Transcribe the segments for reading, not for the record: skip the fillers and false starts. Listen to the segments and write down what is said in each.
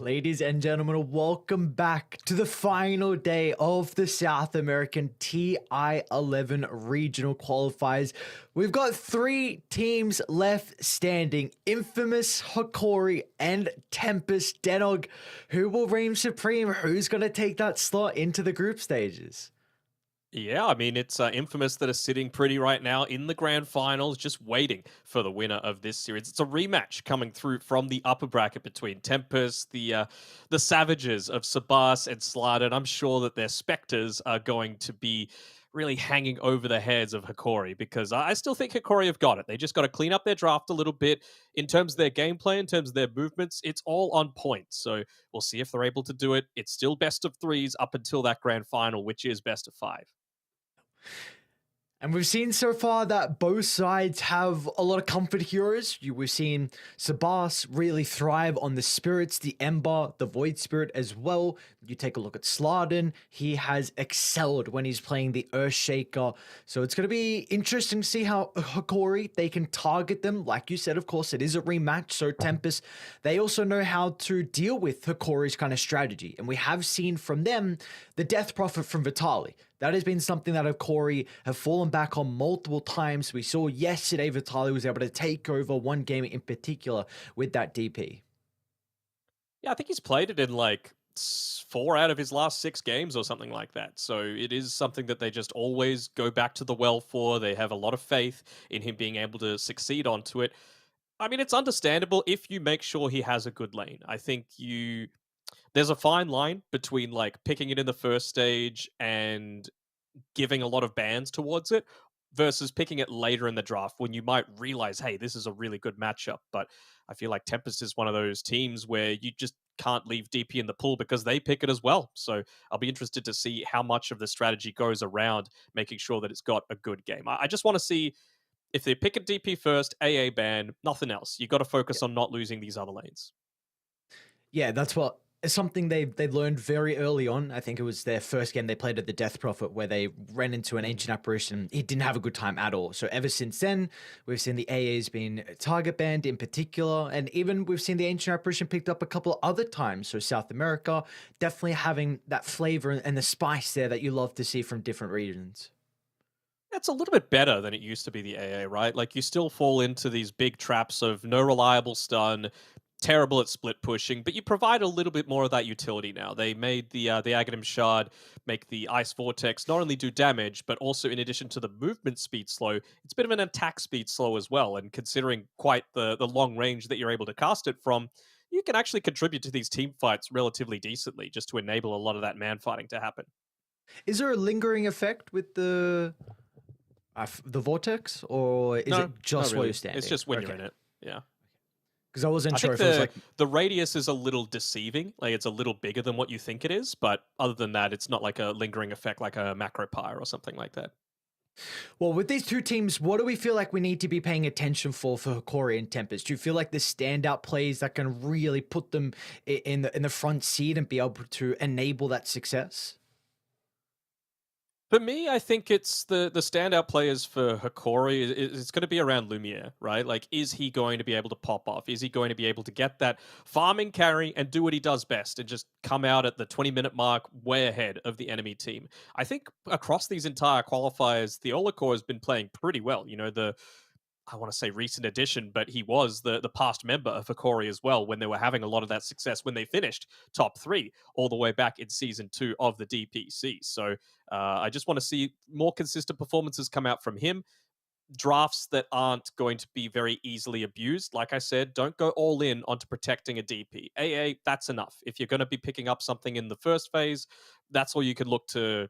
Ladies and gentlemen, welcome back to the final day of the South American TI-11 regional qualifiers. We've got three teams left standing: Infamous, Hikori, and Tempest. Denog, who will reign supreme? Who's going to take that slot into the group stages? Yeah, I mean, it's Infamous that are sitting pretty right now in the grand finals, just waiting for the winner of this series. It's a rematch coming through from the upper bracket between Tempest, the Savages of Sabas and Slada, and I'm sure that their Spectres are going to be really hanging over the heads of Hikori, because I still think Hikori have got it. They just got to clean up their draft a little bit in terms of their gameplay, in terms of their movements. It's all on point, so we'll see if they're able to do it. It's still best of threes up until that grand final, which is best of five. And we've seen so far that both sides have a lot of comfort heroes. We've seen Sabas really thrive on the spirits, the Ember, the Void Spirit as well. You take a look at Slardin. He has excelled when he's playing the Earthshaker. So it's going to be interesting to see how Hikori, they can target them. Like you said, of course, it is a rematch. So Tempest, they also know how to deal with Hikori's kind of strategy. And we have seen from them the Death Prophet from Vitali. That has been something that Hikori have fallen back on multiple times. We saw yesterday Vitali was able to take over one game in particular with that DP. Yeah, I think he's played it in like four out of his last six games or something like that. So it is something that they just always go back to the well for. They have a lot of faith in him being able to succeed onto it. I mean, it's understandable if you make sure he has a good lane. I think there's a fine line between like picking it in the first stage and giving a lot of bans towards it versus picking it later in the draft when you might realize, hey, this is a really good matchup. But I feel like Tempest is one of those teams where you just can't leave DP in the pool because they pick it as well. So I'll be interested to see how much of the strategy goes around making sure that it's got a good game. I just want to see if they pick a DP first, AA ban, nothing else. You got to focus on not losing these other lanes. Yeah, that's what something they learned very early on. I think it was their first game they played at the Death Prophet where they ran into an ancient apparition. He didn't have a good time at all. So ever since then, we've seen the AAs being target banned in particular, and even we've seen the ancient apparition picked up a couple of other times. So South America definitely having that flavor and the spice there that you love to see from different regions. It's a little bit better than it used to be the AA, right? Like you still fall into these big traps of no reliable stun, terrible at split pushing, but you provide a little bit more of that utility now. They made the Aghanim Shard make the Ice Vortex not only do damage, but also in addition to the movement speed slow, it's a bit of an attack speed slow as well. And considering quite the long range that you're able to cast it from, you can actually contribute to these team fights relatively decently just to enable a lot of that man fighting to happen. Is there a lingering effect with the vortex, or is No, it not just while you're really. It's standing? just when you're Okay, in it. Yeah. because I wasn't I sure think if it was like. the radius is a little deceiving. Like it's a little bigger than what you think it is, but other than that, it's not like a lingering effect like a macro pyre or something like that. Well, with these two teams, what do we feel like we need to be paying attention for Hikori and Tempest? Do you feel like the standout plays that can really put them in the front seat and be able to enable that success? For me, I think it's the standout players for Hikori. It's going to be around Lumiere, right? Like, is he going to be able to pop off? Is he going to be able to get that farming carry and do what he does best and just come out at the 20-minute mark way ahead of the enemy team? I think across these entire qualifiers, the Olakor has been playing pretty well. You know, I want to say recent addition, but he was the past member of Hikori as well when they were having a lot of that success when they finished top three all the way back in season 2 of the DPC. So I just want to see more consistent performances come out from him. Drafts that aren't going to be very easily abused. Like I said, don't go all in onto protecting a DP. AA, that's enough. If you're going to be picking up something in the first phase, that's all you can look to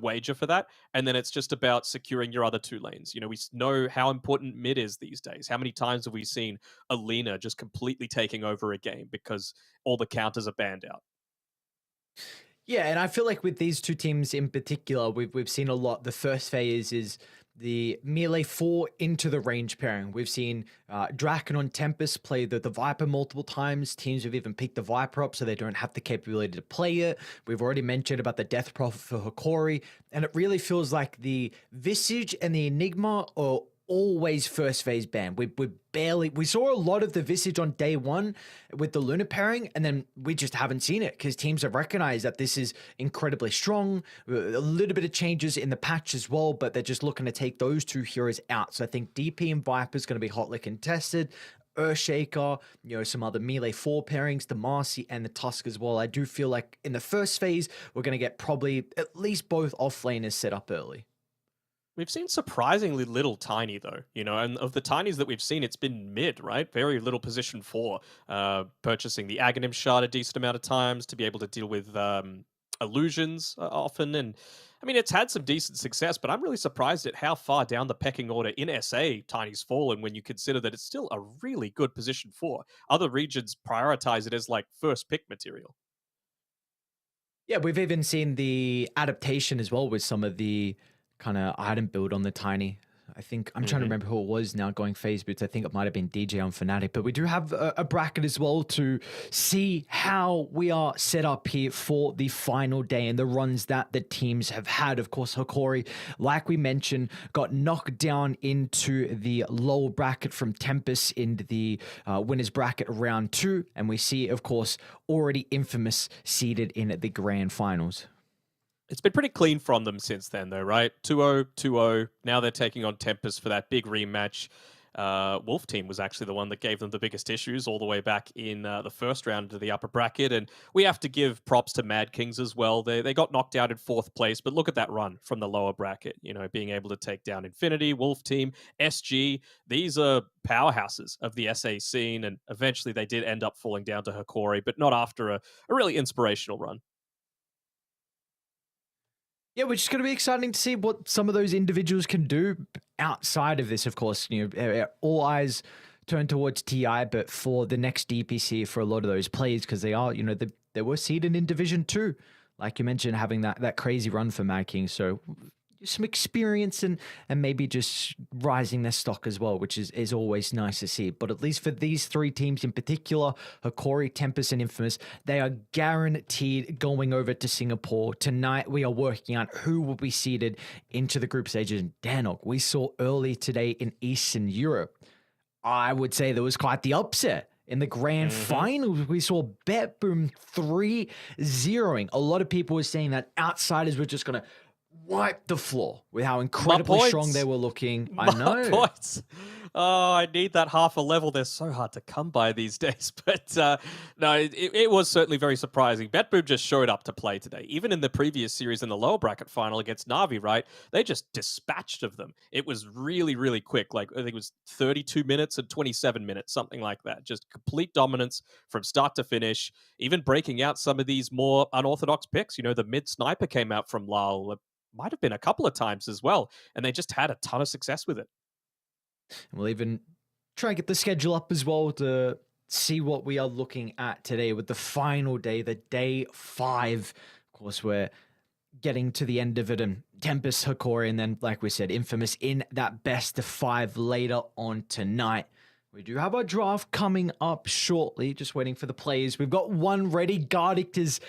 wager for that. And then it's just about securing your other two lanes. You know, we know how important mid is these days. How many times have we seen Alina just completely taking over a game because all the counters are banned out? Yeah, and I feel like with these two teams in particular, we've seen a lot. The first phase is the melee 4 into the range pairing. We've seen Draken on Tempest play the Viper multiple times. Teams have even picked the Viper up so they don't have the capability to play it. We've already mentioned about the Death Prophet for Hikori, and it really feels like the Visage and the Enigma are always first phase ban. We saw a lot of the Visage on day one with the Luna pairing, and then we just haven't seen it because teams have recognized that this is incredibly strong. A little bit of changes in the patch as well, but they're just looking to take those two heroes out. So I think DP and Viper is going to be hotly contested. Earthshaker, some other melee 4 pairings, the Marcy and the Tusk as well. I do feel like in the first phase, we're going to get probably at least both offlaners set up early. We've seen surprisingly little Tiny, though, and of the Tinies that we've seen, it's been mid, right? Very little position for purchasing the Aghanim Shard a decent amount of times to be able to deal with illusions often. And I mean, it's had some decent success, but I'm really surprised at how far down the pecking order in SA Tiny's fallen when you consider that it's still a really good position for. Other regions prioritize it as like first pick material. Yeah, we've even seen the adaptation as well with some of the kind of item build on the Tiny. I think I'm trying to remember who it was now going phase boots. I think it might have been DJ on Fnatic, but we do have a bracket as well to see how we are set up here for the final day and the runs that the teams have had. Of course, Hakori, like we mentioned, got knocked down into the lower bracket from Tempest in the winners bracket round 2. And we see, of course, already Infamous seeded in the grand finals. It's been pretty clean from them since then, though, right? 2-0, 2-0. Now they're taking on Tempest for that big rematch. Wolf Team was actually the one that gave them the biggest issues all the way back in the first round of the upper bracket. And we have to give props to Mad Kings as well. They got knocked out in 4th place, but look at that run from the lower bracket, being able to take down Infinity, Wolf Team, SG. These are powerhouses of the SA scene. And eventually they did end up falling down to Hakori, but not after a really inspirational run. Yeah, which is going to be exciting to see what some of those individuals can do outside of this, of course. All eyes turn towards TI, but for the next DPC for a lot of those players, because they are, they were seeded in Division 2. Like you mentioned, having that crazy run for Mad King. So some experience and maybe just rising their stock as well, which is always nice to see. But at least for these 3 teams in particular, Hakori, Tempest, and Infamous, they are guaranteed going over to Singapore. Tonight, we are working out who will be seeded into the group stages. And Danok, we saw early today in Eastern Europe, I would say there was quite the upset. In the grand finals, we saw BetBoom 3-0ing. A lot of people were saying that outsiders were just going to wipe the floor with how incredibly strong they were looking. I know. Points. Oh, I need that half a level. They're so hard to come by these days. But no, it was certainly very surprising. BetBoom just showed up to play today. Even in the previous series in the lower bracket final against Na'Vi, right? They just dispatched of them. It was really, really quick. Like, I think it was 32 minutes and 27 minutes, something like that. Just complete dominance from start to finish, even breaking out some of these more unorthodox picks. The mid sniper came out from Lal. Might have been a couple of times as well. And they just had a ton of success with it. And we'll even try and get the schedule up as well to see what we are looking at today with the final day, the day 5. Of course, we're getting to the end of it, and Tempest, Hakori, and then, like we said, Infamous in that best of 5 later on tonight. We do have our draft coming up shortly, just waiting for the players. We've got one ready. Gardic is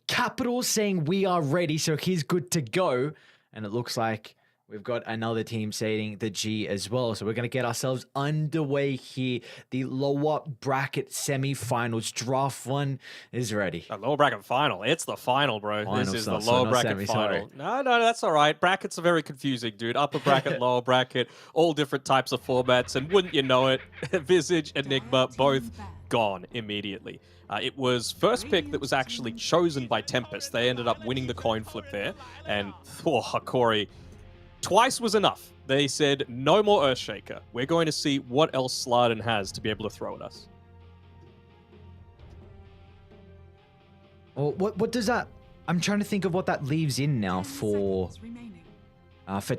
capital saying we are ready, so he's good to go. And it looks like we've got another team saying the G as well. So we're going to get ourselves underway here. The lower bracket semi-finals. Draft 1 is ready. A lower bracket final. It's the final, bro. This is the lower bracket final. Sorry. No, that's all right. Brackets are very confusing, dude. Upper bracket, lower bracket, all different types of formats. And wouldn't you know it, Visage, Enigma, both gone immediately. It was first pick that was actually chosen by Tempest. They ended up winning the coin flip there. And Hakori, twice was enough. They said, no more Earthshaker. We're going to see what else Slardin has to be able to throw at us. Well, what does that... I'm trying to think of what that leaves in now for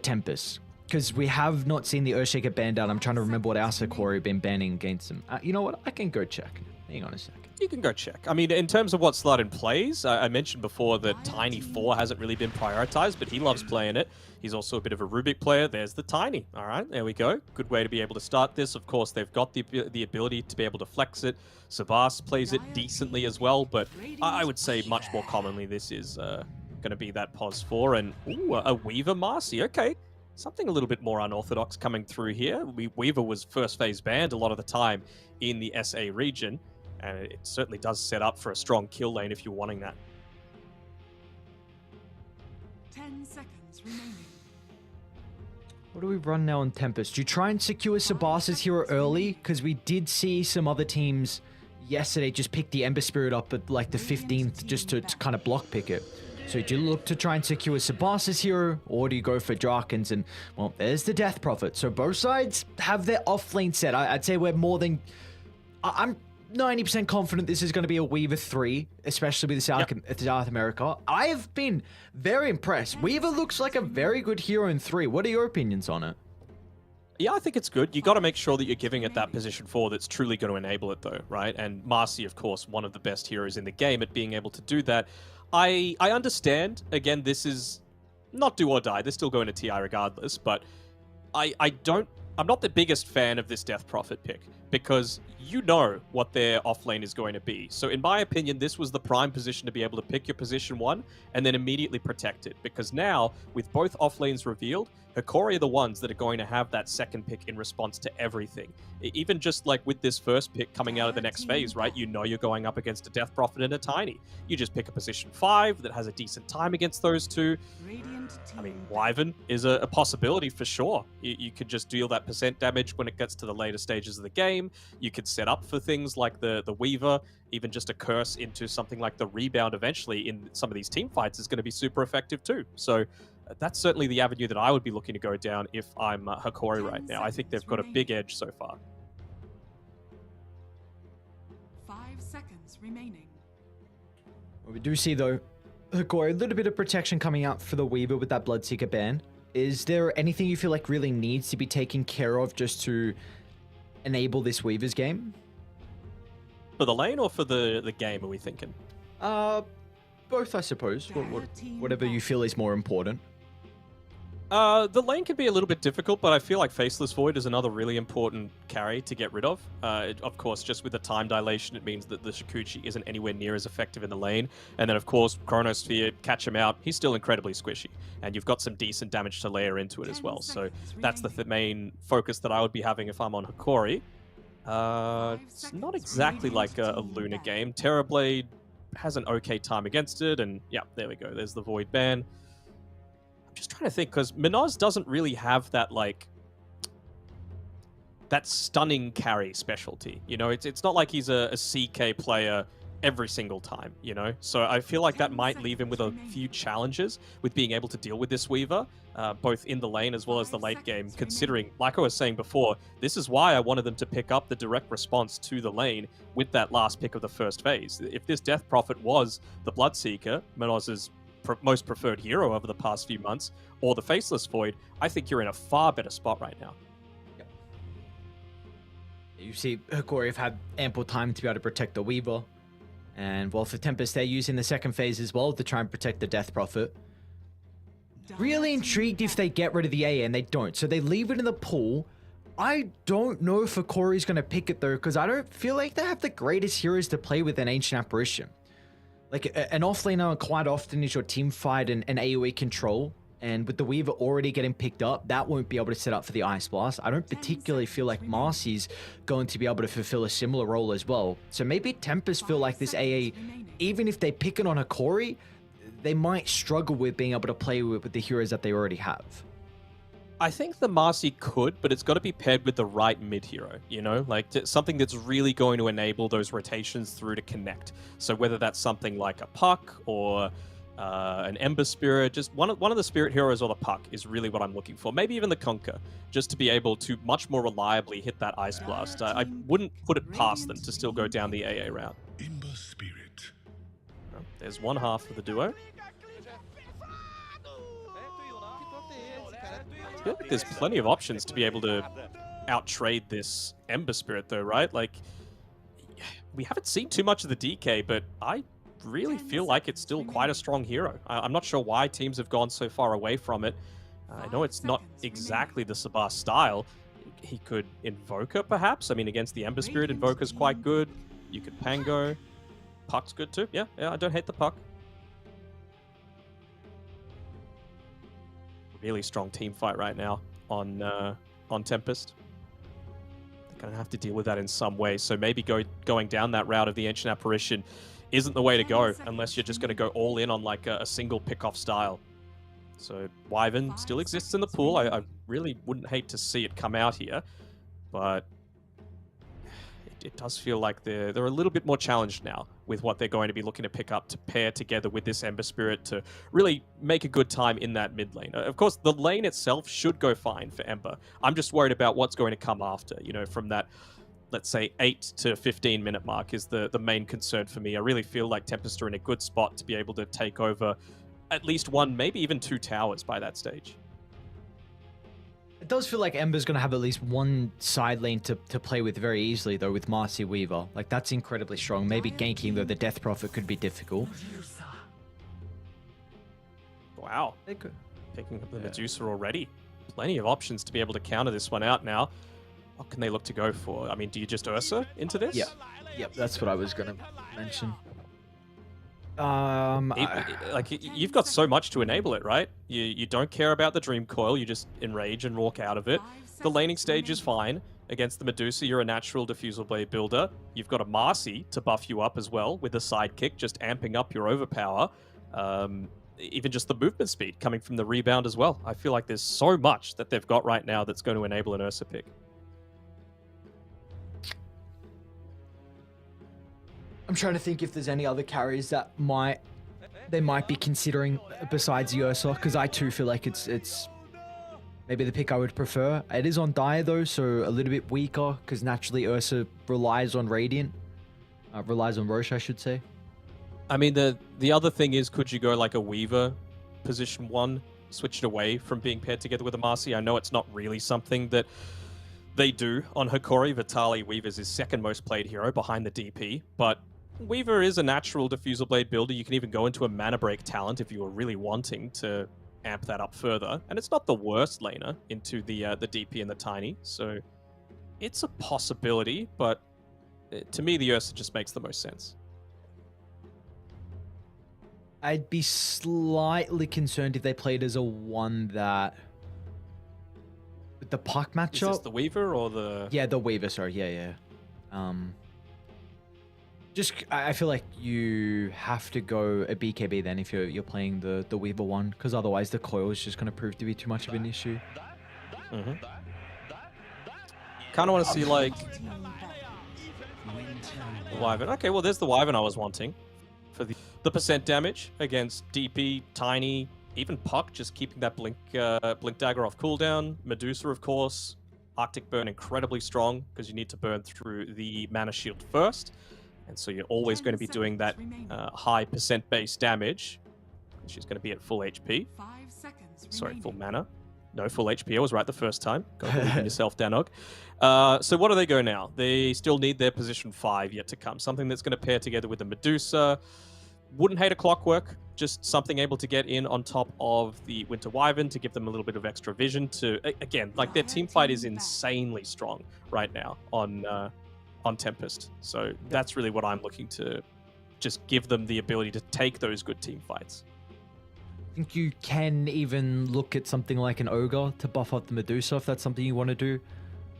Tempest. Because we have not seen the Earthshaker banned out. I'm trying to remember what else Hakori been banning against them. You know what? I can go check. Hang on a second. You can go check. I mean, in terms of what Slardin plays, I mentioned before that Tiny 4 hasn't really been prioritized, but he loves playing it. He's also a bit of a Rubik player. There's the Tiny. All right, there we go. Good way to be able to start this. Of course, they've got the ability to be able to flex it. Sabas plays it decently as well, but I would say much more commonly this is going to be that Pos 4 and a Weaver Marcy. Okay. something a little bit more unorthodox coming through here. Weaver was first phase banned a lot of the time in the SA region, and it certainly does set up for a strong kill lane if you're wanting that. 10 seconds remaining. What do we run now on Tempest? Do you try and secure Sabas's hero early? Because we did see some other teams yesterday just pick the Ember Spirit up at like the 15th just to kind of block pick it. So do you look to try and secure Sabas's hero, or do you go for Drakens? And, well, there's the Death Prophet. So both sides have their off-lane set. I'd say we're more than... I'm 90% confident this is going to be a Weaver 3, especially with South America. I have been very impressed. Weaver looks like a very good hero in 3. What are your opinions on it? Yeah, I think it's good. You got to make sure that you're giving it that position 4 that's truly going to enable it, though, right? And Marcy, of course, one of the best heroes in the game at being able to do that. I understand. Again, this is not do or die. They're still going to TI regardless, but I'm not the biggest fan of this Death Prophet pick, because you know what their offlane is going to be. So in my opinion, this was the prime position to be able to pick your position 1 and then immediately protect it. Because now, with both offlanes revealed, Hikori are the ones that are going to have that second pick in response to everything. Even just like with this first pick coming out of the next phase, right? You know you're going up against a Death Prophet and a Tiny. You just pick a position 5 that has a decent time against those two. I mean, Wyvern is a possibility for sure. You could just deal that percent damage when it gets to the later stages of the game. You could set up for things like the Weaver, even just a curse into something like the Rebound eventually in some of these team fights is going to be super effective too. So that's certainly the avenue that I would be looking to go down if I'm Hikori right now. I think they've got a big edge so far. 5 seconds remaining. Well, we do see, though, Hikori, a little bit of protection coming out for the Weaver with that Bloodseeker ban. Is there anything you feel like really needs to be taken care of just to enable this Weaver's game? For the lane or for the game, are we thinking? Both, I suppose. Whatever you feel is more important. The lane can be a little bit difficult, but I feel like Faceless Void is another really important carry to get rid of. Of course, just with the time dilation, it means that the Shikuchi isn't anywhere near as effective in the lane. And then, of course, Chronosphere, catch him out. He's still incredibly squishy. And you've got some decent damage to layer into it as well. So that's the main focus that I would be having if I'm on Hikori. It's not exactly like a Luna game. Terrorblade has an okay time against it. And yeah, there we go. There's the Void ban. Just trying to think, because Minoz doesn't really have that, like, that stunning carry specialty. You know, it's not like he's a CK player every single time, you know? So I feel like that might leave him with a few challenges with being able to deal with this Weaver, both in the lane as well as the late game, considering, like I was saying before, this is why I wanted them to pick up the direct response to the lane with that last pick of the first phase. If this Death Prophet was the Bloodseeker, Minoz's most preferred hero over the past few months, or the Faceless Void, I think you're in a far better spot right now. Yep. You see, Hikori have had ample time to be able to protect the Weaver. And, well, for Tempest, they're using the second phase as well to try and protect the Death Prophet. Really intrigued if they get rid of the AA, and they don't. So they leave it in the pool. I don't know if Hikori's going to pick it, though, because I don't feel like they have the greatest heroes to play with an Ancient Apparition. Like, an offlaner quite often is your team fight and AoE control. And with the Weaver already getting picked up, that won't be able to set up for the Ice Blast. I don't particularly feel like Marcy's going to be able to fulfill a similar role as well. So maybe Tempest feel like this AA, even if they pick it on Hikori, they might struggle with being able to play with the heroes that they already have. I think the Marcy could, but it's got to be paired with the right mid-hero, you know? Like, something that's really going to enable those rotations through to connect. So whether that's something like a Puck or an Ember Spirit, just one of the Spirit heroes or the Puck is really what I'm looking for. Maybe even the Conquer, just to be able to much more reliably hit that Ice Blast. I wouldn't put it past them to still go down the AA route. Ember Spirit. There's one half of the duo. I feel like there's plenty of options to be able to out-trade this Ember Spirit, though, right? Like, we haven't seen too much of the DK, but I really feel like it's still quite a strong hero. I'm not sure why teams have gone so far away from it. I know it's not exactly the Sabah style. He could Invoker, perhaps? I mean, against the Ember Spirit, Invoker's quite good. You could Pango. Puck's good, too. Yeah, I don't hate the Puck. really strong team fight right now on Tempest. They're going to have to deal with that in some way. So maybe going down that route of the Ancient Apparition isn't the way to go unless you're just going to go all in on like a single pick-off style. So Wyvern still exists in the pool. I really wouldn't hate to see it come out here, but it does feel like they're a little bit more challenged now with what they're going to be looking to pick up to pair together with this Ember Spirit to really make a good time in that mid lane. Of course, the lane itself should go fine for Ember. I'm just worried about what's going to come after, you know, from that, let's say, 8 to 15 minute mark is the main concern for me. I really feel like Tempest are in a good spot to be able to take over at least one, maybe even 2 towers by that stage. It does feel like Ember's going to have at least one side lane to play with very easily, though, with Marcy Weaver. Like, that's incredibly strong. Maybe ganking, though, the Death Prophet could be difficult. Wow. Picking up the Medusa already. Plenty of options to be able to counter this one out now. What can they look to go for? I mean, do you just Ursa into this? Yep, that's what I was going to mention. Like, you've got so much to enable it, right? You don't care about the Dream Coil, you just enrage and walk out of it. The laning stage is fine. Against the Medusa, you're a natural Diffusal Blade builder. You've got a Marcy to buff you up as well with a sidekick, just amping up your overpower. Even just the movement speed coming from the rebound as well. I feel like there's so much that they've got right now that's going to enable an Ursa pick. I'm trying to think if there's any other carries that they might be considering besides the Ursa, because I too feel like it's maybe the pick I would prefer. It is on Dire though, so a little bit weaker, because naturally Ursa relies on Radiant. Relies on Roche, I should say. I mean, the other thing is, could you go like a Weaver position 1, switch it away from being paired together with a Marcy? I know it's not really something that they do on Hikori. Vitaly Weaver's his second most played hero behind the DP, but Weaver is a natural Diffusal Blade builder. You can even go into a Mana Break talent if you were really wanting to amp that up further. And it's not the worst laner into the DP and the Tiny, so it's a possibility, but to me, the Ursa just makes the most sense. I'd be slightly concerned if they played as a one that... With the Puck matchup... Is this the Weaver or the... Yeah, the Weaver, sorry. Yeah. I feel like you have to go a BKB then if you're playing the Weaver one, because otherwise the coil is just going to prove to be too much of an issue. Kind of want to see like the Wyvern. Okay, well there's the Wyvern I was wanting for the percent damage against DP, Tiny, even Puck, just keeping that blink dagger off cooldown. Medusa, of course, Arctic Burn incredibly strong because you need to burn through the mana shield first. And so you're always going to be doing that high percent base damage. She's going to be at full HP. 5 seconds Sorry, full remaining. mana. No, full HP. I was right the first time. Go believe in yourself, Danog. So what do they go now? They still need their position 5 yet to come. Something that's going to pair together with the Medusa. Wouldn't hate a Clockwork. Just something able to get in on top of the Winter Wyvern to give them a little bit of extra vision to... Again, like their team fight is insanely strong right now on Tempest. So that's really what I'm looking to just give them the ability to take those good team fights. I think you can even look at something like an Ogre to buff up the Medusa if that's something you want to do.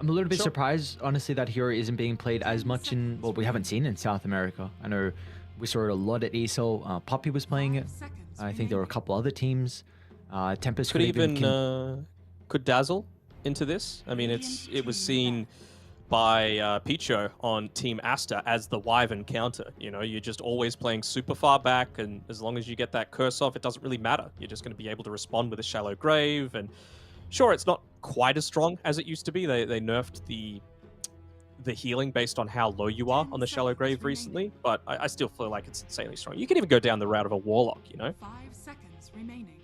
I'm a little bit surprised, honestly, that hero isn't being played as much in... Well, we haven't seen in South America. I know we saw it a lot at ESL. Poppy was playing it. I think there were a couple other teams. Tempest could even... could Dazzle into this? I mean, it was seen by Picho on Team Asta as the Wyvern counter. You know, you're just always playing super far back, and as long as you get that curse off, it doesn't really matter. You're just going to be able to respond with a Shallow Grave, and sure, it's not quite as strong as it used to be. They nerfed the healing based on how low you are on the Shallow Grave recently, but I still feel like it's insanely strong. You can even go down the route of a Warlock, you know? 5 seconds remaining.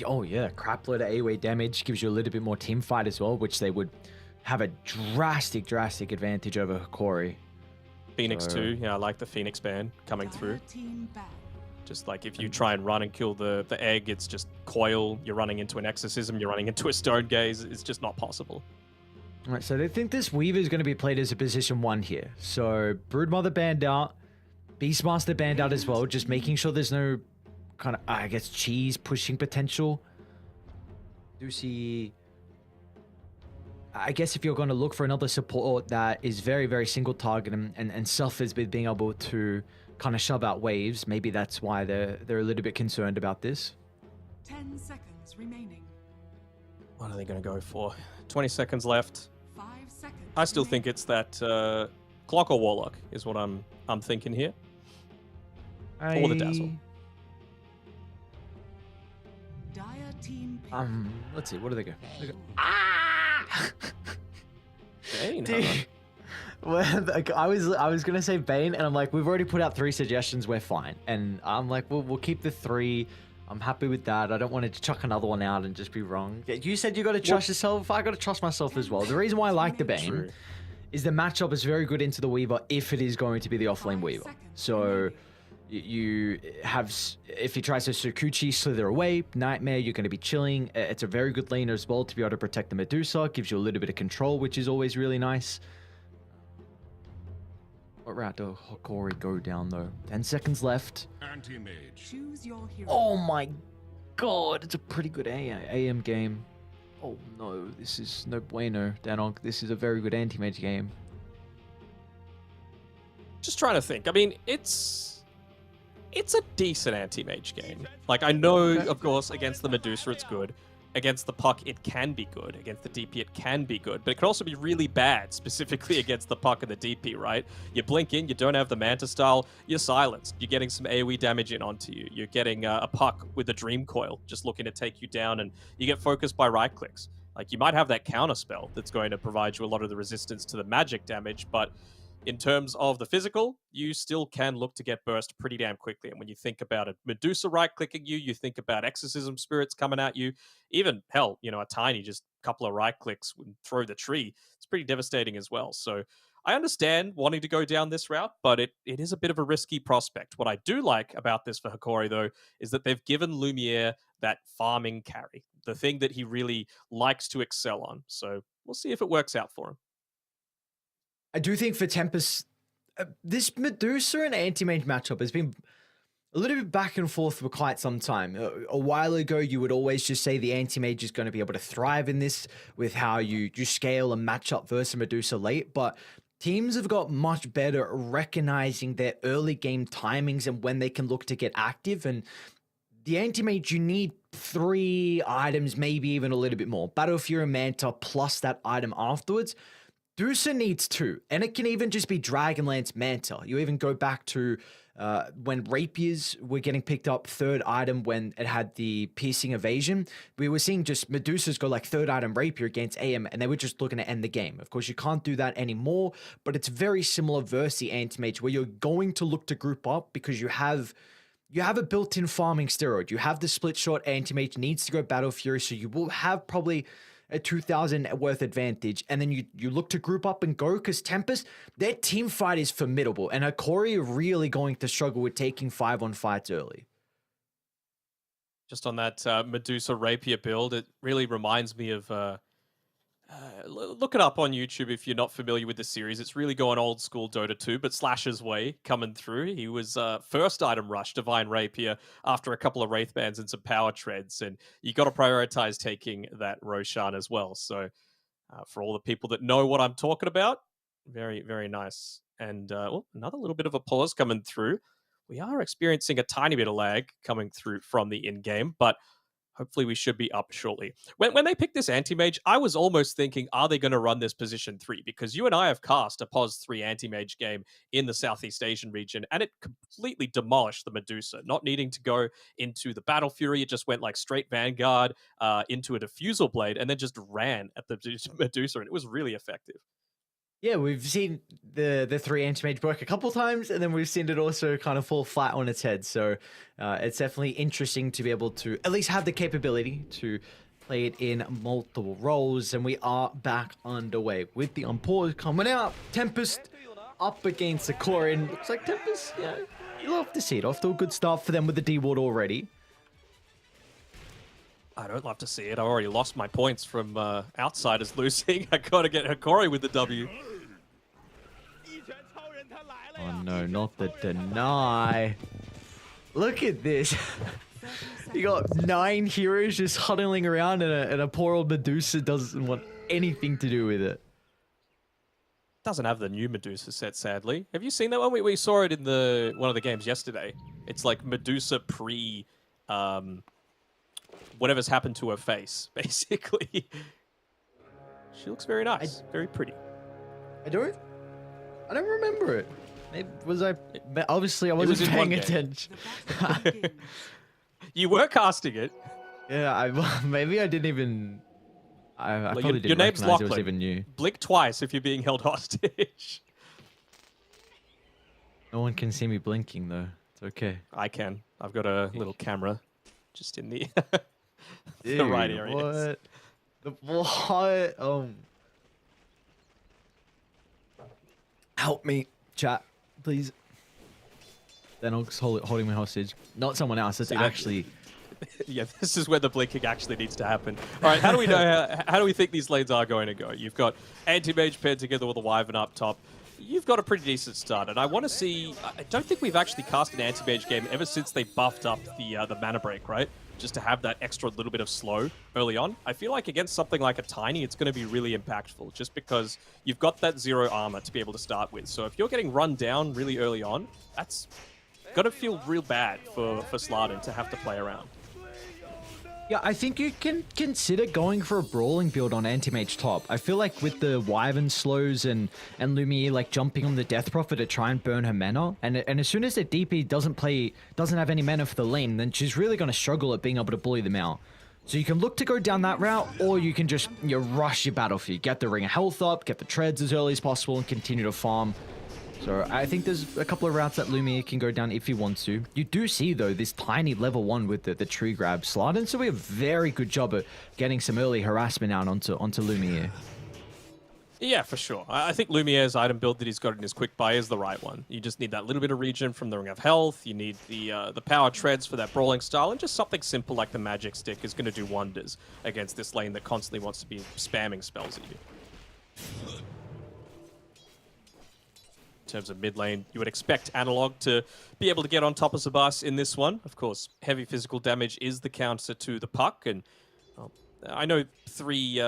Oh yeah, crap load of AoE damage gives you a little bit more team fight as well, which they would have a drastic advantage over Hikori. Phoenix too. Yeah, I like the Phoenix ban coming through. Team back. Just like if you try and run and kill the egg, it's just coil, you're running into an exorcism, you're running into a stone gaze. It's just not possible. All right, so they think this Weaver is going to be played as a position 1 here. So Broodmother banned out, Beastmaster banned out as well, just making sure there's no kind of, I guess, cheese pushing potential. do see... I guess if you're going to look for another support that is very, very single target and suffers with being able to kind of shove out waves, maybe that's why they're a little bit concerned about this. 10 seconds remaining. What are they going to go for? 20 seconds left. 5 seconds. I still remaining. think it's that Clock or Warlock is what I'm thinking here. Or the Dazzle. Dire team pick. Let's see. What do they go? Bane, Dude, huh? well, like, I was gonna say Bane, and I'm like, we've already put out 3 suggestions. We're fine, and I'm like, we'll keep the 3. I'm happy with that. I don't want to chuck another one out and just be wrong. You said you got to trust yourself. I got to trust myself as well. The reason why I like the Bane True. is the matchup is very good into the Weaver if it is going to be the offlane 5 Weaver. seconds So remaining. you have, if he tries to Sukuchi slither away, Nightmare, you're going to be chilling. It's a very good lane as well to be able to protect the Medusa. Gives you a little bit of control, which is always really nice. What route do Hokori go down though? 10 seconds left. Anti-mage. Choose your hero. Oh my god, it's a pretty good AM game. Oh no, this is no bueno, Danok. This is a very good anti-mage game. Just trying to think. I mean, it's a decent anti-mage game. Like, I know, of course, against the Medusa it's good. Against the Puck, it can be good. Against the DP, it can be good. But it can also be really bad, specifically against the Puck and the DP, right? You blink in, you don't have the Manta style, you're silenced. You're getting some AoE damage in onto you. You're getting a Puck with a Dream Coil just looking to take you down, and you get focused by right clicks. Like, you might have that counter spell that's going to provide you a lot of the resistance to the magic damage, but in terms of the physical, you still can look to get burst pretty damn quickly. And when you think about a Medusa right-clicking you, you think about Exorcism Spirits coming at you, even, hell, you know, a tiny just couple of right-clicks and throw the tree. It's pretty devastating as well. So I understand wanting to go down this route, but it is a bit of a risky prospect. What I do like about this for Hokori, though, is that they've given Lumiere that farming carry, the thing that he really likes to excel on. So we'll see if it works out for him. I do think for Tempest, this Medusa and anti-mage matchup has been a little bit back and forth for quite some time. A while ago, you would always just say the anti-mage is going to be able to thrive in this with how you scale a matchup versus Medusa late, but teams have got much better at recognizing their early game timings and when they can look to get active. And the anti-mage, you need 3 items, maybe even a little bit more. Battle Fury Manta plus that item afterwards. Medusa needs 2, and it can even just be Dragonlance Manta. You even go back to when Rapiers were getting picked up 3rd item when it had the Piercing Evasion. We were seeing just Medusas go like 3rd item Rapier against AM, and they were just looking to end the game. Of course, you can't do that anymore, but it's very similar versus the Anti-Mage, where you're going to look to group up because you have a built-in farming steroid. You have the split shot. Anti-Mage needs to go Battle Fury, so you will have probably a 2,000 worth advantage, and then you look to group up and go, because Tempest, their team fight is formidable, and Hokori are really going to struggle with taking 5-on fights early. Just on that Medusa Rapier build, it really reminds me of... look it up on YouTube if you're not familiar with the series. It's really going old school Dota 2, but Slash's way coming through. He was first item rush Divine Rapier after a couple of Wraith Bands and some power treads, and you got to prioritize taking that Roshan as well. So for all the people that know what I'm talking about, very, very nice. And another little bit of a pause coming through. We are experiencing a tiny bit of lag coming through from the in-game, but hopefully we should be up shortly. When they picked this anti-mage, I was almost thinking, are they going to run this position 3? Because you and I have cast a pos 3 anti-mage game in the Southeast Asian region, and it completely demolished the Medusa. Not needing to go into the Battle Fury, it just went like straight Vanguard into a Diffusal Blade, and then just ran at the Medusa, and it was really effective. Yeah, we've seen the 3 anti-mage work a couple times, and then we've seen it also kind of fall flat on its head. So it's definitely interesting to be able to at least have the capability to play it in multiple roles. And we are back underway with the unpause coming out. Tempest up against Hokori, and looks like Tempest, yeah, you love to see it. Off to a good start for them with the D-Ward already. I don't love to see it. I already lost my points from outsiders losing. I got to get Hokori with the W. Oh no, not the deny. Look at this. You got 9 heroes just huddling around, and a poor old Medusa doesn't want anything to do with it. Doesn't have the new Medusa set, sadly. Have you seen that one? We saw it in one of the games yesterday. It's like Medusa pre whatever's happened to her face, basically. She looks very nice, very pretty. I don't remember it. Maybe, obviously I wasn't in one paying game. attention. The battle begins. You were casting it. Yeah, maybe I didn't even. I Well, probably your didn't name's recognize it was Lachlan. even new. Blink twice if you're being held hostage. No one can see me blinking though. It's okay. I can. I've got a little camera just in the the Dude, right areas. What? Help me, chat, please. Then I'll holding me hostage. Not someone else. It's See, that- actually. Yeah, this is where the blinking actually needs to happen. All right, how do we know? How do we think these lanes are going to go? You've got anti-mage paired together with a wyvern up top. You've got a pretty decent start, and I want to see. I don't think we've actually cast an anti-mage game ever since they buffed up the mana break, right? Just to have that extra little bit of slow early on. I feel like against something like a Tiny, it's going to be really impactful, just because you've got that 0 armor to be able to start with. So if you're getting run down really early on, that's going to feel real bad for Slardin to have to play around. Yeah, I think you can consider going for a brawling build on anti-mage top. I feel like with the wyvern slows and Lumiere like jumping on the Death Prophet to try and burn her mana, and as soon as the DP doesn't have any mana for the lane, then she's really going to struggle at being able to bully them out. So you can look to go down that route, or you can just rush your battlefield, get the Ring of Health up, get the treads as early as possible, and continue to farm. So I think there's a couple of routes that Lumiere can go down if he wants to. You do see, though, this tiny level 1 with the tree grab Slardin, so we have a very good job at getting some early harassment out onto Lumiere. Yeah, for sure. I think Lumiere's item build that he's got in his quick buy is the right one. You just need that little bit of regen from the Ring of Health. You need the power treads for that brawling style, and just something simple like the magic stick is going to do wonders against this lane that constantly wants to be spamming spells at you. In terms of mid lane, you would expect Analog to be able to get on top of Sabas in this one. Of course, heavy physical damage is the counter to the puck, and I know three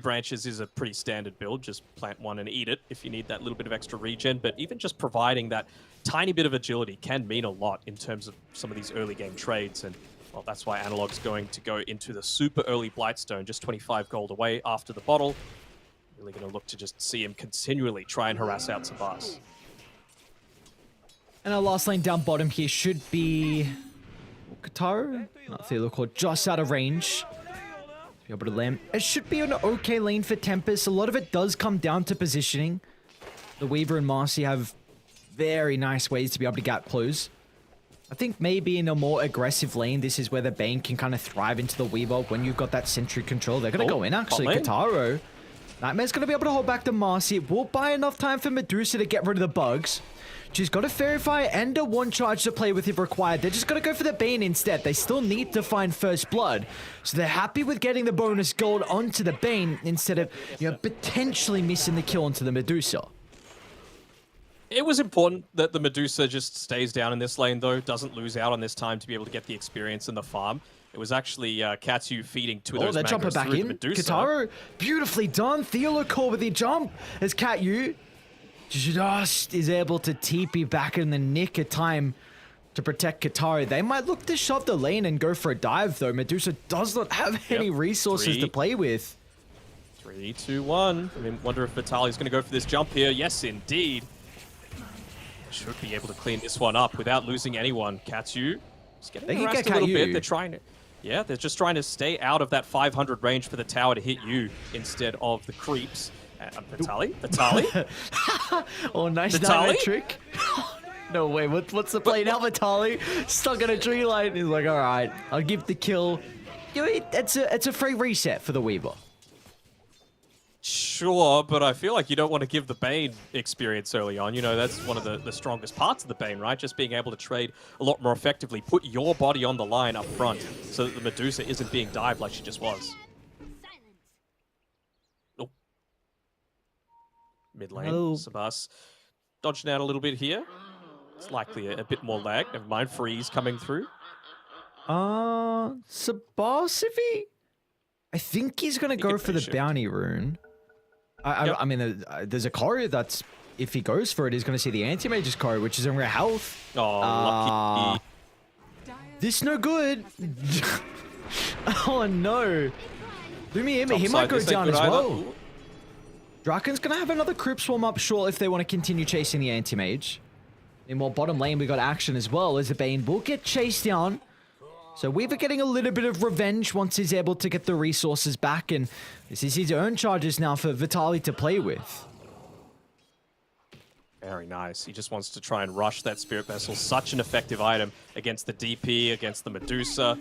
branches is a pretty standard build. Just plant one and eat it if you need that little bit of extra regen. But even just providing that tiny bit of agility can mean a lot in terms of some of these early game trades. And well, that's why Analog's going to go into the super early Blightstone, just 25 gold away after the bottle. Really going to look to just see him continually try and harass out Sabas. And our last lane down bottom here should be Kataru. Not Theolocore, just out of range. Be able to land. It should be an okay lane for Tempest. A lot of it does come down to positioning. The Weaver and Marcy have very nice ways to be able to gap close. I think maybe in a more aggressive lane, this is where the Bane can kind of thrive into the Weaver when you've got that sentry control. They're going to go in, actually. Kataru. Nightmare's going to be able to hold back the Marcy. It will buy enough time for Medusa to get rid of the bugs. She's got a Fairy Fire and a 1 charge to play with if required. They're just going to go for the Bane instead. They still need to find First Blood. So they're happy with getting the bonus gold onto the Bane instead of, potentially missing the kill onto the Medusa. It was important that the Medusa just stays down in this lane, though. Doesn't lose out on this time to be able to get the experience in the farm. It was actually Katsu feeding two of those they're jumping Magos back through in. the Medusa. Kataru, beautifully done. Theolocore with the jump as Katsu just is able to TP back in the nick of time to protect Kataru. They might look to shove the lane and go for a dive, though. Medusa does not have any resources to play with. 3, 2, 1. I mean, wonder if Vitali's going to go for this jump here. Yes, indeed. Should be able to clean this one up without losing anyone. Katsu is getting harassed a little bit. They're trying to... Yeah, they're just trying to stay out of that 500 range for the tower to hit you instead of the creeps. Vitali? Oh, nice Vitali? trick. No way, what's the play now, Vitali? Stuck in a tree line. He's like, all right, I'll give the kill. It's a free reset for the Weaver. Sure, but I feel like you don't want to give the Bane experience early on. That's one of the strongest parts of the Bane, right? Just being able to trade a lot more effectively. Put your body on the line up front so that the Medusa isn't being dived like she just was. Oh. Mid lane, Sabas dodging out a little bit here. It's likely a bit more lag. Never mind, freeze coming through. Sabas, if he... I think he's going to go could for the finish it. bounty rune. Yep. I mean, there's a Courier that's... If he goes for it, he's going to see the Anti-Mage's Courier, which is in rare health. Oh, lucky. Dire's This no good. Oh, no. Lumia, he might Topside, go this ain't down good as either. well. Ooh. Draken's going to have another Crypt Swarm up short if they want to continue chasing the Anti-Mage. In more bottom lane, we got action as well as the Bane will get chased down. So Weaver getting a little bit of revenge once he's able to get the resources back. And this is his own charges now for Vitali to play with. Very nice. He just wants to try and rush that Spirit Vessel. Such an effective item against the DP, against the Medusa.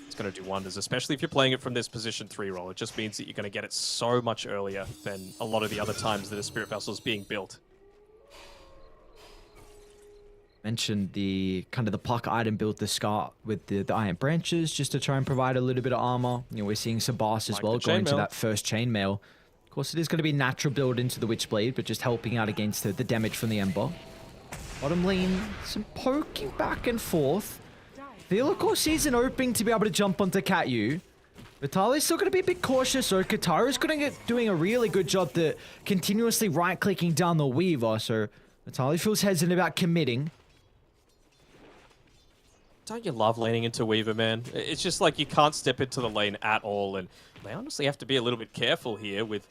It's going to do wonders, especially if you're playing it from this position 3 roll. It just means that you're going to get it so much earlier than a lot of the other times that a Spirit Vessel is being built. Mentioned the kind of the puck item build the Scar with the Iron Branches just to try and provide a little bit of armor. You know, we're seeing Sabas as Like well the going to chainmail. that first chainmail. Of course, it is going to be natural build into the Witchblade, but just helping out against the damage from the Ember. Bottom lane, some poking back and forth. Feel, of course, sees an opening to be able to jump onto Katyu. Vitali's still going to be a bit cautious, so Kataru's going to get doing a really good job to continuously right-clicking down the Weaver, so Vitali feels hesitant about committing. Don't you love laning into Weaver, man? It's just like you can't step into the lane at all, and they honestly have to be a little bit careful here with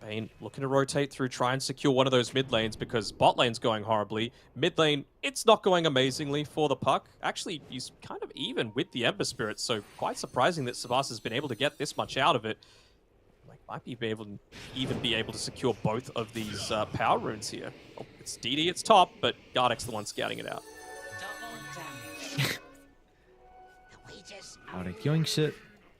Bane looking to rotate through, try and secure one of those mid lanes because bot lane's going horribly. Mid lane, it's not going amazingly for the puck. Actually, he's kind of even with the Ember Spirit, so quite surprising that Sabas has been able to get this much out of it. Like, might be even be able to secure both of these power runes here. Oh, it's DD, it's top, but Gardek's the one scouting it out. Alright, yoinks it.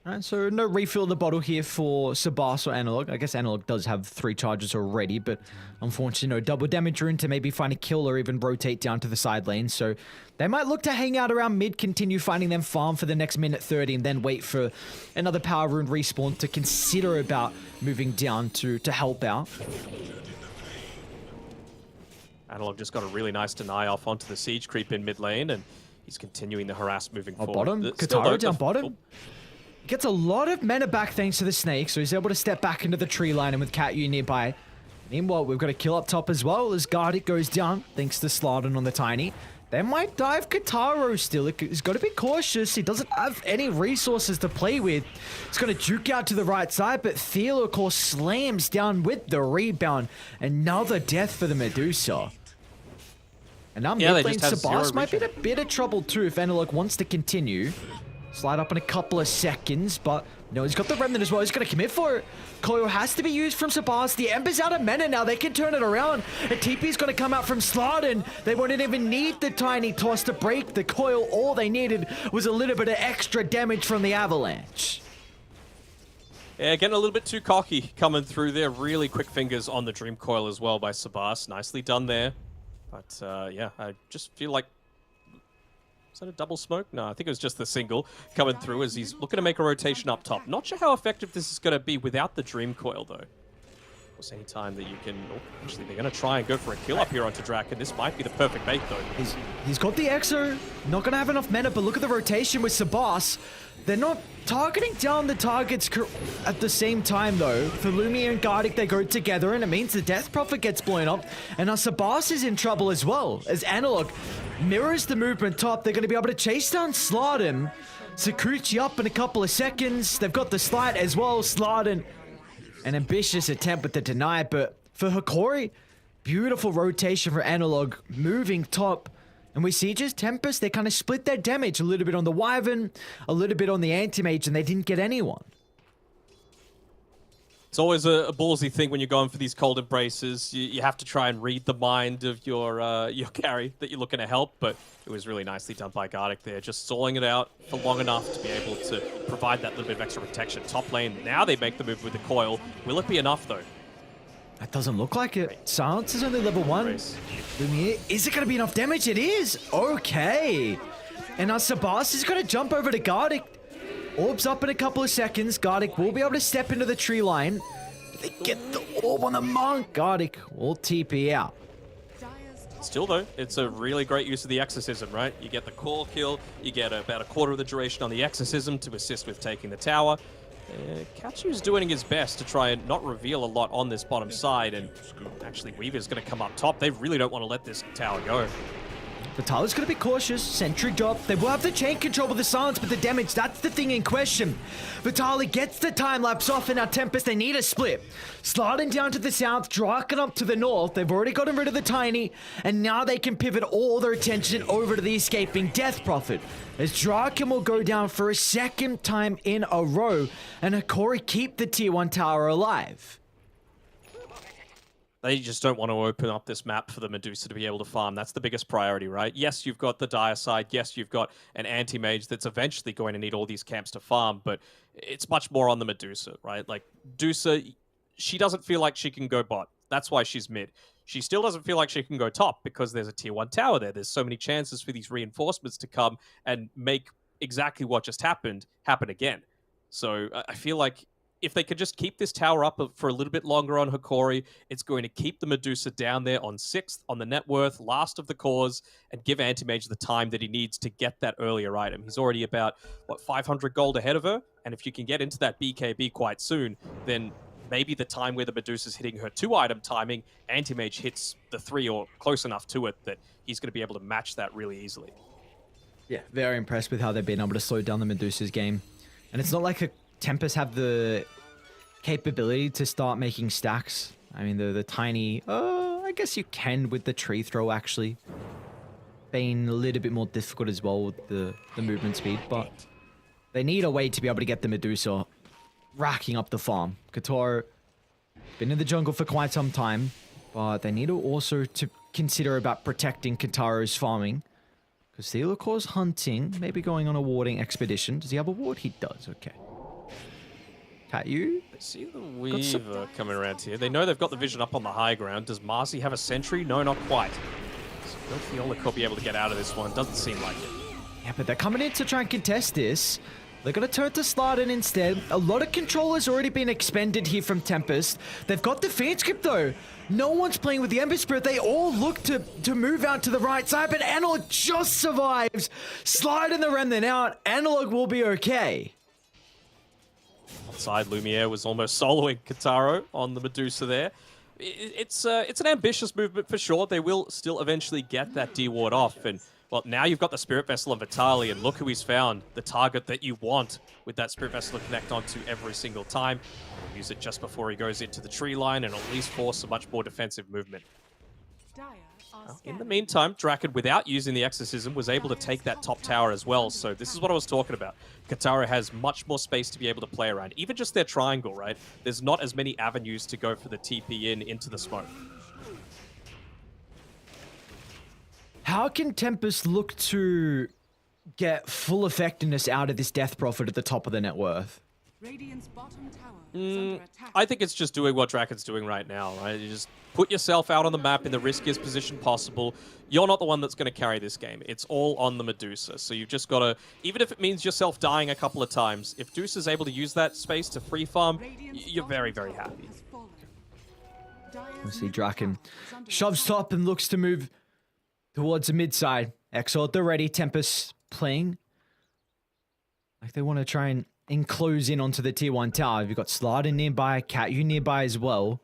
Alright, so no refill in the bottle here for Sabas or Analog. I guess Analog does have 3 charges already, but unfortunately no double damage rune to maybe find a kill or even rotate down to the side lane. So they might look to hang out around mid, continue finding them farm for the next minute 30, and then wait for another power rune respawn to consider about moving down to help out. Analog just got a really nice deny off onto the siege creep in mid lane, and he's continuing the harass moving forward. Bottom, Still Kataru though, down the- bottom. Gets a lot of mana back thanks to the snake, so he's able to step back into the tree line and with Katyu nearby. Meanwhile, we've got a kill up top as well as Gardic goes down thanks to Slardon on the Tiny. They might dive Kataru still. He's got to be cautious. He doesn't have any resources to play with. He's going to juke out to the right side, but Theo, of course, slams down with the rebound. Another death for the Medusa. And now Yeah, they mid lane just have Sabas zero might be in a regen. bit of trouble too if Analog wants to continue. Slide up in a couple of seconds, but no, he's got the remnant as well. He's going to commit for it. Coil has to be used from Sabas. The Ember's out of mana now. They can turn it around. And TP's going to come out from Slardon. They wouldn't even need the tiny toss to break the coil. All they needed was a little bit of extra damage from the avalanche. Yeah, getting a little bit too cocky coming through there. Really quick fingers on the Dream Coil as well by Sabas. Nicely done there. But yeah, I just feel like... Is that a double smoke? No, I think it was just the single coming through as he's looking to make a rotation up top. Not sure how effective this is going to be without the Dream Coil, though. Of course, any time that you can... Oh, actually, they're going to try and go for a kill up here onto Draken. This might be the perfect bait, though. He's got the Exo. Not going to have enough mana, but look at the rotation with Sabas. They're not targeting down the targets at the same time, though. For Lumia and Gardic, they go together, and it means the Death Prophet gets blown up. And now Sabas is in trouble as well, as Analog mirrors the movement top. They're going to be able to chase down Slardon. Sakuchi up in a couple of seconds. They've got the slide as well. Slardon, an ambitious attempt with the deny, but for Hikori, beautiful rotation for Analog, moving top. And we see just Tempest, they kind of split their damage a little bit on the Wyvern, a little bit on the Anti-Mage, and they didn't get anyone. It's always a ballsy thing when you're going for these cold embraces. You have to try and read the mind of your carry that you're looking to help, but it was really nicely done by Gardic there, just stalling it out for long enough to be able to provide that little bit of extra protection. Top lane, now they make the move with the coil. Will it be enough, though? That doesn't look like it. Silence is only level 1. Race. Lumiere, is it going to be enough damage? It is. Okay. And now Sabas is going to jump over to Gardic. Orbs up in a couple of seconds. Gardic will be able to step into the tree line. They get the orb on the monk. Gardic will TP out. Dire's top Still though, it's a really great use of the Exorcism, right? You get the core kill, you get about a quarter of the duration on the Exorcism to assist with taking the tower. Katsu's doing his best to try and not reveal a lot on this bottom side, and actually Weaver's going to come up top. They really don't want to let this tower go. Vitaly's going to be cautious. Sentry drop. They will have the chain control with the silence, but the damage, that's the thing in question. Vitaly gets the time lapse off, and now Tempest, they need a split. Sliding down to the south, Draken up to the north. They've already gotten rid of the Tiny, and now they can pivot all their attention over to the escaping Death Prophet. As Draken will go down for a second time in a row, and Hikori keep the tier 1 tower alive. They just don't want to open up this map for the Medusa to be able to farm. That's the biggest priority, right? Yes, you've got the Dire side. Yes, you've got an anti-mage that's eventually going to need all these camps to farm, but it's much more on the Medusa, right? Like, Medusa, she doesn't feel like she can go bot. That's why she's mid. She still doesn't feel like she can go top because there's a tier 1 tower there. There's so many chances for these reinforcements to come and make exactly what just happened happen again. So I feel like if they could just keep this tower up for a little bit longer on Hikori, it's going to keep the Medusa down there on 6th on the net worth, last of the cores, and give Anti-Mage the time that he needs to get that earlier item. He's already about, 500 gold ahead of her, and if you can get into that BKB quite soon, then maybe the time where the Medusa's hitting her 2-item timing, Anti-Mage hits the 3 or close enough to it that he's going to be able to match that really easily. Yeah, very impressed with how they've been able to slow down the Medusa's game. And it's not like a Tempest have the capability to start making stacks. I mean, the Tiny, I guess you can with the tree throw, actually. Being a little bit more difficult as well with the movement speed, but they need a way to be able to get the Medusa racking up the farm. Katoro, been in the jungle for quite some time, but they need to also to consider about protecting Kataro's farming. Because Theocor's hunting, maybe going on a warding expedition. Does he have a ward? He does, okay. You? They see the Weaver coming around here. They know they've got the vision up on the high ground. Does Marcy have a sentry? No, not quite. So will Theolico be able to get out of this one? Doesn't seem like it. Yeah, but they're coming in to try and contest this. They're going to turn to Slardin instead. A lot of control has already been expended here from Tempest. They've got the Fiend Script though. No one's playing with the Ember Spirit. They all look to move out to the right side, but Analog just survives. Sliding the Remnant out. Analog will be okay. Side Lumiere was almost soloing Kataro on the Medusa there. It's an ambitious movement for sure. They will still eventually get that D-ward off. And, well, now you've got the Spirit Vessel on Vitaly, and look who he's found. The target that you want with that Spirit Vessel to connect onto every single time. Use it just before he goes into the tree line and at least force a much more defensive movement. In the meantime, Draken, without using the Exorcism, was able to take that top tower as well. So this is what I was talking about. Katara has much more space to be able to play around. Even just their triangle, right? There's not as many avenues to go for the TP into the smoke. How can Tempest look to get full effectiveness out of this Death Prophet at the top of the net worth? Radiant's bottom tower is under attack. I think it's just doing what Draken's doing right now, right? You just put yourself out on the map in the riskiest position possible. You're not the one that's going to carry this game. It's all on the Medusa. So you've just got to, even if it means yourself dying a couple of times, if Deuce is able to use that space to free farm, you're very, very happy. We see Draken shoves top and looks to move towards the mid side. Exalt the ready. Tempest playing like they want to try and enclose in onto the tier 1 tower. You've got Slardin nearby, Katyu nearby as well.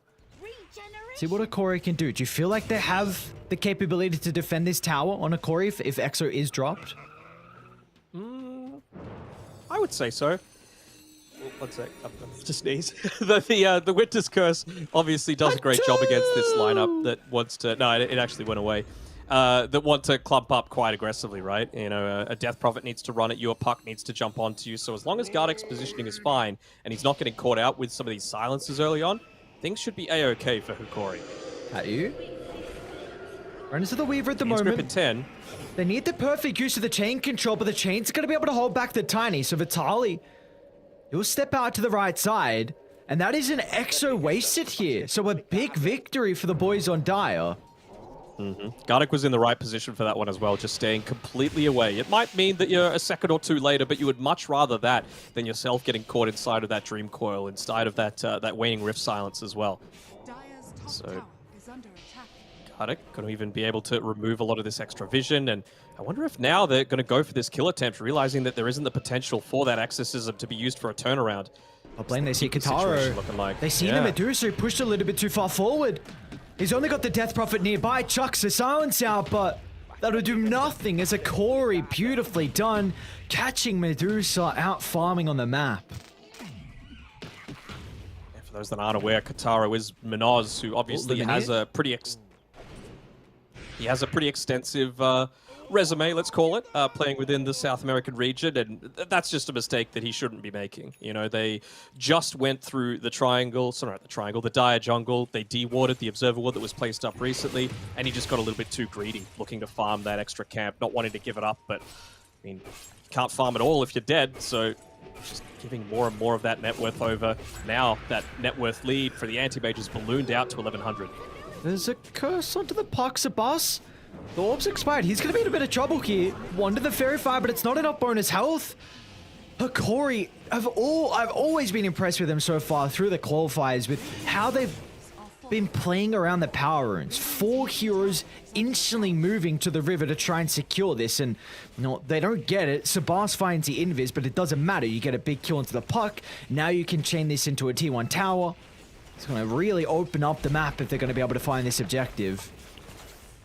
See what Hikori can do. Do you feel like they have the capability to defend this tower on Hikori if Exo is dropped? I would say so. One sec, I'm going to sneeze. The Winter's Curse obviously does a great job against this lineup that wants to... No, it actually went away. That want to clump up quite aggressively, right? You know, a Death Prophet needs to run at you, a Puck needs to jump onto you. So as long as Gardeck's positioning is fine, and he's not getting caught out with some of these silences early on, things should be A-okay for Hikori. At you? Runs to the Weaver at the Grip moment. at 10. They need the perfect use of the chain control, but the chain's going to be able to hold back the Tiny. So Vitaly, he'll step out to the right side, and that is an Exo wasted here. So a big victory for the boys on Dire. Gardeck was in the right position for that one as well, just staying completely away. It might mean that you're a second or two later, but you would much rather that than yourself getting caught inside of that Dream Coil, inside of that that Waning Rift silence as well. Dire's top So- tower is under attack. Haddock going to even be able to remove a lot of this extra vision, and I wonder if now they're going to go for this kill attempt, realizing that there isn't the potential for that exorcism to be used for a turnaround. Top lane, they see Keep the situation Kataro. looking like, They see yeah. the Medusa, he pushed a little bit too far forward. He's only got the Death Prophet nearby, chucks the silence out, but that'll do nothing as a Corey, beautifully done, catching Medusa out farming on the map. Yeah, for those that aren't aware, Kataro is Minoz, who obviously has a pretty extensive resume, let's call it, playing within the South American region, and that's just a mistake that he shouldn't be making. You know, they just went through the dire jungle. They dewarded the observer ward that was placed up recently, and he just got a little bit too greedy, looking to farm that extra camp, not wanting to give it up, but, I mean, you can't farm it all if you're dead, so just giving more and more of that net worth over. Now, that net worth lead for the anti-mages ballooned out to 1100. There's a curse onto the Sabas. The orb's expired. He's going to be in a bit of trouble here. One to the Fairy Fire, but it's not enough bonus health. Hikori, I've always been impressed with him so far through the qualifiers with how they've been playing around the power runes. 4 heroes instantly moving to the river to try and secure this, and no, they don't get it. Sabas finds the invis, but it doesn't matter. You get a big kill into the puck. Now you can chain this into a T1 tower. It's going to really open up the map if they're going to be able to find this objective.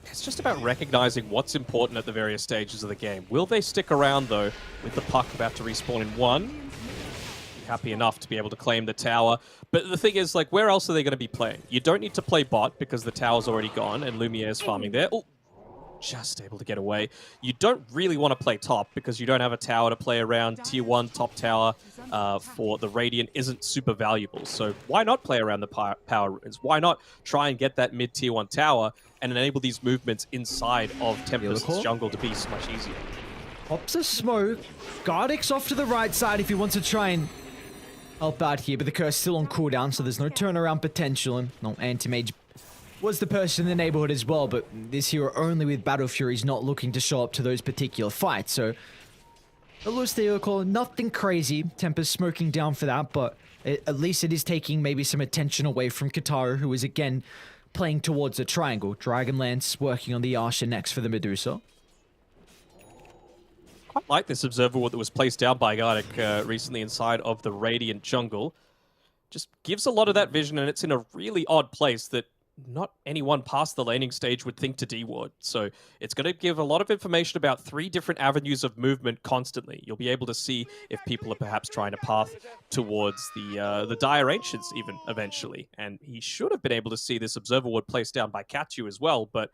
It's just about recognizing what's important at the various stages of the game. Will they stick around, though, with the puck about to respawn in 1? Be happy enough to be able to claim the tower. But the thing is, like, where else are they going to be playing? You don't need to play bot because the tower's already gone and Lumiere's farming there. Oh, just able to get away. You don't really want to play top because you don't have a tower to play around. Tier 1 top tower for the Radiant isn't super valuable. So why not play around the power runes? Why not try and get that mid tier 1 tower and enable these movements inside of Tempest's jungle to be so much easier? Pops a smoke. Gardex off to the right side if he wants to try and help out here, but the curse still on cooldown, so there's no turnaround potential. And no, Anti-Mage was the person in the neighborhood as well, but this hero only with Battle Fury is not looking to show up to those particular fights. So a loose steel call, nothing crazy. Tempest smoking down for that, but at least it is taking maybe some attention away from Kataro, who is again playing towards the triangle. Dragonlance working on the Asha next for the Medusa. Quite like this observer ward that was placed down by Gardic recently inside of the Radiant jungle. Just gives a lot of that vision, and it's in a really odd place that not anyone past the laning stage would think to deward. So it's going to give a lot of information about 3 different avenues of movement constantly. You'll be able to see if people are perhaps trying to path towards the Dire Ancients even eventually. And he should have been able to see this observer ward placed down by Katyu as well. But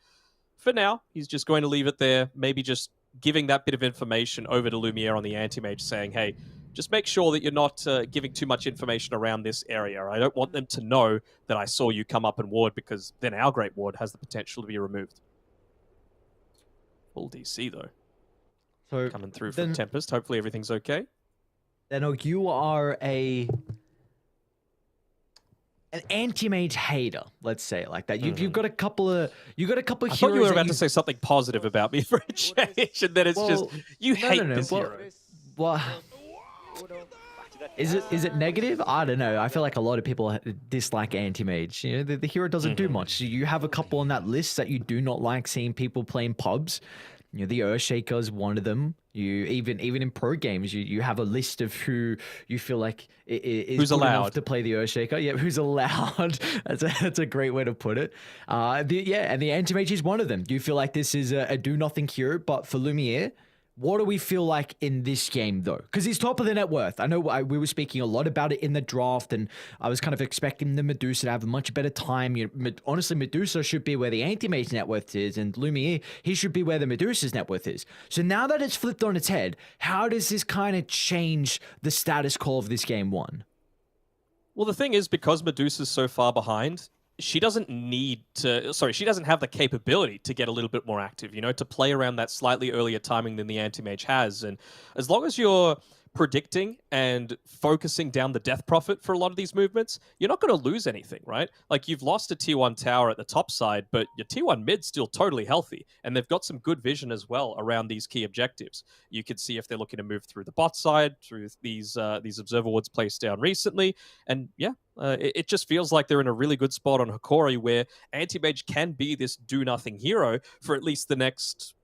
for now, he's just going to leave it there. Maybe just giving that bit of information over to Lumiere on the Anti-Mage saying, hey, just make sure that you're not giving too much information around this area. I don't want them to know that I saw you come up and ward, because then our Great Ward has the potential to be removed. Full DC, though. So coming through from Tempest. Hopefully everything's okay. Then you are an anti-mage hater, let's say it like that. You've got a couple of I thought you were about to say something positive about me for a change, and then it's just you hate this hero. Well, is it negative? I don't know. I feel like a lot of people dislike anti-mage. You know, the hero doesn't do much. You have a couple on that list that you do not like seeing people playing pubs. You know, the Earthshaker is one of them. You even in pro games, you have a list of who you feel like is who's good allowed enough to play the Earthshaker. Yeah, who's allowed. That's a great way to put it. And the anti-mage is one of them. You feel like this is a do nothing hero, but for Lumiere, what do we feel like in this game, though? Because he's top of the net worth. I know we were speaking a lot about it in the draft, and I was kind of expecting the Medusa to have a much better time. Honestly, Medusa should be where the anti-mage net worth is, and Lumiere, he should be where the Medusa's net worth is. So now that it's flipped on its head, how does this kind of change the status quo of this game one? Well, the thing is, because Medusa's so far behind, she doesn't she doesn't have the capability to get a little bit more active, to play around that slightly earlier timing than the anti-mage has. And as long as you're predicting and focusing down the death profit for a lot of these movements, you're not going to lose anything, right? Like, you've lost a tier 1 tower at the top side, but your tier 1 mid's still totally healthy, and they've got some good vision as well around these key objectives. You can see if they're looking to move through the bot side, through these observer wards placed down recently, and yeah, It just feels like they're in a really good spot on Hikori where Anti-Mage can be this do-nothing hero for at least the next,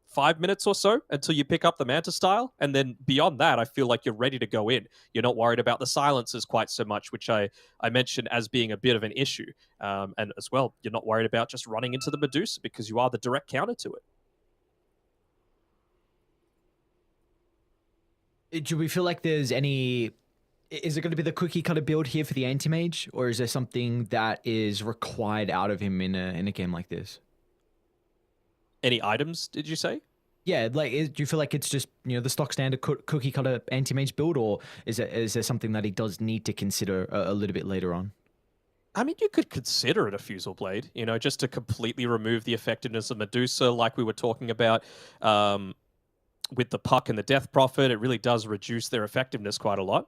5 minutes or so until you pick up the Manta style. And then beyond that, I feel like you're ready to go in. You're not worried about the silences quite so much, which I mentioned as being a bit of an issue. And as well, you're not worried about just running into the Medusa because you are the direct counter to it. Do we feel like there's any... Is it going to be the cookie cutter build here for the Anti-Mage, or is there something that is required out of him in a game like this? Any items, did you say? Yeah, like, do you feel like it's just, the stock standard cookie cutter Anti-Mage build, or is there something that he does need to consider a little bit later on? I mean, you could consider it a Fusel Blade, just to completely remove the effectiveness of Medusa, like we were talking about with the Puck and the Death Prophet. It really does reduce their effectiveness quite a lot.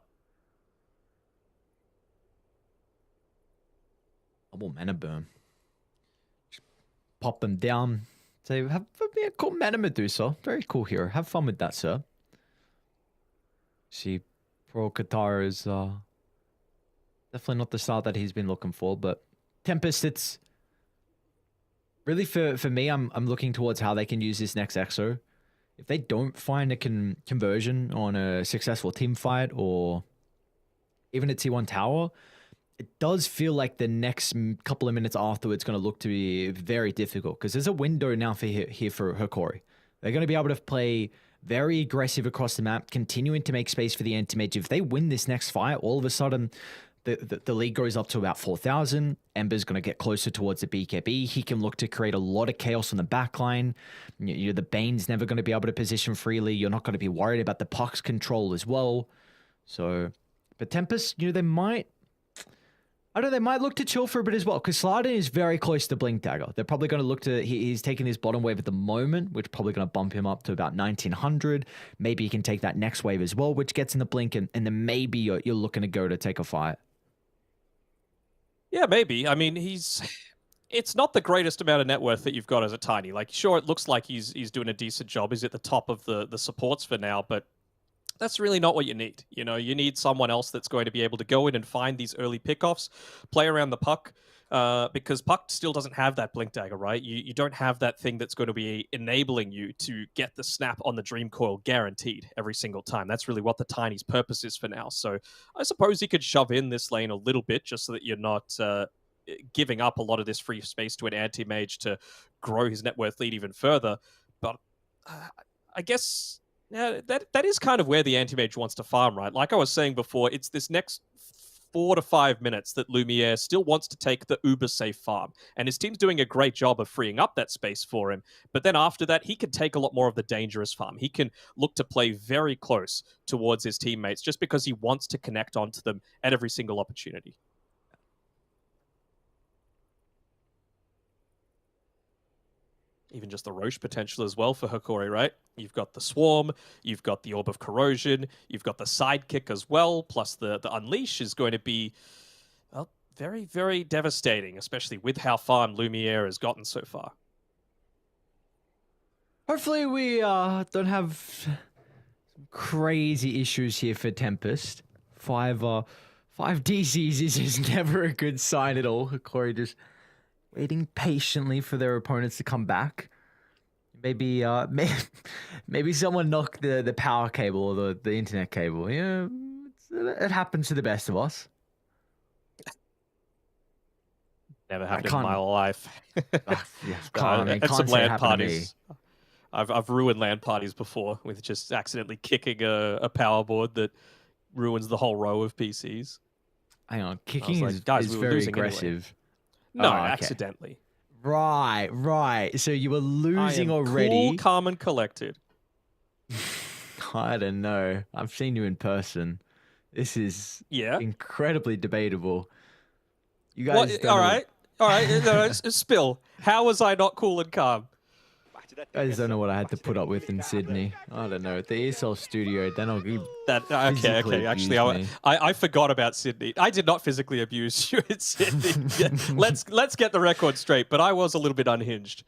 Double mana burn. Just pop them down. Say, have a cool mana Medusa. Very cool hero. Have fun with that, sir. See, Pro Katara is definitely not the start that he's been looking for, but Tempest, it's really for me, I'm looking towards how they can use this next EXO. If they don't find a conversion on a successful team fight or even a T1 tower, it does feel like the next couple of minutes afterwards going to look to be very difficult because there's a window now for here for Hikori. They're going to be able to play very aggressive across the map, continuing to make space for the Anti-Mage. If they win this next fight, all of a sudden the league goes up to about 4,000. Ember's going to get closer towards the BKB. He can look to create a lot of chaos on the backline. The Bane's never going to be able to position freely. You're not going to be worried about the Puck's control as well. So, but Tempest, they might... I don't know, they might look to chill for a bit as well, because Slardin is very close to Blink Dagger. They're probably going to look to... He's taking his bottom wave at the moment, which is probably going to bump him up to about 1,900. Maybe he can take that next wave as well, which gets in the Blink, and then maybe you're looking to go to take a fight. Yeah, maybe. I mean, it's not the greatest amount of net worth that you've got as a Tiny. Like, sure, it looks like he's doing a decent job. He's at the top of the supports for now, but that's really not what you need. You need someone else that's going to be able to go in and find these early pickoffs, play around the Puck, because Puck still doesn't have that Blink Dagger, right? You don't have that thing that's going to be enabling you to get the snap on the Dream Coil guaranteed every single time. That's really what the Tiny's purpose is for now. So I suppose you could shove in this lane a little bit just so that you're not giving up a lot of this free space to an Anti-Mage to grow his net worth lead even further. But I guess... Yeah, that is kind of where the Anti-Mage wants to farm, right? Like I was saying before, it's this next 4 to 5 minutes that Lumiere still wants to take the uber-safe farm. And his team's doing a great job of freeing up that space for him. But then after that, he can take a lot more of the dangerous farm. He can look to play very close towards his teammates just because he wants to connect onto them at every single opportunity. Even just the Roche potential as well for Hikori, right? You've got the Swarm, you've got the Orb of Corrosion, you've got the Sidekick as well, plus the Unleash is going to be, well, very, very devastating, especially with how far Lumiere has gotten so far. Hopefully we don't have some crazy issues here for Tempest. 5 DCs is never a good sign at all. Hikori just... waiting patiently for their opponents to come back. Maybe maybe someone knocked the power cable or the internet cable. Yeah, it happens to the best of us. Never happened in my life. Can't some say it LAN happened parties. to me. I've ruined LAN parties before with just accidentally kicking a power board that ruins the whole row of PCs. Hang on, kicking like, is we were very losing anyway. aggressive. No, okay. accidentally. Right. So you were losing I am already. Cool, calm, and collected. I don't know. I've seen you in person. This is incredibly debatable. You guys. All right. No, spill. How was I not cool and calm? I just don't know what I had to put up with in Sydney. I don't know. At the ESL studio, then I'll be okay. Actually, I forgot about Sydney. I did not physically abuse you in Sydney. Let's get the record straight. But I was a little bit unhinged.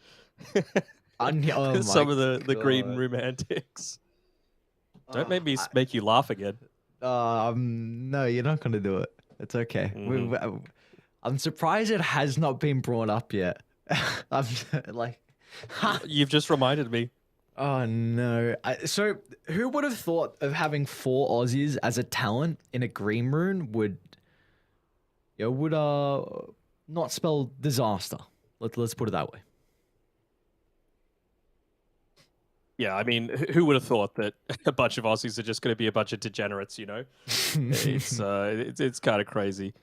Some of the green room antics. Don't make me make you laugh again. No, you're not gonna do it. It's okay. Mhm. I'm surprised it has not been brought up yet. I'm like, You've just reminded me. oh no. So who would have thought of having 4 Aussies as a talent in a green rune would not spell disaster. Let's put it that way. Yeah, I mean, who would have thought that a bunch of Aussies are just going to be a bunch of degenerates? It's kind of crazy.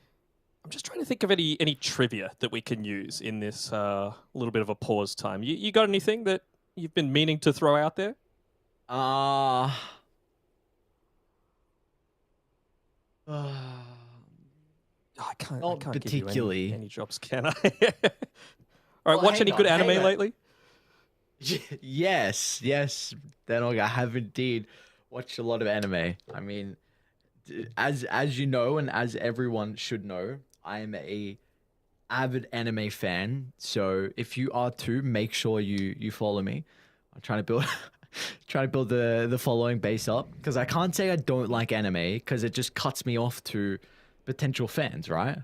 I'm just trying to think of any trivia that we can use in this little bit of a pause time. You got anything that you've been meaning to throw out there? I can't Not give particularly. you any jobs, can I? All right, Well, watch hang any good on, hang anime on. lately? Yes. Then I have indeed watched a lot of anime. I mean, as you know, and as everyone should know, I am a avid anime fan. So if you are too, make sure you follow me. I'm trying to build trying to build the following base up because I can't say I don't like anime because it just cuts me off to potential fans, right?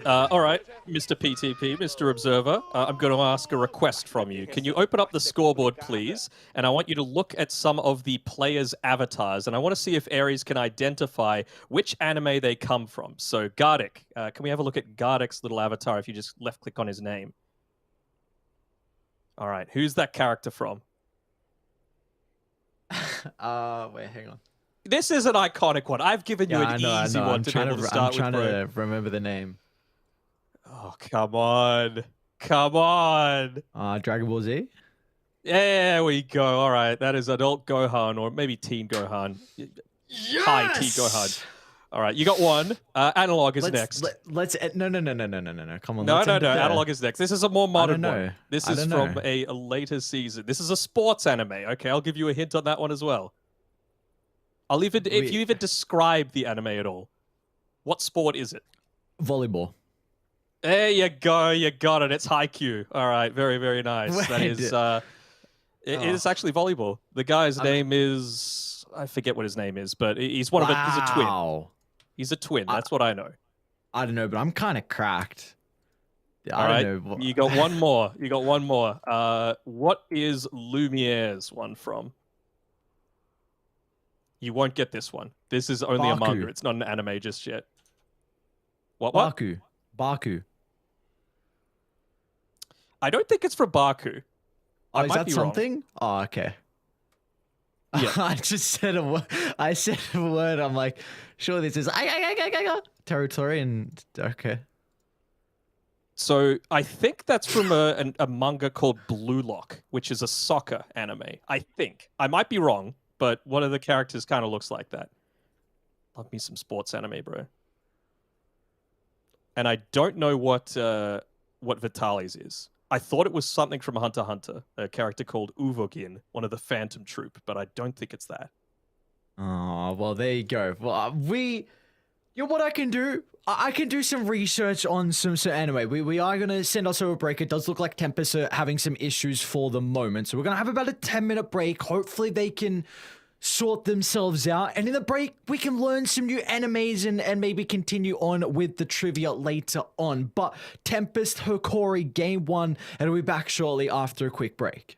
All right, Mr. PTP, Mr. Observer, I'm going to ask a request from you. Can you open up the scoreboard, please? And I want you to look at some of the players' avatars, and I want to see if Aries can identify which anime they come from. So, Gardic, can we have a look at Gardic's little avatar if you just left-click on his name? All right, who's that character from? Wait, hang on. This is an iconic one. I've given you an easy one to be able to start with, bro. I'm trying to remember the name. Oh, come on. Come on. Dragon Ball Z? There we go. All right. That is adult Gohan or maybe teen Gohan. Yes! Hi, teen Gohan. All right. You got one. Analog is next. Let's no. Come on. No. Let's end it there. Analog is next. This is a more modern know. one. This is from a later season. This is a sports anime. Okay. I'll give you a hint on that one as well. If you even describe the anime at all, what sport is it? Volleyball. There you go. You got it. It's Haikyuu. All right. Very, very nice. Wait. That is, it is actually volleyball. The guy's name is, I forget what his name is, but he's he's a twin. He's a twin. That's what I know. I don't know, but I'm kind of cracked. All right. You got one more. What is Lumiere's one from? You won't get this one. This is only a manga. It's not an anime just yet. What? Baku. I don't think it's from Baku. Oh, is that something? Oh, okay. Yeah. I just said a word. I said a word. I'm like, sure, this is territory, and okay. So I think that's from a manga called Blue Lock, which is a soccer anime. I think. I might be wrong, but one of the characters kind of looks like that. Love me some sports anime, bro. And I don't know what Vitalis is. I thought it was something from Hunter x Hunter, a character called Uvogin, one of the Phantom Troop, but I don't think it's that. Oh, well, there you go. Well, what I can do? I can do some research on some anime. We are going to send us over a break. It does look like Tempest are having some issues for the moment. So we're going to have about a 10-minute break. Hopefully they can sort themselves out. And in the break, we can learn some new animes and maybe continue on with the trivia later on. But Tempest, Hokori, Game 1, and we'll be back shortly after a quick break.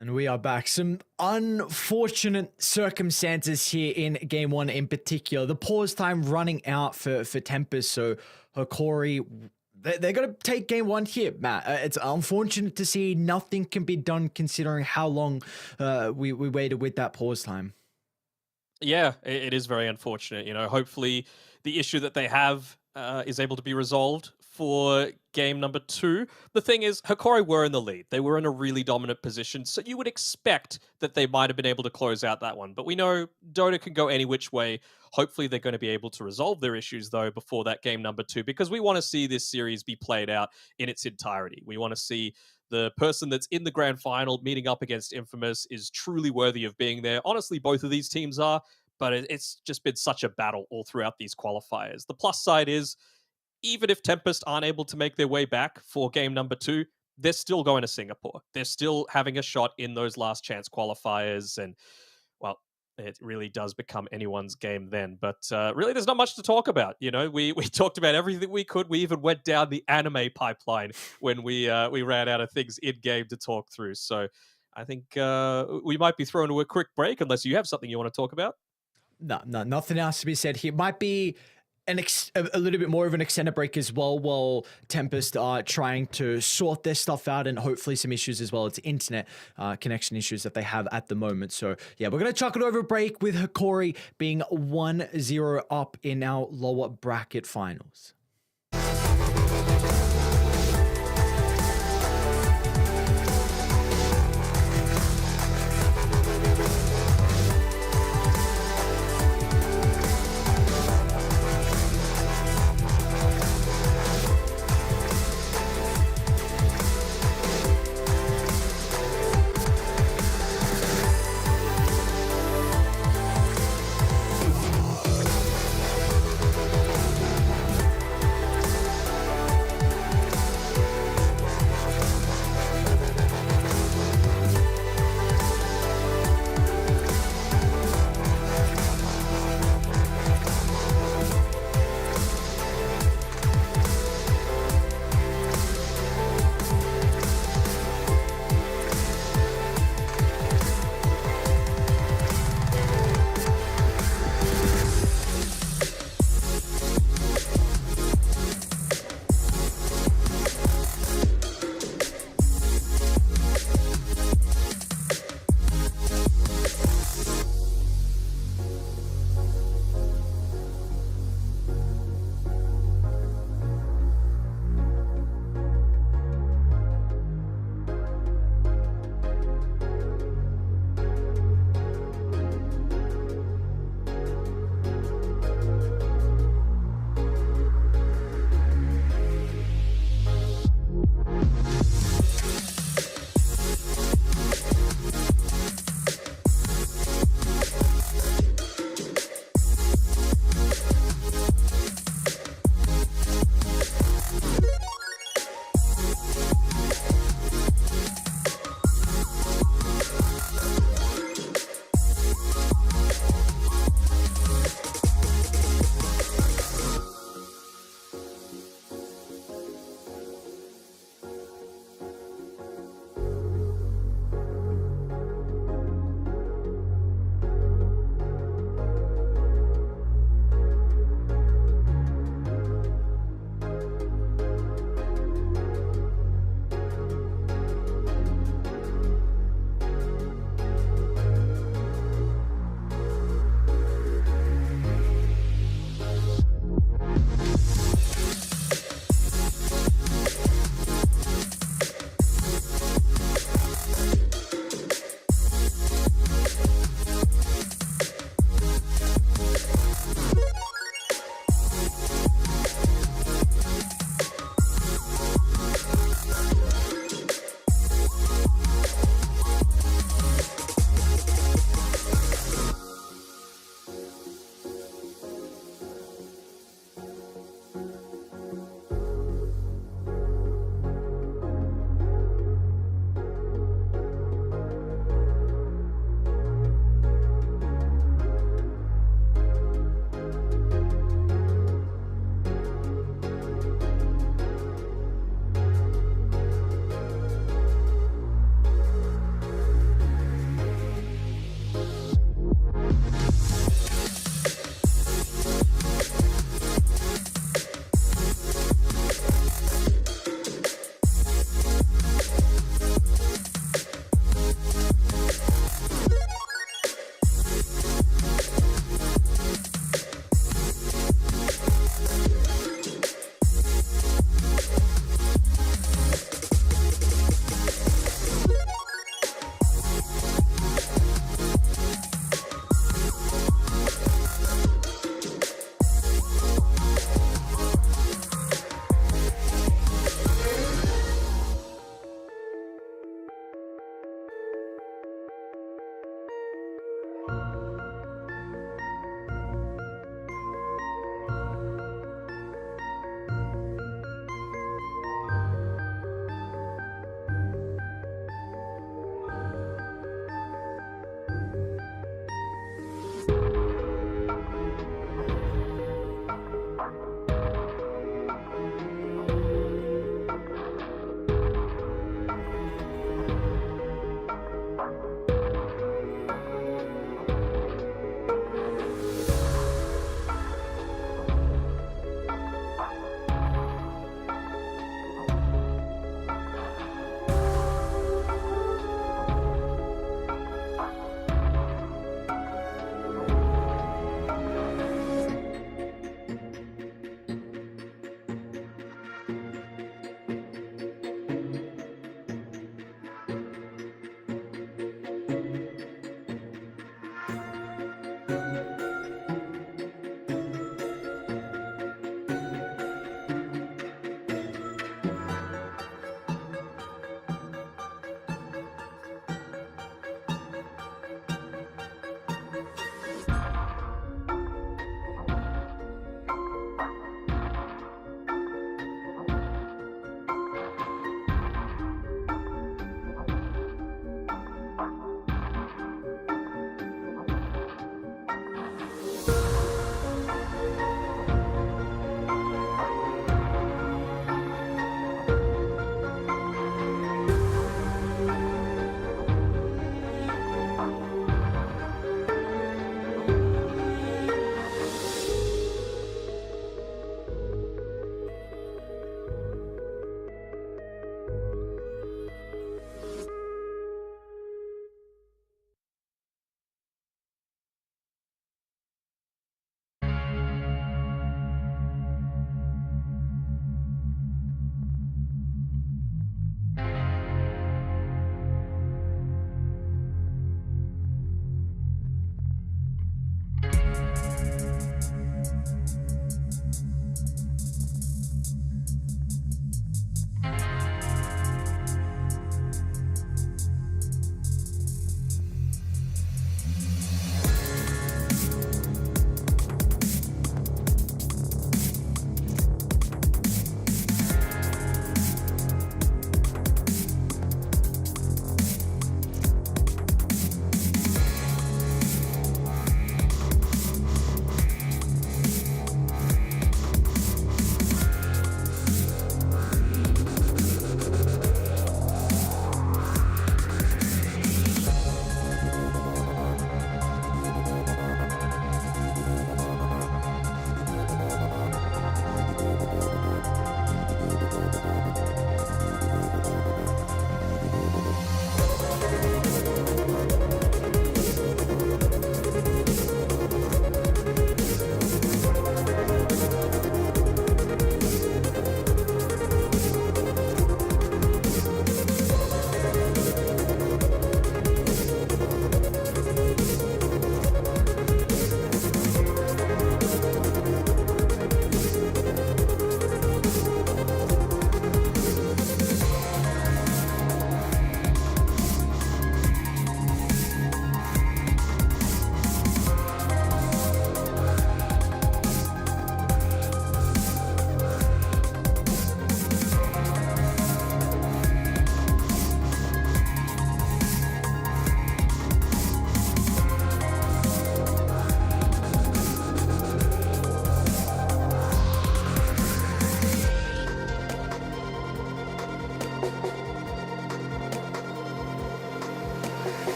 And we are back. Some unfortunate circumstances here in game one in particular. The pause time running out for Tempest, so Hikori, they're going to take game one here, Matt. It's unfortunate to see nothing can be done considering how long we waited with that pause time. Yeah, it is very unfortunate. Hopefully the issue that they have is able to be resolved for game number 2. The thing is, Hikori were in the lead. They were in a really dominant position, so you would expect that they might have been able to close out that one. But we know Dota can go any which way. Hopefully they're going to be able to resolve their issues, though, before that game number 2, because we want to see this series be played out in its entirety. We want to see the person that's in the grand final meeting up against Infamous is truly worthy of being there. Honestly, both of these teams are, but it's just been such a battle all throughout these qualifiers. The plus side is, even if Tempest aren't able to make their way back for game number 2, they're still going to Singapore. They're still having a shot in those last chance qualifiers. And, well, it really does become anyone's game then. But really, there's not much to talk about. We talked about everything we could. We even went down the anime pipeline when we ran out of things in-game to talk through. So I think we might be thrown to a quick break unless you have something you want to talk about. No, nothing else to be said here. Might be a little bit more of an extended break as well, while Tempest are trying to sort their stuff out, and hopefully some issues as well. It's internet connection issues that they have at the moment. So yeah, we're going to chuck it over a break with Hikori being 1-0 up in our lower bracket finals.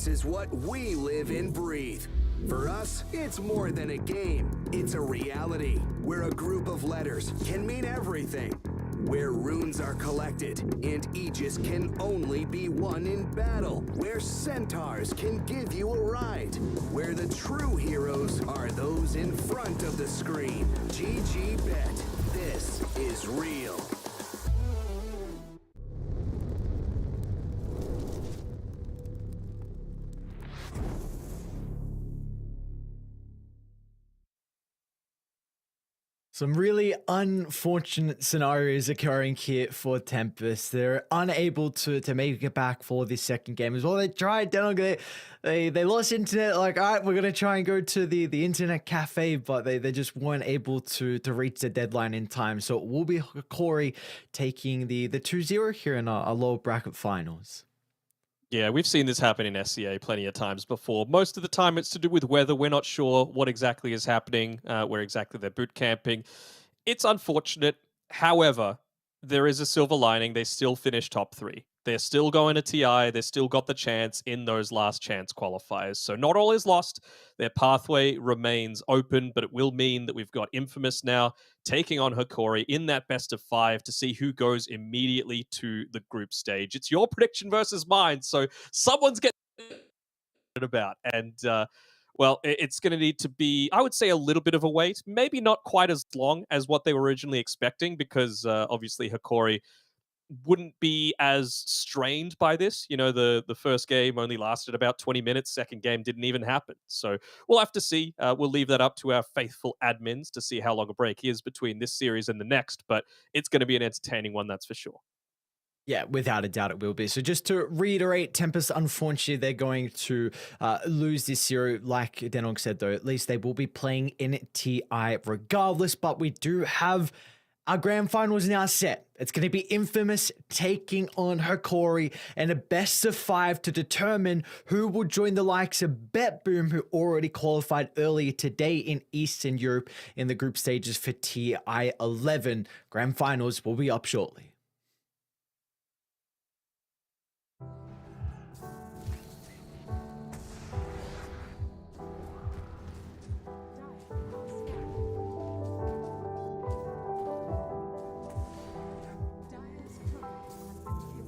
This is what we live and breathe. For us, it's more than a game. It's a reality where a group of letters can mean everything. Where runes are collected and Aegis can only be won in battle. Where centaurs can give you a ride. Where the true heroes are those in front of the screen. GG Bet. This is real. Some really unfortunate scenarios occurring here for Tempest. They're unable to make it back for this second game as well. They tried, they lost internet, like, all right, we're going to try and go to the internet cafe, but they just weren't able to reach the deadline in time. So it will be Corey taking the 2-0 here in our lower bracket finals. Yeah, we've seen this happen in SCA plenty of times before. Most of the time it's to do with weather. We're not sure what exactly is happening, where exactly they're boot camping. It's unfortunate. However, there is a silver lining. They still finish top 3. They're still going to TI. They still got the chance in those last chance qualifiers. So not all is lost. Their pathway remains open, but it will mean that we've got Infamous now taking on Hikori in that best of 5 to see who goes immediately to the group stage. It's your prediction versus mine, so someone's getting about. And, well, it's going to need to be, I would say, a little bit of a wait. Maybe not quite as long as what they were originally expecting, because obviously Hikori wouldn't be as strained by this. You know, the first game only lasted about 20 minutes. Second game didn't even happen. So we'll have to see. We'll leave that up to our faithful admins to see how long a break is between this series and the next. But it's going to be an entertaining one, that's for sure. Yeah, without a doubt it will be. So just to reiterate, Tempest, unfortunately, they're going to lose this series. Like Denong said, though, at least they will be playing in TI regardless. But we do have our grand finals now set. It's going to be Infamous taking on Hikori and a best of 5 to determine who will join the likes of BetBoom, who already qualified earlier today in Eastern Europe in the group stages for TI 11. Grand finals will be up shortly. Dire's turret has been hit.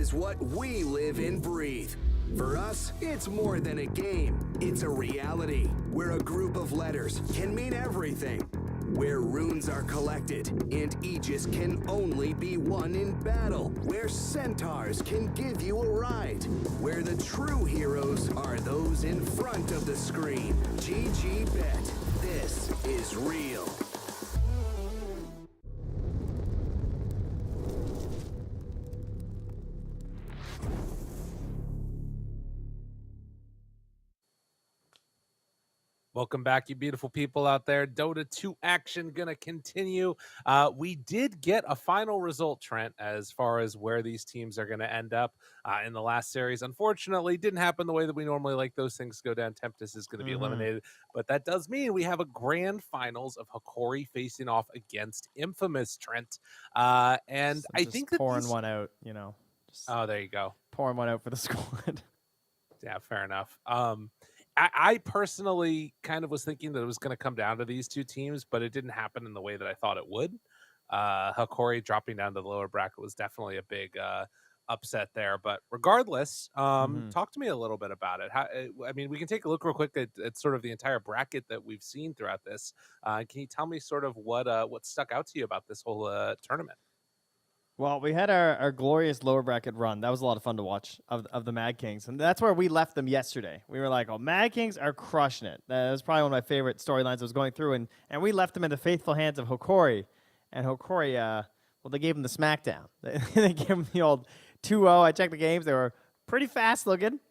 is what we live and breathe. For us, it's more than a game. It's a reality where a group of letters can mean everything. Where runes are collected and Aegis can only be won in battle. Where centaurs can give you a ride. Where the true heroes are those in front of the screen. GG Bet. This is real. Welcome back, you beautiful people out there. Dota 2 action gonna continue. We did get a final result, Trent, as far as where these teams are gonna end up in the last series. Unfortunately, didn't happen the way that we normally like those things to go down. Tempest is gonna be eliminated, but that does mean we have a grand finals of Hikori facing off against Infamous, Trent. And So I just think that pouring these... one out, you know. Just Oh, there you go. pouring one out for the squad. Yeah, fair enough. I personally kind of was thinking that it was going to come down to these two teams, but it didn't happen in the way that I thought it would. Hikori dropping down to the lower bracket was definitely a big upset there. But regardless, talk to me a little bit about it. I mean, we can take a look real quick at sort of the entire bracket that we've seen throughout this. Can you tell me sort of what stuck out to you about this whole tournament? Well, we had our glorious lower bracket run. That was a lot of fun to watch of the Mad Kings. And that's where we left them yesterday. We were like, oh, Mad Kings are crushing it. That was probably one of my favorite storylines I was going through. And we left them in the faithful hands of Hikori. And Hikori, well, they gave him the smackdown. They gave him the old 2-0. I checked the games. They were pretty fast looking.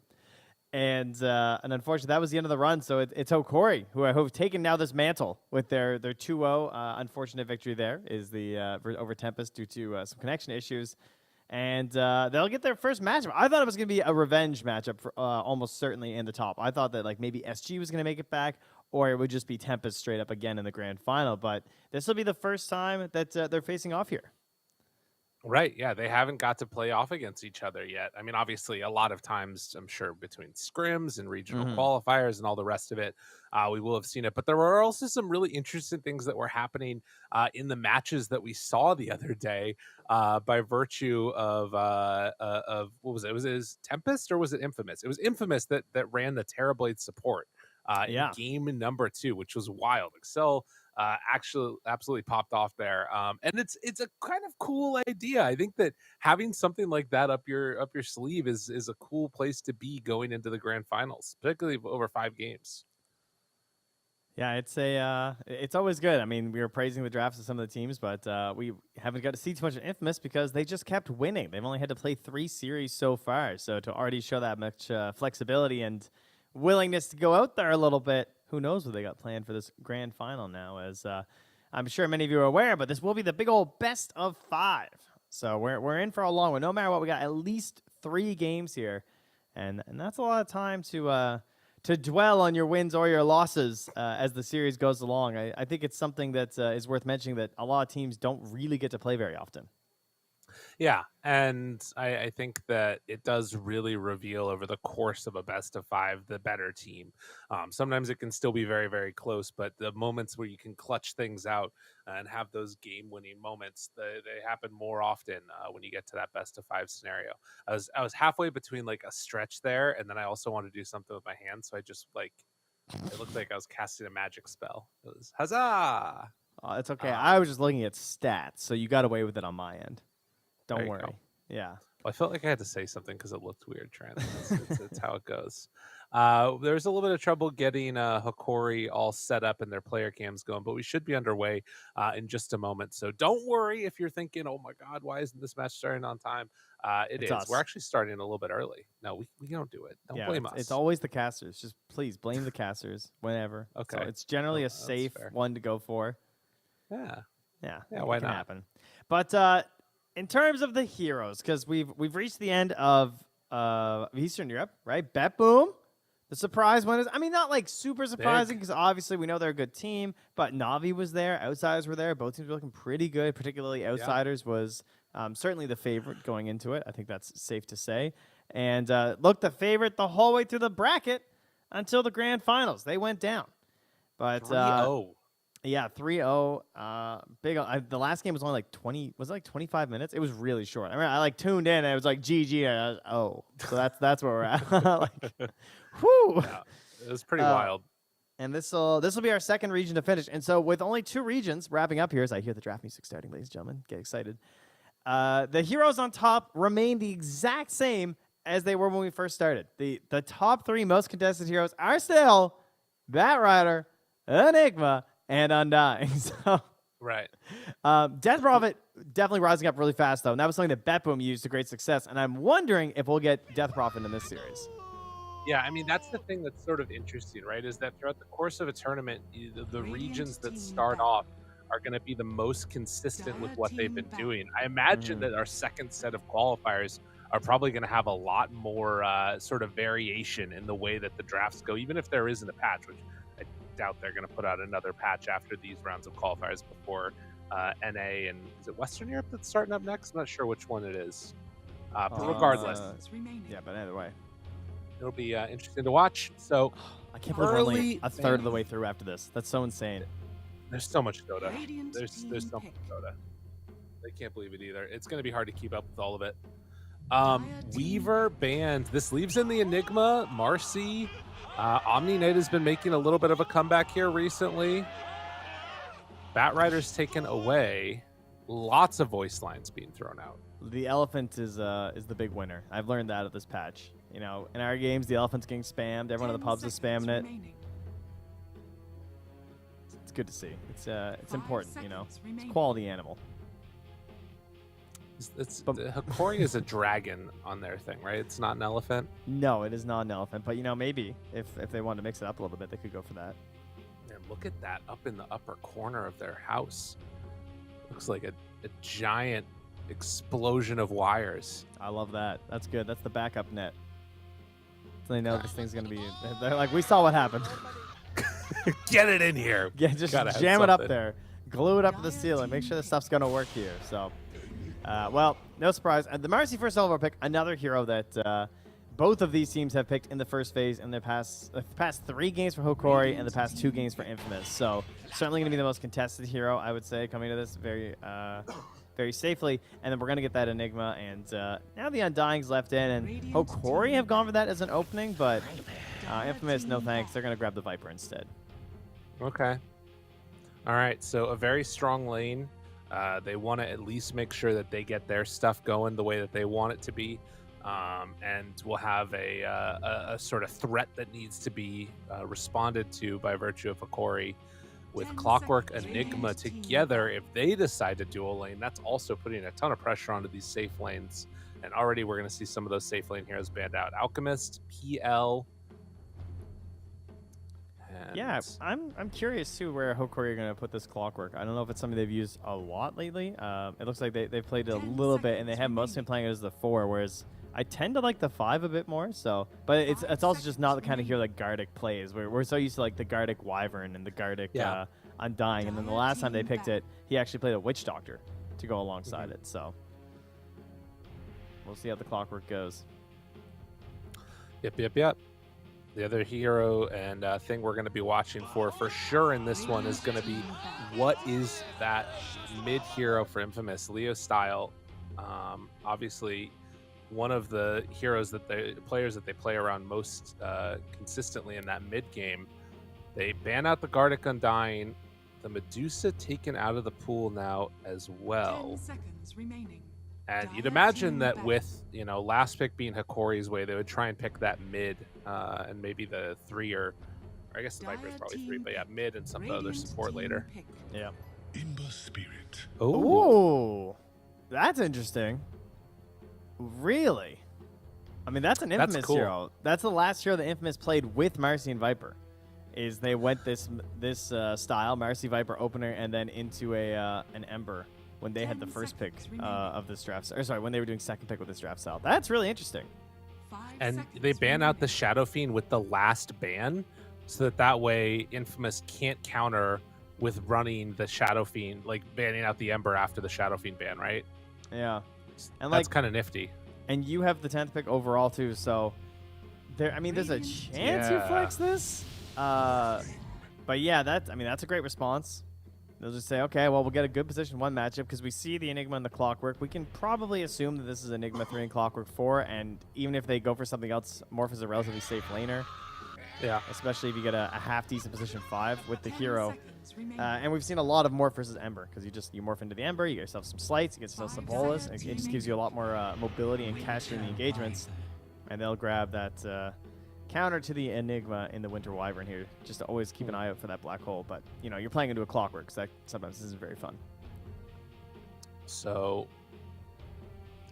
And unfortunately, that was the end of the run. So it's Hikori who have taken now this mantle with their 2-0. Unfortunate victory there is the over Tempest due to some connection issues. And they'll get their first matchup. I thought it was going to be a revenge matchup for, almost certainly in the top. I thought that like maybe SG was going to make it back, or it would just be Tempest straight up again in the grand final. But this will be the first time that they're facing off here. Right. Yeah. They haven't got to play off against each other yet. I mean, obviously, a lot of times, I'm sure, between scrims and regional qualifiers and all the rest of it, we will have seen it. But there were also some really interesting things that were happening in the matches that we saw the other day by virtue of what was it? Was it Tempest or was it Infamous? It was Infamous that ran the Terrorblade support in game number 2, which was wild. Excel actually absolutely popped off there, and it's a kind of cool idea. I think that having something like that up your sleeve is a cool place to be going into the grand finals, particularly over 5 games. Yeah, it's always good. I mean, we were praising the drafts of some of the teams, but we haven't got to see too much of Infamous because they just kept winning. They've only had to play 3 series so far, so to already show that much flexibility and willingness to go out there a little bit, who knows what they got planned for this grand final now, as I'm sure many of you are aware, but this will be the big old best of 5. So we're in for a long one. No matter what, we got at least 3 games here, and that's a lot of time to dwell on your wins or your losses as the series goes along. I think it's something that is worth mentioning that a lot of teams don't really get to play very often. Yeah, and I think that it does really reveal over the course of a best of 5 the better team. Sometimes it can still be very, very close, but the moments where you can clutch things out and have those game-winning moments, they happen more often when you get to that best of 5 scenario. I was halfway between like a stretch there, and then I also wanted to do something with my hands, so I just it looked like I was casting a magic spell. It was huzzah! It's okay. I was just looking at stats, so you got away with it on my end. Don't worry. Go. Yeah. Well, I felt like I had to say something because it looked weird, Trent. That's how it goes. There's a little bit of trouble getting Hikori all set up and their player cams going, but we should be underway in just a moment. So don't worry if you're thinking, oh my God, why isn't this match starting on time? It's is. Us. We're actually starting a little bit early. No, we don't do it. Don't blame us. It's always the casters. Just please blame the casters whenever. Okay. So it's generally a safe one to go for. Yeah. Yeah. Why not? Happen. But in terms of the heroes, because we've reached the end of Eastern Europe, right? Bet Boom, the surprise winners. I mean, not like super surprising because obviously we know they're a good team, but Navi was there, Outsiders were there. Both teams were looking pretty good, particularly Outsiders was certainly the favorite going into it. I think that's safe to say. And looked the favorite the whole way through the bracket until the grand finals. They went down. But 3-0. Yeah, 3-0. Big. The last game was only like 20. Was it like 25 minutes? It was really short. I mean, I like tuned in and it was like GG. And I was, oh, so that's where we're at. Like, whoo. Yeah, it was pretty Uh, wild. And this will be our second region to finish. And so with only 2 regions wrapping up here, as I hear the draft music starting, ladies and gentlemen, get excited. The heroes on top remain the exact same as they were when we first started. The top 3 most contested heroes are still Bat Rider, Enigma, and Undying. So Right. Death Prophet definitely rising up really fast, though. And that was something that BetBoom used to great success. And I'm wondering if we'll get Death Prophet in this series. Yeah, I mean, that's the thing that's sort of interesting, right? Is that throughout the course of a tournament, the regions that start off are going to be the most consistent with what they've been doing. I imagine that our second set of qualifiers are probably going to have a lot more sort of variation in the way that the drafts go, even if there isn't a patch, which I doubt they're going to put out another patch after these rounds of qualifiers before NA and is it Western Europe that's starting up next? I'm not sure which one it is. But regardless, Yeah, but either way. it'll be interesting to watch. So I can't believe we're only Early a third of the way through after this. That's so insane. there's so much Dota. There's so much Dota. I can't believe it either. It's going to be hard to keep up with all of it. Weaver banned. This leaves in the Enigma, Marcy. Omni Knight has been making a little bit of a comeback here recently. Bat Rider's taken away. Lots of voice lines being thrown out. The elephant is the big winner. I've learned that at this patch. You know, in our games, the elephant's getting spammed. Everyone in the pubs is spamming it. It's good to see. It's important. You know, it's a quality animal. Hikori is a dragon on their thing, right? It's not an elephant. No, it is not an elephant. But you know, maybe if they wanted to mix it up a little bit, they could go for that. Man, look at that up in the upper corner of their house. Looks like a giant explosion of wires. I love that. That's good. That's the backup net. So they know this thing's gonna be. They're like, we saw what happened. Get it in here. Yeah, just Gotta have jam it up something. there, glue it up to the ceiling. Make sure the stuff's gonna work here. So, well, no surprise. The Marcy first overall pick, another hero that both of these teams have picked in the first phase in the past 3 games for Hokori and the past 2 games for Infamous. So certainly gonna be the most contested hero, I would say, coming to this very safely. And then we're gonna get that Enigma, and now the Undying's left in, and Hokori have gone for that as an opening, but Infamous, no thanks. They're gonna grab the Viper instead. Okay. All right. So a very strong lane. They want to at least make sure that they get their stuff going the way that they want it to be. And we'll have a sort of threat that needs to be responded to by virtue of Hikori. With Clockwork Enigma together, if they decide to dual lane, that's also putting a ton of pressure onto these safe lanes. And already we're going to see some of those safe lane heroes banned out. Alchemist, PL. Yeah, I'm curious too where Hokori are going to put this Clockwork. I don't know if it's something they've used a lot lately. It looks like they've played it a little bit, and they have mostly been playing it as the 4, whereas I tend to like the 5 a bit more. So, but it's also just not the kind of hero that Gardic plays. We're so used to like the Gardic Wyvern and the Gardic Undying, and then the last time they picked it, he actually played a Witch Doctor to go alongside it. So we'll see how the Clockwork goes. Yep. The other hero and thing we're going to be watching for sure in this one is going to be what is that mid hero for Infamous, Leo Style. Obviously, one of the heroes players that they play around most consistently in that mid game. They ban out the Gardic Undying, the Medusa taken out of the pool now as well. 10 seconds remaining. And you'd imagine that with, last pick being Hikori's way, they would try and pick that mid and maybe the 3 or I guess the Viper is probably 3, but yeah, mid and some other support later. Yeah. Imba Spirit. Ooh, that's interesting. Really? I mean, that's an Infamous cool. hero. That's the last hero that Infamous played with Marcy and Viper. Is they went this style, Marcy Viper opener, and then into an Ember when they had the first pick of this draft. Or sorry, when they were doing second pick with this draft style. That's really interesting. And they ban out the Shadow Fiend with the last ban, so that way Infamous can't counter with running the Shadow Fiend, like banning out the Ember after the Shadow Fiend ban, right? Yeah. And that's kind of nifty. And you have the 10th pick overall too, so there's a chance you flex this. But yeah, that's a great response. They'll just say, okay, well, we'll get a good position 1 matchup because we see the Enigma and the Clockwork. We can probably assume that this is Enigma 3 and Clockwork 4, and even if they go for something else, Morph is a relatively safe laner, Yeah. especially if you get a half-decent position 5 with the 10 hero. seconds remaining. And we've seen a lot of Morph versus Ember because you morph into the Ember, you get yourself some slights, you get yourself some 5 bolas, seconds and it just gives you a lot more mobility and catch in the engagements. And they'll grab that counter to the Enigma in the Winter Wyvern here, just to always keep an eye out for that black hole. But, you know, you're playing into a Clockwork, so that sometimes isn't very fun. So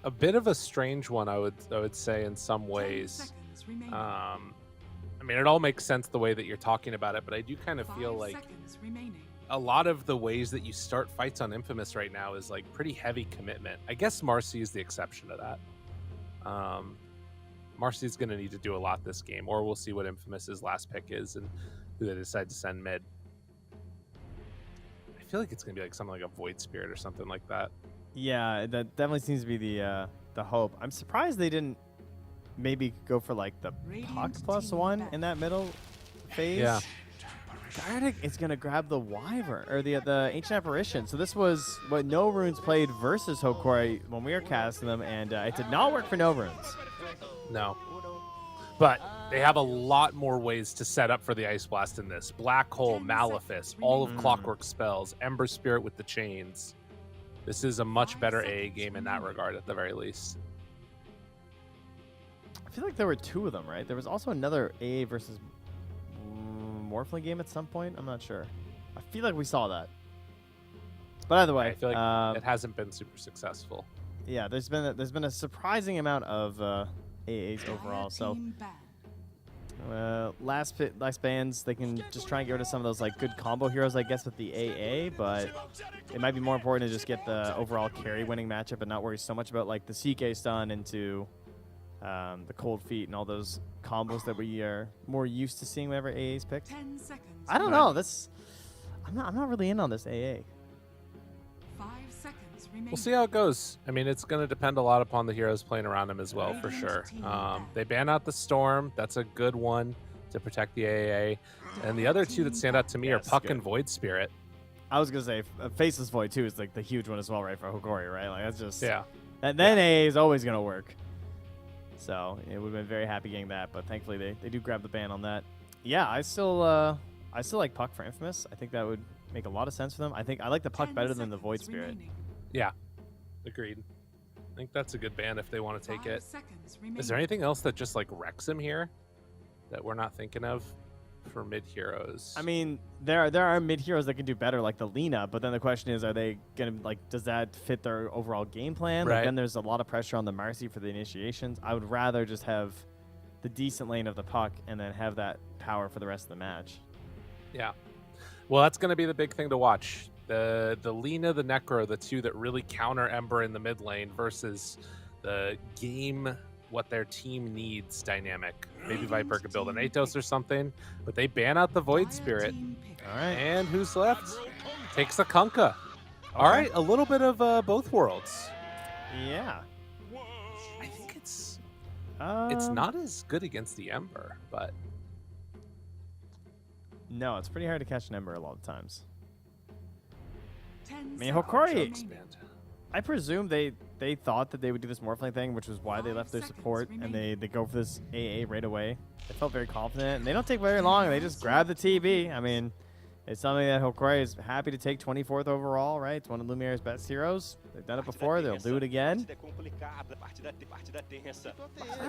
a bit of a strange one, I would say in some 10 ways. seconds remaining. I mean, it all makes sense the way that you're talking about it, but I do kind of 5 feel like seconds remaining. a lot of the ways that you start fights on Infamous right now is like pretty heavy commitment. I guess Marcy is the exception to that. Marcy's going to need to do a lot this game, or we'll see what Infamous's last pick is and who they decide to send mid. I feel like it's going to be like something like a Void Spirit or something like that. Yeah, that definitely seems to be the hope. I'm surprised they didn't maybe go for like the Puck Radiant +1 team in that middle phase. Yeah. Gartic is going to grab the Wyvern, or the Ancient Apparition. So this was what No Runes played versus Hokori when we were casting them, and it did not work for No Runes. No. But they have a lot more ways to set up for the Ice Blast in this. Black Hole, 10 Malefice, seconds all of remaining. Clockwork spells, Ember Spirit with the chains. This is a much 5 better AA seconds game in that remaining. regard, at the very least. I feel like there were 2 of them, right? There was also another AA versus Morphling game at some point. I'm not sure. I feel like we saw that. But either way, I feel like it hasn't been super successful. yeah, there's been a surprising amount of AAs overall. Fire So team ban. last bands, they can just try and get rid of some of those like good combo heroes, I guess, with the AA. But it might be more important to just get the overall carry winning matchup and not worry so much about like the CK stun into the cold feet and all those combos that we are more used to seeing whenever AA is picked. 10 seconds. I don't know. I'm not really in on this AA. 5 seconds remaining. We'll see how it goes. I mean, it's going to depend a lot upon the heroes playing around him as well, for sure. They ban out the Storm. That's a good one to protect the AA. And the other 2 that stand out to me are Yes, Puck good. and Void Spirit. I was gonna say Faceless Void too is like the huge one as well, right, for Hokori, right? Like that's just Yeah. And then AA is always gonna work. So it would have been very happy getting that, but thankfully they do grab the ban on that. Yeah, I still like Puck for Infamous. I think that would make a lot of sense for them. I think I like the Puck 10 better than the Void seconds Spirit. remaining. Yeah. Agreed. I think that's a good ban if they want to take 5 it. seconds Is there anything else that just like wrecks him here that we're not thinking of for mid heroes? I mean, there are mid heroes that can do better, like the Lina, but then the question is, are they gonna does that fit their overall game plan? Right. Like, then there's a lot of pressure on the Marcy for the initiations. I would rather just have the decent lane of the Puck and then have that power for the rest of the match. Yeah. Well, that's going to be the big thing to watch. The Lina, the Necro, the 2 that really counter Ember in the mid lane versus the game, what their team needs dynamic. Maybe Viper could build an Atos or something, but they ban out the Void Spirit. All right. And who's left? Takes the Kunkka. All right, a little bit of both worlds. Yeah. I think it's Um, not as good against the Ember, but No, it's pretty hard to catch an Ember a lot of times. I mean, mean, Hokori- expand. I presume they thought that they would do this Morphling thing, which was why they 5 left their seconds support, and remaining. they go for this AA right away. They felt very confident, and they don't take very long. They just grab the TB. I mean, it's something that Hokori is happy to take 24th overall, right? It's one of Lumiere's best heroes. They've done it before. They'll do it again.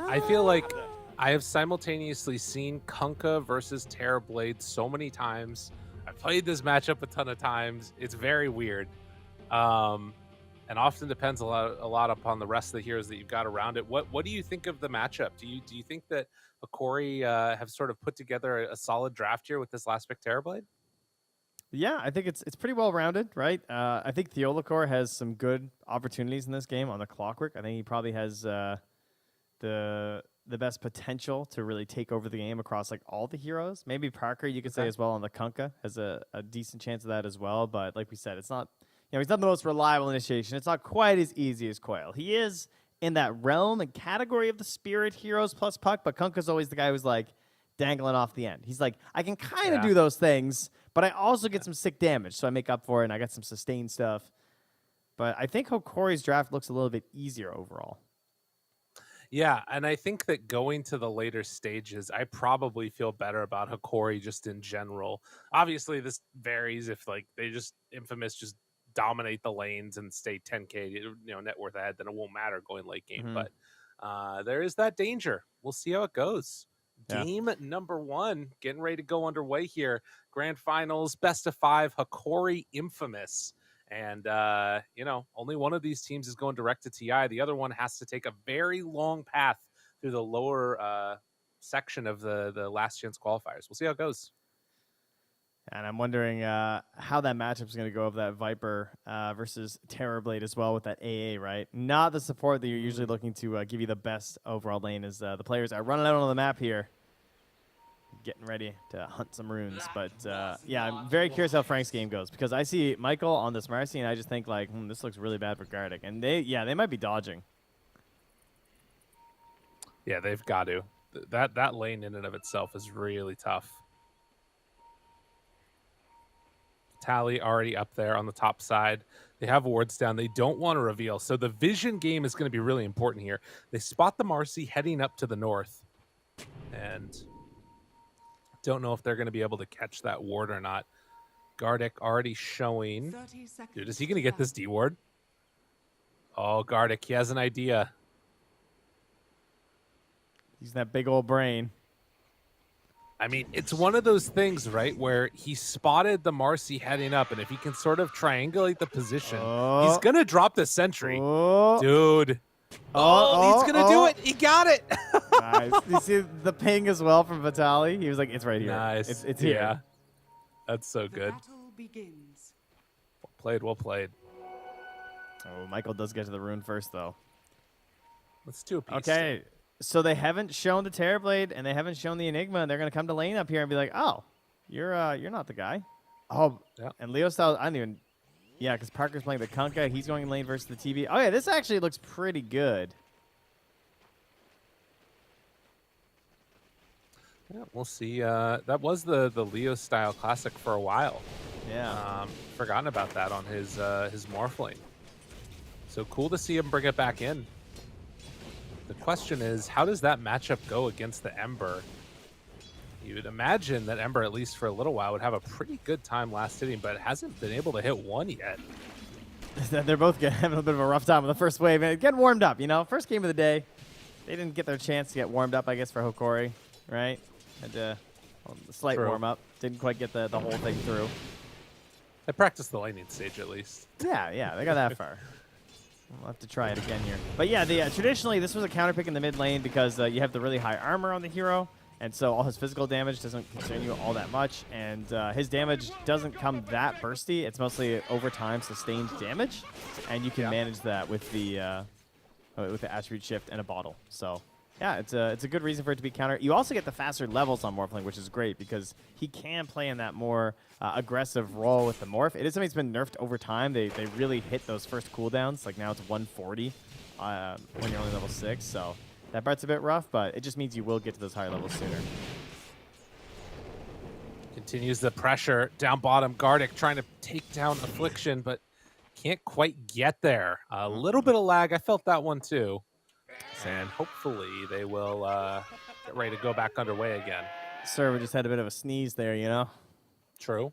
I feel like I have simultaneously seen Kunkka versus Terrorblade so many times. I've played this matchup a ton of times. It's very weird. And often depends a lot upon the rest of the heroes that you've got around it. What do you think of the matchup? Do you think that Hokori have sort of put together a solid draft here with this last pick Terrorblade? Yeah, I think it's pretty well rounded, right? I think Theolacor has some good opportunities in this game on the Clockwork. I think he probably has the best potential to really take over the game across like all the heroes. Maybe Parker, you could say Okay. as well on the Kunkka has a decent chance of that as well. But like we said, it's not he's not the most reliable initiation. It's not quite as easy as Quail. He is in that realm and category of the Spirit heroes plus Puck, but Kunkka's always the guy who's like dangling off the end. He's like, I can kind of Yeah. do those things, but I also get some sick damage, so I make up for it, and I got some sustained stuff. But I think Hokori's draft looks a little bit easier overall. Yeah, and I think that going to the later stages, I probably feel better about Hokori just in general. Obviously, this varies if like they just Infamous just dominate the lanes and stay 10k, net worth ahead, then it won't matter going late game. But there is that danger. We'll see how it goes. Yeah. Game number 1 getting ready to go underway here. Grand Finals, best of 5, Hokori Infamous. And, only one of these teams is going direct to TI. The other one has to take a very long path through the lower section of the last chance qualifiers. We'll see how it goes. And I'm wondering how that matchup is going to go of that Viper versus Terrorblade as well with that AA, right? Not the support that you're usually looking to give you the best overall lane as the players are running out on the map here. Getting ready to hunt some runes. But, I'm very curious how Frank's game goes because I see Michael on this Marcy, and I just think, like, this looks really bad for Gardic. And they might be dodging. Yeah, they've got to. That lane in and of itself is really tough. Tally already up there on the top side. They have wards down. They don't want to reveal. So the vision game is going to be really important here. They spot the Marcy heading up to the north. And don't know if they're going to be able to catch that ward or not. Gardic already showing. 30 seconds. Dude, is he going to get this D ward? Oh, Gardic, he has an idea. Using that big old brain. I mean, it's one of those things, right, where he spotted the Marcy heading up, and if he can sort of triangulate the position, he's going to drop the sentry. Dude. He's going to do it. He got it. Nice. You see the ping as well from Vitaly? He was like, it's right here. Nice. It's here. Yeah. That's so The good. battle begins. Well played. Oh, Michael does get to the rune first, though. Let's do a piece. Okay. So they haven't shown the Terrorblade and they haven't shown the Enigma, and they're gonna come to lane up here and be like, "Oh, you're not the guy." Oh, yeah. And Leo Styles, I don't even. Yeah, because Parker's playing the Kunkka. He's going in lane versus the TV. Oh yeah, this actually looks pretty good. Yeah, we'll see. That was the Leo style classic for a while. Yeah. Forgotten about that on his morph lane. So cool to see him bring it back in. The question is, how does that matchup go against the Ember? You would imagine that Ember, at least for a little while, would have a pretty good time last hitting, but hasn't been able to hit one yet. They're both having a bit of a rough time on the first wave. And getting warmed up, First game of the day. They didn't get their chance to get warmed up, I guess, for Hokori, right? Had a slight warm-up. Didn't quite get the whole thing through. They practiced the laning stage, at least. Yeah, they got that far. We'll have to try it again here. But yeah, traditionally this was a counter pick in the mid lane because you have the really high armor on the hero, and so all his physical damage doesn't concern you all that much, and his damage doesn't come that bursty. It's mostly over time sustained damage, and you can manage that with the attribute shift and a bottle. So yeah, it's a good reason for it to be counter. You also get the faster levels on Morphling, which is great because he can play in that more aggressive role with the Morph. It is something that's been nerfed over time. They really hit those first cooldowns. Like now it's 140 when you're only level 6. So that part's a bit rough, but it just means you will get to those higher levels sooner. Continues the pressure down bottom. Gardic trying to take down Affliction, but can't quite get there. A little bit of lag. I felt that one too. And hopefully they will get ready to go back underway again. Server just had a bit of a sneeze there, True.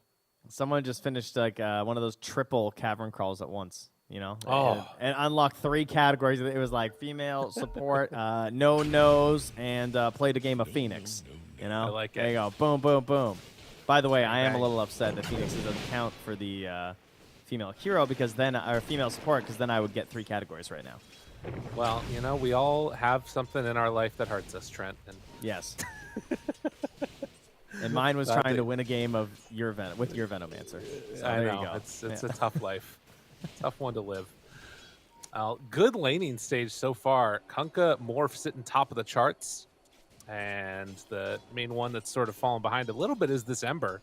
Someone just finished like one of those triple cavern crawls at once, Oh. and unlocked 3 categories. It was like female support, no nose, and played a game of Phoenix. I like it. There you go. Boom, boom, boom. By the way, I am a little upset that Phoenix doesn't count for the female hero or female support because then I would get 3 categories right now. Well, we all have something in our life that hurts us, Trent. And Yes. And mine was trying to win a game of with your Venomancer. So I there know. you go. It's a tough life. Tough one to live. Good laning stage so far. Kunkka Morph sitting top of the charts. And the main one that's sort of fallen behind a little bit is this Ember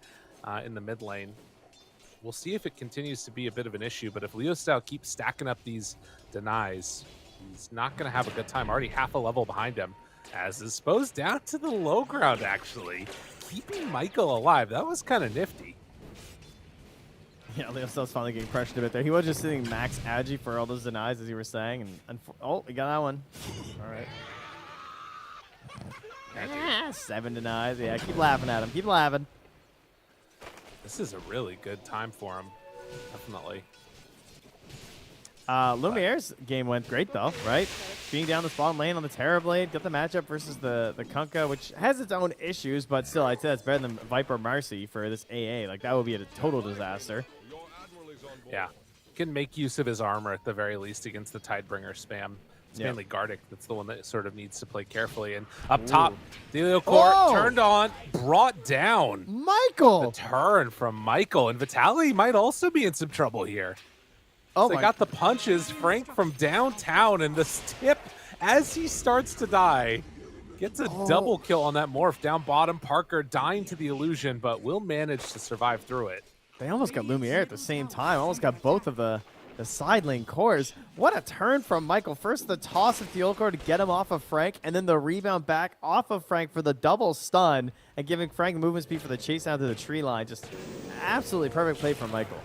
in the mid lane. We'll see if it continues to be a bit of an issue, but if Leo Style keeps stacking up these denies, he's not going to have a good time. Already half a level behind him, as is Spo's down to the low ground, actually. Keeping Michael alive. That was kind of nifty. Yeah, Leocel's finally getting pressured a bit there. He was just sitting max agi for all those denies, as you were saying. And oh, we got that one. All right. 7 denies. Yeah, keep laughing at him. Keep laughing. This is a really good time for him. Definitely. Lumiere's game went great, though, right? Being down the spawn lane on the Terrorblade, got the matchup versus the Kunkka, which has its own issues, but still, I'd say that's better than Viper Marcy for this AA. Like, that would be a total disaster. Yeah. Can make use of his armor at the very least against the Tidebringer spam. It's mainly Gardic that's the one that sort of needs to play carefully. And up top, Deliocore turned on, brought down. Michael! The turn from Michael. And Vitaly might also be in some trouble here. Oh, they got the punches. Frank from downtown, and the tip as he starts to die gets a double kill on that morph down bottom. Parker dying to the illusion, but will manage to survive through it. They almost got Lumiere at the same time. Almost got both of the side lane cores. What a turn from Michael. First the toss of Theolcore to get him off of Frank, and then the rebound back off of Frank for the double stun, and giving Frank movement speed for the chase down to the tree line. Just absolutely perfect play from Michael.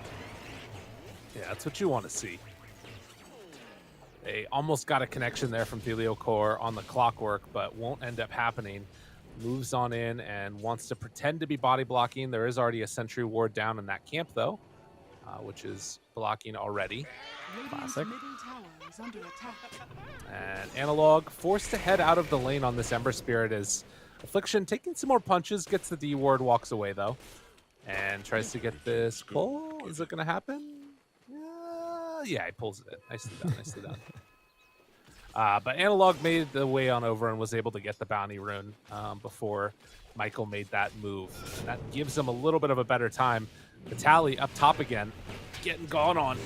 Yeah, that's what you want to see. They almost got a connection there from Theolcore on the clockwork, but won't end up happening. Moves on in and wants to pretend to be body blocking. There is already a sentry ward down in that camp, though, which is blocking already. Classic. And Analog forced to head out of the lane on this Ember Spirit as Affliction taking some more punches, gets the D ward, walks away, though, and tries to get this pull. Is it going to happen? Yeah, he pulls it in. Nicely done, nicely done. But Analog made the way on over and was able to get the bounty rune before Michael made that move. And that gives him a little bit of a better time. Vitaly up top again, getting gone on.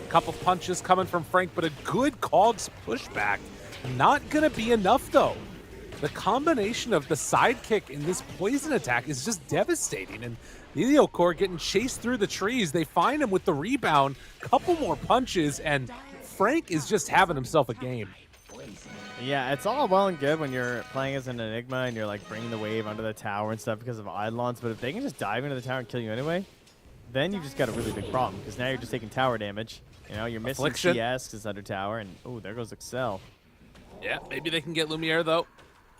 A couple punches coming from Frank, but a good Cogs pushback. Not going to be enough, though. The combination of the sidekick and this poison attack is just devastating. And Heliocore getting chased through the trees. They find him with the rebound, couple more punches, and Frank is just having himself a game. Yeah, it's all well and good when you're playing as an Enigma and you're like bringing the wave under the tower and stuff because of Eidolons, but if they can just dive into the tower and kill you anyway, then you just got a really big problem because now you're just taking tower damage. You know, you're missing Affliction. CS because under tower, and oh, there goes Excel. Yeah, maybe they can get Lumiere, though.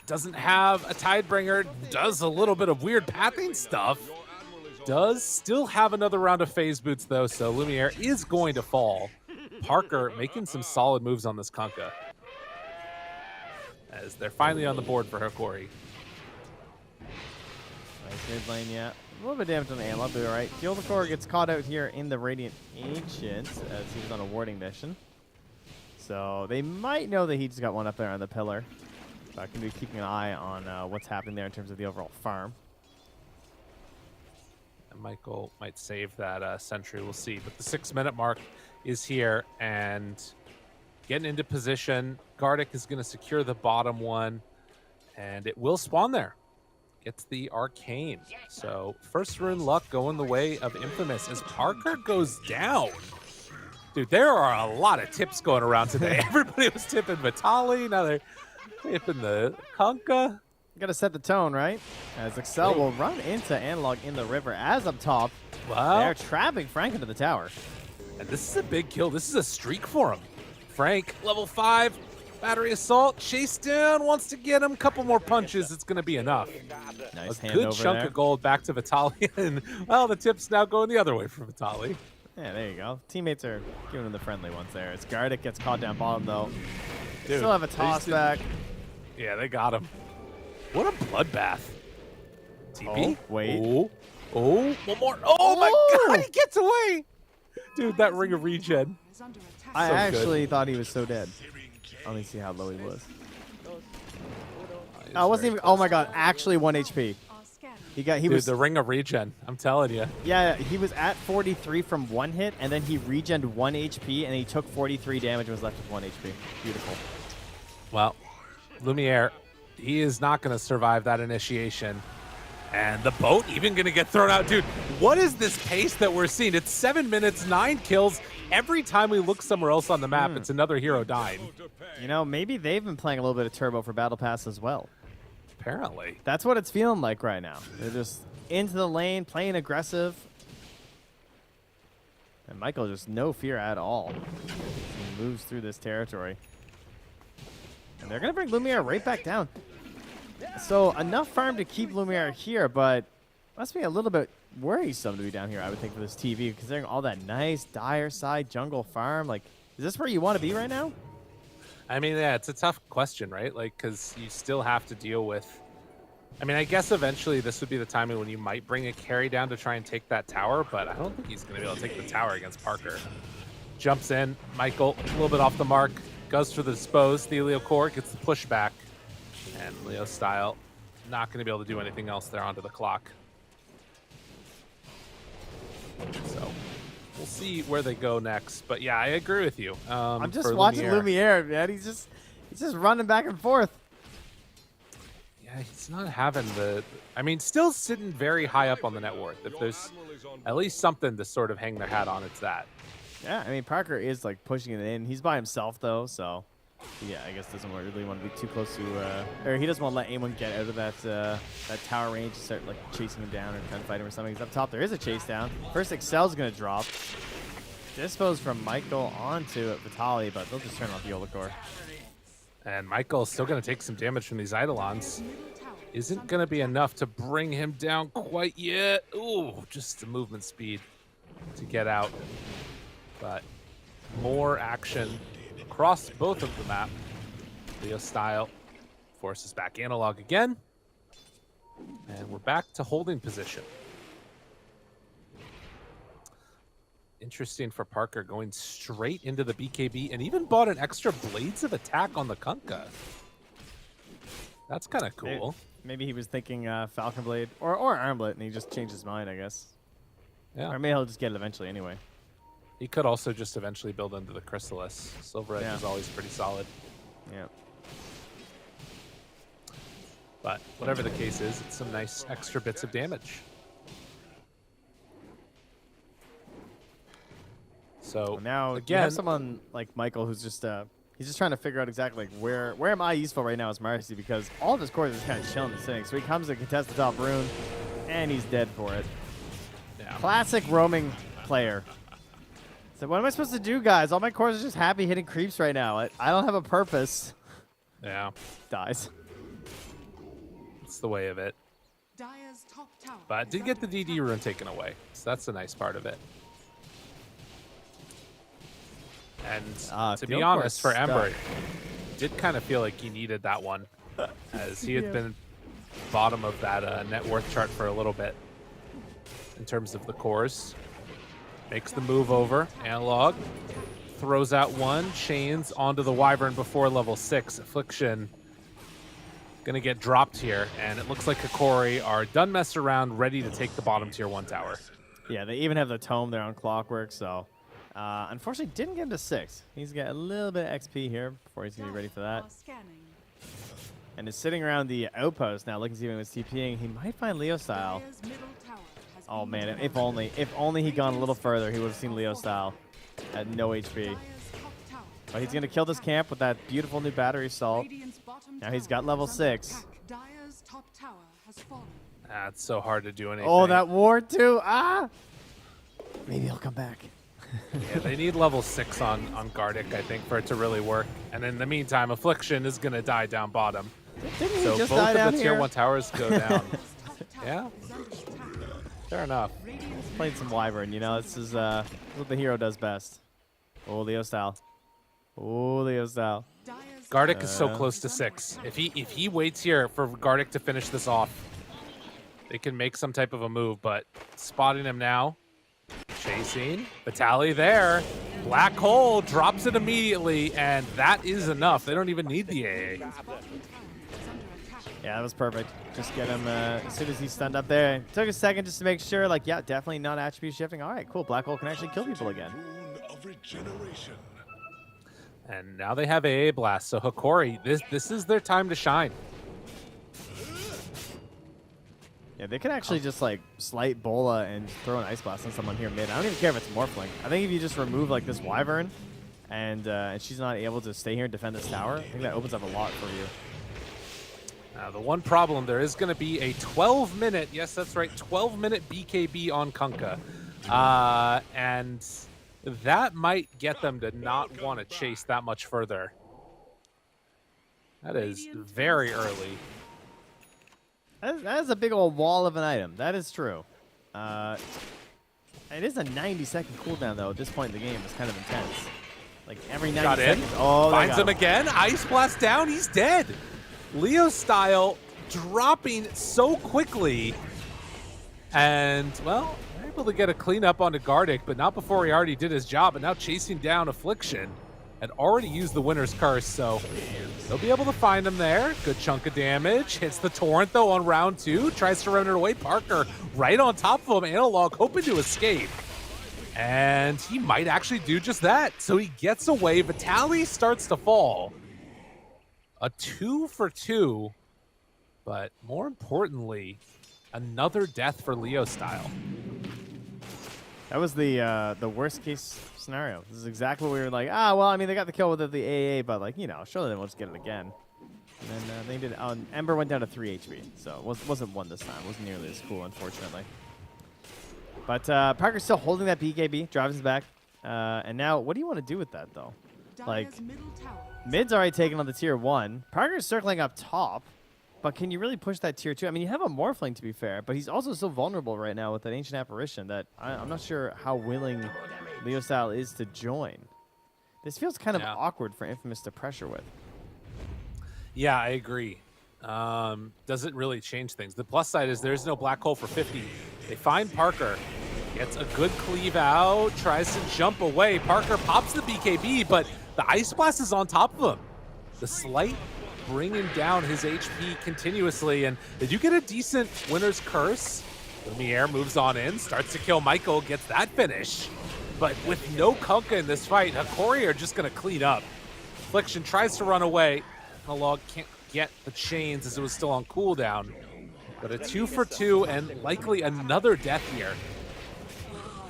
Doesn't have a Tidebringer, does a little bit of weird pathing stuff. Does still have another round of phase boots, though, so Lumiere is going to fall. Parker making some solid moves on this Kunkka, as they're finally on the board for Hikori. Nice mid lane, yeah. A little bit of damage on the Analog, but all right. Theolcore gets caught out here in the Radiant Ancient as he was on a warding mission. So they might know that he just got one up there on the pillar. So I can be keeping an eye on what's happening there in terms of the overall farm. And Michael might save that sentry, we'll see. But the 6-minute mark is here, and getting into position. Gardic is going to secure the bottom one, and it will spawn there. Gets the Arcane. So first rune luck going the way of Infamous as Parker goes down. Dude, there are a lot of tips going around today. Everybody was tipping Vitaly. Now they're tipping the Kunkka. Got to set the tone, right? As Excel will run into Analog in the river as up top. Wow. They're trapping Frank into the tower. And this is a big kill. This is a streak for him. Frank, level 5, battery assault, chase down, wants to get him. Couple more punches, it's going to be enough. Nice A hand good over chunk there. of gold back to Vitaly. And, well, the tip's now going the other way for Vitaly. Yeah, there you go. Teammates are giving him the friendly ones there. As Gardic gets caught down bottom, though. Dude, Still have a they toss just- back. Yeah, they got him. What a bloodbath. TP? Oh, wait. Oh, one more. Oh, my God, he gets away. Dude, that ring of regen. I So good. actually thought he was so dead. Let me see how low he was. I wasn't even. Oh my God! Actually, 1 HP. He Dude, was. the ring of regen. I'm telling you. Yeah, he was at 43 from one hit, and then he regened 1 HP, and he took 43 damage and was left with 1 HP. Beautiful. Well, Lumiere, he is not going to survive that initiation. And the boat even going to get thrown out. Dude, what is this pace that we're seeing? It's 7 minutes, 9 kills. Every time we look somewhere else on the map, it's another hero dying. You know, maybe they've been playing a little bit of Turbo for Battle Pass as well. Apparently. That's what it's feeling like right now. They're just into the lane, playing aggressive. And Michael just no fear at all. He moves through this territory. And they're going to bring Lumiere right back down. So enough farm to keep Lumiere here, but must be a little bit worrisome to be down here, I would think, for this TV, considering all that nice dire side jungle farm. Like, is this where you want to be right now? I mean, yeah, it's a tough question, right? Like, because you still have to deal with... I mean, I guess eventually this would be the time when you might bring a carry down to try and take that tower, but I don't think he's going to be able to take the tower against Parker. Jumps in. Michael, a little bit off the mark. Goes for the dispose. Thelio Core gets the pushback. And Leo Style not going to be able to do anything else there onto the clock. So we'll see where they go next. But yeah, I agree with you. I'm just for watching Lumiere, man. He's just running back and forth. Yeah, he's not having the... I mean, still sitting very high up on the net worth. If there's at least something to sort of hang their hat on, it's that. Yeah, I mean, Parker is like pushing it in. He's by himself though, so yeah, I guess doesn't really want to be too close to, or he doesn't want to let anyone get out of that that tower range and start like chasing him down or trying to fight him or something. He's up top. There is a chase down. First, Excel's gonna drop. Dispose from Michael onto Vitali, but they'll just turn off the Core. And Michael's still going to take some damage from these Eidolons. Isn't going to be enough to bring him down quite yet. Ooh, just the movement speed to get out. But more action across both of the map. Leo Style forces back Analog again. And we're back to holding position. Interesting for Parker, going straight into the BKB and even bought an extra Blades of Attack on the Kunkka. That's kind of cool. Maybe he was thinking Falcon Blade or Armlet, and he just changed his mind, I guess. Yeah. Or maybe he'll just get it eventually anyway. He could also just eventually build into the Chrysalis. Silver Edge is always pretty solid. Yeah. But whatever the case is, it's some nice extra bits of damage. So Well, now you again, have someone like Michael who's just he's just trying to figure out exactly like where am I useful right now as Marcy, because all of his cores is kind of chilling and sitting. So he comes to contest the top rune, and he's dead for it. yeah. Classic roaming player. So what am I supposed to do, guys? All my cores are just happy hitting creeps right now. I don't have a purpose. Yeah, Dies. it's the way of it. Dire's top tower But is did get the under DD attack. rune taken away, so that's the nice part of it. And to be Field honest, for Core's Ember, stuck. it did kind of feel like he needed that one, as he had been bottom of that net worth chart for a little bit in terms of the cores. Makes the move over. Analog throws out one, chains onto the Wyvern before level 6. Affliction gonna get dropped here, and it looks like Hikori are done messing around, ready to take the bottom tier 1 tower. Yeah, they even have the tome there on Clockwork, so unfortunately didn't get him to 6. He's got a little bit of XP here before he's gonna be ready for that. Are scanning. And is sitting around the outpost now, looking to see if he was TPing. He might find Leo Style. Dire's middle tower has Oh been man, destroyed. if only he'd gone a little further, he would have seen Leo Style at no HP. Dire's top tower But he's is gonna under kill this attack. camp with that beautiful new battery assault. Radiant's bottom Now he's tower got level is under 6. attack. Dire's top tower has fallen. It's so hard to do anything. Oh, that ward too. Ah! Maybe he'll come back. Yeah, they need level 6 on Gardic, I think, for it to really work. And in the meantime, Affliction is going to die down bottom. Didn't he So just both die of down the here? tier 1 towers go down. Dire's top tower Yeah. is under attack. Fair enough. Radiant's Played some Wyvern, you know, this is what the hero does best. Oh, Leo Style. Oh, Leo Style. Dire's Gardic is so Uh, close to 6. If he waits here for Gardic to finish this off, they can make some type of a move, but spotting him now. Chasing. Vitali there. Black Hole drops it immediately, and that is enough. They don't even need the AA. bottom tower is under attack. Yeah, that was perfect. Just get him as soon as he's stunned up there. It took a second just to make sure, like, yeah, definitely not attribute shifting. All right, cool. Black Hole can actually kill people again. Rune of regeneration. And now they have AA Blast, so Hikori, this is their time to shine. Yeah, they can actually just, like, slight Bola and throw an Ice Blast on someone here mid. I don't even care if it's Morphling. I think if you just remove, like, this Wyvern and she's not able to stay here and defend this tower, I think that opens up a lot for you. Now, the one problem, there is going to be a 12-minute, yes, that's right, 12-minute BKB on Kunkka. And that might get them to not want to chase that much further. That is very early. That is a big old wall of an item. That is true. It is a 90-second cooldown, though. At this point in the game, it's kind of intense. Like every 90 Got in. seconds. Oh, they Finds got him again. Ice Blast down. He's dead. Leo style dropping so quickly. And, well, they're able to get a cleanup onto Gardic, but not before he already did his job. And now chasing down Affliction. Had already used the Winner's Curse, so they'll be able to find him there. Good chunk of damage. Hits the Torrent, though, on round 2. Tries to run it away. Parker right on top of him. Analog hoping to escape. And he might actually do just that. So he gets away. Vitaly starts to fall. A 2 for 2. But more importantly, another death for Leo style. That was the worst case scenario. This is exactly what we were like. Well, I mean, they got the kill with the AA, but like, you know, surely they won't just get it again. And then they did. Ember went down to 3 HP, so it wasn't 1 this time. It wasn't nearly as cool, unfortunately. But Parker's still holding that BKB, drives his back. And now, what do you want to do with that, though? Like, Dire's middle tower has mid's already taken on the tier 1. Parker's circling up top. But can you really push that tier 2? I mean, you have a Morphling, to be fair, but he's also so vulnerable right now with that Ancient Apparition that I'm not sure how willing Leo Style is to join. This feels kind of awkward for Infamous to pressure with. Yeah, I agree. Doesn't really change things. The plus side is there's no black hole for 50. They find Parker. Gets a good cleave out. Tries to jump away. Parker pops the BKB, but the Ice Blast is on top of him. The slight bringing down his HP continuously. And did you get a decent Winner's Curse? Lumiere moves on in, starts to kill Michael, gets that finish. But with no Kunkka in this fight, Hakori are just going to clean up. Affliction tries to run away. Analog can't get the chains as it was still on cooldown. But a 2 for 2 and likely another death here.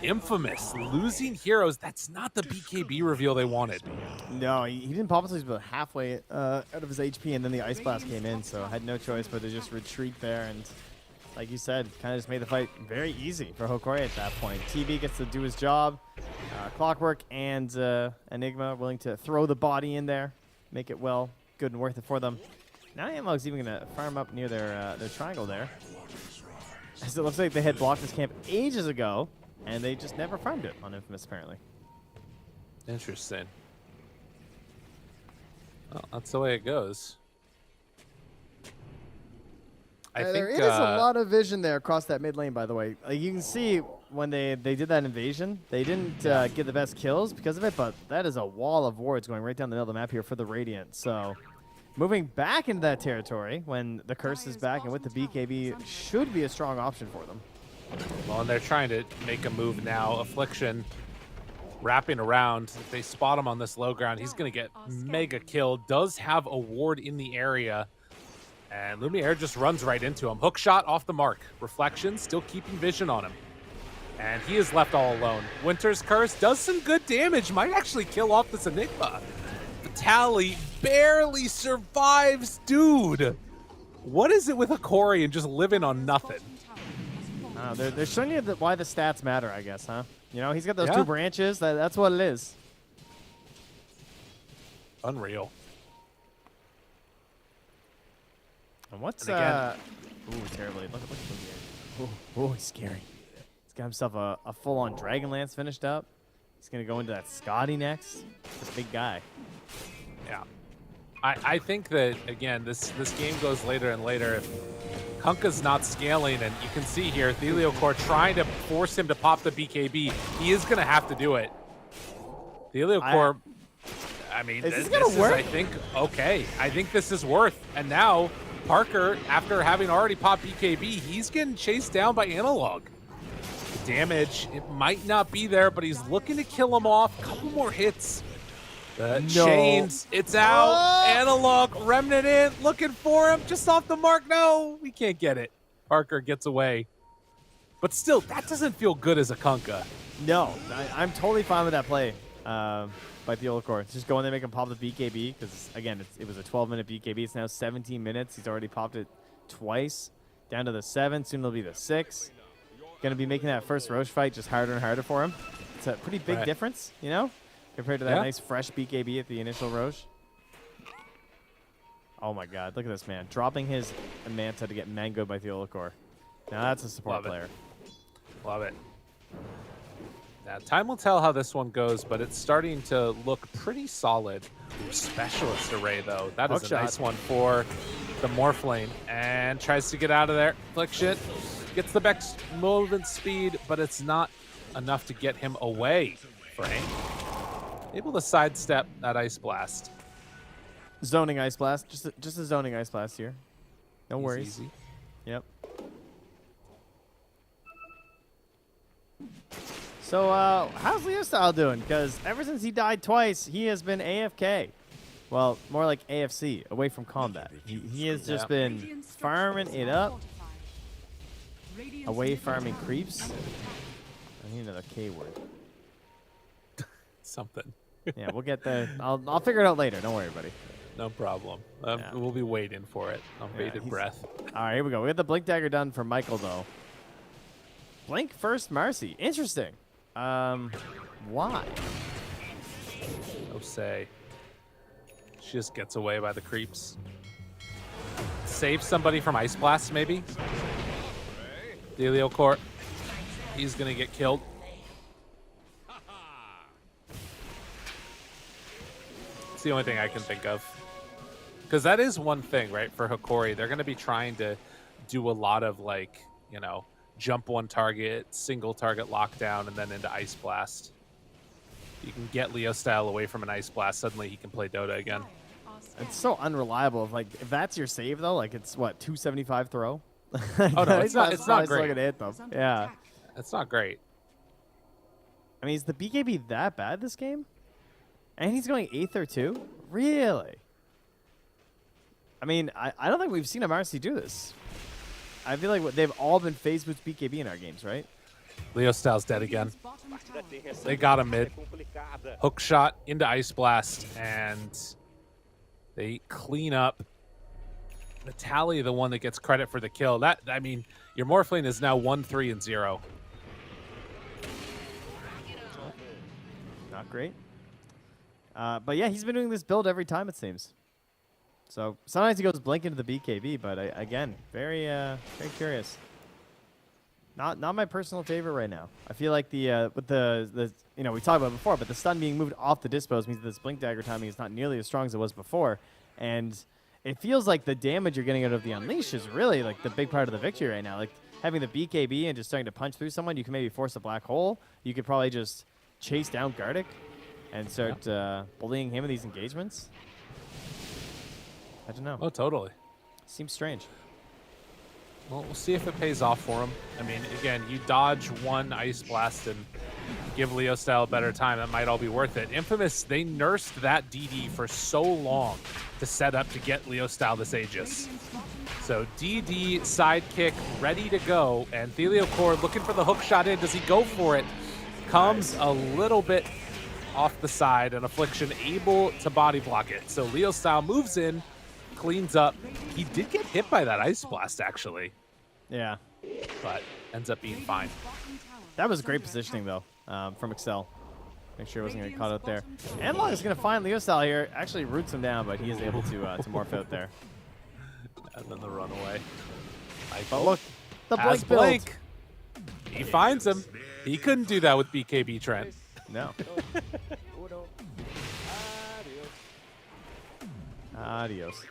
Infamous losing heroes. That's not the BKB reveal they wanted. No, he didn't pop until he was about halfway out of his HP, and then the Ice Blast came in, so I had no choice but to just retreat there. And like you said, kind of just made the fight very easy for Hokori at that point. TV gets to do his job. Clockwork and Enigma willing to throw the body in there, make it well, good and worth it for them. Now Analog's even going to farm up near their triangle there. As it looks like they had blocked this camp ages ago, and they just never farmed it on Infamous, apparently. Interesting. Well, that's the way it goes. I think There is a lot of vision there across that mid lane, by the way. You can see when they did that invasion, they didn't get the best kills because of it, but that is a wall of wards going right down the middle of the map here for the Radiant. So moving back into that territory when the curse is back and with the BKB should be a strong option for them. Well, and they're trying to make a move now. Affliction wrapping around. If they spot him on this low ground, he's going to get mega killed. Does have a ward in the area. And Lumiere just runs right into him. Hook shot off the mark. Reflection still keeping vision on him. And he is left all alone. Winter's Curse does some good damage. Might actually kill off this Enigma. Vitaly barely survives. Dude, what is it with Hakori and just living on nothing? They're showing you why the stats matter, I guess, huh? You know, he's got those 2 branches. That's what it is. Unreal. And what's And again, ooh, terribly. Look here. Ooh, he's scary. He's got himself a full-on Dragonlance finished up. He's gonna go into that Scotty next. This big guy. Yeah. I think that, again, this game goes later and later. If Kunkka's not scaling, and you can see here, Theliocor trying to force him to pop the BKB. He is going to have to do it. Theliocor, I mean, is this gonna work? I think, okay. I think this is worth. And now, Parker, after having already popped BKB, he's getting chased down by Analog. The damage, it might not be there, but he's looking to kill him off. A couple more hits. The chains, it's out. Analog, Remnant in, looking for him, just off the mark. No, we can't get it. Parker gets away. But still, that doesn't feel good as a Kunkka. No, I'm totally fine with that play by Theliocor. Just go in there, make him pop the BKB, because, again, it was a 12-minute BKB. It's now 17 minutes. He's already popped it twice. Down to the 7. Soon it'll be the 6. Going to be making that first Roche fight just harder and harder for him. It's a pretty big Right. difference, you know, compared to that Yeah. nice fresh BKB at the initial Roche. Oh my God, look at this man. Dropping his Manta to get mangoed by Theolacor. Now that's a support Love it. player. Love it. Now, time will tell how this one goes, but it's starting to look pretty solid. Ooh, specialist array, though. That is Hook a nice shot. one for the Morphlane. And tries to get out of there. Affliction gets the best movement speed, but it's not enough to get him away. Frank able to sidestep that Ice Blast. Zoning Ice Blast. Just a zoning Ice Blast here. No Easy, worries. easy. Yep. So, how's Leo Style doing? Because ever since he died twice, he has been AFK. Well, more like AFC, away from combat. He has just Yeah. been Radiant structures farming it are up, fortified. Radiant's away middle farming tower creeps. is under attack. I need another K word. Something. Yeah, we'll get there. I'll figure it out later. Don't worry, buddy. No problem. Yeah. We'll be waiting for it on Yeah, bated he's- breath. All right, here we go. We got the Blink Dagger done for Michael, though. Blink first Marcy. Interesting. Why? No say. She just gets away by the creeps. Save somebody from Ice Blast, maybe? Theolacor. He's gonna get killed. It's the only thing I can think of. Because that is one thing, right, for Hikori. They're gonna be trying to do a lot of, like, you know, jump one target, single target lockdown, and then into Ice Blast. You can get Leo Style away from an Ice Blast. Suddenly he can play Dota again. It's so unreliable. If that's your save, though, like it's what 275 throw. Oh, no, it's not- it's not great. Gonna hit them. Is under Yeah. attack. That's not great. I mean, is the BKB that bad this game? And he's going Aether too? Really? I mean, I don't think we've seen a Marcy do this. I feel like they've all been phase boots BKB in our games, right? Leo Style's dead again. Radiant's bottom tower They got him mid. Hook shot into Ice Blast, and they clean up. Natalia, the one that gets credit for the kill. That, I mean, your Morphling is now 1-3-0. Not great. But yeah, he's been doing this build every time, it seems. So sometimes he goes blink into the BKB, but again, very curious. Not my personal favorite right now. I feel like with the we talked about it before, but the stun being moved off the dispos means this blink dagger timing is not nearly as strong as it was before, and it feels like the damage you're getting out of the unleash is really like the big part of the victory right now. Like having the BKB and just starting to punch through someone, you can maybe force a black hole. You could probably just chase down Gardic and start bullying him in these engagements. I don't know. Oh, totally. Seems strange. Well, we'll see if it pays off for him. I mean, again, you dodge one Ice Blast and give Leo Style a better time. That might all be worth it. Infamous, they nursed that DD for so long to set up to get Leo Style this Aegis. So DD sidekick ready to go, and Theolacor looking for the hook shot in. Does he go for it? Comes a little bit off the side, and Affliction able to body block it. So Leo Style moves in, cleans up. He did get hit by that Ice Blast, actually, Yeah. but ends up being fine. That was great positioning, though, from Excel. Make sure he wasn't going to get caught out there. And Long is going to find Leo Style here. Actually roots him down, but he is able to morph out there. And then the runaway. But look, the Has Blink build. Blink. He finds him. He couldn't do that with BKB Trent. No. Adios.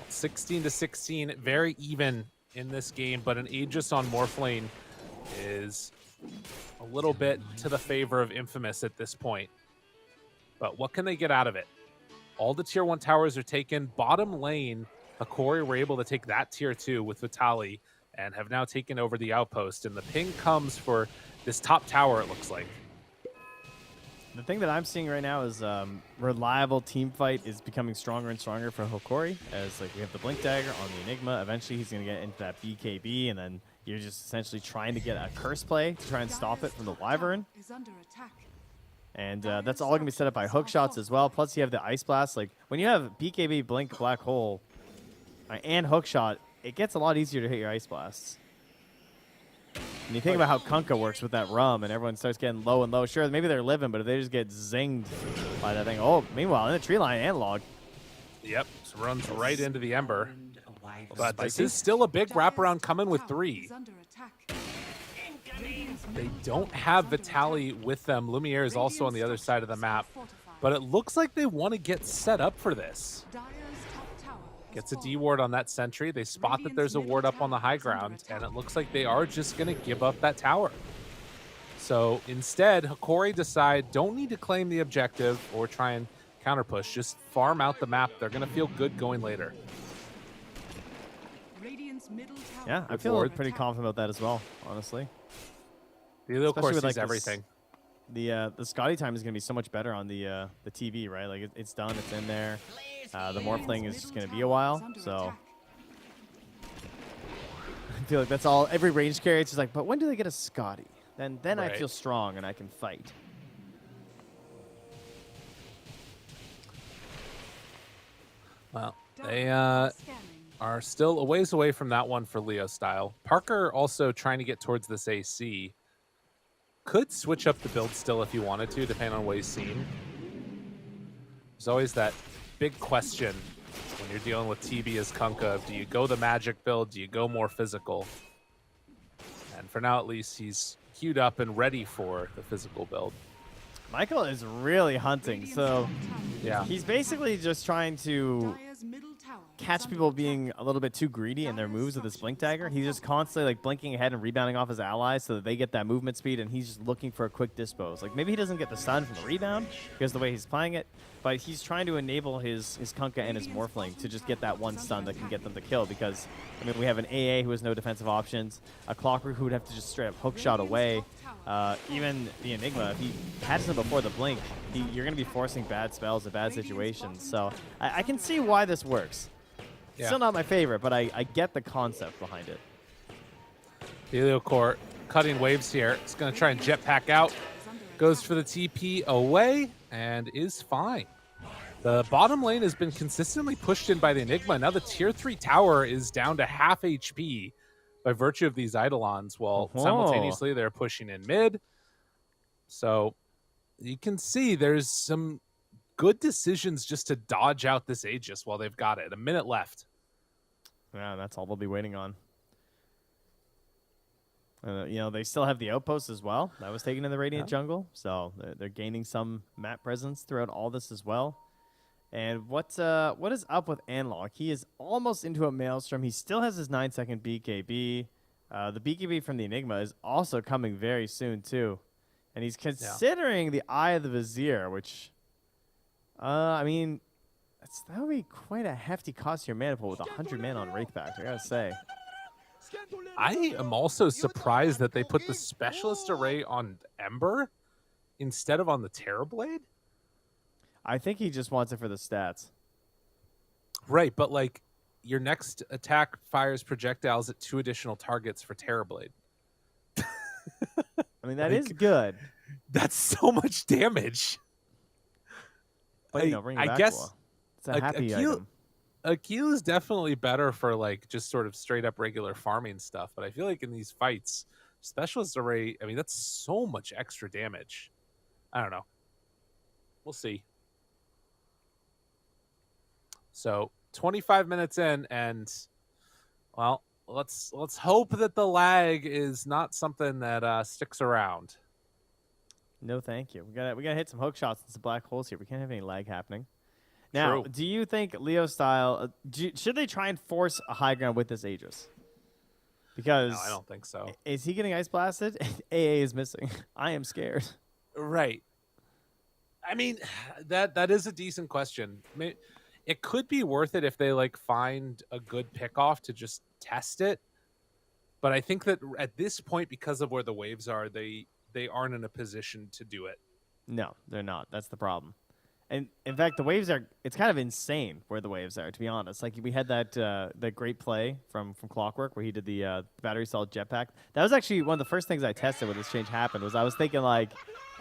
16-16, very even in this game, but an Aegis on Morphlane is a little bit to the favor of Infamous at this point. But what can they get out of it? All the tier 1 towers are taken. Bottom lane, Hikori were able to take that tier 2 with Vitali and have now taken over the outpost. And the ping comes for this top tower, it looks like. The thing that I'm seeing right now is reliable team fight is becoming stronger and stronger for Hikori. As like we have the Blink Dagger on the Enigma. Eventually he's going to get into that BKB, and then you're just essentially trying to get a curse play to try and stop it from the Wyvern. Is under attack. And that's all going to be set up by hook shots as well. Plus you have the Ice Blast. Like when you have BKB, Blink, Black Hole, and hook shot, it gets a lot easier to hit your Ice Blasts. And you think about how Kunkka works with that rum, and everyone starts getting low and low. Sure, maybe they're living, but if they just get zinged by that thing. Oh, meanwhile, in the tree line, Analog. Yep, so runs right into the Ember. But this is still a big wraparound coming with 3. Is under attack. Radiant's They middle don't tower have is under Vitali attack. with them. Lumiere is also on the other side of the map. But it looks like they want to get set up for this. Dire's top tower has Gets a fallen. D-ward on that sentry. They spot that there's a ward up on the high ground, and it looks like they are just going to give up that tower. So instead, Hikori decide don't need to claim the objective or try and counter push. Just farm out the map. They're going to feel good going later. Radiant's middle tower Yeah, I is feel under pretty attack. confident about that as well, honestly. Helio, of Especially course, with, sees like, everything. The Scotty time is going to be so much better on the TV, right? Like, it's done. It's in there. The Morphling is just going to be a while, so I feel like that's all. Every range carry, it's just like, but when do they get a Scotty? Then I Right. feel strong and I can fight. Well, Dire they are scanning. are still a ways away from that one for Leo style. Parker also trying to get towards this AC. Could switch up the build still if he wanted to, depending on what he's seen. There's always that big question when you're dealing with TB as Kunkka of do you go the magic build, do you go more physical? And for now, at least, he's queued up and ready for the physical build. Michael is really hunting, Radiant's so top tower is Yeah. he's basically just trying to Dire's middle tower is catch under people attack. being a little bit too greedy in their moves with his blink dagger. He's just constantly like blinking ahead and rebounding off his allies so that they get that movement speed, and he's just looking for a quick dispose. Like maybe he doesn't get the stun from the rebound because of the way he's playing it, but he's trying to enable his Kunkka and his Morphling to just get that one stun that can get them to kill. Because I mean we have an AA who has no defensive options, a Clockwork who would have to just straight up hook shot away. Even the Enigma, if he catches him before the blink, you're going to be forcing bad spells and bad situations. So I can see why this works. Yeah. Still not my favorite, but I get the concept behind it. Helio Core cutting waves here. It's going to try and jetpack out. Goes for the TP away and is fine. The bottom lane has been consistently pushed in by the Enigma. Now the tier 3 tower is down to half HP by virtue of these Eidolons, while simultaneously they're pushing in mid. So you can see there's some good decisions just to dodge out this Aegis while they've got it. A minute left. Yeah, that's all they'll be waiting on. You know, they still have the outpost as well. That was taken in the Radiant Jungle, so they're gaining some map presence throughout all this as well. And what is up with Analog? He is almost into a Maelstrom. He still has his 9-second BKB. The BKB from the Enigma is also coming very soon too. And he's considering the Eye of the Vizier, which, I mean, that would be quite a hefty cost to your mana pool with 100 mana on Wraithback, I gotta say. I am also surprised that they put the Specialist Array on Ember instead of on the Terrorblade. I think he just wants it for the stats. Right, but like your next attack fires projectiles at 2 additional targets for Terrorblade. I mean, that is good. That's so much damage. But, you know, bring it I back. guess Well, it's a happy Akil, item. Akil is definitely better for like just sort of straight up regular farming stuff. But I feel like in these fights, Specialist Array, I mean, that's so much extra damage. I don't know. We'll see. So 25 minutes in, and well, let's hope that the lag is not something that sticks around. No, thank you. We gotta hit some hook shots and some black holes here. We can't have any lag happening. Now, True. do you think Leo style should they try and force a high ground with this Aegis? Because No, I don't think so. is he getting ice blasted? AA is missing. I am scared. Right. I mean, that is a decent question. It could be worth it if they like find a good pickoff to just test it. But I think that at this point, because of where the waves are, they aren't in a position to do it. No, they're not. That's the problem. And in fact, the waves it's kind of insane where the waves are, to be honest. Like we had that great play from Clockwork where he did the battery solid jetpack. That was actually one of the first things I tested when this change happened. Was I was thinking like,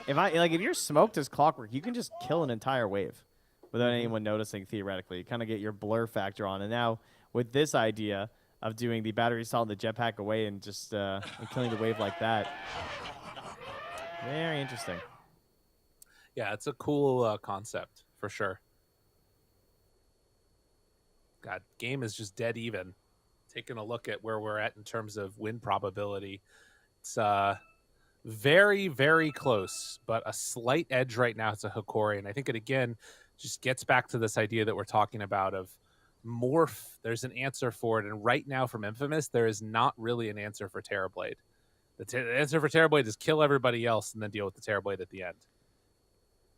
if you're smoked as Clockwork, you can just kill an entire wave without anyone noticing. Theoretically, you kind of get your blur factor on. And now with this idea, of doing the battery assault and the jetpack away and just and killing the wave like that. Very interesting. Yeah, it's a cool concept for sure. God, game is just dead even. Taking a look at where we're at in terms of win probability, it's very, very close, but a slight edge right now to Hikori. And I think it again just gets back to this idea that we're talking about of morph. There's an answer for it, and right now from Infamous, there is not really an answer for Terrorblade. The answer for Terrorblade is kill everybody else and then deal with the Terrorblade at the end.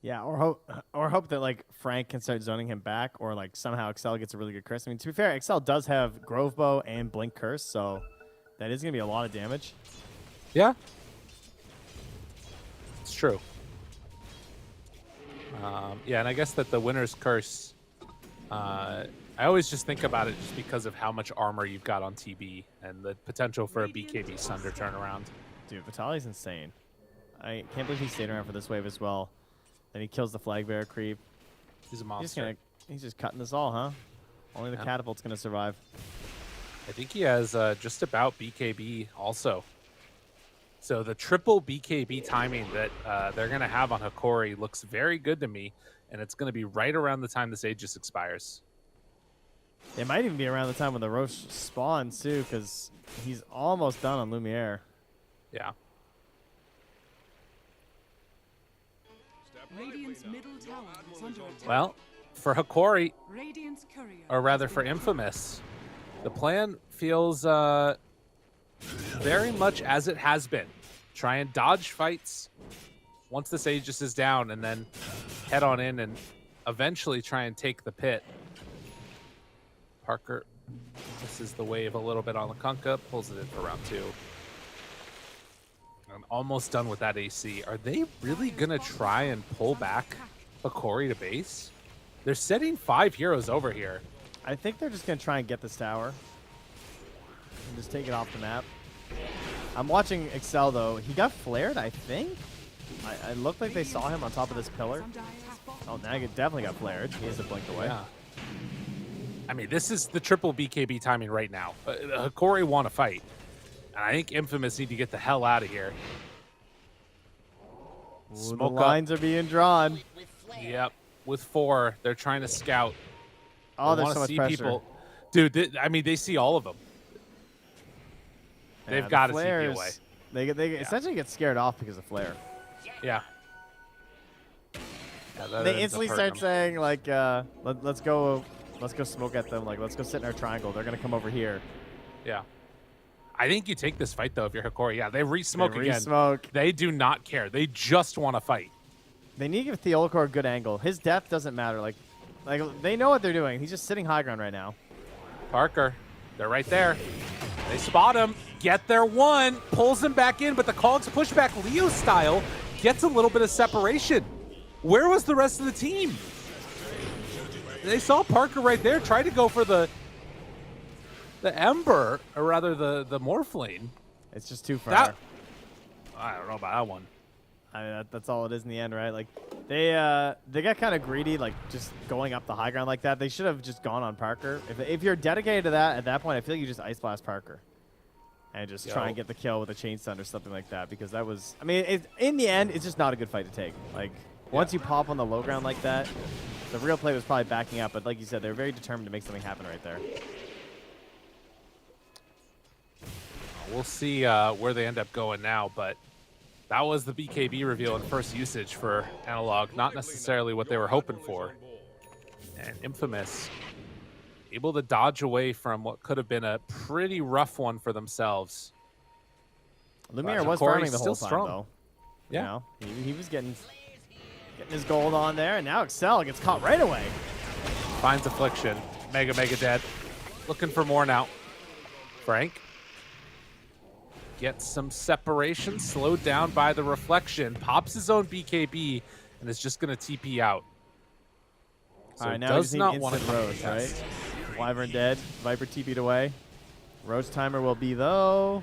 Yeah, or hope that like Frank can start zoning him back, or like somehow Excel gets a really good curse. I mean, to be fair, Excel does have Grove Bow and Blink Curse, so that is gonna be a lot of damage. Yeah, it's true. Yeah, and I guess that the Winner's Curse, I always just think about it just because of how much armor you've got on TB and the potential for a BKB Sunder turnaround. Dude, Vitaly's insane. I can't believe he stayed around for this wave as well. Then he kills the flag bearer creep. He's a monster. He's just cutting this all, huh? Only the catapult's gonna survive. I think he has just about BKB also. So the triple BKB timing that they're going to have on Hikori looks very good to me, and it's going to be right around the time this Aegis expires. It might even be around the time when the Roche spawns, too, because he's almost done on Lumiere. Yeah. Radiant's middle tower is under attack. Well, for Hikori, Radiant's courier or rather has for been Infamous, the plan feels very much as it has been. Try and dodge fights once this Aegis is down, and then head on in and eventually try and take the pit. Parker, this is the wave a little bit on the Kunkka, pulls it in for round 2. I'm almost done with that AC. Are they really going to try and pull back Hikori to base? They're setting 5 heroes over here. I think they're just going to try and get this tower and just take it off the map. I'm watching Excel, though. He got flared, I think. I looked like they saw him on top of this pillar. Oh, Nagant definitely got flared. He has to blink away. Yeah. I mean, this is the triple BKB timing right now. Hikori want to fight. And I think Infamous need to get the hell out of here. Ooh, Smoke the lines are being drawn. Yep. With 4, they're trying to scout. Oh, They there's wanna so much see pressure. people. Dude, I mean, they see all of them. Yeah, They've the got to flares, TP away. They essentially get scared off because of flare. Yeah. That They ends instantly up hurting start them. saying like, let's go smoke at them. Like, let's go sit in our triangle. They're gonna come over here. Yeah. I think you take this fight, though, if you're Hikori. Yeah, they re-smoke They again. re-smoke. They do not care. They just want to fight. They need to give Theolcor a good angle. His depth doesn't matter. Like they know what they're doing. He's just sitting high ground right now. Parker, they're right there. They spot him, get their one, pulls him back in, but the Cogs pushback Leo style gets a little bit of separation. Where was the rest of the team? They saw Parker right there, tried to go for the Ember, or rather the Morphling. It's just too far. I don't know about that one. I mean, that's all it is in the end, right? Like, they got kind of greedy, like just going up the high ground like that. They should have just gone on Parker. If you're dedicated to that, at that point, I feel like you just ice blast Parker and just try and get the kill with a chain stun or something like that. Because that was, I mean, in the end, it's just not a good fight to take. Like, once you pop on the low ground like that, the real play was probably backing up. But like you said, they're very determined to make something happen right there. We'll see where they end up going now, but that was the BKB reveal and first usage for Analog. Not necessarily what they were hoping for. And Infamous able to dodge away from what could have been a pretty rough one for themselves. Lumiere was Hikori's farming the whole still time, strong. though. Yeah. You know, he was getting his gold on there, and now Excel gets caught right away. Finds Affliction. Mega dead. Looking for more now. Frank gets some separation, slowed down by the reflection, pops his own BKB, and is just going to TP out. So All right, now we does just need not want instant to Roach, right? Wyvern dead. Viper TP'd away. Roach timer will be, though,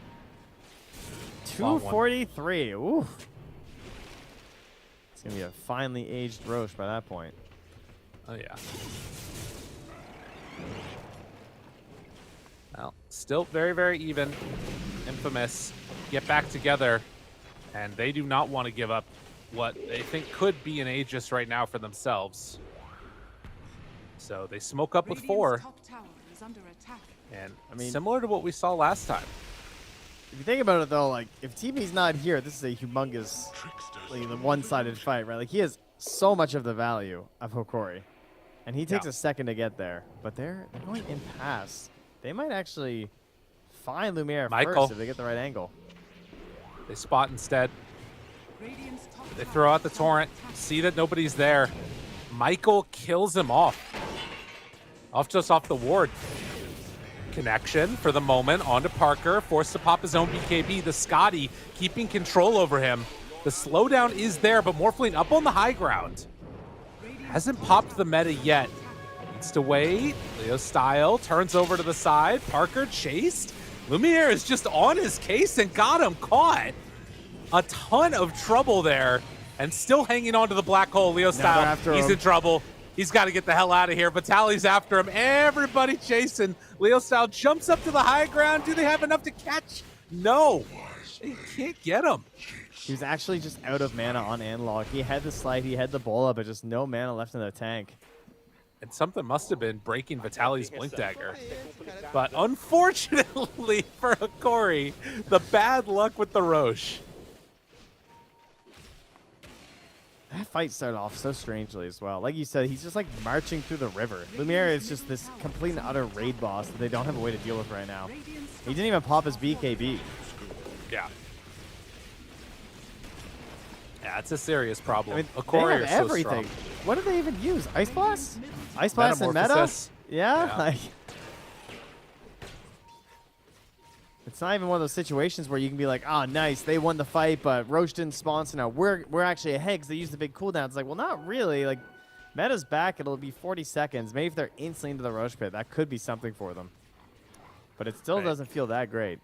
Long one. 243. Ooh. It's going to be a finely aged Roach by that point. Oh, yeah. Well, still very, very even. Infamous get back together, and they do not want to give up what they think could be an Aegis right now for themselves. So they smoke up with Radiant's 4, top tower is under attack. and I mean- similar to what we saw last time. If you think about it, though, like, if TP's not here, this is a humongous, like, the one-sided fight, right? Like, he has so much of the value of Hokori, and he takes Yeah. a second to get there. But they're going in pass. They might actually find Lumiere Michael. first if they get the right angle. They spot instead. Radiant's top They tower throw out the is under torrent, attack. see that nobody's there. Michael kills him off. Just off the ward. Connection for the moment onto Parker, forced to pop his own BKB. The Scotty keeping control over him. The slowdown is there, but Morphling up on the high ground. Hasn't popped the meta yet. Needs to wait. Leo Style turns over to the side. Parker chased. Lumiere is just on his case and got him caught. A ton of trouble there, and still hanging on to the black hole. Leo they're Style, after he's him. in trouble. He's got to get the hell out of here. Vitaly's after him. Everybody chasing. Leo Style jumps up to the high ground. Do they have enough to catch? No. They can't get him. He was actually just out of mana on Analog. He had the slide, he had the bola, but just no mana left in the tank. And something must have been breaking Vitaly's Blink Dagger. But unfortunately for Hokori, the bad luck with the Roche. That fight started off so strangely as well. Like you said, he's just like marching through the river. Lumiere is just this complete and utter raid boss that they don't have a way to deal with right now. Radiant's He didn't even pop his BKB. Yeah. Yeah, it's a serious I problem. mean, Hokori they are have so everything. strong. What do they even use? Ice Blast? Ice Blast and meta? Metamorphosis. Yeah? Yeah. Like, it's not even one of those situations where you can be like, oh, nice, they won the fight, but Roche didn't spawn, so now we're actually ahead because they used the big cooldown. It's like, well, not really. Like, meta's back. It'll be 40 seconds. Maybe if they're instantly into the Roche pit, that could be something for them. But it still Right. doesn't feel that great.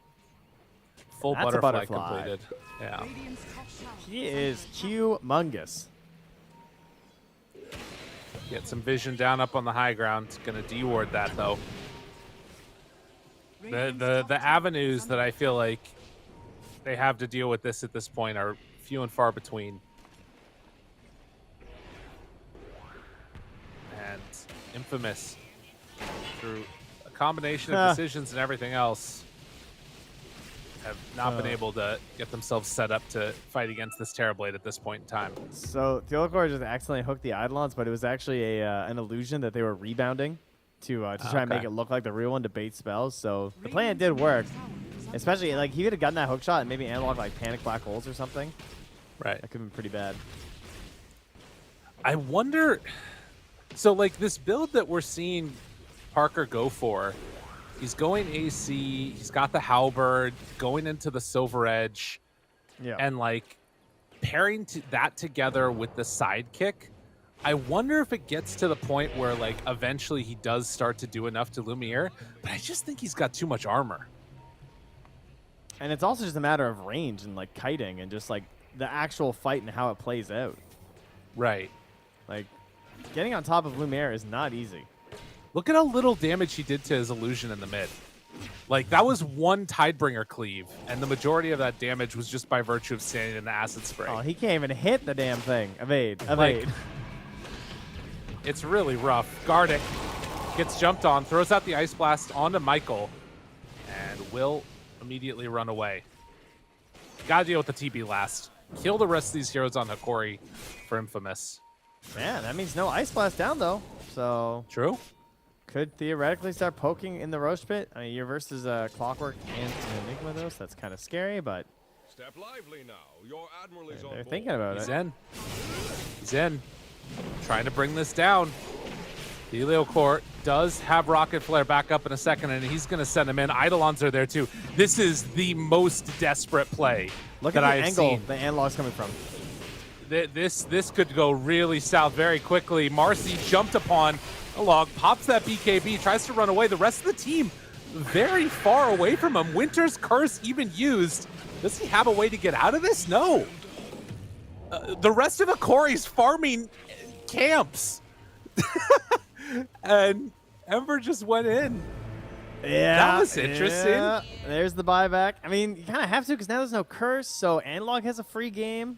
Full That's a butterfly, butterfly. completed. Yeah. Radiant's top tower He is is under humongous. Get some vision down up on the high ground. Gonna D-ward that though. attack. The avenues that I feel like they have to deal with this at this point are few and far between. And Infamous, through a combination of decisions and everything else, have not been able to get themselves set up to fight against this Terrorblade at this point in time. So Theolacor just accidentally hooked the Eidolons, but it was actually an illusion that they were rebounding to try and make Okay. it look like the real one to bait spells. So the plan did work. Especially, like, he could have gotten that hook shot and maybe analog, like, panic black holes or something. Right. That could have been pretty bad. I wonder. So, like, this build that we're seeing Parker go for, he's going AC, he's got the halberd, going into the Silver Edge, Yeah. and, like, pairing that together with the sidekick. I wonder if it gets to the point where, like, eventually he does start to do enough to Lumiere, but I just think he's got too much armor. And it's also just a matter of range and, like, kiting and just, like, the actual fight and how it plays out. Right. Like, getting on top of Lumiere is not easy. Look at how little damage he did to his illusion in the mid. Like, that was one Tidebringer cleave, and the majority of that damage was just by virtue of standing in the acid spray. Oh, he can't even hit the damn thing. Evade. Like- Evade. It's really rough. Gardic gets jumped on, throws out the Ice Blast onto Michael, and will immediately run away. Gotta deal with the TB last. Kill the rest of these heroes on Hokori for Infamous. Man, that means no Ice Blast down, though. So, True? could theoretically start poking in the Roche pit. I mean, you're versus Clockwork and Enigma, though, so that's kind of scary, but Step lively now. Your admiral is on they're board. thinking about He's it. in. He's in. Trying to bring this down. The Eleocore does have Rocket Flare back up in a second, and he's going to send him in. Eidolons are there, too. This is the most desperate play Look that at the I've angle seen. the analog's coming from. This could go really south very quickly. Marcy jumped upon a log, pops that BKB, tries to run away. The rest of the team very far away from him. Winter's Curse even used. Does he have a way to get out of this? No. The rest of the Corey's farming camps. And Ember just went in. Yeah, That was interesting. yeah. There's the buyback. I mean, you kind of have to because now there's no curse, so Analog has a free game.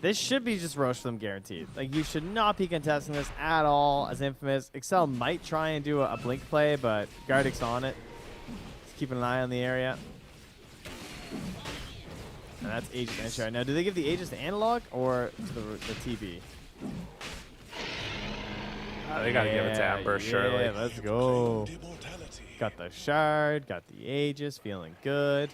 This should be just Roche for them guaranteed. Like, you should not be contesting this at all as Infamous. Excel might try and do a blink play, but Gardick's on it. Just keeping an eye on the area. And that's Aegis entry right now. Do they give the Aegis to Analog or to the TB? They got to give it to Ember, surely. Yeah, let's go. Got the shard, got the Aegis, feeling good.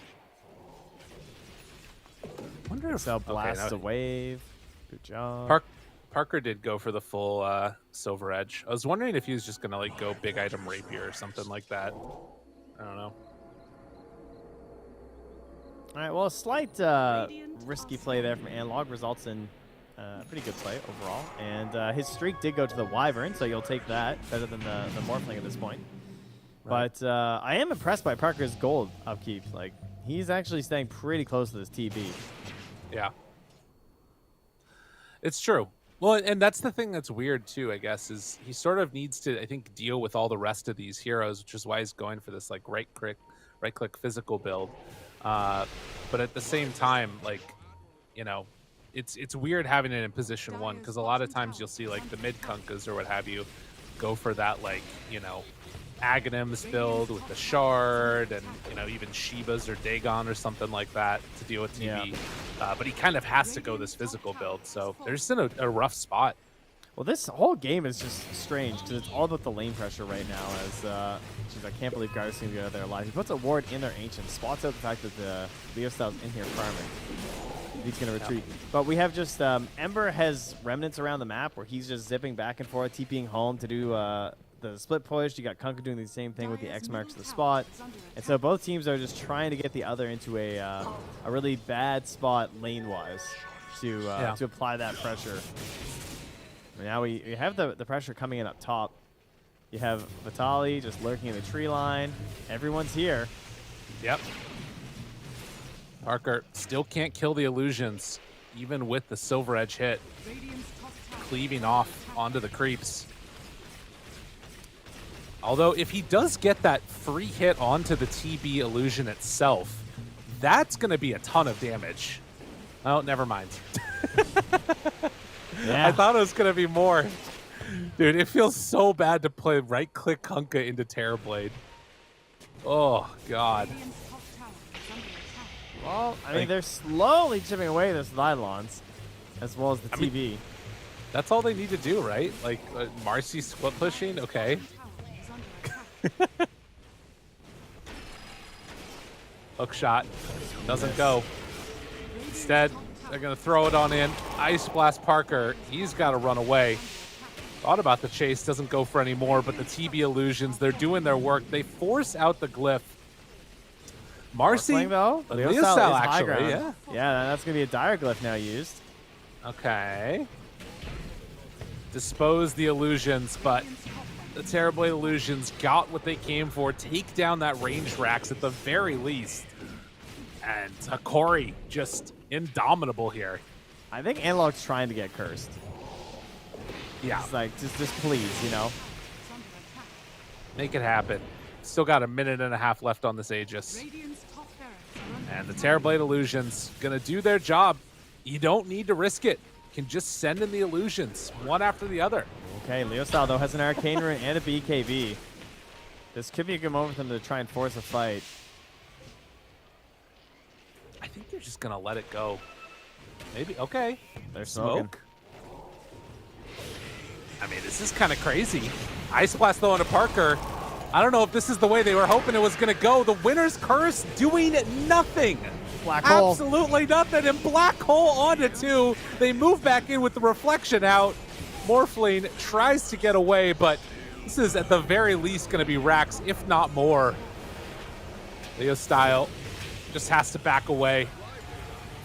Wonder if Excel blasts now- a wave. Good job. Parker did go for the full Silver Edge. I was wondering if he was just gonna like go big item rapier or something like that. I don't know. All right, well, a slight risky play there from Analog results in pretty good play overall. And his streak did go to the Wyvern, so you'll take that. Better than the Morphling at this point. Right. But I am impressed by Parker's gold upkeep. Like, he's actually staying pretty close to this TB. Yeah. It's true. Well, and that's the thing that's weird too, I guess, is he sort of needs to, I think, deal with all the rest of these heroes, which is why he's going for this like right click physical build. But at the same time, like, you know, it's weird having it in position 1 because a lot of times you'll see like the mid kunkas or what have you go for that, like, you know, Aghanims build with the shard and, you know, even Shibas or Dagon or something like that to deal with TB. But he kind of has to go this physical build, so they're just in a rough spot. Well, this whole game is just strange because it's all about the lane pressure right now. As geez, I can't believe Garda's going to get out of there alive. He puts a ward in their Ancient, spots out the fact that the Leo Style's in here farming. He's going to retreat. But we have just Ember has remnants around the map where he's just zipping back and forth, TPing home to do the split push. You got Kunkka doing the same thing with the X marks the spot. And so both teams are just trying to get the other into a really bad spot lane-wise to apply that pressure. Now we have the pressure coming in up top. You have Vitali just lurking in the tree line. Everyone's here. Yep. Parker still can't kill the illusions, even with the Silver Edge hit, cleaving off onto the creeps. Although, if he does get that free hit onto the TB illusion itself, that's going to be a ton of damage. Oh, never mind. Yeah. I thought it was going to be more. Dude, it feels so bad to play right-click Kunkka into Terrorblade. Oh, God. Well, I mean, they're slowly chipping away the Zylons, as well as the TB. mean, that's all they need to do, right? Like, Marcy split pushing? Okay. Hook shot. Doesn't go. Instead, they're going to throw it on in. Ice Blast Parker. He's got to run away. Thought about the chase. Doesn't go for any more, but the TB illusions, they're doing their work. They force out the glyph. Marcy, though, Leo Style Style, is high actually, ground. yeah. Yeah, that's going to be a dire glyph now used. Okay. Dispose the illusions, but the Terrorblade illusions got what they came for. Take down that range Rax at the very least. And Hakori just indomitable here. I think Analog's trying to get cursed. Yeah, It's like, just please, you know? make it happen. Still got a minute and a half left on this Aegis. And the Terrorblade illusions gonna do their job. You don't need to risk it. You can just send in the illusions, one after the other. Okay, Leo Style, though, has an Arcane Rune and a BKB. This could be a good moment for them to try and force a fight. I think they're just gonna let it go. Maybe, okay. They're smoking. Smoke. I mean, this is kind of crazy. Ice Blast though onto Parker. I don't know if this is the way they were hoping it was going to go. The Winner's Curse doing nothing. Black hole. Absolutely nothing. And Black Hole onto 2. They move back in with the reflection out. Morphling tries to get away, but this is at the very least going to be Rax, if not more. Leo Style just has to back away.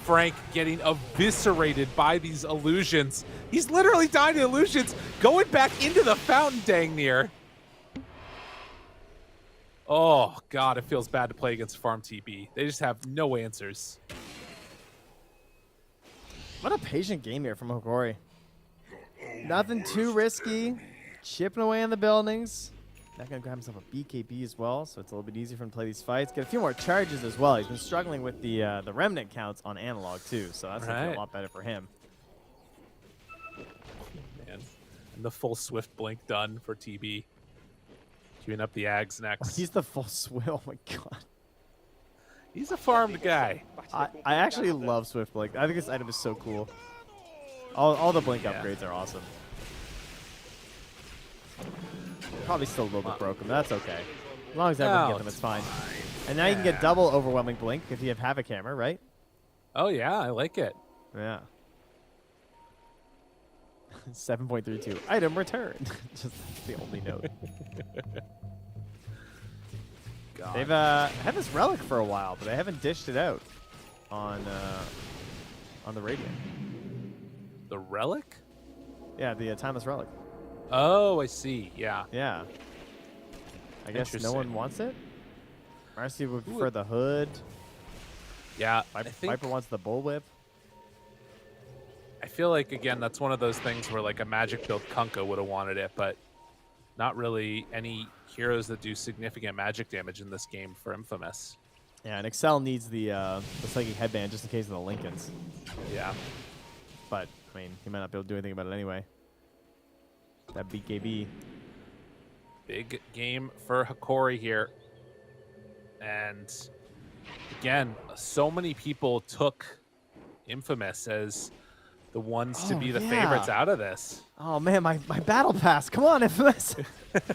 Frank getting eviscerated by these illusions. He's literally dying to illusions, going back into the fountain dang near. Oh, God, it feels bad to play against Farm TB. They just have no answers. What a patient game here from Hakori. Nothing too risky. Chipping away on the buildings. Not gonna grab himself a BKB as well, so it's a little bit easier for him to play these fights. Get a few more charges as well. He's been struggling with the remnant counts on analog too, so that's gonna feel a lot better for him. Man. And the full Swift Blink done for TB. Queuing up the Ags next. He's the full swill. Oh my god. He's a farmed guy. I actually love Swift Blink. I think this item is so cool. All the Blink upgrades are awesome. Probably still a little bit broken, but that's okay. As long as everyone can get them, it's fine. And now you can get double Overwhelming Blink if you have Havoc Hammer, right? Oh, yeah, I like it. Yeah. 7.32. Item return. Just the only note. God. They've had this relic for a while, but they haven't dished it out on the Radiant. The Relic? Yeah, the Timeless Relic. Oh, I see. Yeah. Yeah. I guess no Interesting. one wants it? Marcy would prefer the Hood. Yeah. Viper wants the Bullwhip. I feel like, again, that's one of those things where, like, a Magic build Kunkka would have wanted it, but not really any heroes that do significant magic damage in this game for Infamous. Yeah, and Excel needs the Psychic Headband just in case of the Lincolns. Yeah. But, I mean, he might not be able to do anything about it anyway. That BKB. Big game for Hikori here. And, again, so many people took Infamous as the ones to be the favorites out of this. Oh, man, my Battle Pass. Come on, Infamous.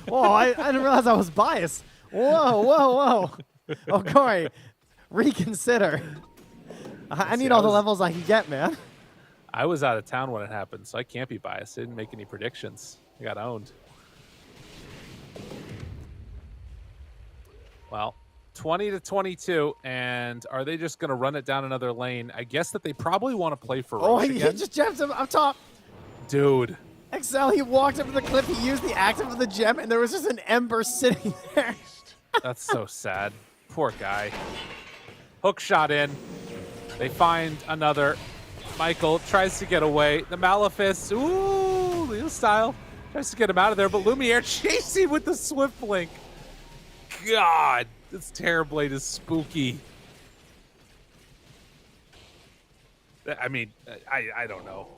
Whoa, I didn't realize I was biased. Whoa, whoa, whoa. Oh, Corey, reconsider. I need all the levels I can get, man. I was out of town when it happened, so I can't be biased. I didn't make any predictions. I got owned. Well, 20-22, and are they just going to run it down another lane? I guess that they probably want to play for Roche he again. just jammed him up top. Dude. Excel, he walked up to the cliff, he used the active of the gem, and there was just an ember sitting there. That's so sad. Poor guy. Hook shot in. They find another. Michael tries to get away. The Malefice, ooh, Leo style, tries to get him out of there, but Lumiere chasing with the Swift Blink. God, this Terrorblade is spooky. I mean, I don't know.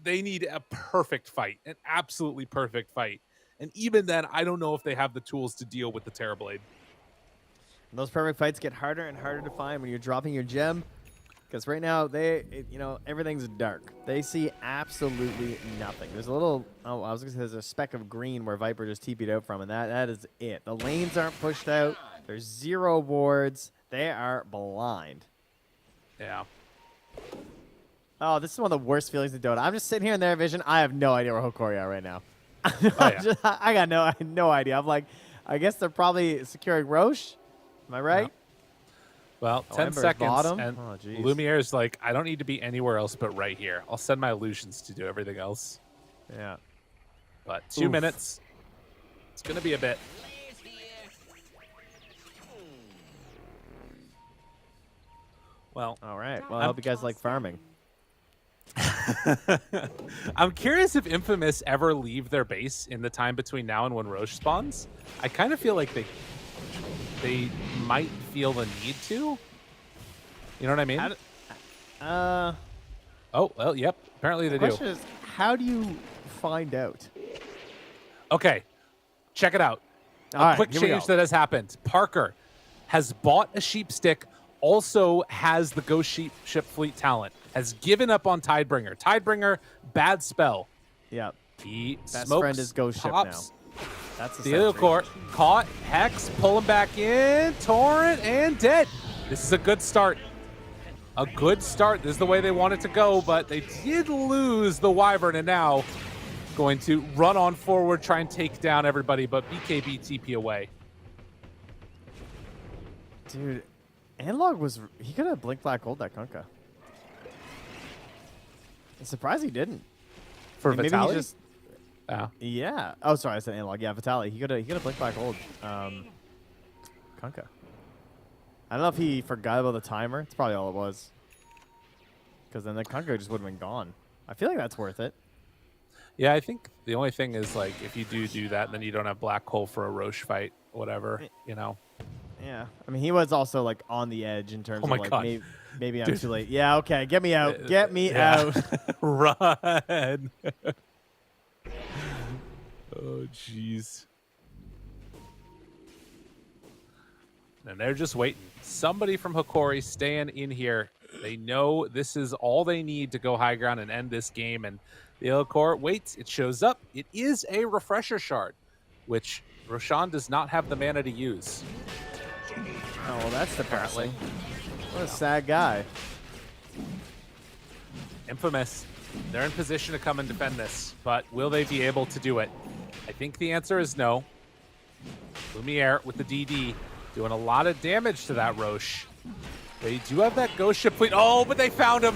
They need a perfect fight, an absolutely perfect fight. And even then, I don't know if they have the tools to deal with the Terrorblade. Those perfect fights get harder and harder to find when you're dropping your gem. Because right now, everything's dark. They see absolutely nothing. There's a little, I was going to say there's a speck of green where Viper just TP'd out from, and that is it. The lanes aren't pushed out. There's 0 wards. They are blind. Yeah. Oh, this is one of the worst feelings in Dota. I'm just sitting here in their vision. I have no idea where Hokori are right now. I got no idea. I'm like, I guess they're probably securing Roche. Am I right? Yeah. Well, 10 Ember's seconds, bottom. and Oh, geez. Lumiere's like, I don't need to be anywhere else but right here. I'll send my illusions to do everything else. Yeah. But 2 minutes, it's going to be a bit. Well, All right. Well, I hope you guys like farming. I'm curious if Infamous ever leave their base in the time between now and when Roche spawns. I kind of feel like they might feel the need to. You know what I mean? Oh, well, yep. Apparently they The do. question is, how do you find out? Okay, check it out. All right, Quick here we change go. that has happened. Parker has bought a sheep stick, also has the Ghost Ship Fleet talent, has given up on Tidebringer. Tidebringer, bad spell. Yeah. He Best smokes, friend is Ghost Ship pops. now. That's the The other court caught, Hex, pull him back in, Torrent, and dead. This is a good start. A good start. This is the way they want it to go, but they did lose the Wyvern, and now going to run on forward, try and take down everybody, but BKB TP away. Dude, Analog he could have Blink Black Gold that Kunkka. I'm surprised he didn't. For Maybe he Vitaly? just yeah. Oh, sorry, I said Analog. Yeah, Vitaly. He could have Blink Black Gold Kunkka. I don't know if he forgot about the timer. It's probably all it was. Because then the Kunkka just would have been gone. I feel like that's worth it. Yeah, I think the only thing is like if you do that, then you don't have Black Hole for a Roche fight, whatever, you know. Yeah, I mean, he was also like on the edge in terms Oh my of like God. maybe I'm Dude. too late. Yeah, okay, get me out, get me Yeah. out. Run. Oh, jeez. And they're just waiting. Somebody from Hokori staying in here. They know this is all they need to go high ground and end this game. And the Hokori waits. It shows up. It is a refresher shard, which Roshan does not have the mana to use. Oh, well, that's depressing. What a sad guy. Infamous. They're in position to come and defend this, but will they be able to do it? I think the answer is no. Lumiere with the DD doing a lot of damage to that Roche. They do have that ghost ship fleet. Oh, but they found him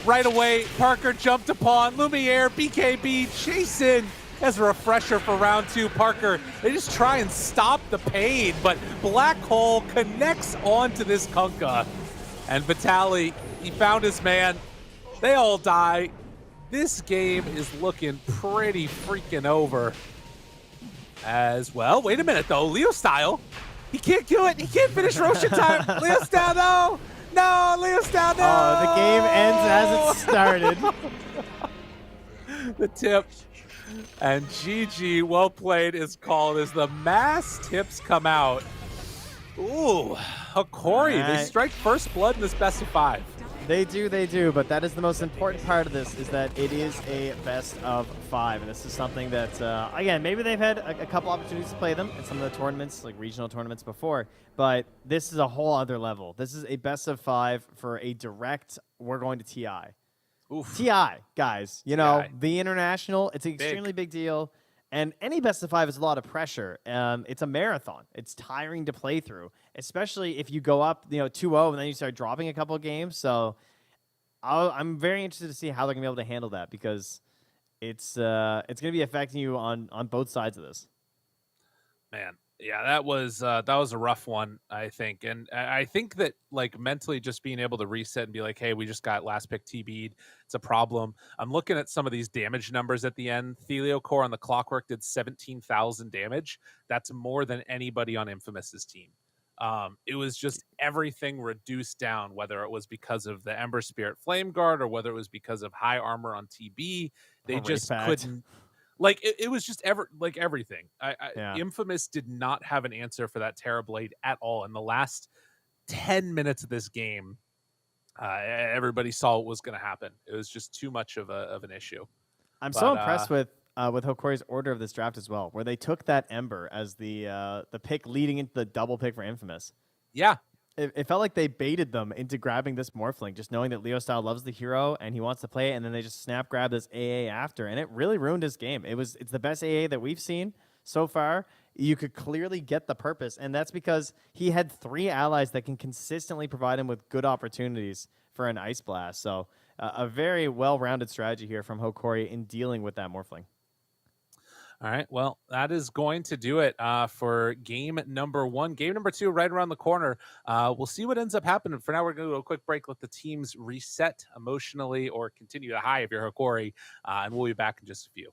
right away. Parker jumped upon Lumiere, BKB, Jason as a refresher for round 2. Parker, they just try and stop the pain, but Black Hole connects onto this Kunkka. And Vitali, he found his man. They all die. This game is looking pretty freaking over. As well, wait a minute though, Leo style. He can't do it. He can't finish Roche in time. Leo style, no. No, Leo style, no. Oh, the game ends as it started. The tip. And GG, well played, is called as the mass tips come out. Ooh, Hokori, they Right. strike first blood in this best of 5. They do, but that is the most important part of this, is that it is a best of 5. And this is something that, again, maybe they've had a couple opportunities to play them in some of the tournaments, like regional tournaments before, but this is a whole other level. This is a best of 5 for a direct, we're going to TI. Oof. TI, guys, you know, TI. the international, it's an extremely big deal. And any best of 5 is a lot of pressure. It's a marathon. It's tiring to play through, especially if you go up, 2-0 and then you start dropping a couple of games. So I'm very interested to see how they're gonna be able to handle that, because it's gonna be affecting you on both sides of this. Man, yeah, that was a rough one, I think. And I think that like mentally just being able to reset and be like, hey, we just got last pick TB'd. It's a problem. I'm looking at some of these damage numbers at the end. Thelio Core on the Clockwork did 17,000 damage. That's more than anybody on Infamous's team. It was just everything reduced down, whether it was because of the Ember Spirit Flame Guard or whether it was because of high armor on TB. They Or just Wraith Pact. couldn't. Like it was just everything. Yeah. Infamous did not have an answer for that Terrorblade at all. In the last 10 minutes of this game, everybody saw what was going to happen. It was just too much of an issue. I'm so impressed with Hokori's order of this draft as well, where they took that Ember as the pick leading into the double pick for Infamous. Yeah, It felt like they baited them into grabbing this Morphling, just knowing that Leo Style loves the hero and he wants to play it, and then they just snap grab this AA after, and it really ruined his game. It's the best AA that we've seen so far. You could clearly get the purpose, and that's because he had 3 allies that can consistently provide him with good opportunities for an Ice Blast. So a very well-rounded strategy here from Hokori in dealing with that Morphling. All right. Well, that is going to do it for game number 1. Game number 2, right around the corner. We'll see what ends up happening. For now, we're going to do a quick break, let the teams reset emotionally or continue to high if you're Hokori, and we'll be back in just a few.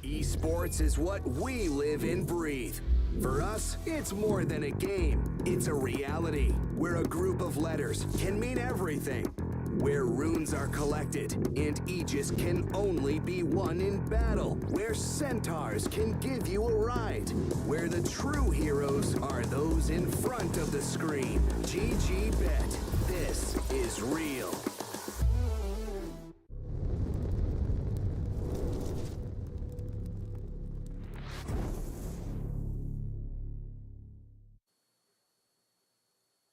Esports is what we live and breathe. For us, it's more than a game. It's a reality where a group of letters can mean everything. Where runes are collected and Aegis can only be won in battle. Where centaurs can give you a ride. Where the true heroes are those in front of the screen. GG Bet. This is real.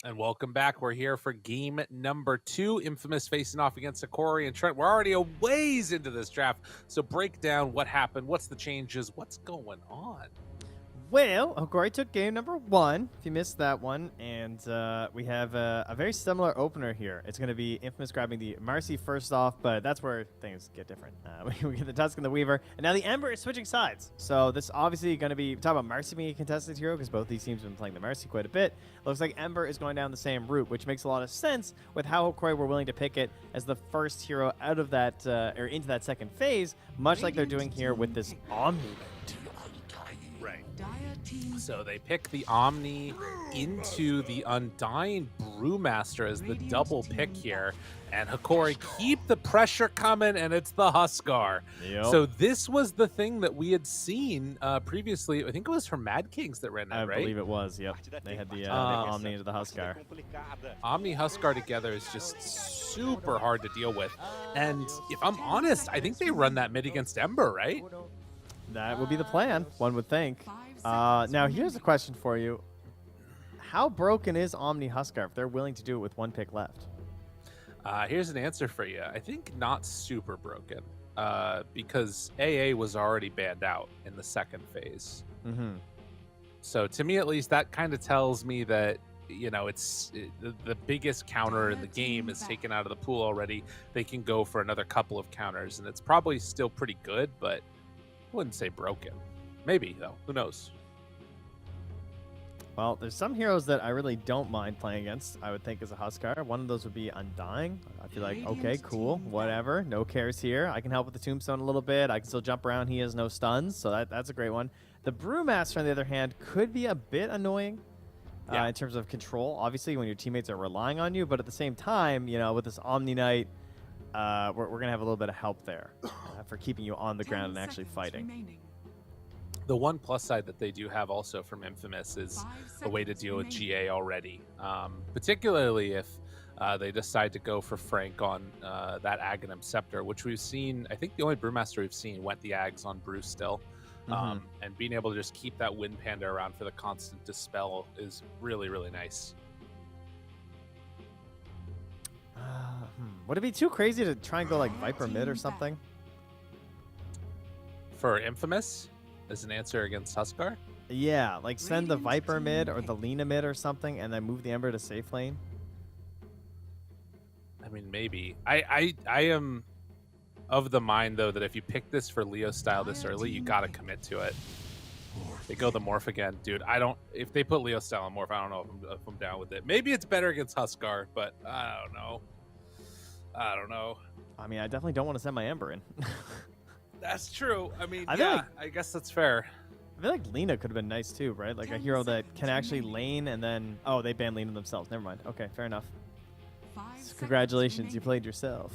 And welcome back. We're here for game number 2. Infamous facing off against Hikori and Trent. We're already a ways into this draft. So break down what happened, what's the changes, what's going on. Well, Hikori took game number 1, if you missed that one, and we have a very similar opener here. It's going to be Infamous grabbing the Marcy first off, but that's where things get different. We get the Tusk and the Weaver, and now the Ember is switching sides. So this obviously going to be, talk about Marcy being a contested hero, because both these teams have been playing the Marcy quite a bit. Looks like Ember is going down the same route, which makes a lot of sense with how Hikori were willing to pick it as the first hero out of that, or into that second phase, much like they're doing here with this Omni. Right. Dire team So they pick the Omni into the Undying Brewmaster as the double pick here. And Hikori keep the pressure coming, and it's the Huskar. Yep. So this was the thing that we had seen previously. I think it was from Mad Kings that ran that, I right? believe it was, yep. They had the Omni into the Huskar. Omni Huskar together is just super hard to deal with. And if I'm honest, I think they run that mid against Ember, right? That would be the plan, one would think. Now, here's a question for you. How broken is Omni Huskar if they're willing to do it with one pick left? Here's an answer for you. I think not super broken because AA was already banned out in the second phase. Mm-hmm. So to me, at least, that kind of tells me that, you know, the biggest counter in the game is taken out of the pool already. They can go for another couple of counters, and it's probably still pretty good, but I wouldn't say broken. Maybe, though. Who knows? Well, there's some heroes that I really don't mind playing against, I would think, as a Huskar. One of those would be Undying. I feel like, okay, cool, whatever. No cares here. I can help with the Tombstone a little bit. I can still jump around. He has no stuns, so that's a great one. The Brewmaster, on the other hand, could be a bit annoying in terms of control, obviously, when your teammates are relying on you. But at the same time, you know, with this Omni Knight, we're going to have a little bit of help there for keeping you on the ground and actually fighting. remaining. The one plus side that they do have also from Infamous is a way to deal with GA already, particularly if they decide to go for Frank on that Aghanim Scepter, which we've seen. I think the only Brewmaster we've seen went the Ags on Brew still. And being able to just keep that Wind Panda around for the constant Dispel is really, really nice. Would it be too crazy to try and go like Viper mid or something? For Infamous, as an answer against Huskar? Yeah, like send the Viper mid or the Lina mid or something, and then move the Ember to safe lane. I mean, maybe. I am of the mind though that if you pick this for Leo style this early, you gotta commit to it. They go the morph again, dude. I don't. If they put Leo style on morph, I don't know if I'm down with it. Maybe it's better against Huskar, but I don't know. I don't know. I mean, I definitely don't want to send my Ember in. That's true. I mean, I feel yeah, like- I guess that's fair. I feel like Lina could have been nice too, right? Like a 10 hero that seconds can actually remaining. lane and then... Oh, they banned Lina themselves. Never mind. Okay, fair enough. 5 seconds Congratulations, you remaining. played yourself.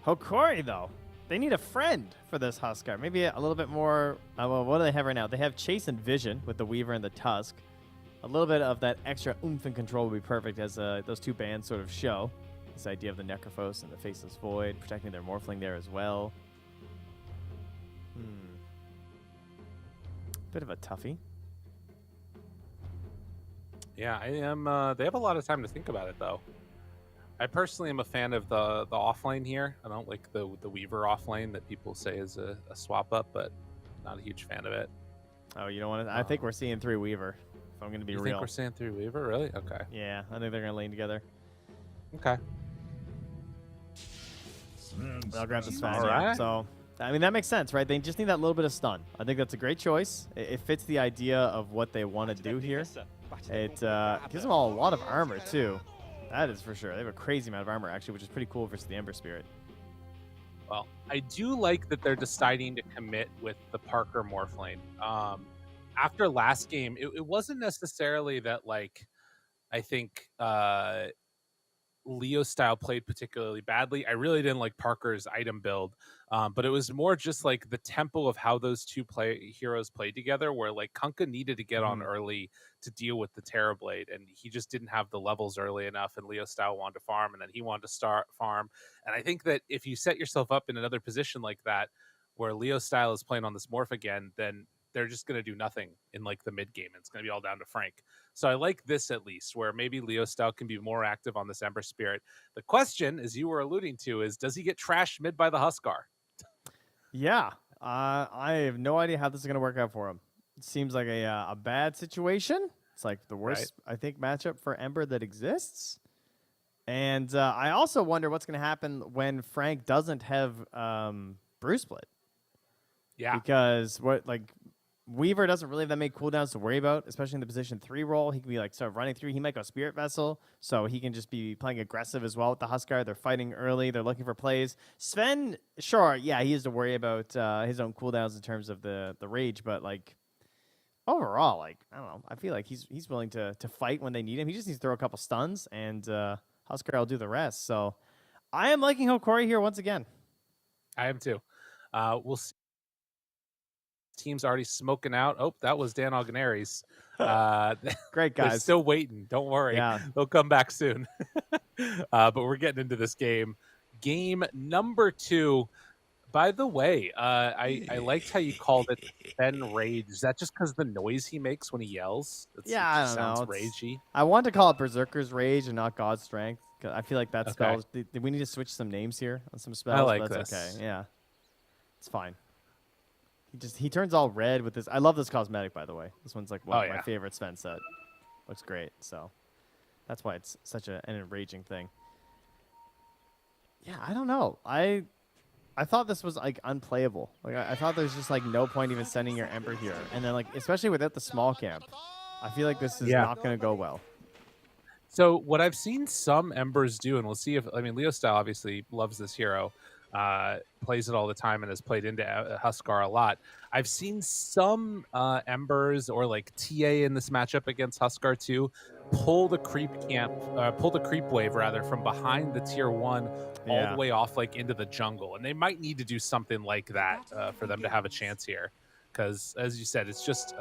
Hokori, though. They need a friend for this Huskar. Maybe a little bit more... well, what do they have right now? They have Chase and Vision with the Weaver and the Tusk. A little bit of that extra oomph and control would be perfect, as those two bands sort of show. This idea of the Necrophos and the Faceless Void, protecting their Morphling there as well. Bit of a toughie. Yeah, I am. They have a lot of time to think about it, though. I personally am a fan of the offlane here. I don't like the Weaver offlane that people say is a swap up, but not a huge fan of it. Oh, you don't want to... I think we're seeing 3 Weaver, if I'm going to be You real. think we're seeing through Weaver? Really? Okay. Yeah, I think they're going to lane together. Okay. I'll grab the Sven. All right. So, I mean, that makes sense, right? They just need that little bit of stun. I think that's a great choice. It fits the idea of what they want to do here. It gives them all a lot of armor, too. That is for sure. They have a crazy amount of armor, actually, which is pretty cool versus the Ember Spirit. Well, I do like that they're deciding to commit with the Parker Morphlane. After last game, it wasn't necessarily that, like, I think Leo style played particularly badly. I really didn't like Parker's item build, but it was more just like the tempo of how those two heroes played together, where like Kunkka needed to get on early to deal with the Terrorblade, and he just didn't have the levels early enough, and Leo style wanted to farm, and then he wanted to start farm. And I think that if you set yourself up in another position like that, where Leo style is playing on this morph again, then they're just going to do nothing in like the mid game. It's going to be all down to Frank. So I like this at least, where maybe Leo style can be more active on this Ember Spirit. The question, as you were alluding to, is does he get trashed mid by the Huskar? Yeah, I have no idea how this is going to work out for him. It seems like a bad situation. It's like the worst, I think, matchup for Ember that exists. And I also wonder what's going to happen when Frank doesn't have Bruce Split. Yeah. Because Weaver doesn't really have that many cooldowns to worry about, especially in the position 3 role. He can be like sort of running through. He might go Spirit Vessel, so he can just be playing aggressive as well with the Huskar. They're fighting early. They're looking for plays. Sven, sure, yeah, he has to worry about his own cooldowns in terms of the rage, but like overall, like I don't know, I feel like he's willing to fight when they need him. He just needs to throw a couple stuns, and Huskar will do the rest. So I am liking Hokori here once again. I am too. We'll see. Team's already smoking out. Oh, that was Dan Ogneris. Great They're guys. still waiting. Don't worry. Yeah. They'll come back soon. But we're getting into this game. Game number 2. By the way, I liked how you called it Ben Rage. Is that just because the noise he makes when he yells? Yeah, I don't sounds know. ragey. I want to call it Berserker's Rage and not God's Strength. 'Cause I feel like that Okay. spell. We need to switch some names here on some spells. like but that's this. okay. Yeah, it's fine. He turns all red with this. I love this cosmetic, by the way. This one's like one of my favorite Sven set. Looks great. So that's why it's such an enraging thing. Yeah, I don't know. I thought this was like unplayable. Like I thought there's just like no point even sending your Ember here, and then like especially without the small camp, I feel like this is not going to go well. So what I've seen some Embers do, and we'll see if Leo Style obviously loves this hero, plays it all the time, and has played into Huskar a lot. I've seen some Embers or like TA in this matchup against Huskar too pull the creep wave rather from behind the tier 1 all the way off like into the jungle, and they might need to do something like that for them to have a chance here, because as you said, it's just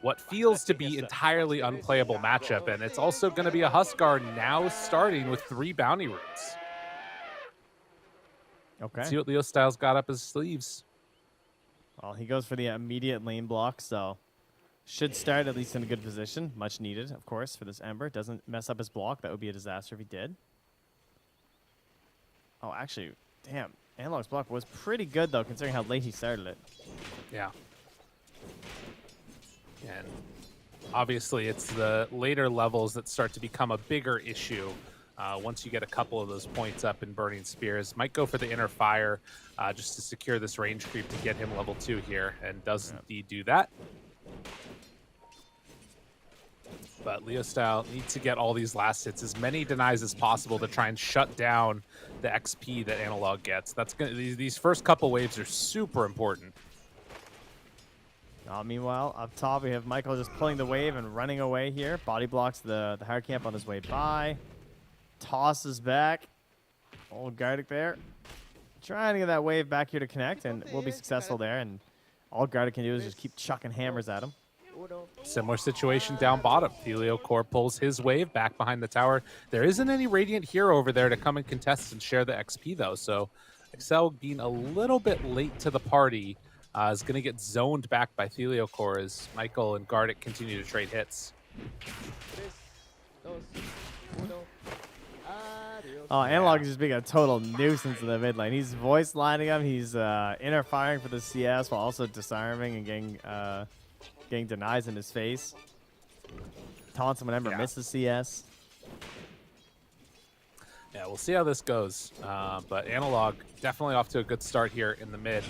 what feels to be entirely unplayable matchup, and it's also going to be a Huskar now starting with 3 bounty roots. Okay. Let's see what Leo Styles got up his sleeves. Well, he goes for the immediate lane block, so should start at least in a good position. Much needed, of course, for this Ember. Doesn't mess up his block. That would be a disaster if he did. Oh, actually, damn. Analog's block was pretty good, though, considering how late he started it. Yeah. And obviously, it's the later levels that start to become a bigger issue. Once you get a couple of those points up in Burning Spears, might go for the Inner Fire just to secure this range creep to get him level 2 here, and does indeed do that. But Leo Style needs to get all these last hits, as many denies as possible, to try and shut down the XP that Analog gets. That's gonna, these first couple waves are super important. Meanwhile, up top, we have Michael just pulling the wave and running away here. Body blocks the hard camp on his way by. Tosses back. Old Gardic there. Trying to get that wave back here to connect, and will be successful there. And all Gardic can do is just keep chucking hammers at him. Similar situation down bottom. Helio Core pulls his wave back behind the tower. There isn't any Radiant hero over there to come and contest and share the XP, though. So Excel being a little bit late to the party is going to get zoned back by Helio Core as Michael and Gardic continue to trade hits. Oh, Analog is just being a total nuisance in the mid lane. He's voice lining him. He's inner firing for the CS while also disarming and getting denies in his face. Taunts him whenever misses CS. Yeah, we'll see how this goes. But Analog definitely off to a good start here in the mid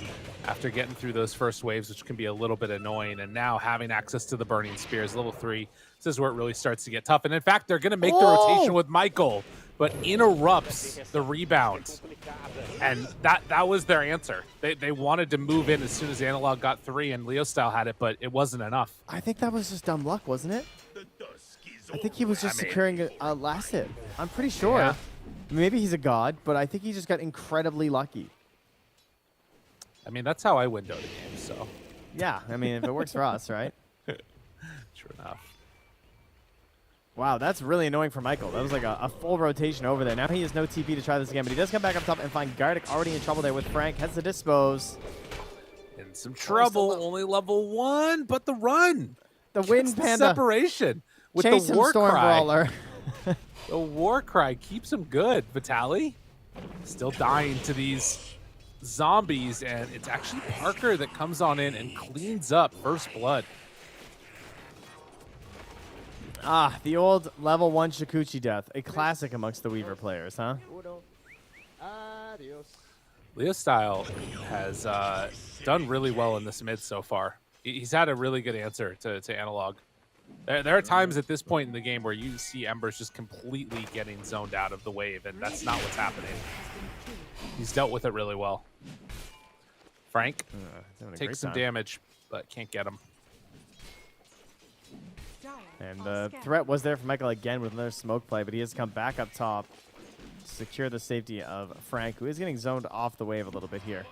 after getting through those first waves, which can be a little bit annoying. And now having access to the Burning Spears, level 3, this is where it really starts to get tough. And in fact, they're going to make the rotation with Michael, but interrupts the rebound. And that was their answer. They wanted to move in as soon as Analog got 3 and Leo Style had it, but it wasn't enough. I think that was just dumb luck, wasn't it? I think he was just securing a last hit. I'm pretty sure. Yeah. Maybe he's a god, but I think he just got incredibly lucky. I mean, that's how I win Dota games, so. Yeah, I mean, if it works for us, right? True enough. Wow, that's really annoying for Michael. That was like a full rotation over there. Now he has no TP to try this again, but he does come back up top and find Gardic already in trouble there with Frank. Has to dispose. In some trouble, only level 1, but the run. The Wind Panda. Separation with Chase the him, war Storm cry. Brawler. The war cry keeps him good. Vitali still dying to these zombies, and it's actually Parker that comes on in and cleans up first blood. Ah, the old level 1 Shikuchi death. A classic amongst the Weaver players, huh? Leo Style has done really well in this mid so far. He's had a really good answer to Analog. There are times at this point in the game where you see Embers just completely getting zoned out of the wave, and that's not what's happening. He's dealt with it really well. Frank takes some damage, but can't get him. And the threat was there for Michael again with another smoke play, but he has come back up top to secure the safety of Frank, who is getting zoned off the wave a little bit here.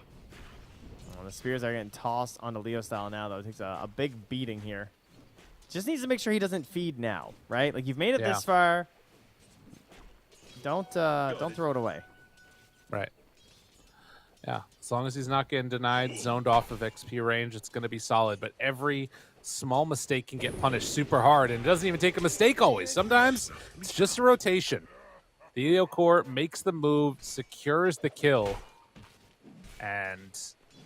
The spears are getting tossed onto Leo Style now, though. It takes a big beating here. Just needs to make sure he doesn't feed now, right? Like, you've made it this far. Don't throw it away. Right. Yeah, as long as he's not getting denied, zoned off of XP range, it's going to be solid. But every small mistake can get punished super hard, and it doesn't even take a mistake always. Sometimes it's just a rotation. The Helio Core makes the move, secures the kill, and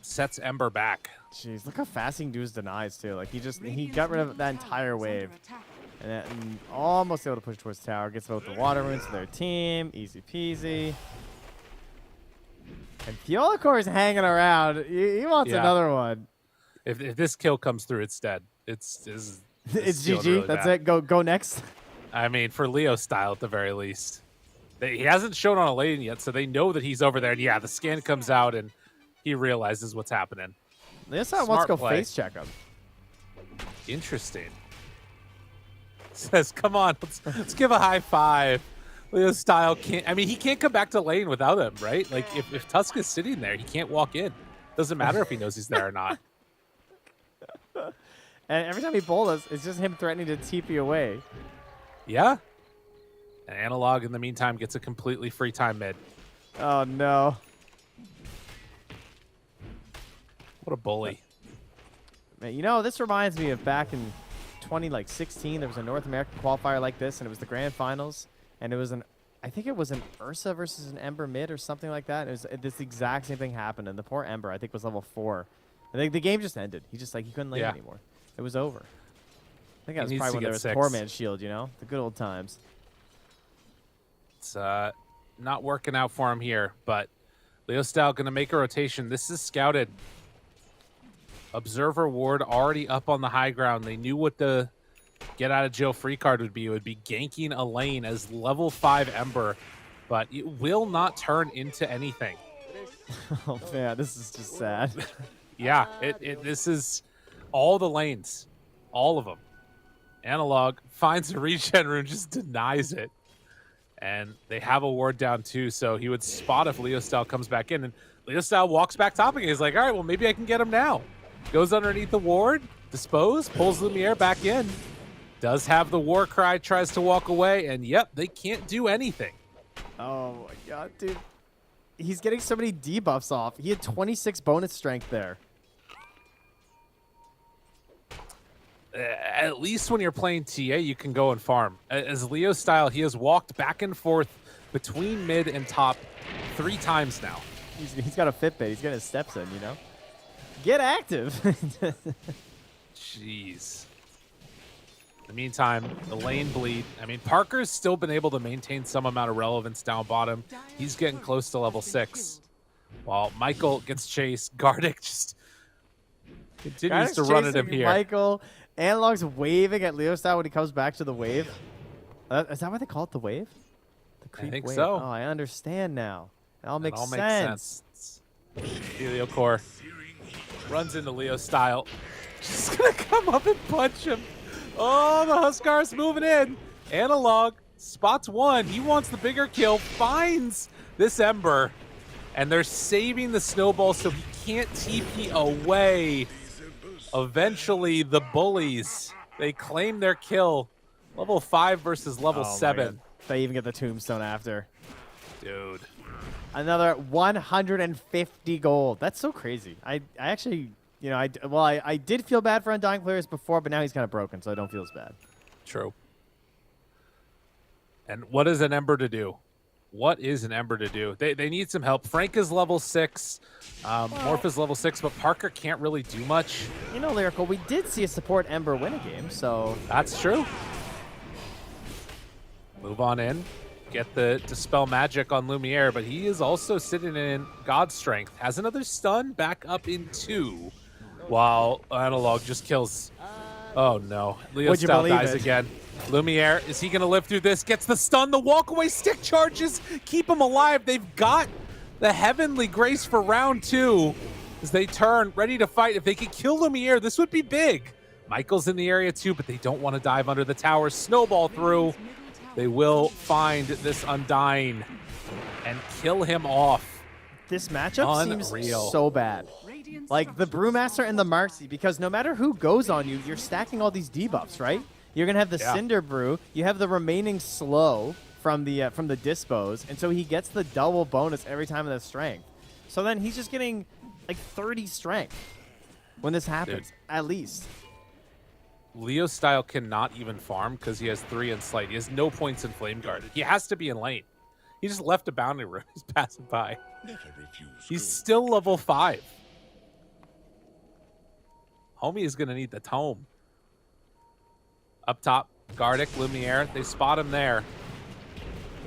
sets Ember back. Jeez, look how fast he can do his denies, too. Like, he got rid of that entire wave. And almost able to push towards tower. Gets both the water runes to their team. Easy peasy. And Fiolacore is hanging around. He wants another one. If this kill comes through, it's dead. It's GG. Really That's bad. it. Go next. I mean, for Leo Style at the very least. He hasn't shown on a lane yet, so they know that he's over there. And yeah, the scan comes out, and he realizes what's happening. Leo Style wants to go face check him. Interesting. Says, come on, let's give a high five. Leo Style can't, I mean, he can't come back to lane without him, right? Like, if Tusk is sitting there, he can't walk in. Doesn't matter if he knows he's there or not. And every time he bowls us, it's just him threatening to TP away. Yeah. And Analog, in the meantime, gets a completely free time mid. Oh, no. What a bully. Man, you know, this reminds me of back in 2016. There was a North American qualifier like this, and it was the grand finals. And it was I think it was an Ursa versus an Ember mid or something like that. It was this exact same thing happened, and the poor Ember, I think, was level 4. I think the game just ended. He couldn't lane anymore. It was over. think that was needs probably to when there get was 6. Poor Man's Shield, you know? The good old times. It's not working out for him here, but Leo Style going to make a rotation. This is scouted. Observer Ward already up on the high ground. They knew what the get out of jail free card would be. It would be ganking a lane as level 5 Ember, but it will not turn into anything. Oh, man, this is just sad. Yeah, this is all the lanes, all of them. Analog finds a regen rune, just denies it. And they have a ward down too, so he would spot if Leo Style comes back in. And Leo Style walks back top again. He's like, all right, well, maybe I can get him now. Goes underneath the ward, dispose, pulls Lumiere back in. Does have the war cry, tries to walk away, and yep, they can't do anything. Oh, my God, dude. He's getting so many debuffs off. He had 26 bonus strength there. At least when you're playing TA, you can go and farm. As Leo Style, he has walked back and forth between mid and top 3 times now. He's got a Fitbit. He's getting his steps in, you know? Get active. Jeez. In the meantime, the lane bleed. I mean, Parker's still been able to maintain some amount of relevance down bottom. He's getting close to level 6. While Michael gets chased, Gardic just continues to run at him here. Michael, Analog's waving at Leo Style when he comes back to the wave. Is that what they call it, the wave? The creep think wave? so. Oh, I understand now. It all makes Makes sense. Helio Core runs into Leo Style. Just gonna come up and punch him. Oh, the Huskar's moving in. Analog spots one. He wants the bigger kill. Finds this Ember. And they're saving the snowball so he can't TP away. Eventually, the bullies, they claim their kill. Level 5 versus level 7. They even get the tombstone after. Dude. Another 150 gold. That's so crazy. I actually, you know, I did feel bad for Undying players before, but now he's kind of broken, so I don't feel as bad. True. And what is an Ember to do? What is an Ember to do? They need some help. Frank is level 6. Morph is level 6, but Parker can't really do much. You know, Lyrical, we did see a support Ember win a game, so... That's true. Move on in. Get the Dispel Magic on Lumiere, but he is also sitting in God Strength. Has another stun, back up in 2. While Analog just kills... Oh, no. Leo Style dies again. Lumiere, is he going to live through this? Gets the stun, the walkaway stick charges, keep him alive. They've got the Heavenly Grace for round 2 as they turn, ready to fight. If they could kill Lumiere, this would be big. Michael's in the area too, but they don't want to dive under the tower. Snowball through. They will find this Undying and kill him off. This matchup Unreal. seems so bad. Like the Brewmaster and the Marksy, because no matter who goes on you, you're stacking all these debuffs, right? You're gonna have the Cinder Brew. You have the remaining slow from the Dispose, and so he gets the double bonus every time of the strength. So then he's just getting like 30 strength when this happens, at least. Leo Style cannot even farm because he has 3 in Slight. He has no points in Flame Guard. He has to be in lane. He just left a bounty room. He's passing by. He's still level 5. Homie is gonna need the tome. Up top, Gardic, Lumiere, they spot him there.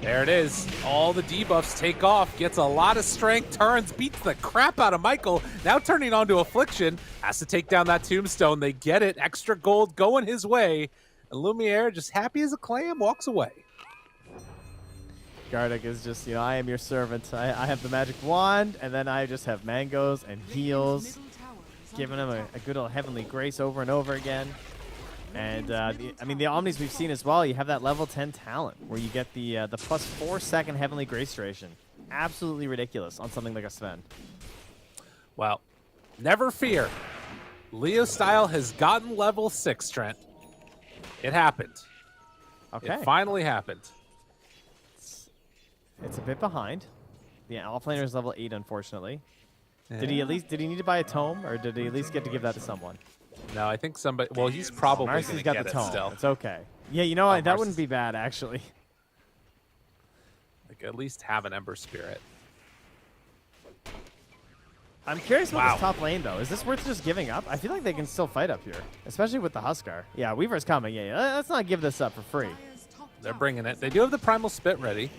There it is. All the debuffs take off, gets a lot of strength, turns, beats the crap out of Michael, now turning on to Affliction, has to take down that tombstone. They get it, extra gold going his way, and Lumiere, just happy as a clam, walks away. Gardic is just, you know, I am your servant. I have the magic wand, and then I just have mangoes and heals, giving him a good old Heavenly Grace over and over again. And, I mean, the Omnis we've seen as well, you have that level 10 talent where you get the plus 4 second Heavenly Grace duration. Absolutely ridiculous on something like a Sven. Well, never fear. Leo Style has gotten level 6, Trent. It happened. Okay. It finally happened. It's a bit behind. The Alpha Laner is level 8, unfortunately. Yeah. Did he need to buy a tome, or did he at least get to give that to someone? No, I think somebody... Well, he's probably going to got get the it tome. still. It's okay. Yeah, you know what? That wouldn't be bad, actually. Like, at least have an Ember Spirit. I'm curious about this top lane, though. Is this worth just giving up? I feel like they can still fight up here, especially with the Huskar. Yeah, Weaver's coming. Yeah, let's not give this up for free. They're bringing it. They do have the Primal Spit ready.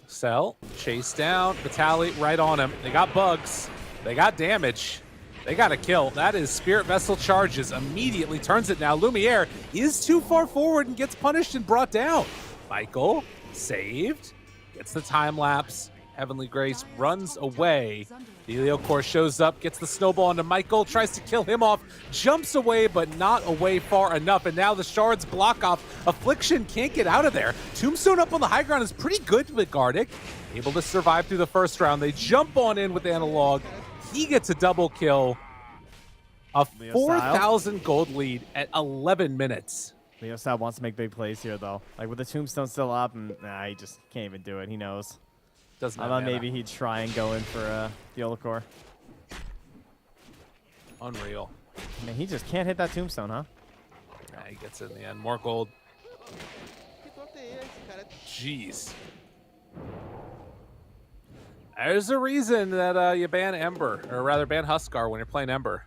Cell, chase down. Vitali right on him. They got bugs. They got damage. They got a kill. That is Spirit Vessel charges. Immediately turns it now. Lumiere is too far forward and gets punished and brought down. Michael saved. Gets the time lapse. Heavenly Grace runs away. Helio Core shows up, gets the snowball onto Michael, tries to kill him off, jumps away, but not away far enough. And now the shards block off. Affliction can't get out of there. Tombstone up on the high ground is pretty good with Gardic. Able to survive through the first round. They jump on in with Analog. He gets a double kill. A 4,000 gold lead at 11 minutes. Leo Sal wants to make big plays here, though. Like, with the Tombstone still up, and he just can't even do it. He knows. Doesn't I thought maybe he'd try and go in for the Core. Unreal. I mean, he just can't hit that Tombstone, huh? Yeah, he gets it in the end. More gold. Jeez. There's a reason that you ban Ember, or rather ban Huskar when you're playing Ember.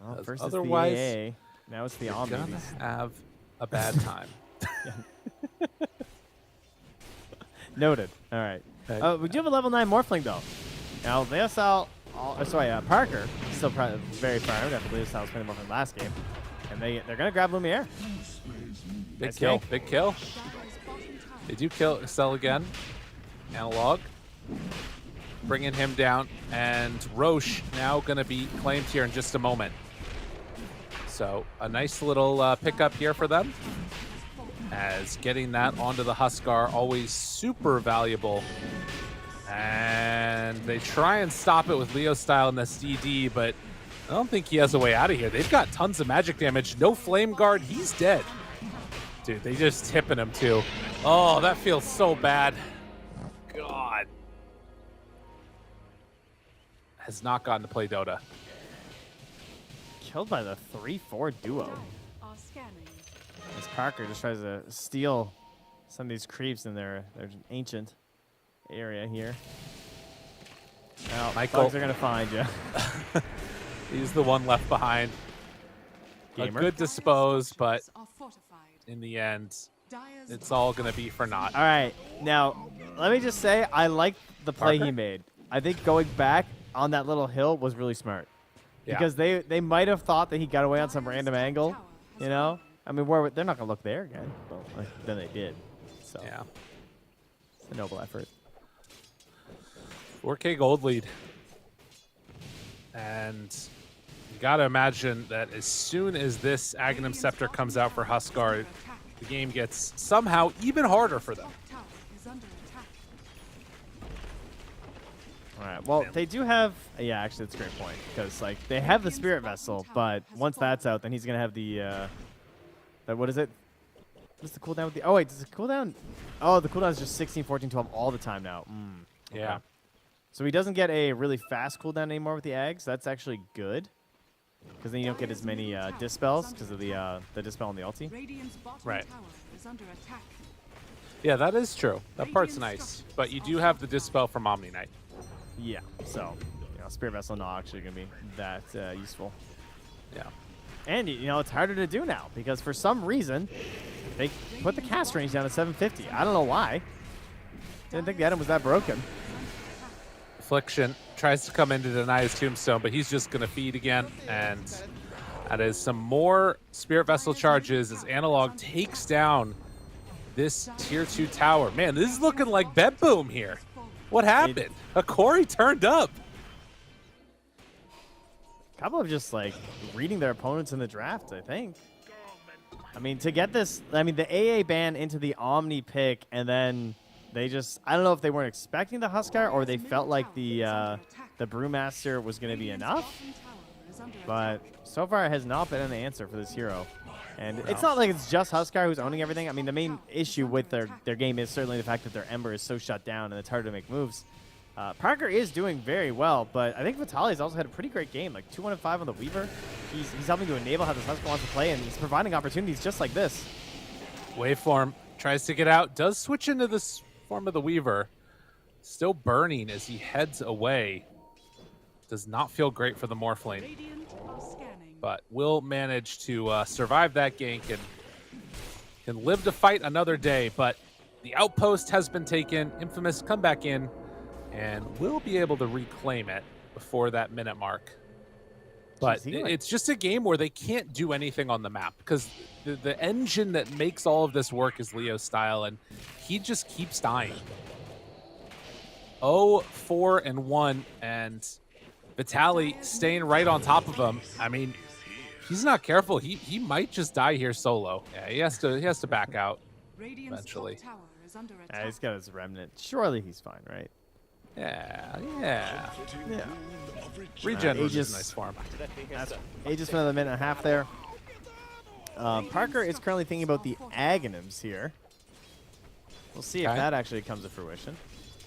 Well, first otherwise, it's the AA. Now it's the Omni. Gonna have a bad time. Noted. All right. We do have a level 9 Morphling, though. Now, Leo Sal, Parker is still very proud after Leo Sal's playing Morphling last game. And they're going to grab Lumiere. Big Nice kill. gank. Big kill. They do kill Cell again. Analog. Bringing him down. And Roche now going to be claimed here in just a moment. So a nice little pickup here for them. As getting that onto the Huskar, always super valuable. And they try and stop it with Leo style in this DD, but I don't think he has a way out of here. They've got tons of magic damage. No flame guard. He's dead. Dude, they just tipping him too. Oh, that feels so bad. God. Has not gotten to play Dota. Killed by the 3-4 duo. Are scanning. As Parker just tries to steal some of these creeps in their ancient area here. Now, Michael. bugs are going to find you. He's the one left behind. Gamer. A good dispose, but Are fortified. in the end, Dire's it's all going to be for naught. All right. Now, let me just say, I like the play Parker? he made. I think going back on that little hill was really smart. Yeah. Because they might have thought that he got away on some random angle, you know? I mean, they're not going to look there again. Well, then they did. So, Yeah. it's a noble effort. 4K gold lead. And you got to imagine that as soon as this Aghanim Scepter comes out for Huskar, the game gets somehow even harder for them. tower is under attack. All right. Well, they do have. Yeah, actually, that's a great point because like they have the Spirit Vessel, but once that's out, then he's gonna have the. What is it? What's the cooldown with the? Oh wait, does the cooldown? Oh, the cooldown is just 16, 14, 12 all the time now. Okay. Yeah. So he doesn't get a really fast cooldown anymore with the Ags. That's actually good because then you don't get as many dispels because of the dispel on the ulti. Radiant's bottom Right. tower is under attack. Yeah, that is true. That part's nice. But you do have the Dispel from Omni Knight. Yeah. So, Spirit Vessel not actually gonna be that useful. Yeah. And, it's harder to do now because for some reason, they put the cast range down to 750. I don't know why. Didn't think the item was that broken. Affliction tries to come in to deny his Tombstone, but he's just going to feed again. And that is some more Spirit Vessel charges as Analog takes down this Tier 2 tower. Man, this is looking like Bed Boom here. What happened? Akori turned up. Couple of just like reading their opponents in the draft, I think. I mean, to get this, the AA ban into the Omni pick, and then they just, I don't know if they weren't expecting the Huskar or they felt like the Brewmaster was going to be enough, but so far it has not been an answer for this hero. And it's not like it's just Huskar who's owning everything. I mean, the main issue with their game is certainly the fact that their Ember is so shut down and it's hard to make moves. Parker is doing very well, but I think Vitali's also had a pretty great game, like 2-5 on the Weaver. He's helping to enable how this Huskar wants to play, and he's providing opportunities just like this. Waveform tries to get out, does switch into this form of the Weaver. Still burning as he heads away. Does not feel great for the Morphling, Radiant are scanning. but will manage to survive that gank and can live to fight another day. But the outpost has been taken. Infamous come back in and will be able to reclaim it before that minute mark. But Jeez, he, like- it's just a game where they can't do anything on the map because the engine that makes all of this work is Leo's style, and he just keeps dying. 0-4-1, and Vitaly staying right on top of him. I mean, he's not careful. He might just die here solo. Yeah, he has to back out. Radiant's Eventually. top tower is under Yeah, attack. he's got his remnant. Surely he's fine, right? Yeah. Yeah. Regen was Aegis. a nice farm. That's Aegis for another minute and a half there. Parker is currently thinking about the Aghanims here. We'll see if Okay. that actually comes to fruition.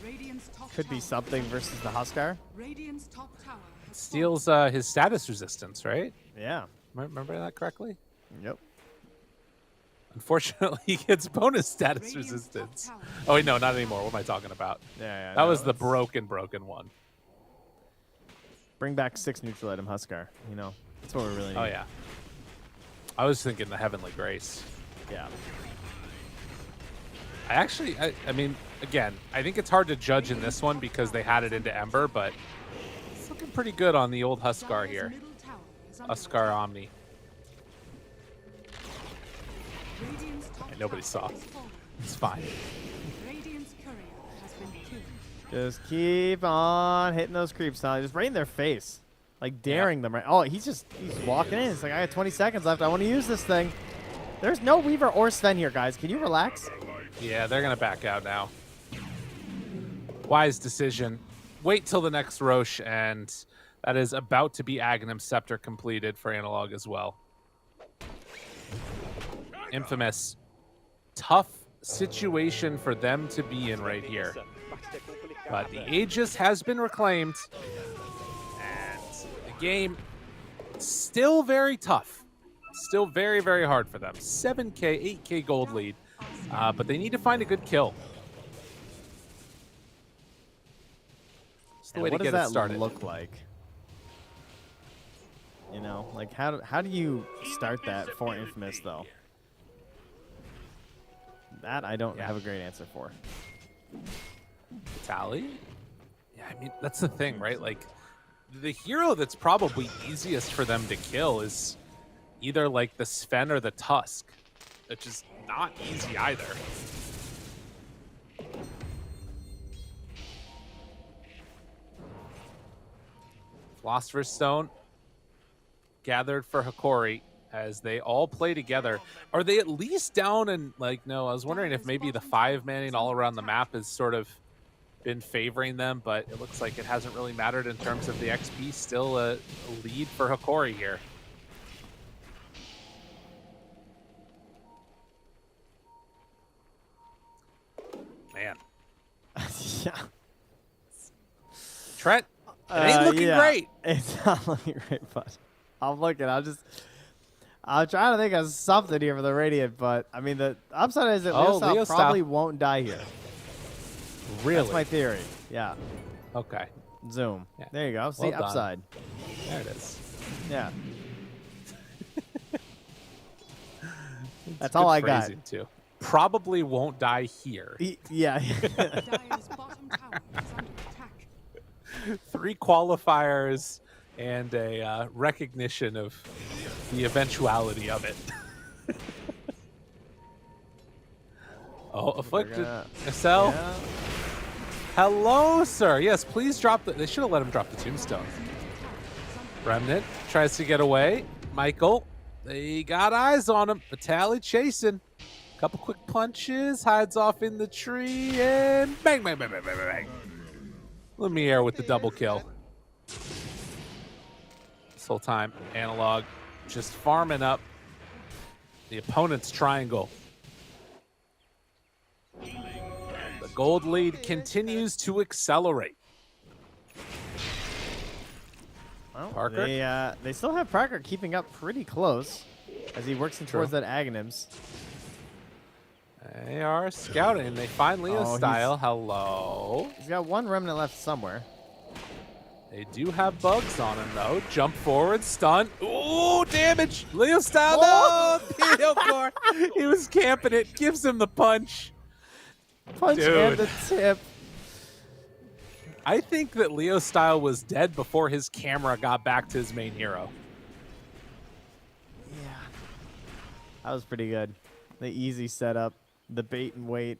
Radiant's top Could be tower. something versus the Huskar. Radiant's top tower has Steals his status resistance, right? Yeah. Remember that correctly? Yep. Unfortunately, he gets bonus status Radiant's top resistance. tower. Oh, wait, no, not anymore. What am I talking about? Yeah. That no, was the that's- broken one. Bring back 6 neutral item Huskar. You know, that's what we really need. Oh, yeah. I was thinking the Heavenly Grace. Yeah. I mean, again, I think it's hard to judge in this one because they had it into Ember, but it's looking pretty good on the old Huskar Dyer's here. middle tower is under Huskar Omni. Radiant's top And nobody tower saw. has fallen. It's fine. Radiant's courier has been killed. Just keep on hitting those creeps now. Just right in their face. Like daring them right. Oh, he's walking in. It's like, I got 20 seconds left. I want to use this thing. There's no Weaver or Sven here, guys. Can you relax? Yeah, they're going to back out now. Wise decision. Wait till the next Roche, and that is about to be Aghanim Scepter completed for Analog as well. Infamous. Tough situation for them to be in right here. But the Aegis has been reclaimed, and the game still very tough. Still very, very hard for them. 7K, 8K gold lead. But they need to find a good kill. It's the And way to what get does it that started. look like? You know, like how do you start that for Infamous though? That I don't have a great answer for. Tally? Yeah, I mean, that's the thing, right? Like, the hero that's probably easiest for them to kill is either like the Sven or the Tusk, which is not easy either. Philosopher's Stone gathered for Hikori as they all play together. Are they at least down and like, no, I was wondering if maybe the 5-manning all around the map has sort of been favoring them, but it looks like it hasn't really mattered in terms of the XP. Still a lead for Hikori here. Man, Yeah. Trent, it ain't looking yeah. great. It's not looking great, but I'm looking. I'm trying to think of something here for the Radiant, but I mean the upside is that Oh, Leo Leo probably stop. won't die here. Really? That's my theory. Yeah. Okay, Zoom. Yeah. There you go. See Well done. upside. there it is. Yeah. It's That's good all I got. phrasing, too. Probably won't die here. Yeah. Dyer's bottom tower is under attack. 3 qualifiers and a recognition of the eventuality of it. Oh, afflicted. gonna- Estelle. Yeah. Hello, sir. Yes, please drop the. They should have let him drop the tombstone. Remnant tries to get away. Michael, they got eyes on him. Vitaly chasing. Couple quick punches, hides off in the tree, and bang, bang, bang, bang, bang, bang, bang. Lumiere with the double kill. This whole time, Analog just farming up the opponent's triangle. The gold lead continues to accelerate. Well, Parker? They still have Parker keeping up pretty close as he works in towards True. that Aghanims. They are scouting. They find Leo Oh, Style. Hello. He's got one remnant left somewhere. They do have bugs on him, though. Jump forward, stun. Ooh, damage. Leo Style, no! PO core. He was camping it. Gives him the punch. Punch Dude. and the tip. I think that Leo Style was dead before his camera got back to his main hero. Yeah. That was pretty good. The easy setup. The bait and wait.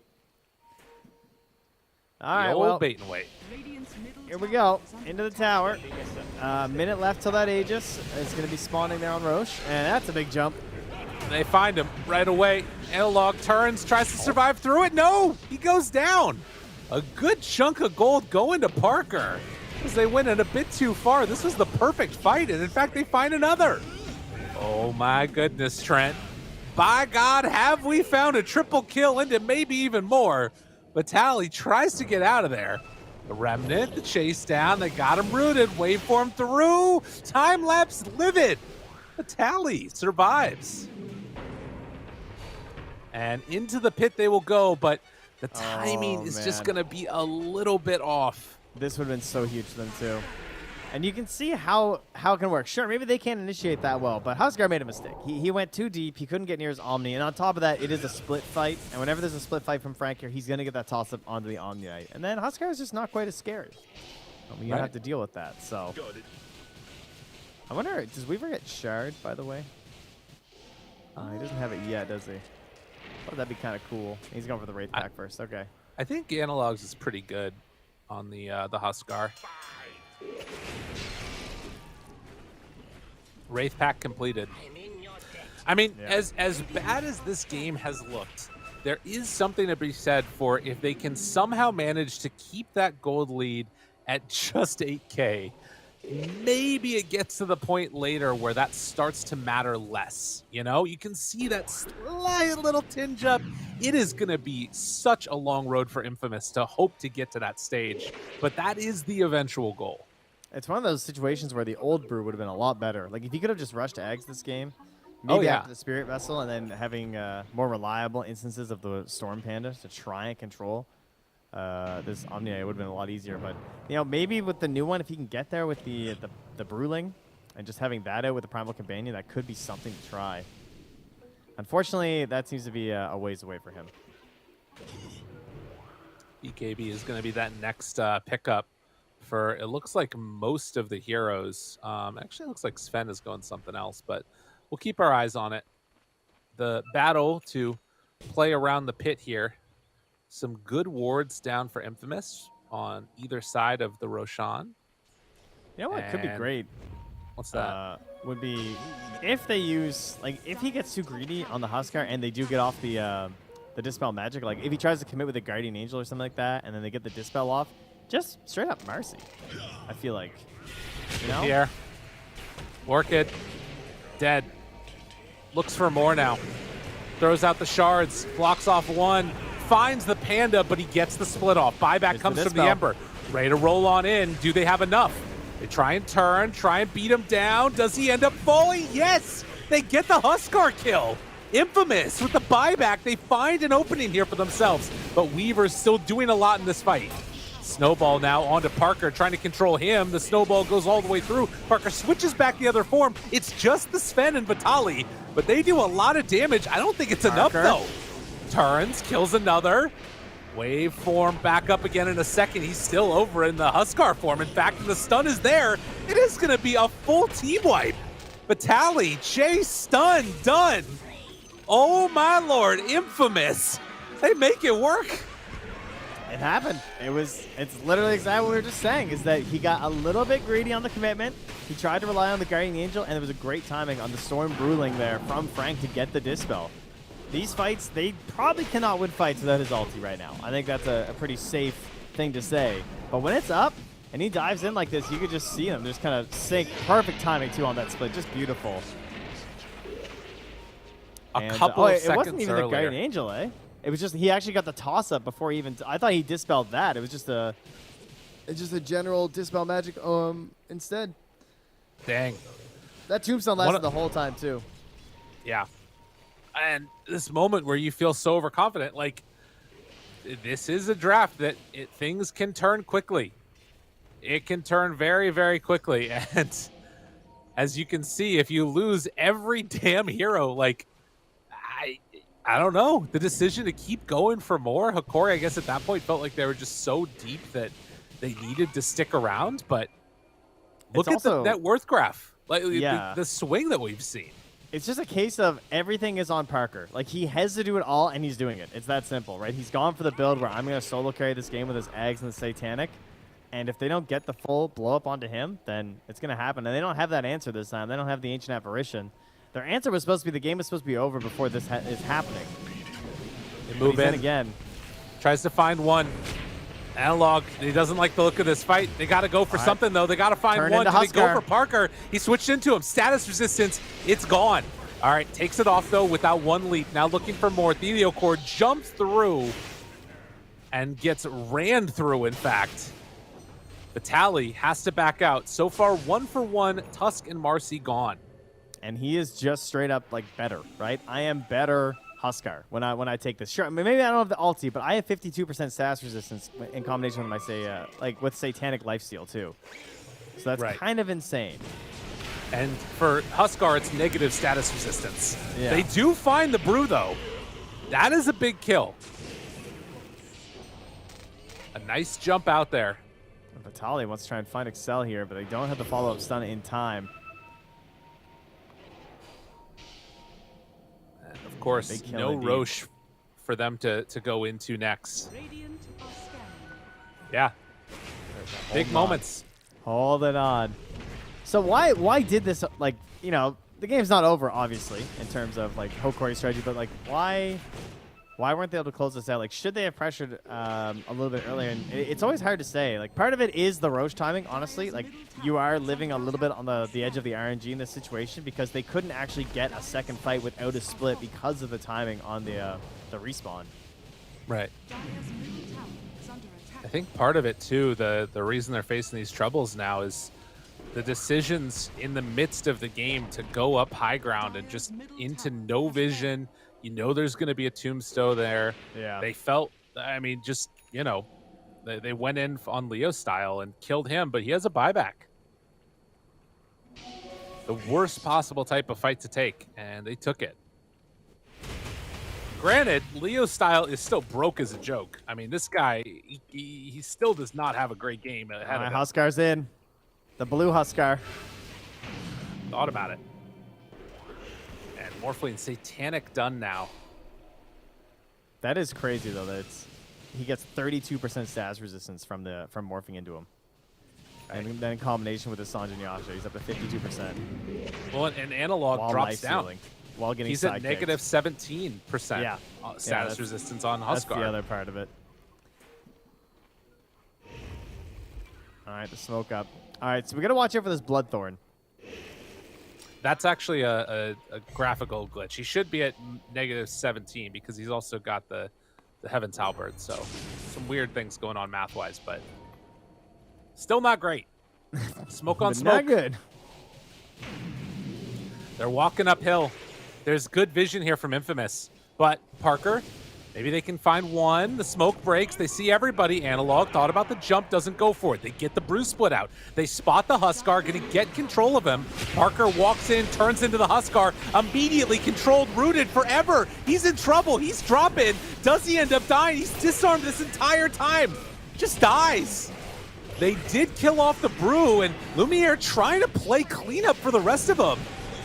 All right, The old well, bait and wait. Radiant's middle here we tower go. is under Into the attack. tower. Minute left till that Aegis is going to be spawning there on Roche. And that's a big jump. They find him right away. Analog turns, tries to survive through it. No, he goes down. A good chunk of gold going to Parker as they went it a bit too far. This was the perfect fight, and in fact, they find another. Oh my goodness, Trent. By God, have we found a triple kill into maybe even more. Vitali tries to get out of there. The Remnant, the chase down, they got him rooted. Waveform through, time lapse livid. Vitali survives. And into the pit they will go, but the timing is just man. going to be a little bit off. This would have been so huge for them, too. And you can see how it can work. Sure, maybe they can't initiate that well, but Huskar made a mistake. He went too deep. He couldn't get near his Omni. And on top of that, it is a split fight. And whenever there's a split fight from Frank here, he's going to get that toss-up onto the Omni. And then Huskar is just not quite as scary. I mean, you Right. have to deal with that, so. I wonder, does Weaver get Shard, by the way? He doesn't have it yet, does he? Oh, that'd be kind of cool. He's going for the Wraith pack first. Okay. I think Analogs is pretty good on the Huskar. Wraith pack completed. I mean, Yeah. as bad as this game has looked, there is something to be said for if they can somehow manage to keep that gold lead at just 8K. Maybe it gets to the point later where that starts to matter less. You know, you can see that slight little tinge up. It is going to be such a long road for Infamous to hope to get to that stage, but that is the eventual goal. It's one of those situations where the old brew would have been a lot better. Like, if you could have just rushed eggs this game, Oh, maybe yeah. after the Spirit Vessel, and then having more reliable instances of the Storm Panda to try and control this Omni, it would have been a lot easier. But, you know, maybe with the new one, if you can get there with the Bruling and just having that out with the Primal Companion, that could be something to try. Unfortunately, that seems to be a ways away for him. BKB is going to be that next pickup for, it looks like most of the heroes. Actually, it looks like Sven is going something else, but we'll keep our eyes on it. The battle to play around the pit here. Some good wards down for Infamous on either side of the Roshan. You know what could be And- great? What's that? Would be if they use, like, if he gets too greedy on the Huskar and they do get off the Dispel Magic, like if he tries to commit with a Guardian Angel or something like that, and then they get the Dispel off, just straight up Mercy. I feel like, you know? Here. Orchid. Dead. Looks for more now. Throws out the shards. Blocks off one. Finds the Panda, but he gets the split off. Buyback Gets the comes from the dispel. Ember. Ready to roll on in. Do they have enough? They try and turn. Try and beat him down. Does he end up falling? Yes! They get the Huskar kill. Infamous with the buyback. They find an opening here for themselves. But Weaver's still doing a lot in this fight. Snowball now onto Parker, trying to control him. The snowball goes all the way through. Parker switches back the other form. It's just the Sven and Vitali, but they do a lot of damage. I don't think it's enough, Parker. though. Turns, kills another. Waveform back up again in a second. He's still over in the Huskar form. In fact, the stun is there. It is going to be a full team wipe. Vitali, chase, stun, done. Oh, my Lord, Infamous. They make it work. It happened. It's literally exactly what we were just saying, is that he got a little bit greedy on the commitment. He tried to rely on the Guardian Angel, and there was a great timing on the Storm Bruling there from Frank to get the Dispel. These fights, they probably cannot win fights without his ulti right now. I think that's a pretty safe thing to say. But when it's up and he dives in like this, you could just see him just kind of sink. Perfect timing, too, on that split. Just beautiful. A couple of it seconds wasn't even earlier. the Guardian Angel, eh? It was just, he actually got the toss-up before he even, I thought he dispelled that. It was just a general Dispel Magic instead. Dang. That Tombstone lasted the whole time, too. Yeah. And this moment where you feel so overconfident, like this is a draft that things can turn quickly. It can turn very, very quickly. And as you can see, if you lose every damn hero, like I don't know, the decision to keep going for more. Hikori, I guess at that point felt like they were just so deep that they needed to stick around. But look at the net worth graph, like the swing that we've seen. It's just a case of everything is on Parker. Like, he has to do it all, and he's doing it. It's that simple, right? He's gone for the build where I'm going to solo carry this game with his eggs and the Satanic. And if they don't get the full blow up onto him, then it's going to happen. And they don't have that answer this time. They don't have the Ancient Apparition. Their answer was supposed to be the game was supposed to be over before this is happening. They move in again. Tries to find one. Analog, he doesn't like the look of this fight. They got to go for something, though. They got to find one. They go for Parker. He switched into him. Status resistance, it's gone. All right, takes it off, though, without one leap. Now looking for more. Core jumps through and gets ran through, in fact. Vitaly has to back out. So far, 1-for-1, Tusk and Marcy gone. And he is just straight up, like, better, right? I am better Huskar when I take this. Sure, I mean, maybe I don't have the ulti, but I have 52% status resistance in combination with my like with Satanic Lifesteal too. So that's kind of insane. And for Huskar, it's negative status resistance. Yeah. They do find the brew though. That is a big kill. A nice jump out there. Vitaly wants to try and find Excel here, but they don't have the follow-up stun in time. Of course, no Roche for them to go into next. Yeah. Big moments. Hold it on. So why did this, like, you know, the game's not over, obviously, in terms of, like, Hokori's strategy, but, like, why weren't they able to close this out? Like, should they have pressured a little bit earlier? And it's always hard to say. Like, part of it is the Roche timing, honestly. Like, you are living a little bit on the edge of the RNG in this situation because they couldn't actually get a second fight without a split because of the timing on the respawn. Right. I think part of it, too, the reason they're facing these troubles now is the decisions in the midst of the game to go up high ground and just into no vision. You know there's going to be a tombstone there. Yeah. They felt, I mean, just, you know, they went in on Leo style and killed him, but he has a buyback. The worst possible type of fight to take, and they took it. Granted, Leo style is still broke as a joke. I mean, this guy, he still does not have a great game ahead of him. Huskar's in. The blue Huskar. Thought about it. And Morphling Satanic done now. That is crazy though. He gets 32% status resistance from morphing into him. Right. And then in combination with the Sanjin Yasha, he's up to 52%. Well, and Analog drops down. While getting he's at negative 17% status resistance on Huskar. That's the other part of it. All right, the smoke up. All right, so we got to watch out for this Bloodthorn. That's actually a graphical glitch. He should be at negative 17 because he's also got the Heaven's Halberd. So some weird things going on math-wise, but still not great. Smoke on smoke. Not good. They're walking uphill. There's good vision here from Infamous, but Parker, maybe they can find one. The smoke breaks. They see everybody. Analog thought about the jump, doesn't go for it. They get the brew split out. They spot the Huskar, going to get control of him. Parker walks in, turns into the Huskar, immediately controlled, rooted forever. He's in trouble. He's dropping. Does he end up dying? He's disarmed this entire time. Just dies. They did kill off the brew, and Lumiere trying to play cleanup for the rest of them.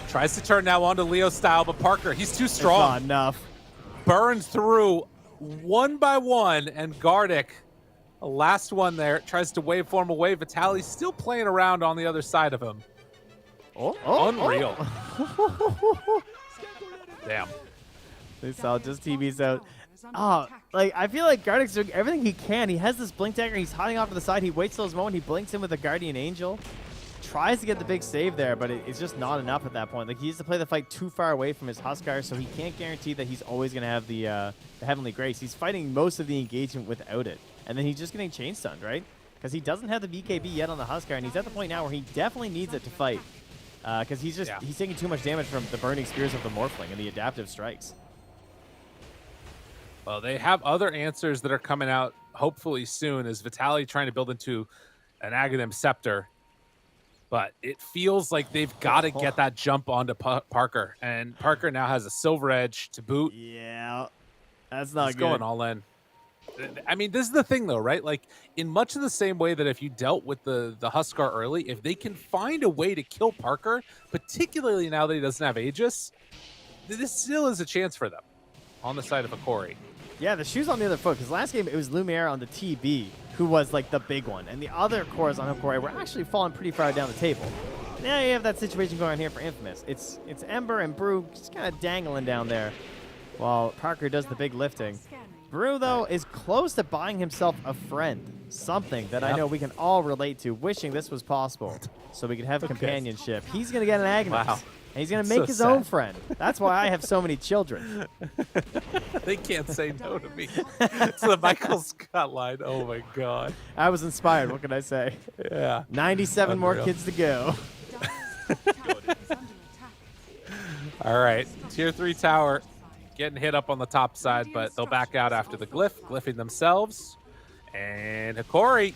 Tries to turn now onto Leo style, but Parker, he's too strong. It's not enough. Burns through one by one, and Gardic, the last one there, tries to waveform away. Vitaly's still playing around on the other side of him. Unreal. Damn. This all just TV's out. Oh, like, I feel like Gardic's doing everything he can. He has this blink dagger. He's hiding off to the side. He waits till his moment. He blinks in with a Guardian Angel. Tries to get the big save there, but it's just not enough at that point. Like, he needs to play the fight too far away from his Huskar, so he can't guarantee that he's always going to have the Heavenly Grace. He's fighting most of the engagement without it, and then he's just getting chain stunned, right? Because he doesn't have the BKB yet on the Huskar, and he's at the point now where he definitely needs it to fight. because he's taking too much damage from the burning spears of the Morphling and the adaptive strikes. Well, they have other answers that are coming out hopefully soon as Vitaly trying to build into an Aghanim Scepter. But it feels like they've got to get that jump onto Parker. And Parker now has a Silver Edge to boot. Yeah, that's not He's good. going all in. I mean, this is the thing, though, right? Like, in much of the same way that if you dealt with the Huskar early, if they can find a way to kill Parker, particularly now that he doesn't have Aegis, this still is a chance for them on the side of Hikori. Yeah, the shoe's on the other foot, because last game it was Lumiere on the TB who was like the big one, and the other cores on Hikori were actually falling pretty far down the table. Now you have that situation going on here for Infamous. It's Ember and Brew just kind of dangling down there while Parker does the big lifting. Brew, though, is close to buying himself a friend, something that I know we can all relate to, wishing this was possible so we could have companionship. He's going to get an Agnes. Wow. And he's going to make his own friend. That's why I have so many children. They can't say no to me. It's the Michael Scott line. Oh, my God. I was inspired. What can I say? Yeah. 97 more Unreal. kids to go. All right. Tier 3 tower getting hit up on the top side, but they'll back out after the glyph, glyphing themselves. And Hikori,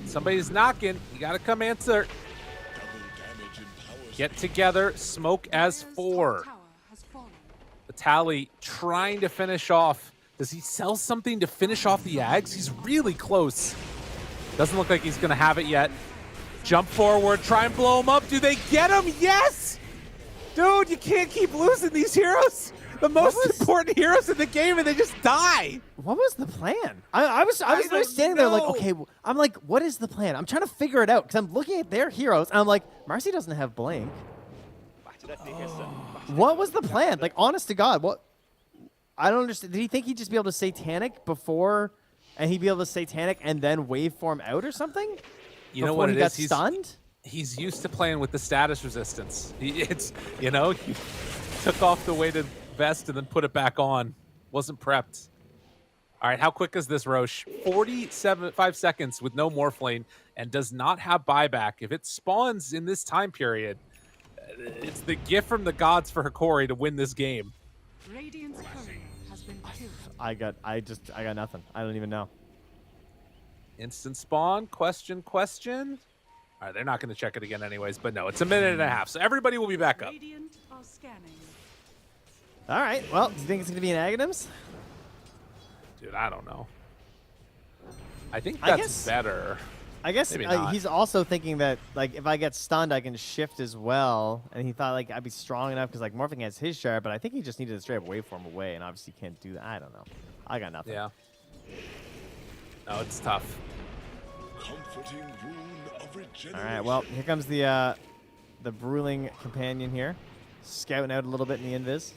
somebody's knocking. You got to come answer. Get together. Smoke as 4. Vitaly trying to finish off. Does he sell something to finish off the Ags? He's really close. Doesn't look like he's going to have it yet. Jump forward. Try and blow him up. Do they get him? Yes! Dude, you can't keep losing these heroes. The most important heroes in the game, and they just die. What was the plan? I was really standing there like, okay, I'm like, what is the plan? I'm trying to figure it out because I'm looking at their heroes, and I'm like, Marcy doesn't have Blink. What was the plan? Like, honest to God, what? I don't understand. Did he think he'd just be able to Satanic before, and he'd be able to Satanic and then waveform out or something? You know what he it got is? stunned? He's used to playing with the status resistance. It's, you know, he took off the weighted vest and then put it back on. Wasn't prepped. All right, how quick is this, Roche? 5 seconds with no Morphling and does not have buyback. If it spawns in this time period, it's the gift from the gods for Hikori to win this game. Radiant's courier has been killed. I got nothing. I don't even know. Instant spawn, question. All right, they're not going to check it again anyways, but no, it's a minute and a half, so everybody will be back up. Radiant are scanning. All right, well, do you think it's going to be an Aghanims? Dude, I don't know. I think I that's guess- better. I guess Maybe not. he's also thinking that, like, if I get stunned, I can shift as well. And he thought, like, I'd be strong enough because, like, Morphing has his share, but I think he just needed a straight up waveform away, and obviously can't do that. I don't know. I got nothing. Yeah. No, it's tough. All right, well, here comes the Bruling Companion here. Scouting out a little bit in the invis.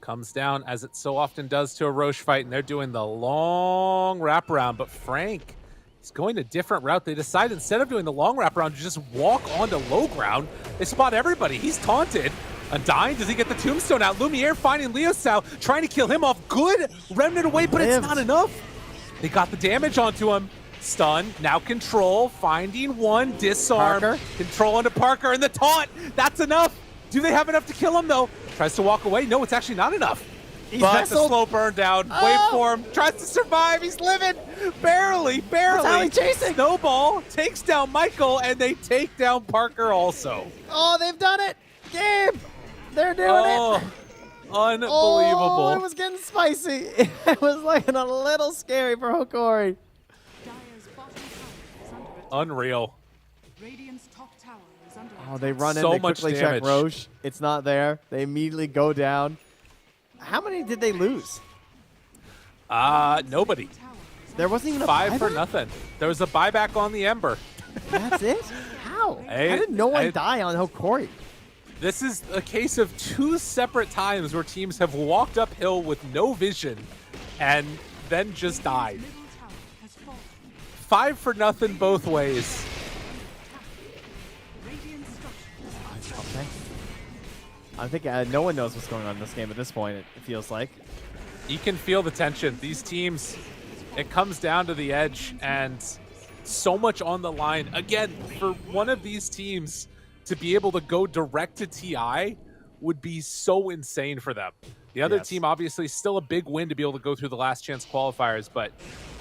Comes down, as it so often does to a Roche fight, and they're doing the long wraparound. But Frank is going a different route. They decide instead of doing the long wraparound, to just walk onto low ground. They spot everybody. He's taunted. Undying, does he get the tombstone out? Lumiere finding Leosau, trying to kill him off. Good remnant away, but it's not enough. They got the damage onto him. Stun, now control, finding one, disarm, Parker. control onto Parker, and the taunt. That's enough. Do they have enough to kill him, though? Tries to walk away. No, it's actually not enough. He's But the vesseled. slow burn down. Waveform tries to survive. He's living. Barely. Vitaly chasing. Snowball takes down Michael, and they take down Parker also. Oh, they've done it! Gabe! They're doing it! Unbelievable. Oh, it was getting spicy. It was looking a little scary for Hikori. Dire's bottom tower is under attack. Unreal. Radiant's top tower is under Oh, attack. they run in, So they much quickly damage. check Roche. It's not there. They immediately go down. How many did they lose? Nobody. Tower is There wasn't even a 5 for buyback? nothing. There was a buyback on the Ember. That's it? How? Hey, How did no one I- die on Hikori? This is a case of 2 separate times where teams have walked uphill with no vision and then just died. middle tower has fallen. 5 for nothing both ways. Radiant structures Okay. I think no one knows what's going on in this game at this point, it feels like. You can feel the tension. These teams, it comes down to the edge, and so much on the line. Again, for one of these teams to be able to go direct to TI would be so insane for them. The other team, obviously, still a big win to be able to go through the last chance qualifiers, but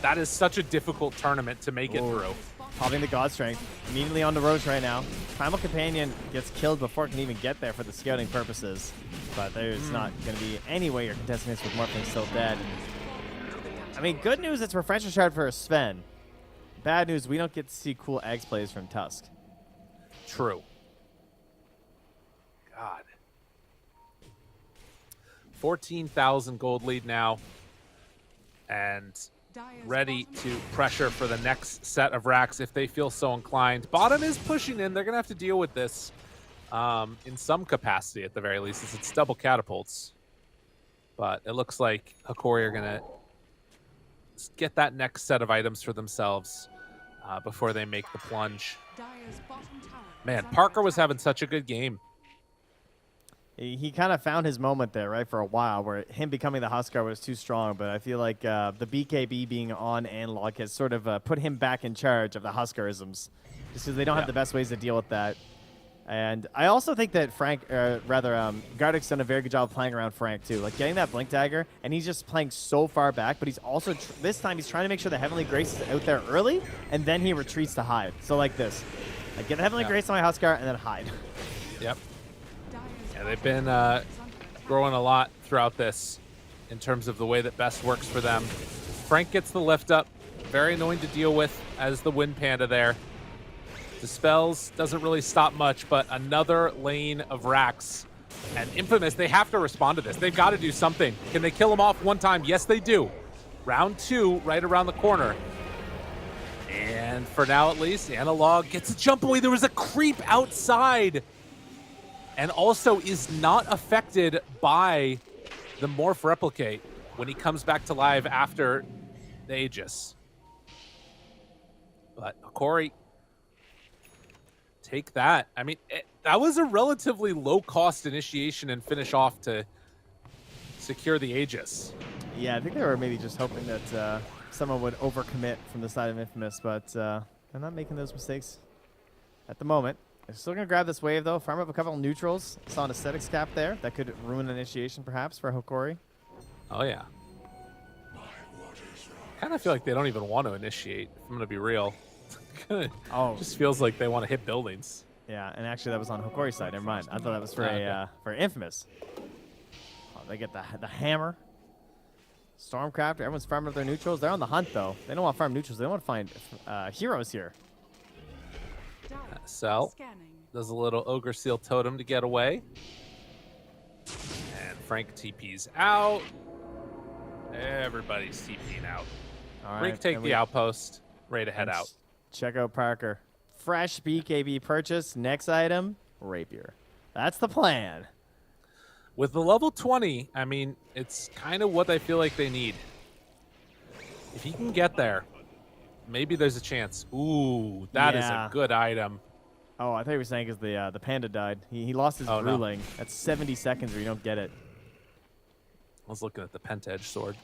that is such a difficult tournament to make it through. Popping the God Strength immediately on the Roche right now. Primal Companion gets killed before it can even get there for the scouting purposes, but there's not going to be any way you're contesting this with Morphling still dead. I mean, good news, it's Refresher Shard for Sven. Bad news, we don't get to see cool eggs plays from Tusk. True. God. 14,000 gold lead now. And ready to pressure for the next set of racks if they feel so inclined. Bottom is pushing in. They're going to have to deal with this in some capacity at the very least, as it's double catapults. But it looks like Hikori are going to get that next set of items for themselves before they make the plunge. Man, Parker was having such a good game. He kind of found his moment there, right, for a while, where him becoming the Huskar was too strong. But I feel like the BKB being on Analog has sort of put him back in charge of the Huskarisms, just because they don't have the best ways to deal with that. And I also think that Gardick's done a very good job of playing around Frank, too. Like, getting that Blink Dagger, and he's just playing so far back, but he's also, this time, he's trying to make sure the Heavenly Grace is out there early, and then he retreats to hide. So like this. Like, get the Heavenly Grace on my Huskar, and then hide. Yep. Yeah, they've been growing a lot throughout this in terms of the way that best works for them. Frank gets the lift up. Very annoying to deal with as the Wind Panda there. Dispels doesn't really stop much, but another lane of racks. And Infamous, they have to respond to this. They've got to do something. Can they kill him off one time? Yes, they do. Round 2 right around the corner. And for now, at least, Analog gets a jump away. There was a creep outside. And also is not affected by the Morph Replicate when he comes back to life after the Aegis. But Hikori, take that. I mean, that was a relatively low-cost initiation and finish off to secure the Aegis. Yeah, I think they were maybe just hoping that someone would overcommit from the side of Infamous, but they're not making those mistakes at the moment. They're still going to grab this wave, though. Farm up a couple of neutrals. Saw an aesthetics cap there. That could ruin initiation, perhaps, for Hikori. Oh, yeah. Kind of feel like they don't even want to initiate, if I'm going to be real. Just feels like they want to hit buildings. Yeah, and actually that was on Hikori's side. Never mind. I thought that was for for Infamous. Oh, they get the hammer. Stormcraft. Everyone's farming up their neutrals. They're on the hunt, though. They don't want to farm neutrals. They want to find heroes here. Cell does a little Ogre Seal Totem to get away. And Frank TP's out. Everybody's TPing out. All right, Freak take the outpost. Ready to head out. Check out Parker. Fresh BKB purchase. Next item, Rapier. That's the plan. With the level 20, I mean, it's kind of what I feel like they need. If he can get there, maybe there's a chance. Ooh, that is a good item. Oh, I thought you were saying because the panda died. He lost his ruling. No. That's 70 seconds where you don't get it. I was looking at the Penta-Edge sword.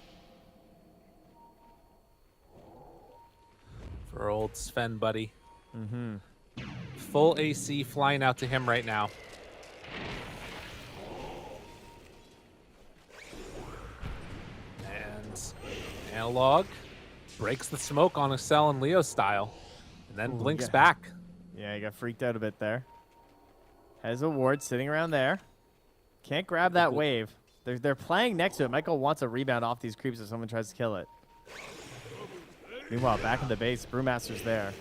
For old Sven, buddy. Mm-hmm. Full AC flying out to him right now. And Analog breaks the smoke on a Cell and Leo style. And then blinks back. Yeah, he got freaked out a bit there. Has a ward sitting around there. Can't grab that wave. They're playing next to it. Michael wants a rebound off these creeps if someone tries to kill it. Meanwhile, back in the base, Brewmaster's there.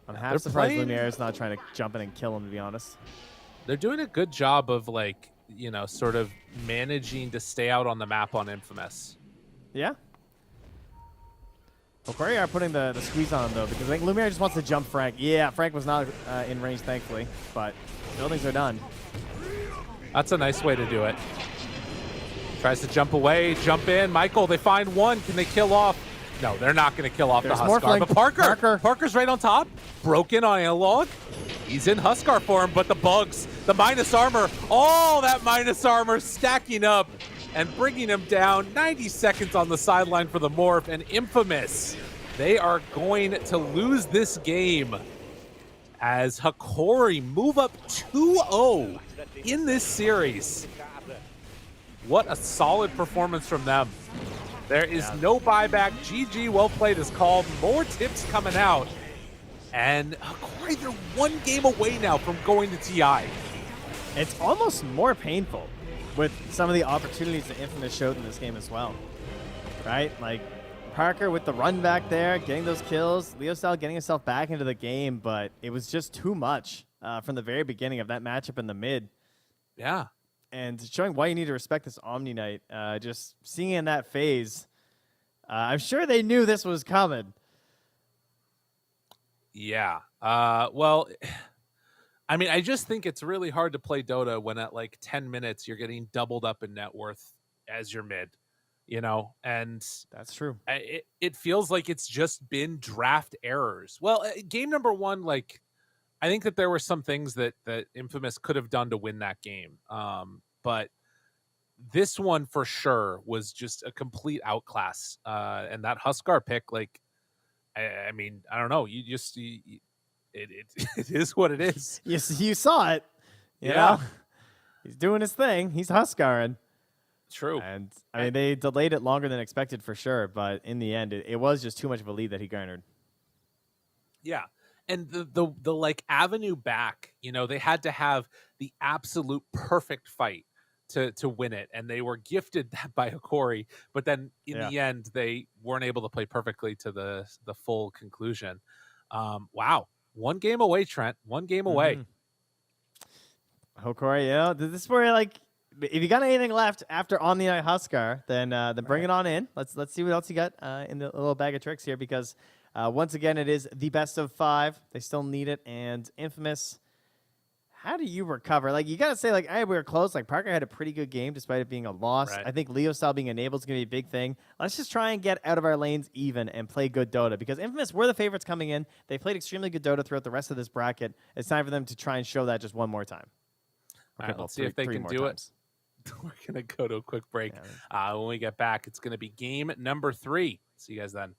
I'm half surprised Lumiere's not trying to jump in and kill him, to be honest. They're doing a good job of, like, you know, sort of managing to stay out on the map on Infamous. Yeah. Hikori are putting the squeeze on him, though, because I think Lumiere just wants to jump Frank. Yeah, Frank was not in range, thankfully, but buildings are done. That's a nice way to do it. Tries to jump away, jump in. Michael, they find one. Can they kill off? No, they're not going to kill off the Huskar. But Parker's right on top. Broken on Analog. He's in Huskar form, but the bugs, the minus armor, all that minus armor stacking up and bringing him down. 90 seconds on the sideline for the Morph, and Infamous. they are going to lose this game as Hikori move up 2-0 in this series. What a solid performance from them. There is no buyback. GG, well played is called. More tips coming out. And Hikori, they're one game away now from going to TI. It's almost more painful with some of the opportunities that Infamous showed in this game as well. Right? Like, Parker with the run back there, getting those kills. Leostyle getting himself back into the game, but it was just too much from the very beginning of that matchup in the mid. Yeah. And showing why you need to respect this Omni Knight. Just seeing in that phase, I'm sure they knew this was coming. Yeah. Well, I mean, I just think it's really hard to play Dota when at like 10 minutes you're getting doubled up in net worth as your mid, you know? And that's true. It feels like it's just been draft errors. Well, game number one, like, I think that there were some things that Infamous could have done to win that game. But this one for sure was just a complete outclass. And that Huskar pick, like, I mean, I don't know. You just, it is what it is. You saw it. You know? He's doing his thing. He's Huskaring. True. And I mean, they delayed it longer than expected for sure. But in the end, it was just too much of a lead that he garnered. Yeah. And the like avenue back, you know, they had to have the absolute perfect fight to win it, and they were gifted that by Hikori, but then in the end they weren't able to play perfectly to the full conclusion. Wow, one game away, Trent. One game away. Hikori, yeah, this is where, like, if you got anything left after Omni Knight Huskar, then bring it on in. Let's see what else you got in the little bag of tricks here, because once again it is the best of 5. They still need it, and Infamous. How do you recover? Like, you got to say, like, hey, we were close. Like, Parker had a pretty good game despite it being a loss. Right. I think Leostyle being enabled is going to be a big thing. Let's just try and get out of our lanes even and play good Dota, because Infamous were the favorites coming in. They played extremely good Dota throughout the rest of this bracket. It's time for them to try and show that just one more time. All right, let's see if they can do it. We're going to go to a quick break. When we get back, it's going to be game number 3. See you guys then.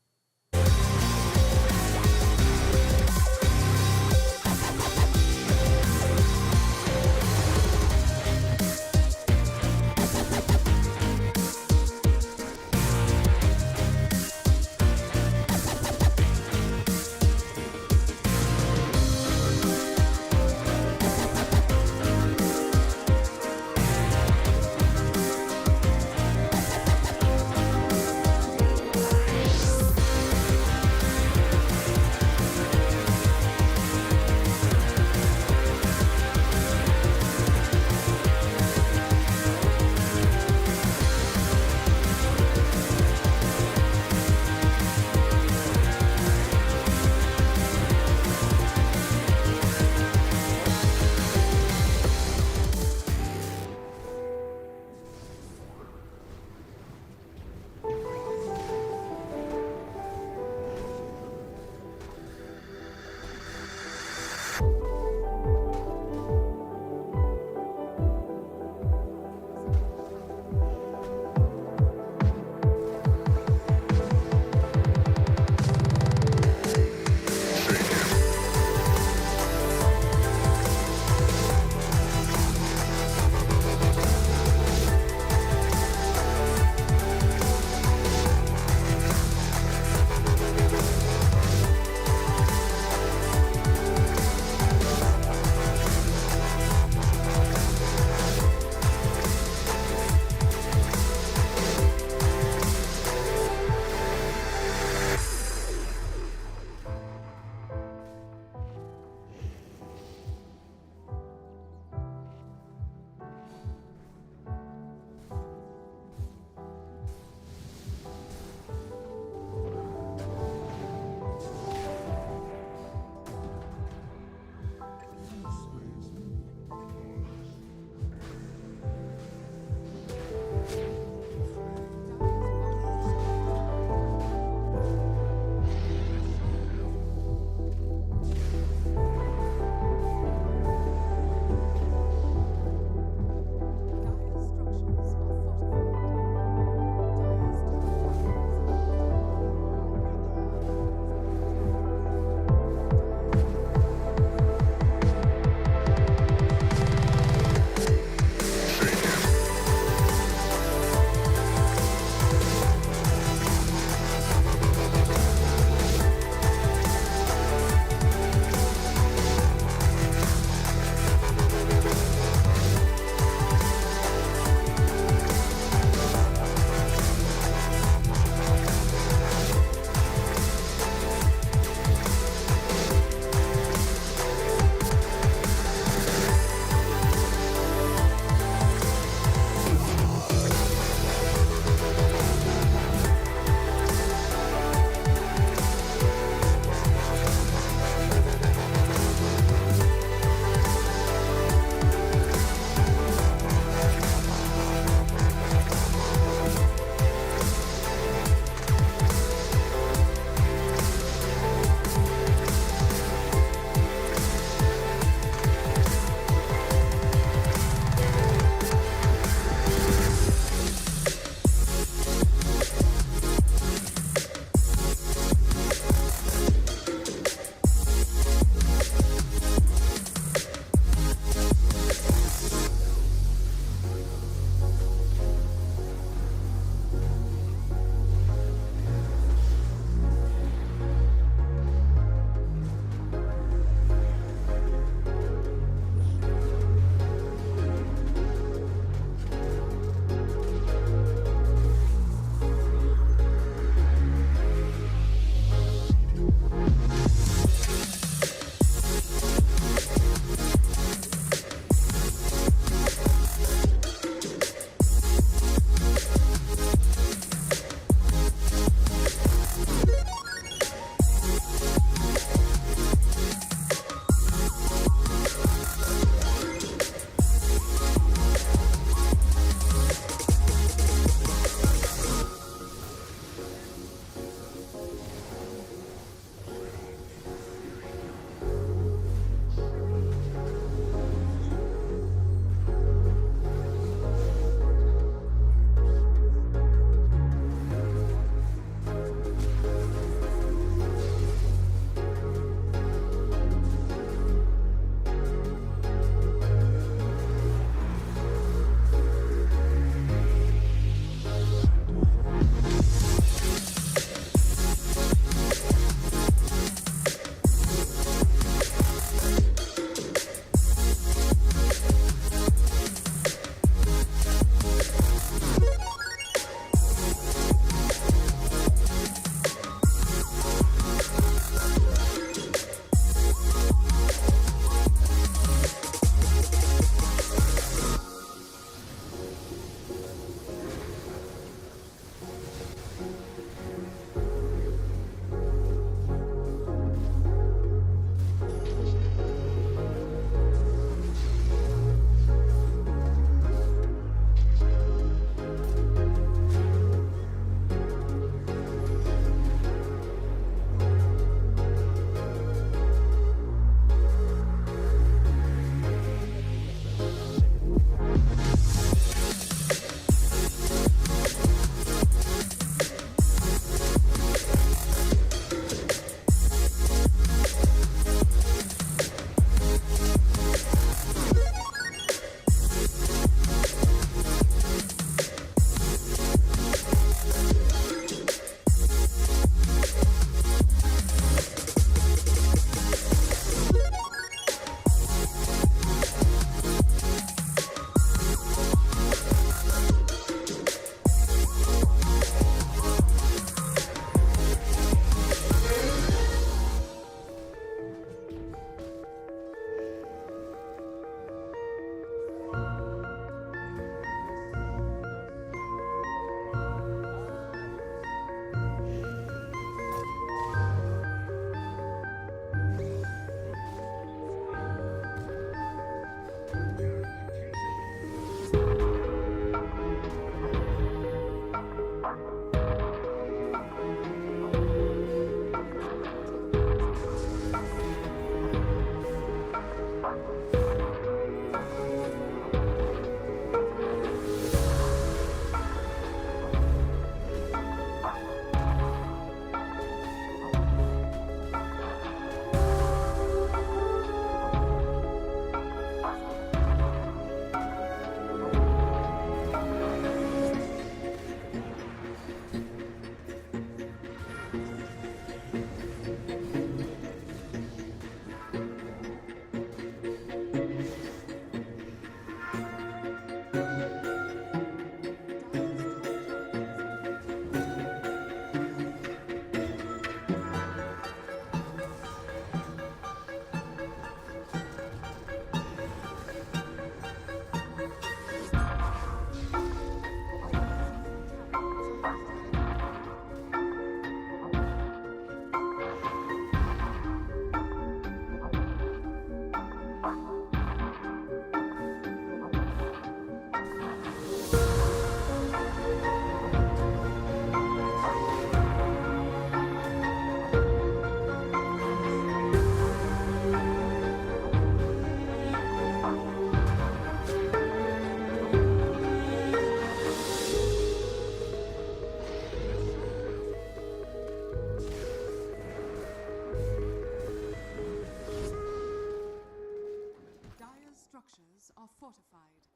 fortified.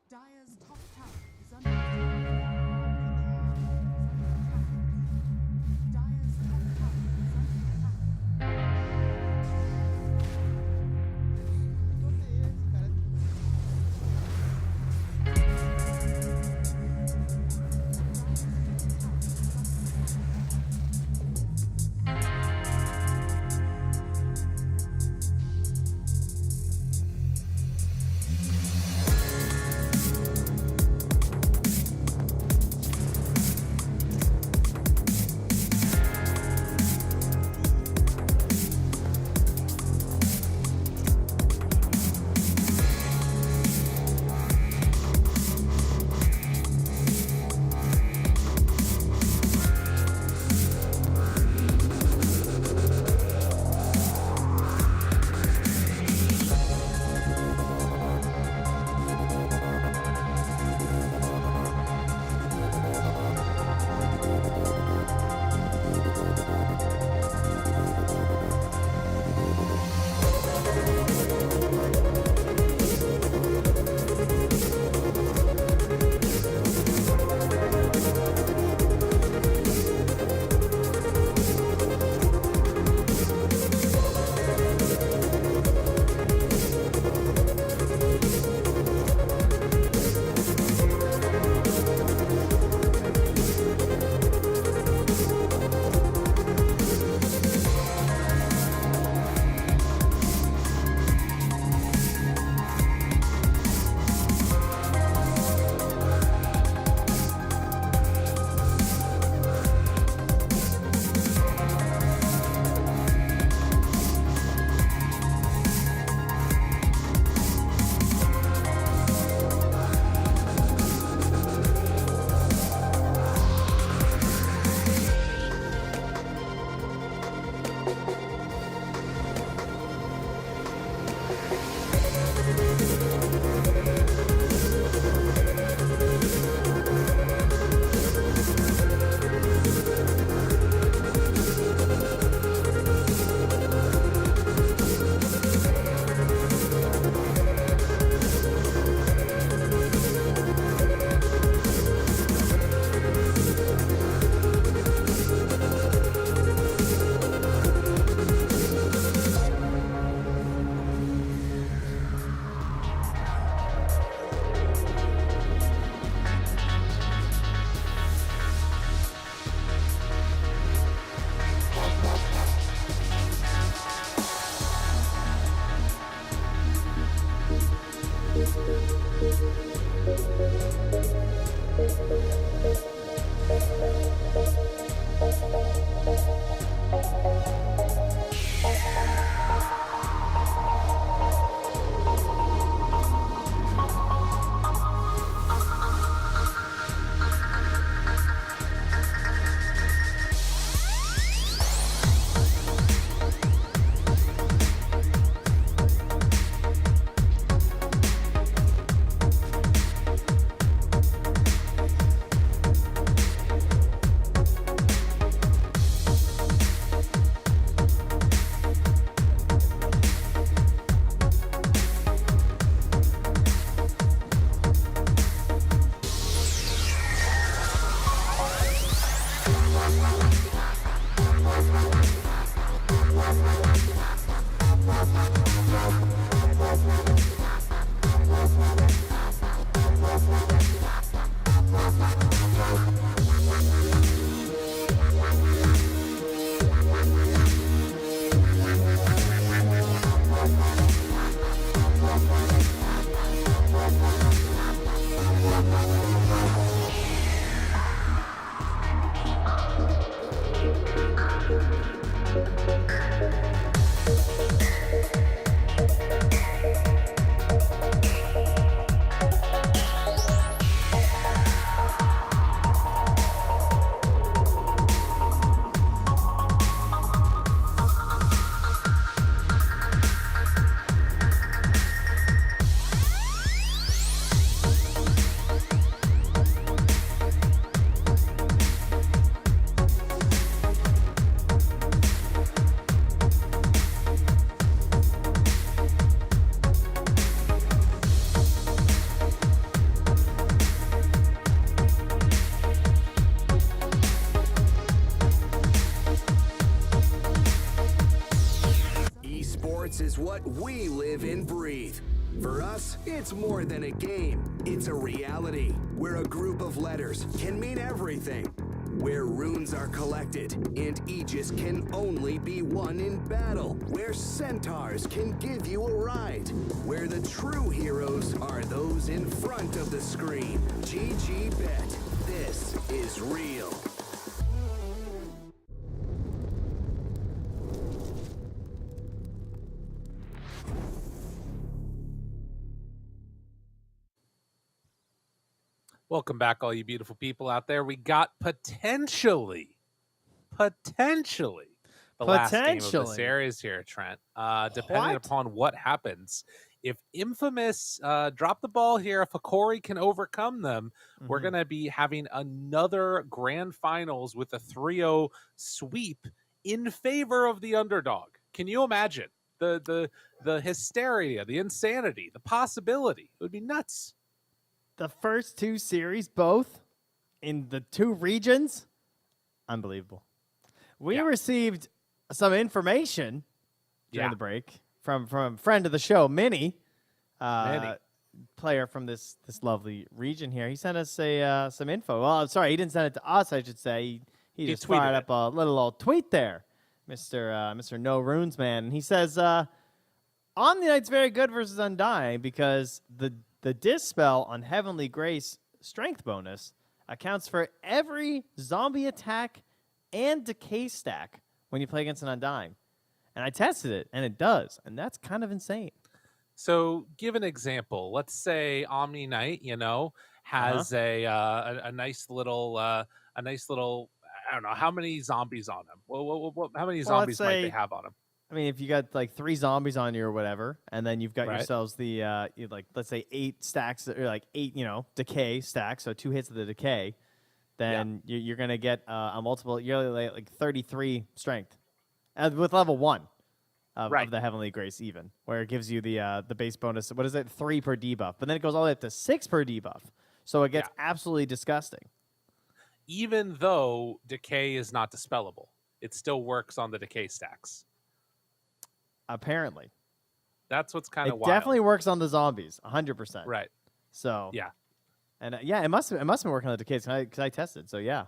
Dire's top tower is under attack. Dire's top tower is under attack. Esports is what we live and breathe. For us, it's more than a game. It's a reality where a group of letters can mean everything. Where runes are collected and Aegis can only be won in battle. Where centaurs can give you a ride. Where the true heroes are those in front of the screen. GG Bet. This is real. Welcome back, all you beautiful people out there. We got potentially the last game of the Potentially. series here, Trent. Depending What? upon what happens. If Infamous drop the ball here, if Hikori can overcome them, we're Mhm. going to be having another grand finals with a 3-0 sweep in favor of the underdog. Can you imagine the hysteria, the insanity, the possibility? It would be nuts. The first two series, both in the two regions, unbelievable. We Yeah. received some information during Yeah. the break from a friend of the show, Minnie, Minnie. player from this lovely region here. He sent us some info. Well, I'm sorry, he didn't send it to us, I should say. He just tweeted fired it. up a little old tweet there, Mr. No Runes Man. And he says, Omni Knight's very good versus Undying because the Dispel on Heavenly Grace strength bonus accounts for every zombie attack and decay stack when you play against an Undying. And I tested it, and it does. And that's kind of insane. So, give an example. Let's say Omni Knight, has a nice little I don't know how many zombies on him. How many zombies might they say- have on him? I mean, if you got like 3 zombies on you or whatever, and then you've got Right. yourselves let's say 8 stacks, or like 8, decay stacks, so 2 hits of the decay, then you're going to get a multiple, you're like 33 strength with level 1 of the Heavenly Grace even, where it gives you the base bonus. What is it? 3 per debuff. But then it goes all the way up to 6 per debuff. So it gets absolutely disgusting. Even though decay is not dispellable, it still works on the decay stacks. Apparently. That's what's kind It of wild. definitely works on the zombies, 100%. Right. So Yeah. And it must have been working on the decays because I tested. So yeah.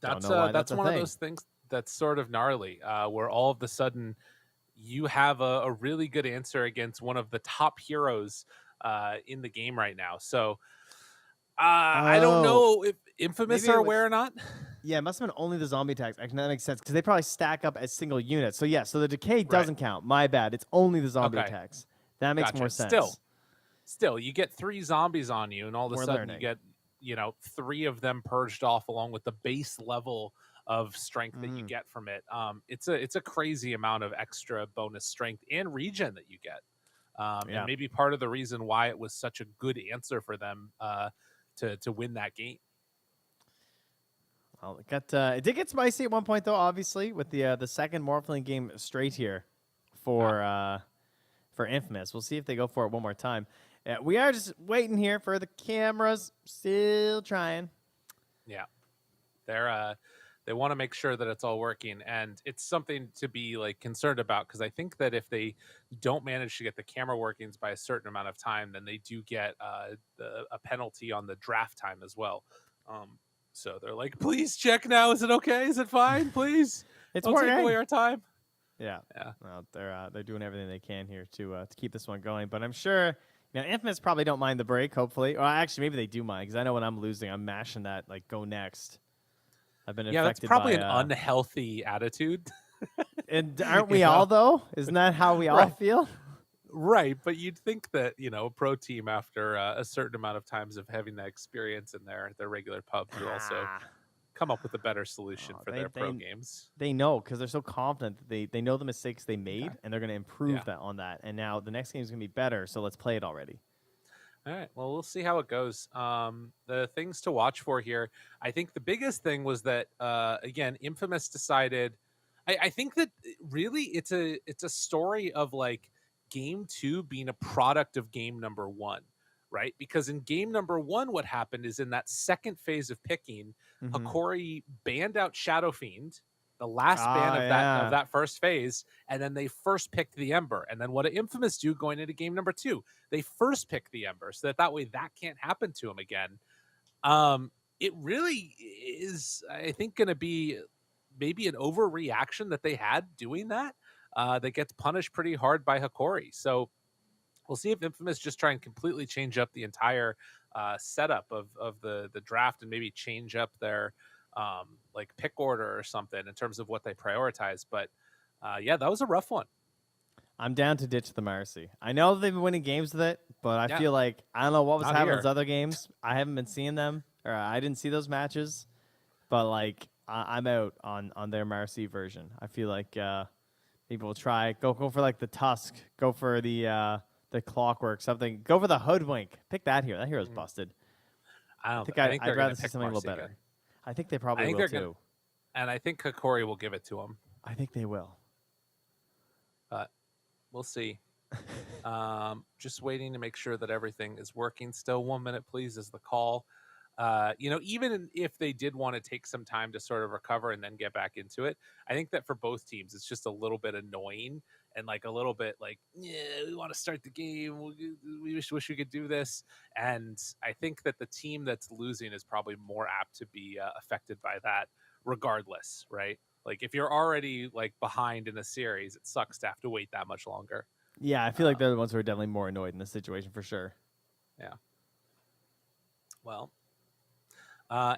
Don't That's know why that's a one of thing. those things that's sort of gnarly, where all of a sudden you have a really good answer against one of the top heroes in the game right now. So I don't know if Infamous Maybe it are was- aware or not. Yeah, it must have been only the zombie attacks. Actually, that makes sense because they probably stack up as single units. So yeah, so the decay doesn't count. My bad. It's only the zombie Okay. attacks. That makes Gotcha. more sense. Still, you get 3 zombies on you, and all of a We're sudden learning. you get 3 of them purged off along with the base level of strength that you get from it. It's a crazy amount of extra bonus strength and regen that you get. And maybe part of the reason why it was such a good answer for them to win that game. Well, it did get spicy at one point though, obviously, with the second Morphling game straight here for Infamous. We'll see if they go for it one more time. We are just waiting here for the cameras. Still trying. Yeah, they want to make sure that it's all working, and it's something to be like concerned about, because I think that if they don't manage to get the camera workings by a certain amount of time, then they do get a penalty on the draft time as well. So they're like, please check now. Is it okay? Is it fine? Please, It's don't take working. away our time. Yeah. Yeah. Well, they're doing everything they can here to keep this one going. But I'm sure Infamous probably don't mind the break. Hopefully, or actually maybe they do mind, because I know when I'm losing, I'm mashing that like go next. I've been Yeah, that's affected probably by, an unhealthy attitude. And aren't we all though? Isn't that how we all Right. feel? Right, but you'd think that a pro team, after a certain amount of times of having that experience in their regular pub, would also come up with a better solution for their pro games. They know, because they're so confident that they know the mistakes they made, and they're going to improve that on that. And now the next game is going to be better, so let's play it already. All right, well, we'll see how it goes. The things to watch for here, I think the biggest thing was that again, Infamous decided. I think that really it's a story of like game 2 being a product of game number 1, right? Because in game number 1, what happened is in that second phase of picking, Mhm. Hikori banned out Shadow Fiend the last ban of yeah. that first phase, and then they first picked the Ember. And then what did Infamous do going into game number 2? They first picked the Ember, so that way that can't happen to them again. It really is, I think, going to be maybe an overreaction that they had doing that. That gets punished pretty hard by Hikori. So we'll see if Infamous just try and completely change up the entire setup of the draft and maybe change up their like pick order or something in terms of what they prioritize. But yeah, that was a rough one. I'm down to ditch the Marcy. I know they've been winning games with it, but I Yeah. feel like I don't know what was Not happening here. in those other games. I haven't been seeing them, or I didn't see those matches. But like I'm out on their Marcy version. I feel like people will try go for like the Tusk, go for the Clockwork, something. Go for the Hoodwink. Pick that hero. That hero's busted. I think think I'd they're rather gonna see pick something a little Marcy better. again. I think they probably think will they're too. And I think Hikori will give it to him. I think they will. But we'll see. Just waiting to make sure that everything is working. Still 1 minute, please, is the call. Even if they did want to take some time to sort of recover and then get back into it, I think that for both teams, it's just a little bit annoying and like a little bit like, yeah, we want to start the game. We wish we could do this. And I think that the team that's losing is probably more apt to be affected by that regardless, right? Like if you're already like behind in a series, it sucks to have to wait that much longer. Yeah, I feel like they're the ones who are definitely more annoyed in this situation for sure. Yeah. Well,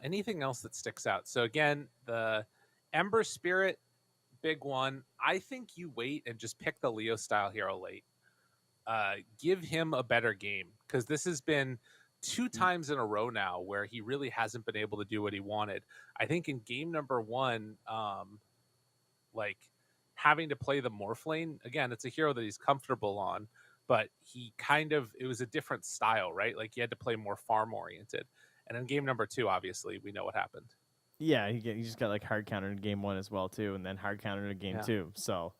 anything else that sticks out? So again, the Ember Spirit, big one. I think you wait and just pick the Leo style hero late. Give him a better game, because this has been 2 times in a row now where he really hasn't been able to do what he wanted. I think in game number 1, like having to play the Morph lane, again, it's a hero that he's comfortable on, but it was a different style, right? Like he had to play more farm oriented. And in game number 2, obviously, we know what happened. Yeah, he just got like hard countered in game 1 as well too, and then hard countered in game 2. So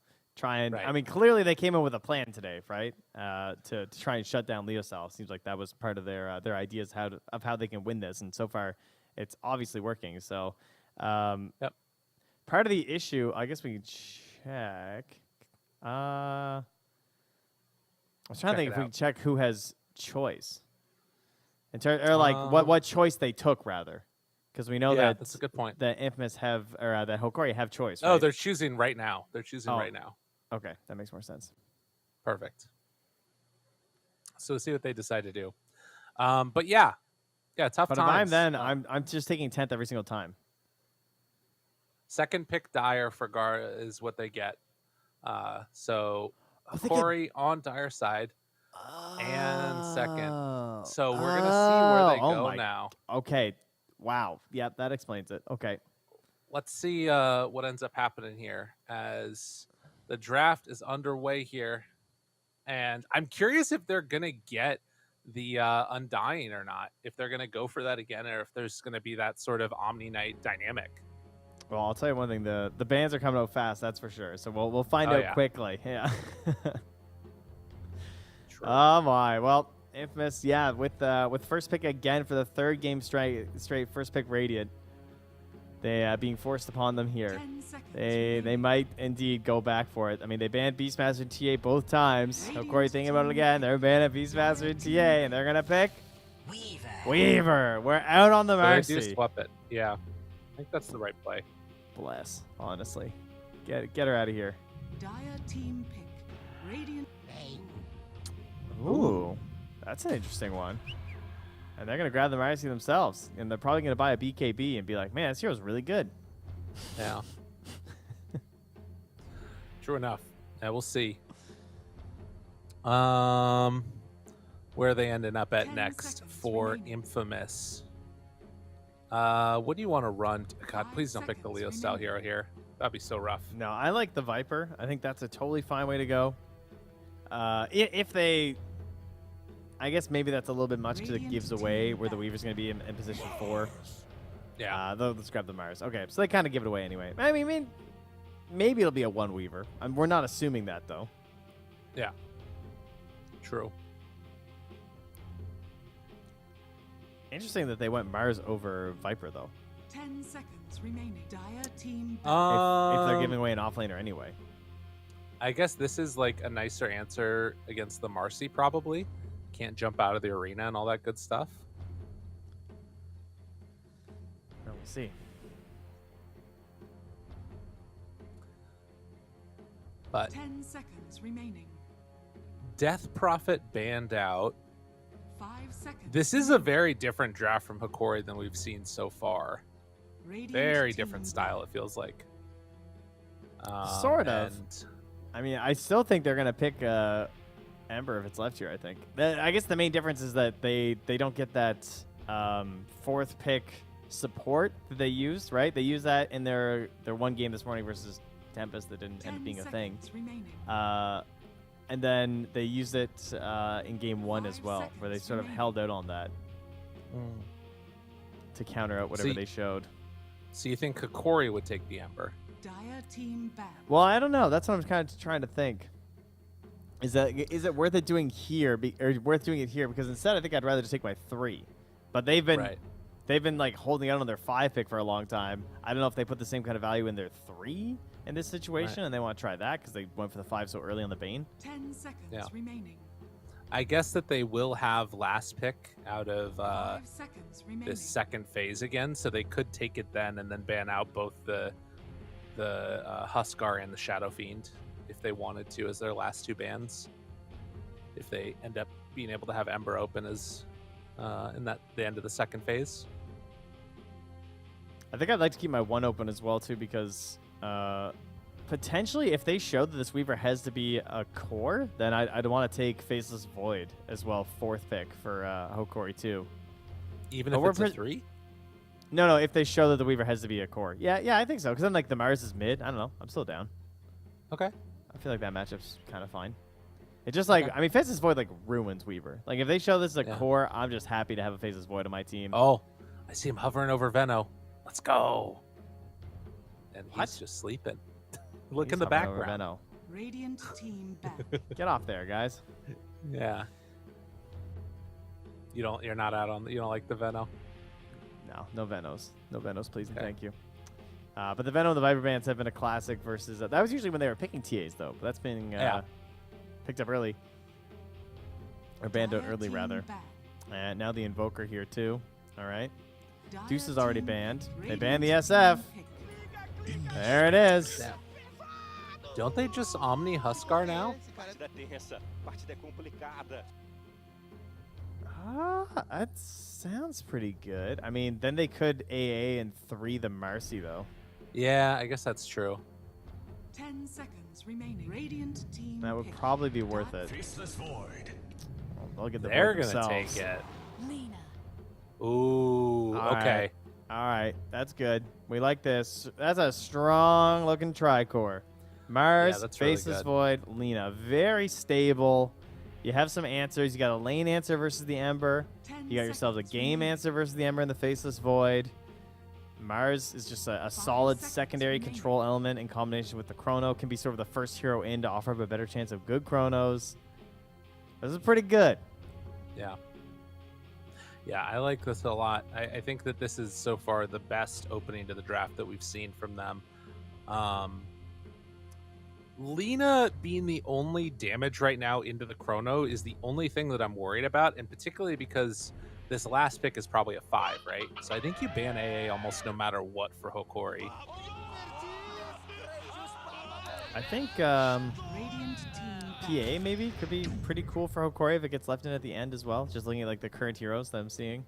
I mean, clearly they came in with a plan today, right? To try and shut down Leo Style. Seems like that was part of their ideas of how they can win this, and so far it's obviously working. So Yep. Part of the issue, I guess we can check. I was trying to think if we can check who has choice. Or like what choice they took rather, because we know that that's a good point. That Infamous have or that Hikori have choice. Oh, right? they're choosing right now. Right now. Okay, that makes more sense. Perfect. So we'll see what they decide to do. But yeah, tough But times. if I'm then, I'm just taking 10th every single time. Second pick Dire for Gar is what they get. So they Hikori on Dire side and second. So we're gonna see where they go now. Okay. Wow. Yep, that explains it. Okay. Let's see what ends up happening here as the draft is underway here. And I'm curious if they're going to get the Undying or not, if they're going to go for that again, or if there's going to be that sort of Omni Knight dynamic. Well, I'll tell you one thing. The bans are coming out fast, that's for sure. So we'll find out quickly. Yeah. True. Oh, my. Well, Infamous, yeah, with first pick again for the 3rd game straight first pick Radiant. They being forced upon them here. 10 seconds They remaining. might indeed go back for it. I mean, they banned Beastmaster and TA both times. Of course, thinking about it again, they're banning Beastmaster and TA, and they're gonna pick Weaver. We're out on the So they do Marcy. swap it. Yeah, I think that's the right play. Bless, honestly. Get her out of here. Dire team pick. Radiant. Ooh, that's an interesting one. And they're gonna grab the Marcy themselves, and they're probably gonna buy a BKB and be like, "Man, this hero's really good." Yeah. True enough. Yeah, we'll see. Where they ended up at 10 next seconds for remaining. Infamous. What do you want to run? God, 5 please don't pick the seconds Leo style remaining. hero here. That'd be so rough. No, I like the Viper. I think that's a totally fine way to go. If they, I guess maybe that's a little bit much because it Radiant gives team away where the back. Weaver's going to be in position 4. Yeah. Let's grab the Mars. Okay, so they kind of give it away anyway. I mean, maybe it'll be a 1 Weaver. We're not assuming that, though. Yeah. True. Interesting that they went Mars over Viper, though. 10 seconds remaining. Dire team If they're giving away an offlaner anyway. I guess this is like a nicer answer against the Marcy, probably. Can't jump out of the arena and all that good stuff. We'll see. But 10 seconds remaining. Death Prophet banned out. 5 seconds. This is a very different draft from Hikori than we've seen so far. Radiant Very team different style, it feels like. Sort of. and- I mean, I still think they're gonna pick Ember if it's left here. I think. I guess the main difference is that they don't get that fourth pick support that they used. Right? They used that in their one game this morning versus Tempest that didn't end up 10 being a thing. seconds remaining. And then they used it in game 1 as 5 well, where they seconds sort of remaining. held out on that to counter out whatever See- they showed. So you think Hikori would take the Ember? Dire team ban. Well, I don't know. That's what I'm kind of trying to think. Is it worth it doing here, or worth doing it here? Because instead, I think I'd rather just take my 3. But they've been like holding out on their 5 pick for a long time. I don't know if they put the same kind of value in their 3 in this situation, and they want to try that because they went for the 5 so early on the Bane. 10 seconds Yeah. remaining. I guess that they will have last pick out of 5 seconds remaining. this second phase again, so they could take it then and then ban out both the Huskar and the Shadow Fiend if they wanted to as their last 2 bans. If they end up being able to have Ember open as in the end of the second phase. I think I'd like to keep my 1 open as well too, because potentially if they show that this Weaver has to be a core, then I'd want to take Faceless Void as well, 4th pick for Hokori too. Even But if we're it's a pres- 3? No, if they show that the Weaver has to be a core. Yeah, I think so. Because then like the Mars is mid. I don't know. I'm still down. Okay. I feel like that matchup's kind of fine. It's just like, I mean, Faceless Void like ruins Weaver. Like if they show this as a Yeah. core, I'm just happy to have a Faceless Void on my team. Oh, I see him hovering over Venno. Let's go. And What? he's just sleeping. Look He's in the hovering over background. Venno. Radiant team ban. Get off there, guys. Yeah. You're not out on. You don't like the Venno. No Venos. No Venos, please and Okay. thank you. But the Venom and the Viper Bands have been a classic versus... that was usually when they were picking TAs, though. But that's been picked up early. Or banned out Dire early, team rather. ban. And now the Invoker here, too. All right. Dire Deuce is already team banned. ban. They banned the Radiant SF. team pick. There it is. Don't they just Omni Huskar now? Partida tensa, partida complicada. That sounds pretty good. I mean, then they could AA and 3 the Marcy, though. Yeah, I guess that's true. 10 seconds remaining. Radiant team That would pick. probably be worth it. Faceless Void. Well, they'll get the They're vote gonna themselves. take it. Lena. Ooh, All okay. All right, that's good. We like this. That's a strong looking tricore. Mars, that's really Faceless good. Void, Lena. Very stable. You have some answers. You got a lane answer versus the Ember. 10 You got yourselves a seconds game remaining. answer versus the Ember and the Faceless Void. Mars is just a solid seconds secondary remaining. control element in combination with the Chrono. Can be sort of the first hero in to offer up a better chance of good Chronos. This is pretty good. Yeah. Yeah, I like this a lot. I think that this is so far the best opening to the draft that we've seen from them. Lena being the only damage right now into the Chrono is the only thing that I'm worried about, and particularly because this last pick is probably a 5, right? So I think you ban AA almost no matter what for Hokori. I think Radiant team ban. PA maybe could be pretty cool for Hokori if it gets left in at the end as well. Just looking at like the current heroes that I'm seeing.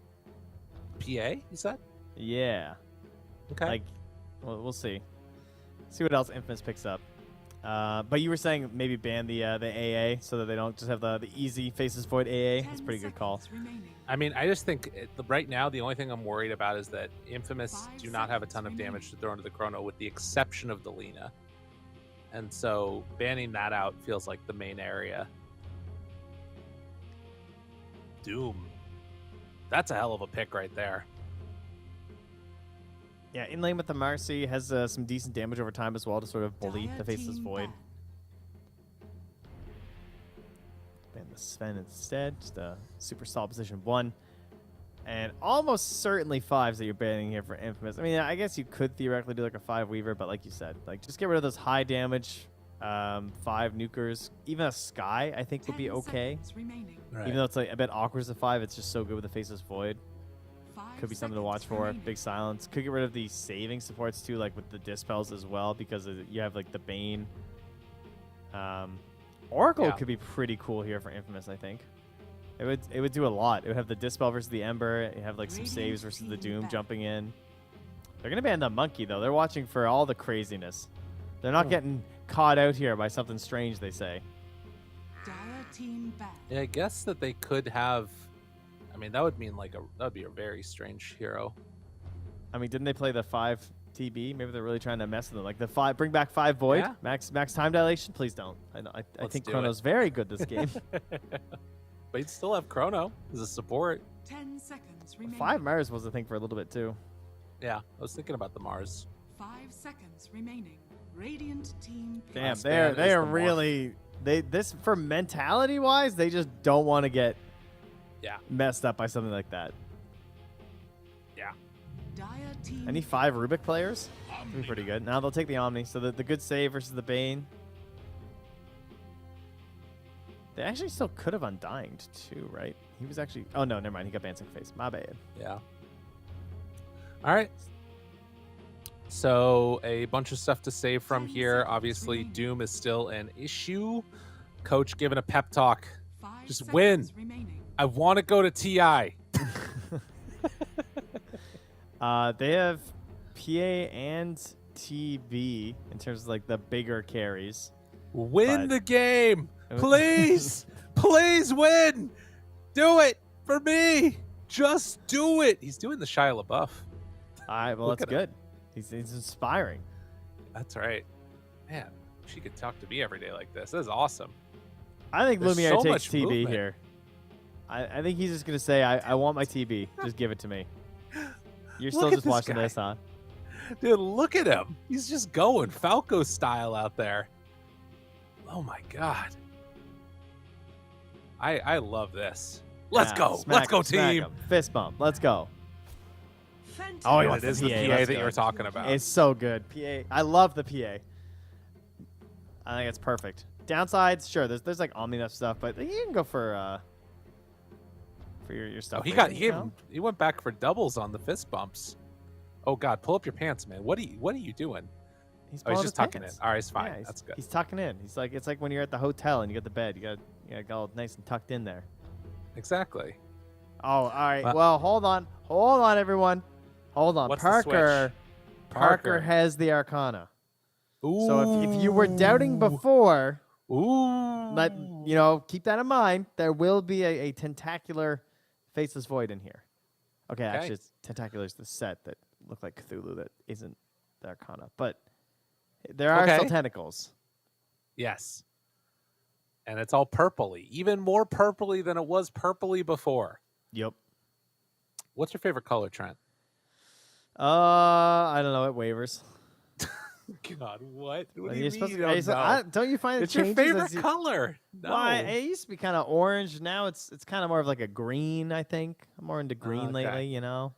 PA, you said? Yeah. Okay. Like, we'll see. See what else Infamous picks up. But you were saying maybe ban the AA so that they don't just have the easy Faceless Void AA. That's a 10 pretty good call. seconds remaining. I mean, I just think right now the only thing I'm worried about is that Infamous 5 do not have a seconds ton of remaining. damage to throw into the Chrono, with the exception of the Lena. And so banning that out feels like the main area. Doom. That's a hell of a pick right there. Yeah, in lane with the Marcy has some decent damage over time as well to sort of bully Dire the Faceless team Void. ban. Ban the Sven instead. Just a super solid position 1. And almost certainly 5s that you're banning here for Infamous. I mean, I guess you could theoretically do like a 5 Weaver, but like you said, like just get rid of those high damage 5 nukers. Even a Sky, I think, would be 10 okay. seconds remaining. Right. Even though it's like a bit awkward as a 5, it's just so good with the Faceless Void. 5 Could be something to watch seconds for. remaining. Big Silence. Could get rid of the saving supports too, like with the Dispels as well, because you have like the Bane. Oracle Yeah. could be pretty cool here for Infamous, I think. It would do a lot. It would have the Dispel versus the Ember. You have like some Radiant saves versus the team Doom back. jumping in. They're gonna ban the Monkey though. They're watching for all the craziness. They're not getting caught out here by something strange, they say. Dire team back. Yeah, I guess that they could have. I mean, that would mean like that would be a very strange hero. I mean, didn't they play the 5 TB? Maybe they're really trying to mess with them. Like the 5, bring back 5 Void, Yeah. max time dilation. Please don't. I Let's think do Chrono's very good this game. But you'd still have Chrono as a support. 10 seconds remaining. 5 Mars was a thing for a little bit too. Yeah, I was thinking about the Mars. 5 seconds remaining. Radiant team pick. Damn, Last they stand are is the morph. really this for mentality wise. They just don't want to get Yeah. messed up by something like that. Yeah. Dire team. Any 5 Rubik players? That'd be pretty good. Now they'll take the Omni. So the good save versus the Bane. They actually still could have Undyinged too, right? He was actually. Oh no, never mind. He got banned second phase. My bad. Yeah. All right. So a bunch of stuff to save from 10 here. seconds Obviously, remaining. Doom is still an issue. Coach giving a pep talk. 5 Just seconds win. remaining. I want to go to TI. They have PA and TB in terms of like the bigger carries. Win But- the game. Please. Please win. Do it for me. Just do it. He's doing the Shia LaBeouf. All right, well Look that's at him. good. He's inspiring. That's right. Man, she could talk to me every day like this. This is awesome. I think There's Lumiere so takes much TB movement. here. I think he's just gonna say, I want my TB. Just give it to me. You're still Look at just this watching guy. this, huh? Dude, look at him. He's just going Falco style out there. Oh my god. I love this. Let's Yeah, go. smack Let's go, him, smack team. him. Fist bump. Let's go. Fantastic. Oh, he It wants is the the PA. PA Let's that go. you were talking about. It's so good. PA. I love the PA. I think it's perfect. Downsides, sure. There's like Omni stuff, but you can go for your stuff. Oh, he later, got you know? he went back for doubles on the fist bumps. Oh god, pull up your pants, man. What are you doing? He's Oh, he's pulling just his tucking pants. in. All right, it's fine. Yeah, he's, That's good. He's tucking in. It's like when you're at the hotel and you get the bed. You got all nice and tucked in there. Exactly. Oh, all right. Well- Well, hold on, everyone. Hold on. What's the switch? Parker Parker. has the Arcana. Ooh. So if you were doubting before, Ooh. keep that in mind. There will be a tentacular faceless void in here. Okay, actually, tentacular is the set that look like Cthulhu that isn't the Arcana, but there are still Okay. tentacles. Yes. And it's all purpley, even more purpley than it was purpley before. Yep. What's your favorite color, Trent? I don't know. It wavers. God, what? What Like, do you you're mean supposed you to- don't you're so- know? don't you find it It's your changes favorite as you- color. No. Well, it used to be kind of orange. Now it's kind of more of like a green. I think I'm more into green Okay. lately. You know.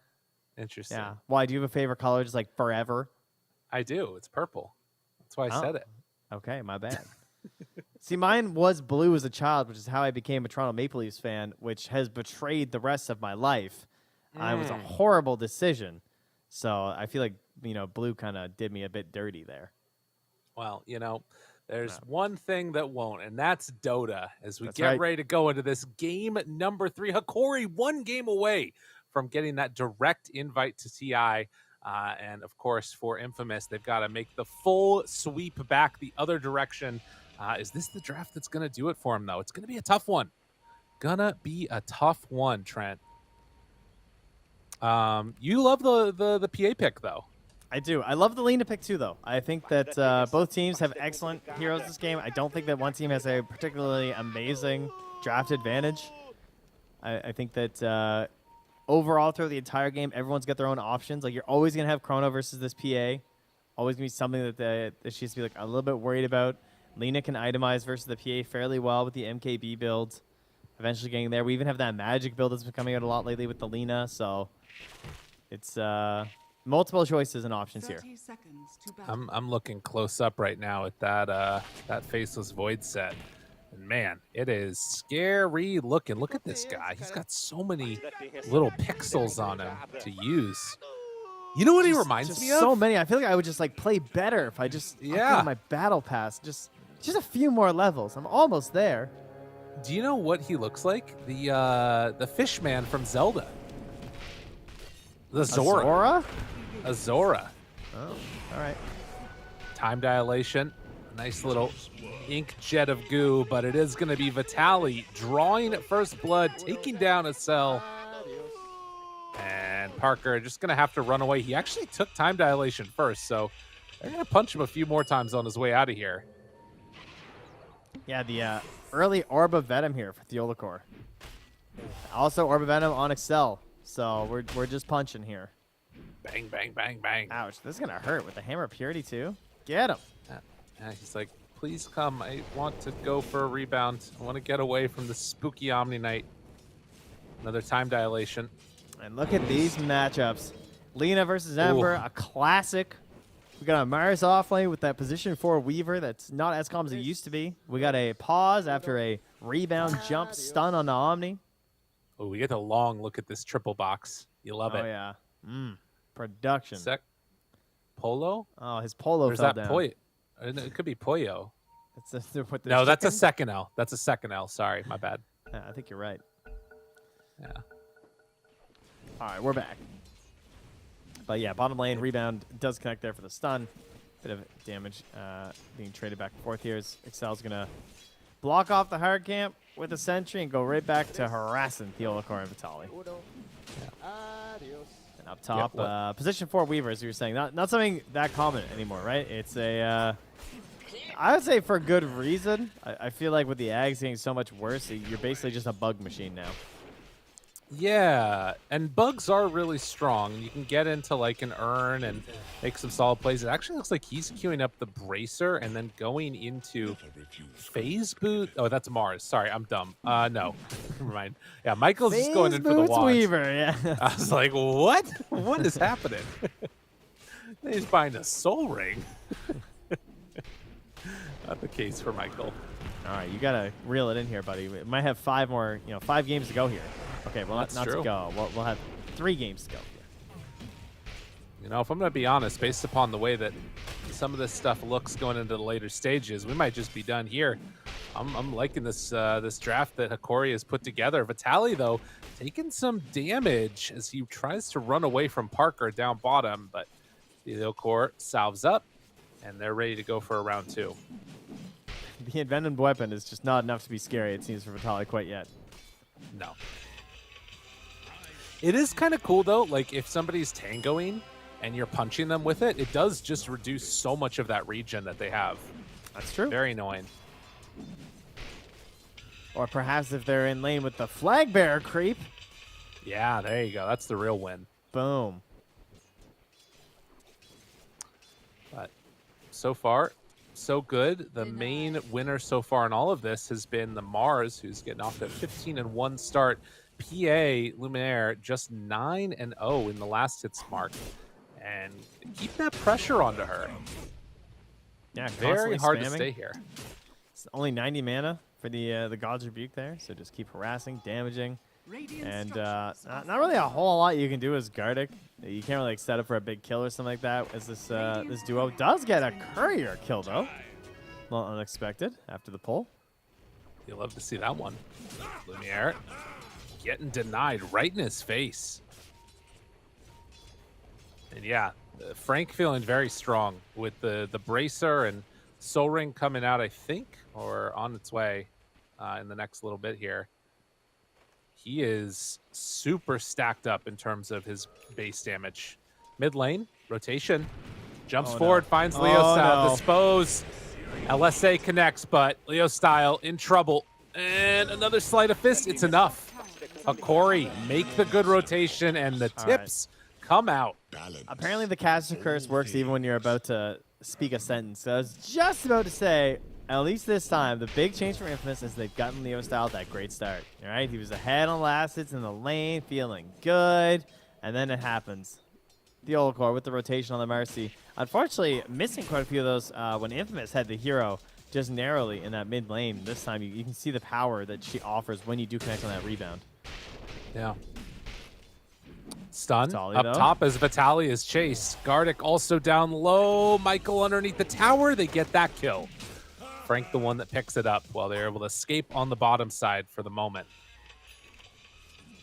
Interesting. Yeah. Why do you have a favorite color? Just like forever. I do. It's purple. That's why I Oh. said it. Okay, my bad. See, mine was blue as a child, which is how I became a Toronto Maple Leafs fan, which has betrayed the rest of my life. It was a horrible decision. So I feel like, blue kind of did me a bit dirty there. Well, there's one thing that won't, and that's Dota. As we That's get right. ready to go into this game number 3, Hikori 1 game away from getting that direct invite to TI. And of course, for Infamous, they've got to make the full sweep back the other direction. Is this the draft that's going to do it for him, though? It's going to be a tough one. Gonna be a tough one, Trent. You love the PA pick, though. I do. I love the Lena pick too, though. I think that both teams have excellent heroes this game. I don't think that one team has a particularly amazing draft advantage. I think that overall through the entire game, everyone's got their own options. Like, you're always going to have Chrono versus this PA. Always going to be something that she has to be like a little bit worried about. Lena can itemize versus the PA fairly well with the MKB build. eventually getting there. We even have that magic build that's been coming out a lot lately with the Lina, so it's multiple choices and options here. 30 seconds to battle. I'm looking close up right now at that faceless void set. And man, it is scary looking. Look at this guy. He's got so many little pixels on him to use. You know what he reminds Just me of? so many. I feel like I would just like play better if I just upgraded my battle pass. Just a few more levels. I'm almost there. Do you know what he looks like? The fish man from Zelda. The Zora. Zora? A Zora. Oh, all right. Time dilation. Nice little ink jet of goo, but it is going to be Vitaly drawing at first blood, taking down a cell. And Parker just going to have to run away. He actually took time dilation first, so they're going to punch him a few more times on his way out of here. Yeah, the early Orb of Venom here for Theolacor. Also Orb of Venom on Excel, so we're just punching here. Bang, bang, bang, bang. Ouch, this is going to hurt with the Hammer of Purity too. Get him. Yeah, he's like, please come. I want to go for a rebound. I want to get away from the spooky Omni Knight. Another time dilation. And look at these matchups. Lina versus Ember, a classic. We got a Mars offlane with that position 4 Weaver that's not as calm as it used to be. We got a pause after a rebound jump stun on the Omni. Oh, we get a long look at this triple box. You love it. Oh, yeah. Production. Polo? Oh, his polo Or is fell that down. Poyo? It could be Poyo. No, that's a second L. That's a second L. Sorry, my bad. Yeah, I think you're right. Yeah. All right, we're back. But yeah, bottom lane rebound does connect there for the stun. Bit of damage being traded back and forth here. As Excel's gonna block off the hard camp with a sentry and go right back to harassing Theolacor and Vitaly. And up top, position 4 Weaver, as you were saying, not something that common anymore, right? It's a I would say for good reason. I feel like with the Ags getting so much worse, you're basically just a bug machine now. Yeah, and bugs are really strong. You can get into like an urn and make some solid plays. It actually looks like he's queuing up the bracer and then going into phase boot. Oh, that's Mars. Sorry, I'm dumb. No, never mind. Yeah, Michael's just going in for the wand. Weaver, yeah. I was like, what? What is happening? He's buying a soul ring. Not the case for Michael. All right, you gotta reel it in here, buddy. We might have 5 more, 5 games to go here. Okay, well, not to go. We'll have 3 games to go here. You know, if I'm going to be honest, based upon the way that some of this stuff looks going into the later stages, we might just be done here. I'm liking this this draft that Hikori has put together. Vitaly, though, taking some damage as he tries to run away from Parker down bottom, but Theolacor salves up, and they're ready to go for a round 2. The envenomed weapon is just not enough to be scary, it seems, for Vitaly quite yet. No. It is kind of cool, though, like if somebody's tangoing and you're punching them with it, it does just reduce so much of that regen that they have. That's true. Very annoying. Or perhaps if they're in lane with the flag bearer creep. Yeah, there you go. That's the real win. Boom. But so far, so good. The main winner so far in all of this has been the Mars, who's getting off to a 15-1 start. PA Luminaire just 9-0 in the last hits mark, and keep that pressure onto her. Yeah, very hard to spamming. stay here. It's only 90 mana for the God's Rebuke there, so just keep harassing, damaging, and not really a whole lot you can do as Gardic. You can't really set up for a big kill or something like that. As this duo does get a courier kill though, a little unexpected after the pull. You'll love to see that one. Luminaire getting denied right in his face. And yeah, Frank feeling very strong with the bracer and Soul Ring coming out, I think, or on its way in the next little bit here. He is super stacked up in terms of his base damage. Mid lane, rotation, jumps forward, finds Leo Style, dispose. LSA connects, but Leo Style in trouble. And another sleight of fist, it's enough. Hikori, make the good rotation, and the tips come out. Apparently the caster curse works even when you're about to speak a sentence. So I was just about to say, at least this time, the big change for Infamous is they've gotten Leo Style that great start. All right, he was ahead on last hits in the lane, feeling good, and then it happens. The old core with the rotation on the Mercy. Unfortunately, missing quite a few of those when Infamous had the hero just narrowly in that mid lane. This time, you can see the power that she offers when you do connect on that rebound. Yeah. Stun Vitaly, up though. top as Vitaly is chased. Gardic also down low. Michael underneath the tower. They get that kill. Frank the one that picks it up while they're able to escape on the bottom side for the moment.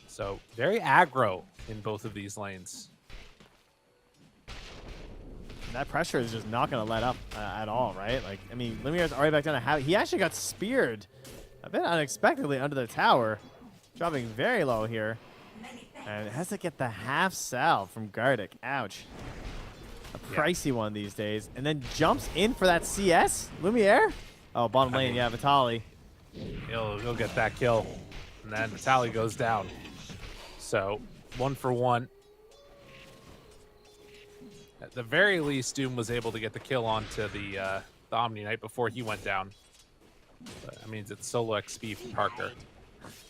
So very aggro in both of these lanes. That pressure is just not going to let up at all, right? Like, I mean, Lumiere's already back down to half. He actually got speared a bit unexpectedly under the tower, dropping very low here. And has to get the half salve from Gardic. Ouch. A pricey one these days. And then jumps in for that CS? Lumiere? Oh, bottom lane, yeah, Vitaly. He'll get that kill. And then Vitaly goes down. So 1 for 1. At the very least, Doom was able to get the kill onto the Omni Knight before he went down. But that means it's solo XP for Parker.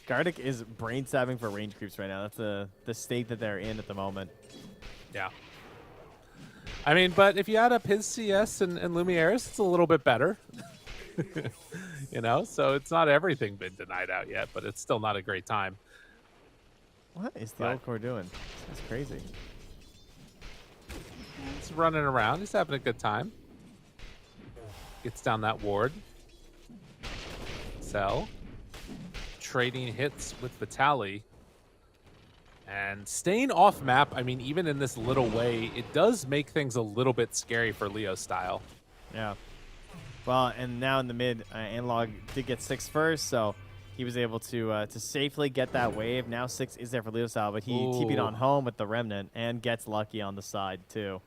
Gardic is brain stabbing for range creeps right now. That's the state that they're in at the moment. Yeah. I mean, but if you add up his CS and Lumiere's, it's a little bit better. You know, so it's not everything been denied out yet, but it's still not a great time. What is the old core doing? That's crazy. He's running around. He's having a good time. Gets down that ward. Cell. Trading hits with Vitaly. And staying off map, I mean, even in this little way, it does make things a little bit scary for Leo Style. Yeah. Well, and now in the mid, Analog did get 6 first, so he was able to safely get that wave. Now 6 is there for Leo Style, but he TP'd on home with the Remnant and gets lucky on the side, too.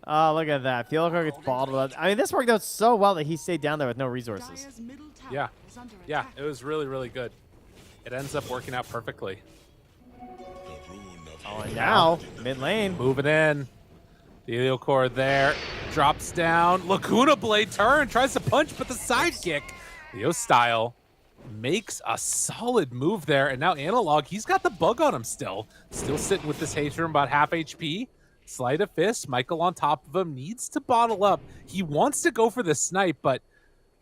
Oh, look at that. Fielder gets bottled up. I mean, this worked out so well that he stayed down there with no resources. Dire's middle tower Yeah. is under Yeah, attack. it was really, really good. It ends up working out perfectly. Oh, and now, mid lane. Moving in. The Elio core there. Drops down. Lacuna Blade turn. Tries to punch, but the sidekick. Leo Style makes a solid move there. And now Analog, he's got the bug on him still. Still sitting with this hater about half HP. Sleight of fist. Michael on top of him. Needs to bottle up. He wants to go for the snipe, but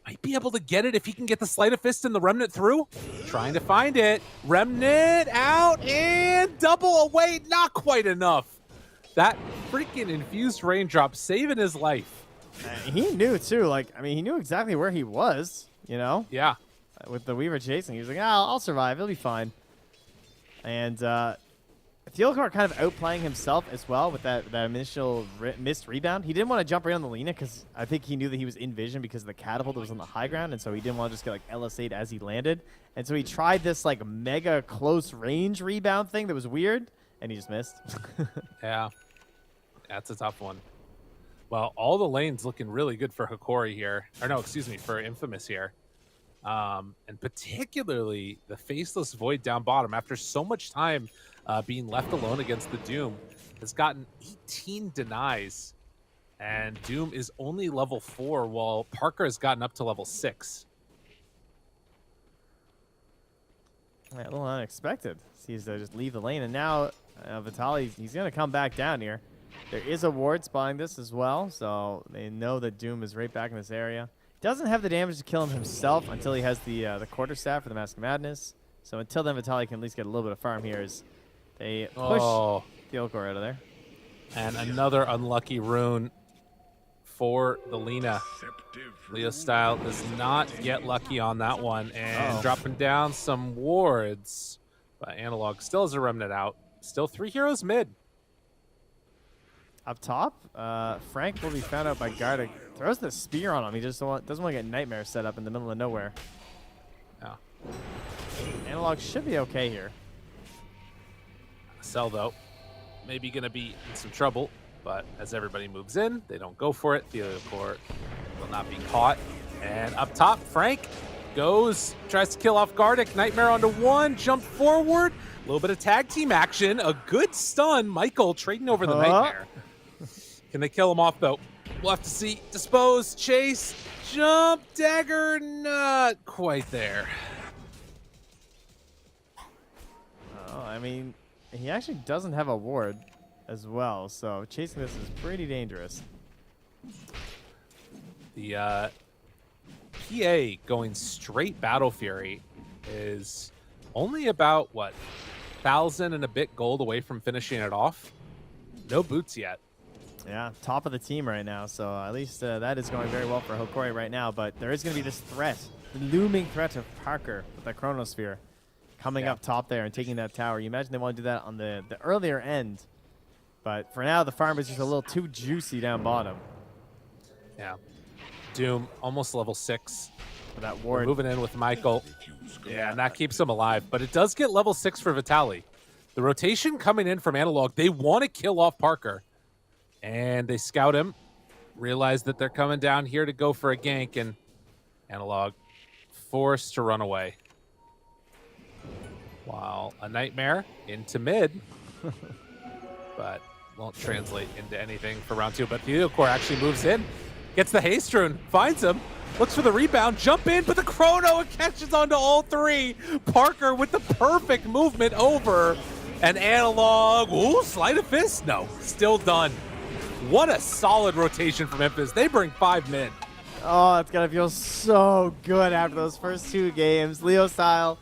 might be able to get it if he can get the Sleight of Fist and the Remnant through. Trying to find it. Remnant out and double away. Not quite enough. That freaking infused raindrop saving his life. He knew, too. Like, I mean, he knew exactly where he was, you know? Yeah. With the Weaver chasing. He was like, I'll survive. It'll be fine. And Thielkar kind of outplaying himself as well with that initial missed rebound. He didn't want to jump right on the Lina because I think he knew that he was in vision because the catapult that was on the high ground, and so he didn't want to just get like LS8 as he landed. And so he tried this like mega close range rebound thing that was weird, and he just missed. Yeah. That's a tough one. Well, all the lanes looking really good for Hikori here. Or no, excuse me, for Infamous here. And particularly the Faceless Void down bottom after so much time being left alone against the Doom has gotten 18 denies. And Doom is only level 4 while Parker has gotten up to level 6. Yeah, a little unexpected. Sees to just leave the lane, and now Vitaly, he's going to come back down here. There is a ward spotting this as well, so they know that Doom is right back in this area. Doesn't have the damage to kill him himself until he has the quarterstaff for the Mask of Madness. So until then, Vitaly can at least get a little bit of farm here as they push the Okor out of there. And another unlucky rune for the Lina. Leo Style does not get lucky on that one. And dropping down some wards. But Analog still has a Remnant out. Still 3 heroes mid. Up top, Frank will be found out by Gardic. Throws the spear on him. He just doesn't want to get Nightmare set up in the middle of nowhere. Yeah. Analog should be okay here. Cell, though, maybe going to be in some trouble. But as everybody moves in, they don't go for it. The Core will not be caught. And up top, Frank goes, tries to kill off Gardic. Nightmare onto 1, jump forward. A little bit of tag team action. A good stun. Michael trading over the Nightmare. Can they kill him off, though? We'll have to see. Dispose, chase, jump, dagger, not quite there. Oh, I mean, he actually doesn't have a ward as well, so chasing this is pretty dangerous. The PA going straight Battle Fury is only about, what, 1,000 and a bit gold away from finishing it off. No boots yet. Yeah, top of the team right now, so at least that is going very well for Hokori right now, but there is going to be this threat, the looming threat of Parker with that Chronosphere coming up top there and taking that tower. You imagine they want to do that on the earlier end, but for now, the farm is just a little too juicy down bottom. Yeah. Doom, almost level 6. For that We're ward. moving in with Michael. Yeah, and that keeps him alive, but it does get level 6 for Vitaly. The rotation coming in from Analog, they want to kill off Parker. And they scout him, realize that they're coming down here to go for a gank, and Analog forced to run away. While a Nightmare into mid, but won't translate into anything for round 2. But Theocore actually moves in, gets the haste rune, finds him, looks for the rebound, jump in, but the chrono catches onto all 3. Parker with the perfect movement over, and Analog, ooh, sleight of fist? No, still done. What a solid rotation from Memphis. They bring 5 mid. Oh, it's going to feel so good after those first 2 games. Leo style,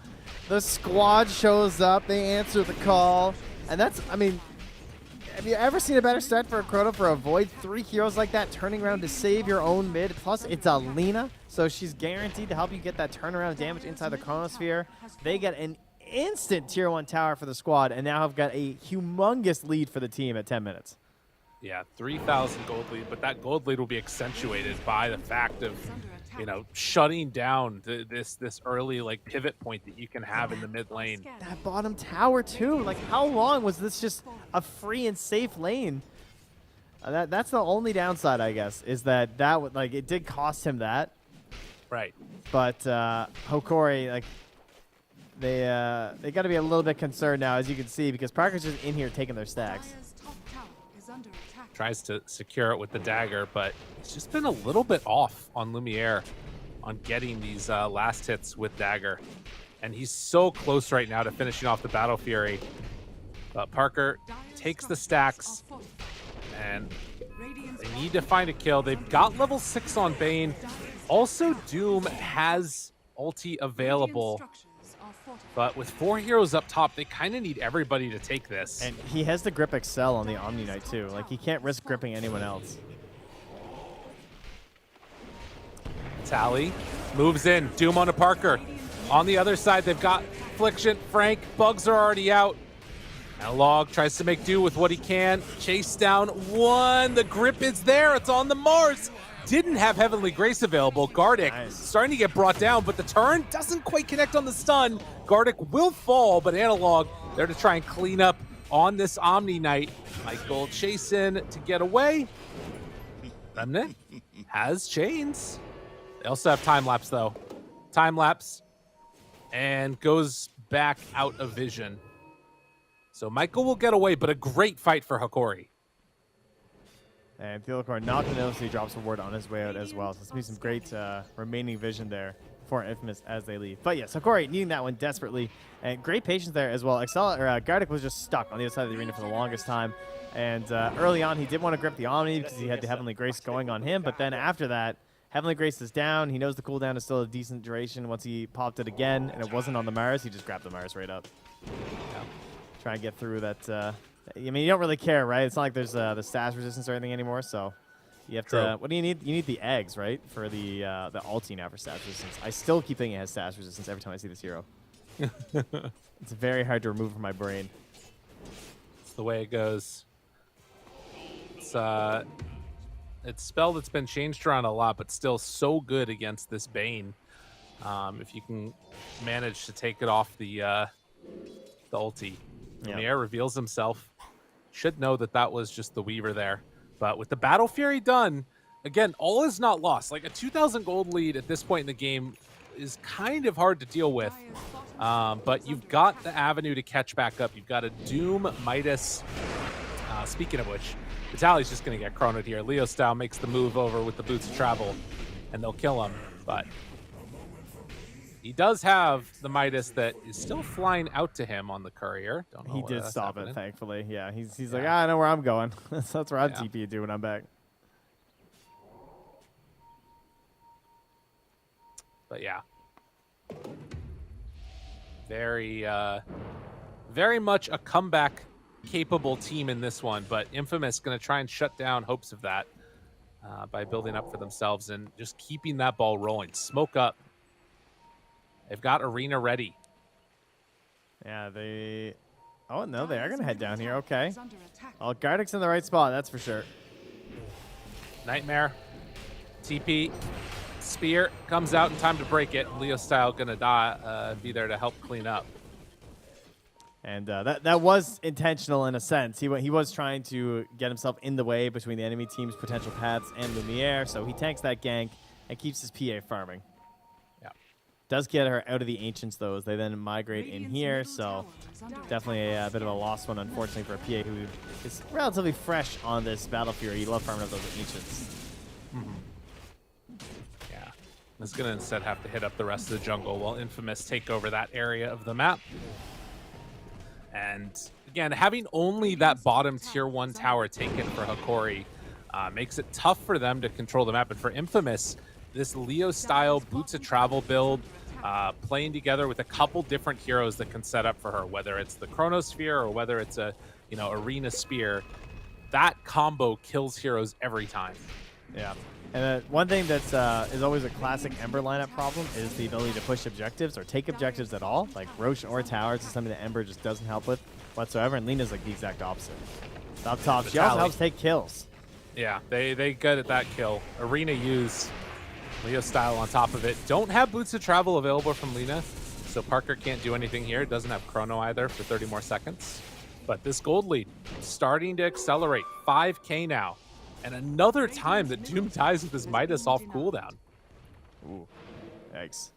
the squad shows up, they answer the call, and that's, I mean, have you ever seen a better start for a Chrono for a Void? 3 heroes like that turning around to save your own mid. Plus, it's a Lina, so she's guaranteed to help you get that turnaround damage inside the Chronosphere. They get an instant tier 1 tower for the squad, and now have got a humongous lead for the team at 10 minutes. Yeah, 3,000 gold lead, but that gold lead will be accentuated by the fact of, you know, shutting down this early like pivot point that you can have in the mid lane. That bottom tower too. Like, how long was this just a free and safe lane? That's the only downside, I guess, is that would, like, it did cost him that. Right. But Hokori, like, they got to be a little bit concerned now, as you can see, because Parker's just in here taking their stacks. Tries to secure it with the dagger, but he's just been a little bit off on Lumiere on getting these last hits with dagger. And he's so close right now to finishing off the Battle Fury. But Parker takes the stacks, and they need to find a kill. They've got level 6 on Bane. Also, Doom has ulti available. But with 4 heroes up top, they kind of need everybody to take this. And he has the grip excel on the Omni Knight too. Like, he can't risk gripping anyone else. Tally moves in. Doom onto Parker. On the other side, they've got Affliction, Frank. Bugs are already out. Analog tries to make do with what he can. Chase down 1. The grip is there. It's on the Mars. Didn't have Heavenly Grace available. Gardic starting to get brought down, but the turn doesn't quite connect on the stun. Gardic will fall, but Analog there to try and clean up on this Omni Knight. Michael chasing to get away. Remnant has chains. They also have time lapse though. Time lapse and goes back out of vision. So Michael will get away, but a great fight for Hokori. And Theocore not going to notice he drops a ward on his way out as well. So it's going to be some great remaining vision there for Infamous as they leave. But yes, Hokori needing that one desperately. And great patience there as well. Gardic was just stuck on the other side of the arena for the longest time. And early on, he did want to grip the Omni because he had the Heavenly Grace going on him. But then after that, Heavenly Grace is down. He knows the cooldown is still a decent duration. Once he popped it again and it wasn't on the Mars, he just grabbed the Mars right up. Try and get through that. I mean, you don't really care, right? It's not like there's the stash resistance or anything anymore, so you have to... What do you need? You need the eggs, right? For the ulti now for stash resistance. I still keep thinking it has stash resistance every time I see this hero. It's very hard to remove from my brain. It's the way it goes. It's a spell that's been changed around a lot, but still so good against this Bane. If you can manage to take it off the ulti. Lumiere reveals himself. Should know that that was just the Weaver there. But with the Battle Fury done, again, all is not lost. Like, a 2,000 gold lead at this point in the game is kind of hard to deal with. But you've got the avenue to catch back up. You've got a Doom Midas Speaking of which, Vitaly's just going to get chronoed here. Leo Style makes the move over with the Boots of Travel, and they'll kill him. But he does have the Midas that is still flying out to him on the courier. Don't know He whether did that's stop happening. it, thankfully. Yeah, he's like, Yeah. I know where I'm going. That's where I'm Yeah. TP do when I'm back. But yeah, very, very much a comeback-capable team in this one. But Infamous going to try and shut down hopes of that by building up for themselves and just keeping that ball rolling. Smoke up. They've got Arena ready. Yeah, they... Oh, no, they are going to head down here. Okay. Is under attack. Oh, Gardick's in the right spot, that's for sure. Nightmare, TP, Spear comes out in time to break it. Leo Style gonna die, be there to help clean up. And that was intentional in a sense. He was trying to get himself in the way between the enemy team's potential paths and Lumiere, so he tanks that gank and keeps his PA farming. Yeah. Does get her out of the Ancients, though, as they then migrate in Radiant's here, middle so tower is under definitely a bit of a lost one, unfortunately, for a PA who is relatively fresh on this Battle Fury. You love farming up those Ancients. Yeah. Is gonna instead have to hit up the rest of the jungle while Infamous take over that area of the map. And again, having only that bottom tier 1 tower taken for Hikori makes it tough for them to control the map. And for Infamous, this Leo style Boots of Travel build, playing together with a couple different heroes that can set up for her, whether it's the Chronosphere or whether it's a Arena Spear, that combo kills heroes every time. Yeah. And one thing that's is always a classic Ember lineup problem is the ability to push objectives or take objectives at all. Like Roche or towers is something that Ember just doesn't help with whatsoever, and Lena's like the exact opposite. Up top, she also Vitaly. helps take kills. Yeah, they good at that kill. Arena use Leo style on top of it. Don't have Boots of Travel available from Lena, so Parker can't do anything here. Doesn't have Chrono either for 30 more seconds. But this gold lead starting to accelerate. 5K now. And another time that Doom dies with his Midas off cooldown. Ooh, yikes.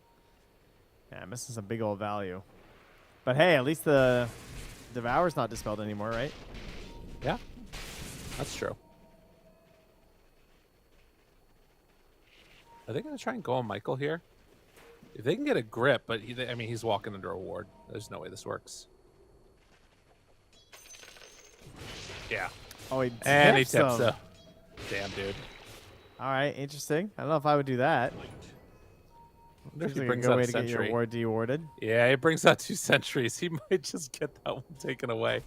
Yeah, missing some big old value. But hey, at least the Devour's not dispelled anymore, right? Yeah, that's true. Are they going to try and go on Michael here? If they can get a grip, but he's walking under a ward. There's no way this works. Yeah. Oh, he And he tips tips him. the... Damn, dude. All right, interesting. I don't know if I would do that. I wonder if Seems he like a brings good out way a to get your sentry. ward de-warded. Yeah, he brings out 2 sentries. He might just get that one taken away.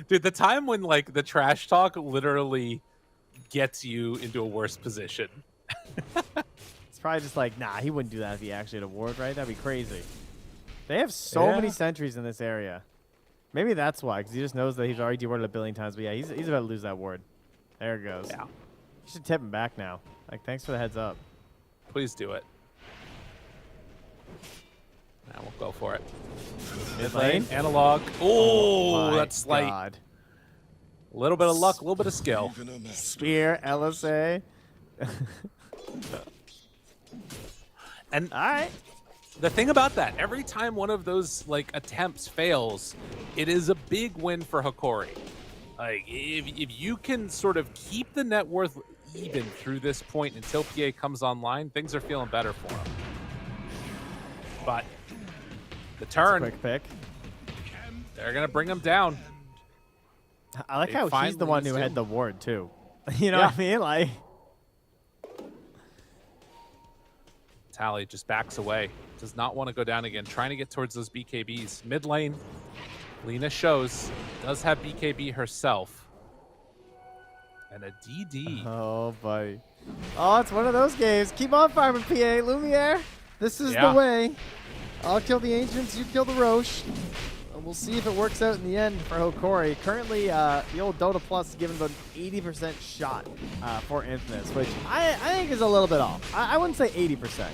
Dude, the time when, like, the trash talk literally gets you into a worse position. It's probably just like, nah, he wouldn't do that if he actually had a ward, right? That'd be crazy. They have so many Yeah. sentries in this area. Maybe that's why, because he just knows that he's already de-warded a billion times. But yeah, he's about to lose that ward. There it goes. Yeah. You should tip him back now. Like, thanks for the heads up. Please do it. Now we'll go for it. Mid lane. Analog. Oh, My that's slight. God. A little bit of luck, a little bit of skill. Spear, LSA. And All right. the thing about that, every time one of those like attempts fails, it is a big win for Hikori. Like if you can sort of keep the net worth even through this point until PA comes online, things are feeling better for him. But the turn, Quick pick. they're gonna bring him down. I like They how he's finally the one who used had him. the ward, too. You know Yeah. what I mean? Like, Tally just backs away. Does not want to go down again. Trying to get towards those BKBs. Mid lane, Lena shows. Does have BKB herself. And a DD. oh, buddy. Oh, it's one of those games. Keep on farming, PA. Lumiere, this is Yeah. the way. I'll kill the Ancients, you kill the Roche. And we'll see if it works out in the end for Hikori. Currently, the old Dota Plus is giving about an 80% shot for Infamous, which I think is a little bit off. I wouldn't say 80%,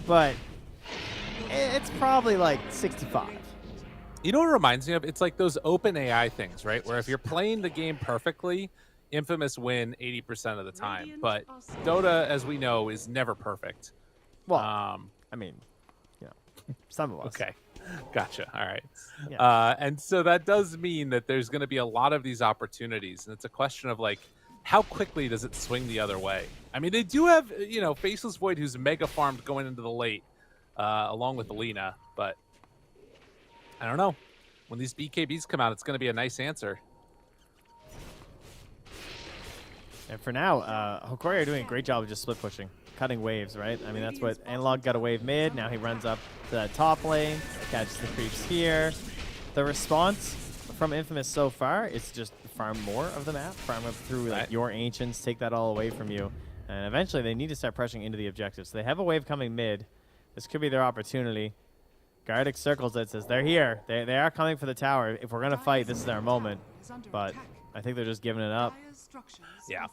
but it's probably like 65. You know what it reminds me of? It's like those open AI things, right? Where if you're playing the game perfectly, Infamous win 80% of the time. But Dota, as we know, is never perfect. Well, I mean, you know, some of us. Okay. Gotcha. All right. Yeah. And so that does mean that there's going to be a lot of these opportunities. And it's a question of like, how quickly does it swing the other way? I mean, they do have, Faceless Void who's mega farmed going into the late, along with Alina. But I don't know. When these BKBs come out, it's going to be a nice answer. And for now, Hokori are doing a great job of just split pushing, cutting waves, right? I mean, that's what Analog got a wave mid. Now he runs up to that top lane, catches the creeps here. The response from Infamous so far is just farm more of the map, farm up through like your ancients, take that all away from you. And eventually they need to start pressuring into the objective. So they have a wave coming mid. This could be their opportunity. Gardic circles it, says they're here. They are coming for the tower. If we're going to fight, this is our moment. But I think they're just giving it up. Yeah.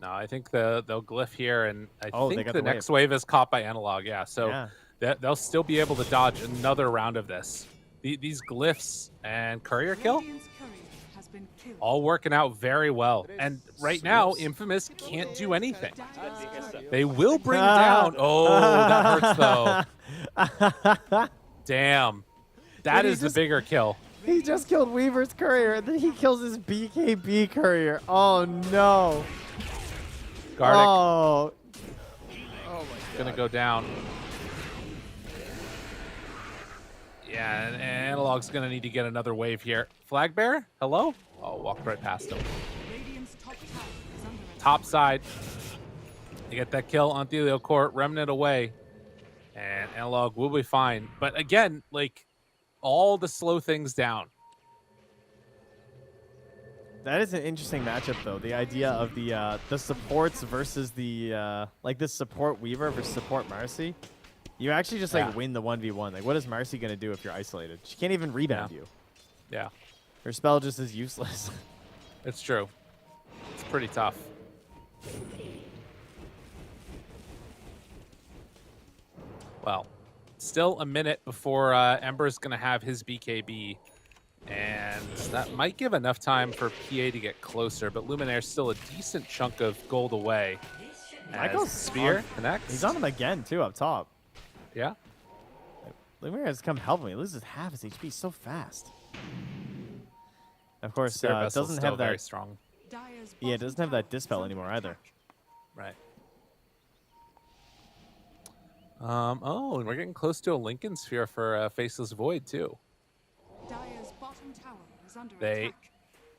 No, I think they'll glyph here, and I think got the the next wave is caught by Analog. Yeah, so they'll still be able to dodge another round of this. These glyphs and courier kill, all working out very well. And right now, Infamous can't do anything. They will bring down. Oh, that hurts though. Damn, that is the bigger kill. He just killed Weaver's courier, and then he kills his BKB courier. Oh no. Gardic. Oh my God. Gonna go down. Yeah, and Analog's gonna need to get another wave here. Flag bearer, hello? Oh, walked right past him. Top side. They get that kill on Thelio Court, Remnant away. And Analog will be fine. But again, like, all to slow things down. That is an interesting matchup, though. The idea of the supports versus the this support Weaver versus support Marcy. You actually just win the 1v1. Like, what is Marcy gonna do if you're isolated? She can't even rebound you. Yeah. Her spell just is useless. It's true. It's pretty tough. Well, still a minute before Ember's going to have his BKB. And that might give enough time for PA to get closer. But Luminaire's still a decent chunk of gold away. Michael's Spear connects. He's on him again, too, up top. Yeah. Luminaire has come help him. He loses half his HP so fast. Of course, Spear it Vessel's doesn't still have very that. strong. Yeah, it doesn't have that dispel anymore either. Right. Oh, and we're getting close to a Lincoln Sphere for Faceless Void, too. They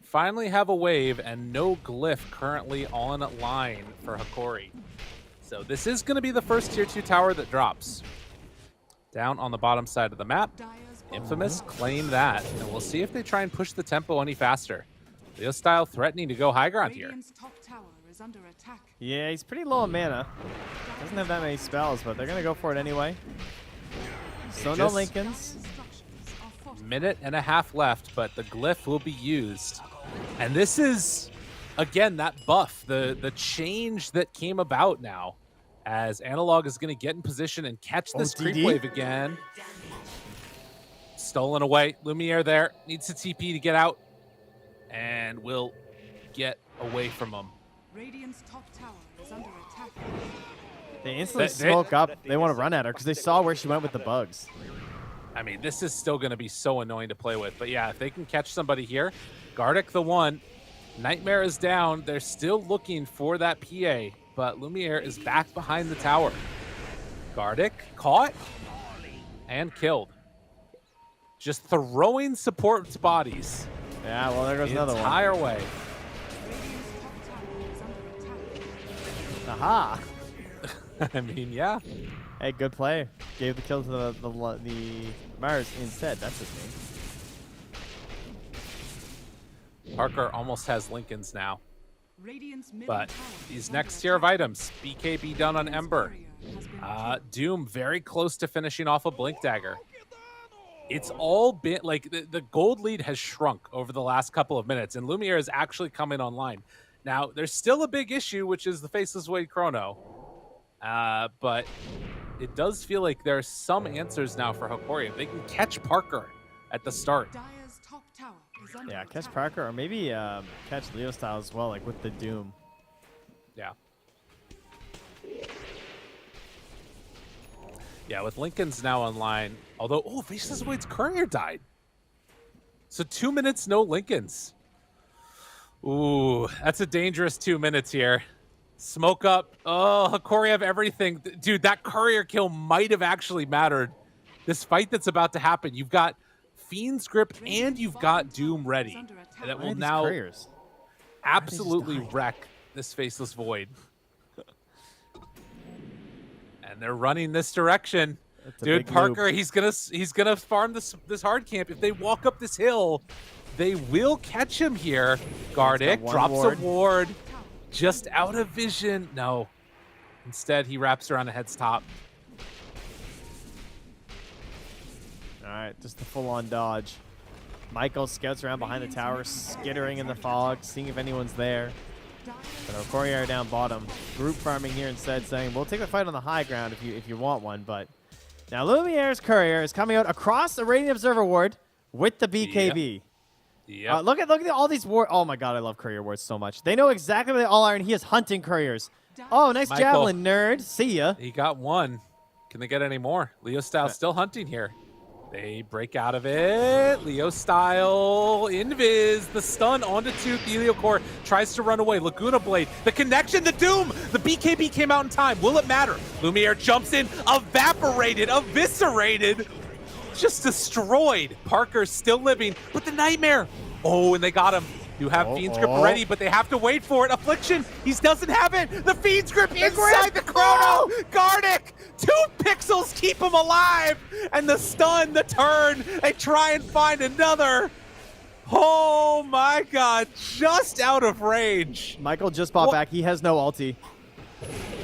finally have a wave and no glyph currently on line for Hokori. So this is going to be the first tier 2 tower that drops. Down on the bottom side of the map. Infamous claim that, and we'll see if they try and push the tempo any faster. Leo Style threatening to go high ground here. Yeah, he's pretty low on mana. Doesn't have that many spells, but they're going to go for it anyway. So no Lincolns. Minute and a half left, but the glyph will be used. And this is, again, that buff, the change that came about now, as Analog is going to get in position and catch this creep wave again. Stolen away. Lumiere there. Needs a TP to get out. And will get away from him. Radiant's top tower is under attack. They instantly smoke up. They want to run at her because they saw where she went with the bugs. I mean, this is still going to be so annoying to play with. But yeah, if they can catch somebody here, Gardic the one. Nightmare is down. They're still looking for that PA, but Lumiere is back behind the tower. Gardic caught and killed. Just throwing supports bodies. Yeah, well, there goes another one. Entire way. Aha! I mean, yeah. Hey, good play. Gave the kill to the Mars instead. That's his name. Parker almost has Lincolns now. But these next tier of items, BKB done on Ember. Doom very close to finishing off a Blink Dagger. It's all been, like, the gold lead has shrunk over the last couple of minutes, and Lumiere is actually coming online. Now, there's still a big issue, which is the Faceless Void Chrono. But it does feel like there are some answers now for Hokori. If they can catch Parker at the start. Yeah, catch Parker, or maybe catch Leo Style as well, like with the Doom. Yeah. Yeah, with Lincoln's now online, although, oh, Faceless Void's courier died. So 2 minutes, no Lincoln's. Ooh, that's a dangerous 2 minutes here. Smoke up. Oh, Hikori have everything. Dude, that courier kill might have actually mattered. This fight that's about to happen, you've got Fiend's Grip and you've got Doom ready. And that will now couriers? absolutely wreck this Faceless Void. And they're running this direction. Dude, Parker, he's gonna farm this hard camp. If they walk up this hill, they will catch him here. Gardic drops a ward. Just out of vision. No. Instead, he wraps around a head's top. All right, just the full-on dodge. Michael scouts around behind the tower, skittering in the fog, seeing if anyone's there. But our courier down bottom. Group farming here instead, saying, we'll take the fight on the high ground if you want one. But now Lumiere's courier is coming out across the Radiant Observer ward with the BKB. Yep. Look at all these wards. Oh my god, I love courier wards so much. They know exactly where they all are, and he is hunting couriers. Oh, nice Michael, javelin, nerd. See ya. He got one. Can they get any more? Leo Style still hunting here. They break out of it. Leo Style, Invis, the stun onto Tooth. Heliocor tries to run away. Laguna Blade, the connection, the Doom. The BKB came out in time. Will it matter? Lumiere jumps in, evaporated, eviscerated. Just destroyed. Parker still living, but the Nightmare. Oh, and they got him. You have Fiend's Grip ready, but they have to wait for it. Affliction, he doesn't have it. The Fiend's Grip inside the Chrono. Gardic, 2 pixels keep him alive. And the stun, the turn, they try and find another. Oh my god, just out of range. Michael just bought back. He has no ulti.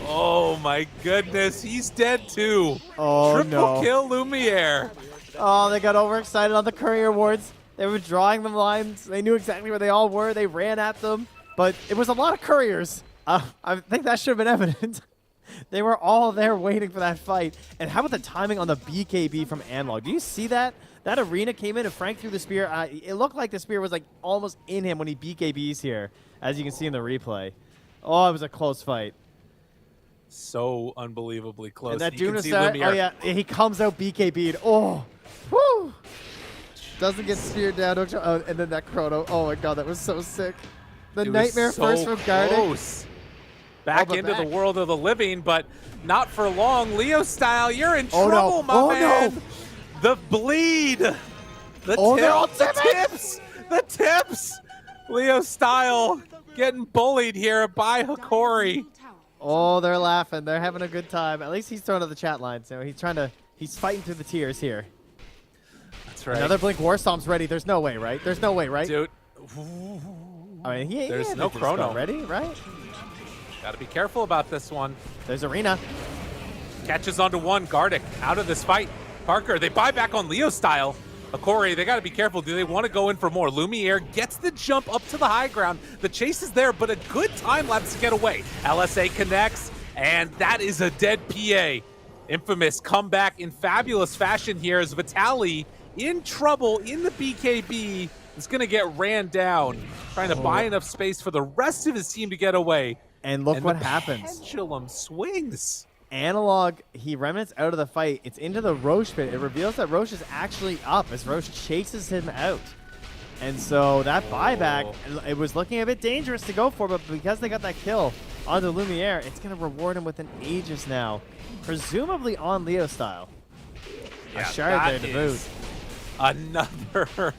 Oh my goodness, he's dead too. Oh, Triple kill Lumiere. Oh, they got overexcited on the courier wards. They were drawing them lines. They knew exactly where they all were. They ran at them. But it was a lot of couriers. I think that should have been evident. They were all there waiting for that fight. And how about the timing on the BKB from Analog? Do you see that? That arena came in and Frank threw the spear. It looked like the spear was like almost in him when he BKBs here, as you can see in the replay. Oh, it was a close fight. So unbelievably close. And that You can Duna see star, Lumiere. oh yeah, he comes out BKB'd. Oh, whoo! Doesn't get speared down. Oh, and then that Chrono. Oh my god, that was so sick. The It was Nightmare so first from Gardic. close. Back into the world of the living, but not for long. Leo Style, you're in trouble, my man. The bleed. The tips. Leo Style getting bullied here by Hikori. Oh, they're laughing. They're having a good time. At least he's throwing to the chat line, so he's fighting through the tears here. That's right. Another Blink Warstomp's ready. There's no way, right? There's no way, right? Dude. I mean, There's no Chrono. Ready, right? Gotta be careful about this one. There's Arena. Catches onto one. Gardic out of this fight. Parker, they buy back on Leo Style. Hikori, they gotta be careful. Do they want to go in for more? Lumiere gets the jump up to the high ground. The chase is there, but a good time lapse to get away. LSA connects, and that is a dead PA. Infamous comeback in fabulous fashion here as Vitali in trouble in the BKB is gonna get ran down, trying to buy enough space for the rest of his team to get away. And look what happens. Pendulum swings. Analog, he remnants out of the fight. It's into the Roche pit. It reveals that Roche is actually up as Roche chases him out. And so that buyback, it was looking a bit dangerous to go for, but because they got that kill onto Lumiere, it's going to reward him with an Aegis now, presumably on Leo Style. Yeah, a shard there to boot. Another,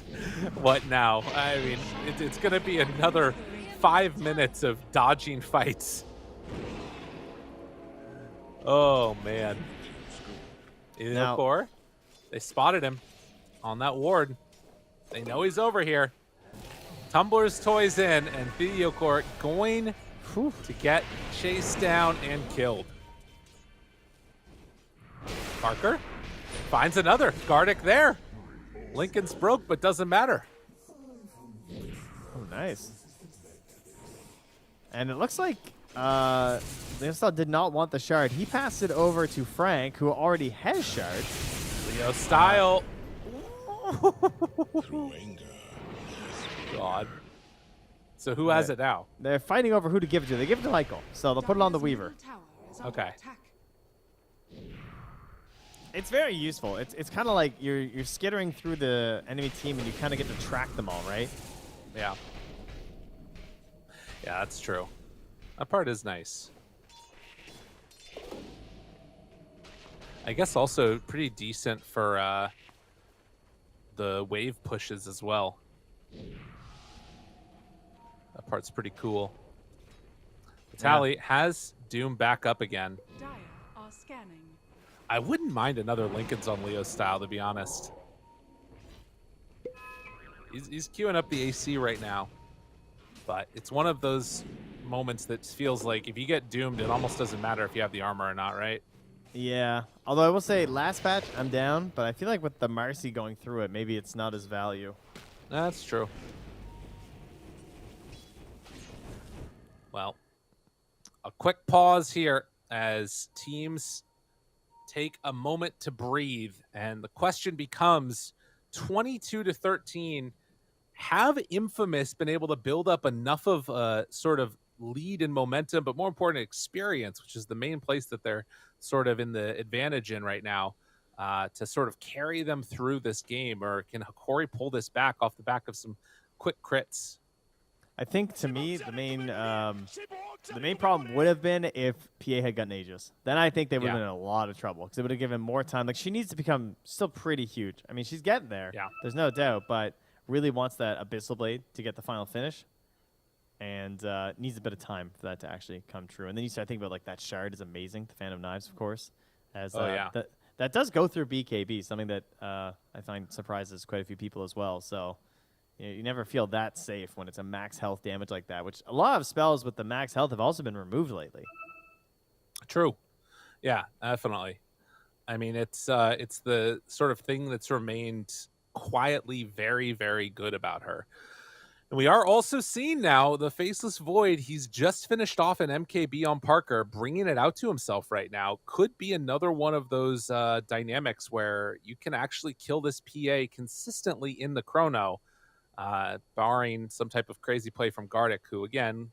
what now? I mean, it's going to be another 5 minutes of dodging fights. Oh, man. Core, they spotted him on that ward. They know he's over here. Tumbler's toys in, and Core going to get chased down and killed. Parker finds another. Gardic there. Lincoln's broke, but doesn't matter. Oh, nice. And it looks like Leo did not want the shard. He passed it over to Frank, who already has shards. Leo Style. God. So who has it now? They're fighting over who to give it to. They give it to Michael, so they'll put it on the Weaver. Okay. It's very useful. It's kind of like you're skittering through the enemy team and you kind of get to track them all, right? Yeah. Yeah, that's true. That part is nice. I guess also pretty decent for the wave pushes as well. That part's pretty cool. Vitaly has Doom back up again. Dire are scanning. I wouldn't mind another Lincoln's on Leo style, to be honest. He's queuing up the AC right now. But it's one of those moments that feels like if you get doomed, it almost doesn't matter if you have the armor or not, right? Yeah. Although I will say, last patch, I'm down, but I feel like with the Marcy going through it, maybe it's not as value. That's true. Well, a quick pause here as teams take a moment to breathe, and the question becomes 22-13. Have Infamous been able to build up enough of a sort of lead and momentum, but more important, experience, which is the main place that they're sort of in the advantage in right now, to sort of carry them through this game? Or can Hikori pull this back off the back of some quick crits? I think to me the main problem would have been if PA had gotten Aegis. Then I think they would have been in a lot of trouble because it would have given more time. Like, she needs to become still pretty huge. I mean, she's getting there. Yeah. There's no doubt, but really wants that Abyssal Blade to get the final finish, and needs a bit of time for that to actually come true. And then you start thinking about, like, that shard is amazing, the Phantom Knives, of course. As that does go through BKB, something that I find surprises quite a few people as well. So you never feel that safe when it's a max health damage like that, which a lot of spells with the max health have also been removed lately. True. Yeah, definitely. I mean, it's the sort of thing that's remained quietly very, very good about her. And we are also seeing now the Faceless Void. He's just finished off an MKB on Parker, bringing it out to himself right now. Could be another one of those dynamics where you can actually kill this PA consistently in the chrono, barring some type of crazy play from Gardic, who, again,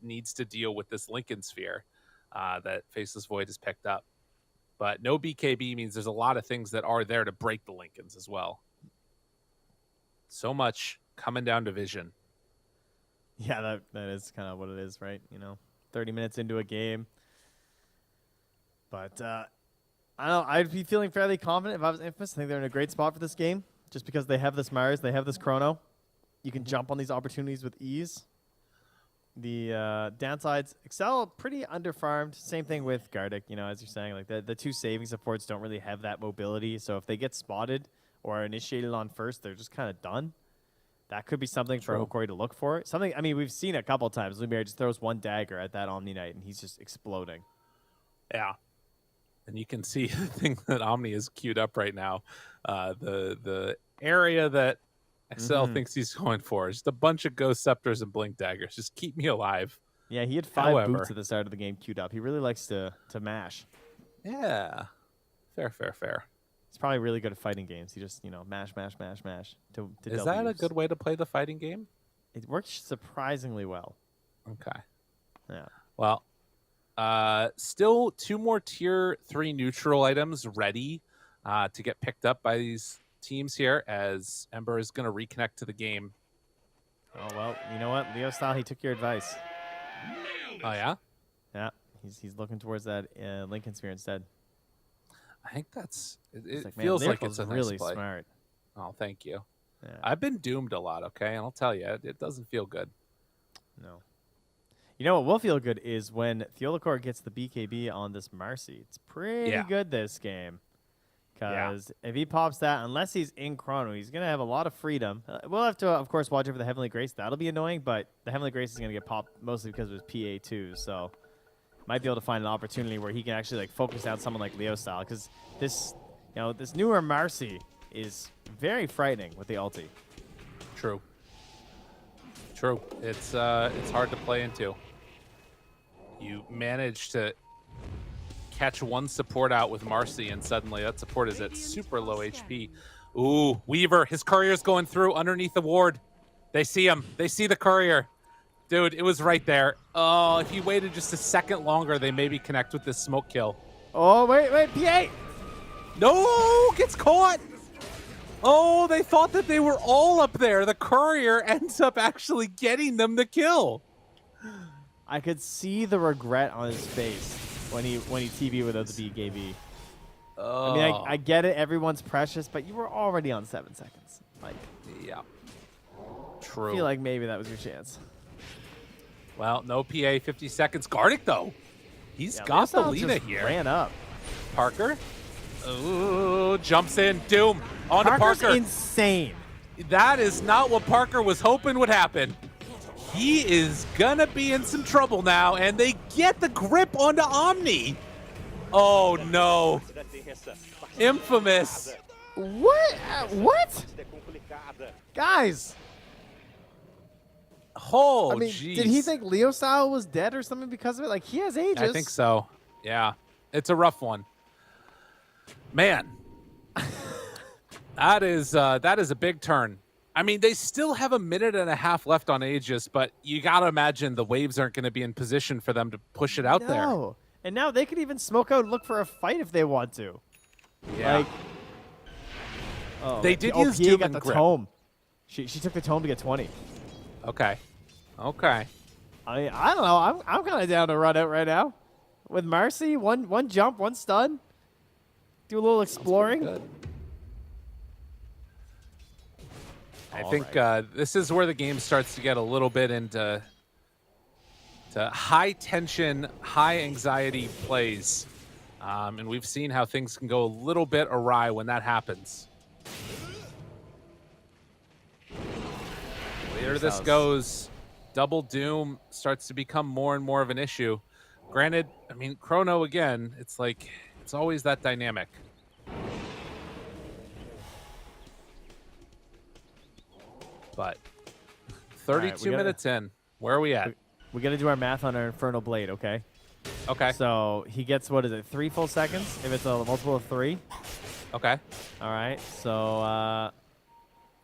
needs to deal with this Lincoln Sphere that Faceless Void has picked up. But no BKB means there's a lot of things that are there to break the Lincolns as well. So much coming down to vision. Yeah, that is kind of what it is, right? 30 minutes into a game. But I don't know. I'd be feeling fairly confident if I was Infamous. I think they're in a great spot for this game, just because they have this Mars, they have this Chrono. You can jump on these opportunities with ease. The downsides, Excel pretty underfarmed. Same thing with Gardic, as you're saying, like the two saving supports don't really have that mobility. So if they get spotted or initiated on first, they're just kind of done. That could be something for Hikori to look for. Something, I mean, we've seen a couple times. Lumiere just throws one dagger at that Omni Knight, and he's just exploding. Yeah. And you can see the thing that Omni is queued up right now. The area that Excel thinks he's going for is just a bunch of Ghost Scepters and Blink Daggers. Just keep me alive. Yeah, he had 5 boots at the start of the game queued up. He really likes to mash. Yeah. Fair. He's probably really good at fighting games. He just, mash. To Is that a good way to play the fighting game? It works surprisingly well. Okay. Yeah. Well, still 2 more tier 3 neutral items ready to get picked up by these teams here as Ember is going to reconnect to the game. Oh, well, you know what? Leo style, he took your advice. Oh, yeah? Yeah. He's looking towards that Lincoln Sphere instead. I think that's it. Like, Feels like it's a really nice play. Smart. Oh, thank you. Yeah. I've been doomed a lot, okay? And I'll tell you, it doesn't feel good. No. You know what will feel good is when Theolacor gets the BKB on this Marcy. It's pretty good this game. Because if he pops that, unless he's in Chrono, he's going to have a lot of freedom. We'll have to, of course, watch out for the Heavenly Grace. That'll be annoying, but the Heavenly Grace is going to get popped mostly because of his PA too. So might be able to find an opportunity where he can actually like focus down someone like Leo style. Because this, this newer Marcy is very frightening with the ulti. True. It's hard to play into. You manage to catch one support out with Marcy, and suddenly that support is at super low HP. Ooh, Weaver, his courier's going through underneath the ward. They see him. They see the courier. Dude, it was right there. Oh, if he waited just a second longer, they maybe connect with this smoke kill. Oh, wait, PA! No, gets caught. Oh, they thought that they were all up there. The courier ends up actually getting them the kill. I could see the regret on his face when he TV'd without the BKB. Oh. I mean, I get it. Everyone's precious, but you were already on 7 seconds. Like, Yeah. True. I feel like maybe that was your chance. Well, no PA, 50 seconds. Gardic, though. He's Yeah, got the Leosal Lina just here. Ran up. Parker. Ooh, jumps in. Doom. On to Parker's Parker. insane. That is not what Parker was hoping would happen. He is gonna be in some trouble now, and they get the grip onto Omni. Oh no. Infamous. What? What? Guys. Oh, I mean, jeez. did he think Leosal was dead or something because of it? Like, he has ages. I think so. Yeah. It's a rough one. Man. That is a big turn. I mean, they still have a minute and a half left on Aegis, but you got to imagine the waves aren't going to be in position for them to push it out there. No. And now they could even smoke out and look for a fight if they want to. Yeah. Like, oh, They did oh, use PA Doom got and the Grip. tome. She took the tome to get 20. Okay. Okay. I mean, I don't know. I'm kind of down to run out right now. With Marcy, one jump, one stun. Do a little exploring. Good. I All think this is where the game starts to get a little bit into high tension, high anxiety plays. And we've seen how things can go a little bit awry when that happens. Later this goes, double Doom starts to become more and more of an issue. Granted, I mean, Chrono again, it's like, it's always that dynamic. But 32 minutes in, where are we at? We got to do our math on our Infernal Blade, okay? Okay. So he gets, what is it, 3 full seconds if it's a multiple of 3? Okay. All right. So,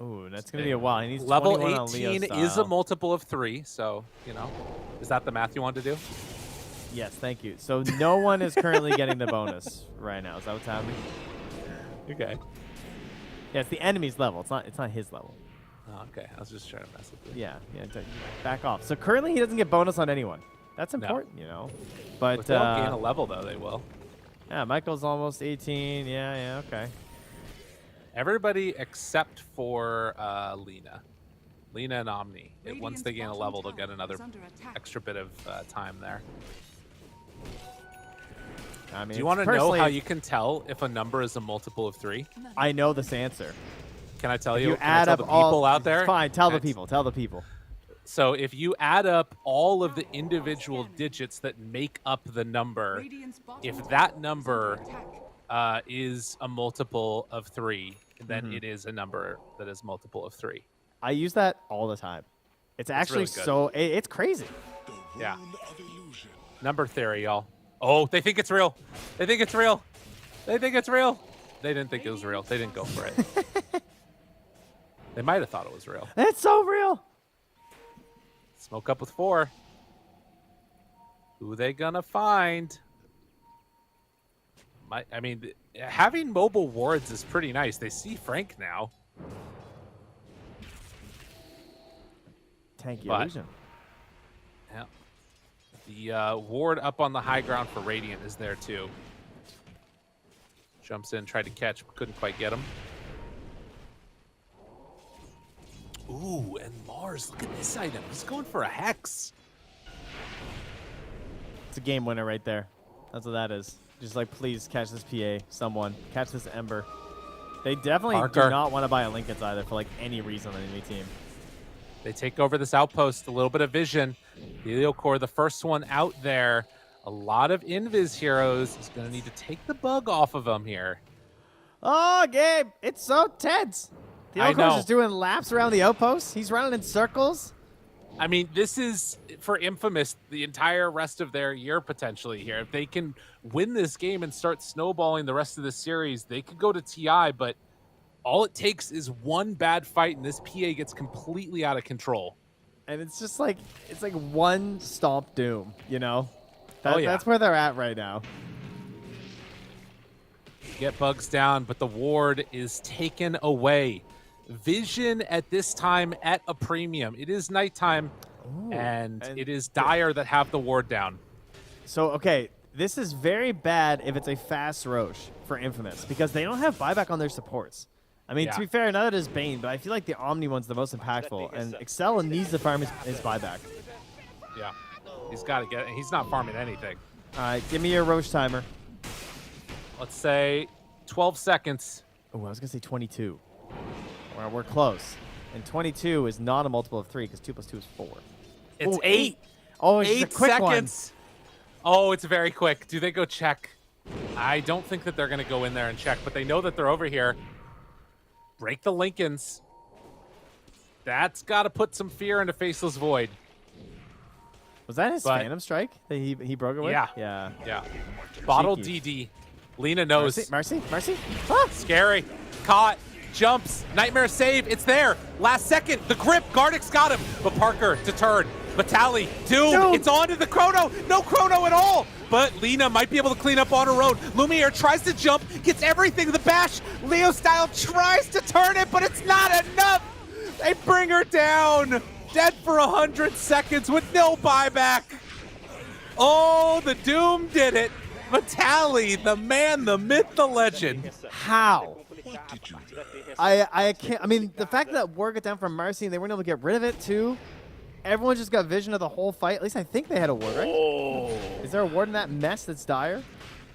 ooh, that's going to be a while. He needs Level 21 on Leo 18 is a multiple of 3, so, you know. Is that the math you want to do? Yes, thank you. So no one is currently getting the bonus right now. Is that what's happening? Okay. Yeah, it's the enemy's level. It's not his level. Oh, okay. I was just trying to mess with you. Yeah, back off. So currently he doesn't get bonus on anyone. That's important, you know. But If they don't gain a level, though, they will. yeah, Michael's almost 18. Yeah, okay. Everybody except for Lina. Lina and Omni. Once they gain a level, they'll get another extra bit of time there. I mean, Do you want to know how you can tell if a number is a multiple of 3? I know this answer. Can I tell If you? you Can I add tell up the people all, out there? Fine, tell the That's- people. Tell the people. So if you add up all of the individual digits that make up the number, if that number is a multiple of 3, then it is a number that is multiple of 3. I use that all the time. It's actually really good. so it's crazy. Yeah. Number theory, y'all. Oh, they think it's real. They think it's real. They think it's real. They didn't think it was real. They didn't go for it. They might have thought it was real. It's so real. Smoke up with 4. Who they gonna find? I mean, having mobile wards is pretty nice. They see Frank now. Tanky But- illusion. Yeah. The ward up on the high ground for Radiant is there too. Jumps in, tried to catch, but couldn't quite get him. Ooh, and Mars, look at this item. He's going for a Hex. It's a game winner right there. That's what that is. Just like, please catch this PA. Someone catch this Ember. They definitely Parker. do not want to buy a Lincolns either for like any reason on any team. They take over this outpost, a little bit of vision. Heliocore, the first one out there. A lot of Invis heroes. He's going to need to take the bug off of him here. Oh, Gabe, it's so tense. The I Elcor's know. just doing laps around the outpost. He's running in circles. I mean, this is, for Infamous, the entire rest of their year potentially here. If they can win this game and start snowballing the rest of the series, they could go to TI, but all it takes is one bad fight and this PA gets completely out of control. And it's just like, it's like one stomp doom, you know? Oh, yeah. That's where they're at right now. get bugs down, but the ward is taken away. Vision at this time at a premium. It is nighttime, and it is Dire that have the ward down. So, okay, this is very bad if it's a fast Roche for Infamous, because they don't have buyback on their supports. I mean, Yeah. to be fair, neither does Bane, but I feel like the Omni one's the most impactful, and Excel needs to farm his buyback. Yeah, he's got to get it. He's not farming anything. All right, give me your Roche timer. Let's say 12 seconds. Oh, I was going to say 22. Well, we're close. And 22 is not a multiple of 3, because 2 plus 2 is 4. It's Ooh, 8. Oh, it's just a 8 quick seconds. Oh, it's very quick. Do they go check? I don't think that they're going to go in there and check, but they know that they're over here. Break the Lincolns. That's got to put some fear into Faceless Void. Was that his But- Phantom Strike that he broke it with? Yeah. Yeah. Yeah. Bottle Cheeky. DD. Lena knows. Mercy. Ah! Scary. Caught. Jumps. Nightmare save. It's there. Last second. The grip. Gardick's got him. But Parker to turn. Vitali. Doom. It's on to the Chrono. No Chrono at all. But Lena might be able to clean up on her own. Lumiere tries to jump. Gets everything. The bash. Leo Style tries to turn it, but it's not enough. They bring her down. Dead for 100 seconds with no buyback. Oh, the Doom did it. Vitali, the man, the myth, the legend. How? I can't. I mean, the fact that ward got down from Mercy and they weren't able to get rid of it too. Everyone just got vision of the whole fight. At least I think they had a ward, right? Oh. Is there a ward in that mess that's Dire?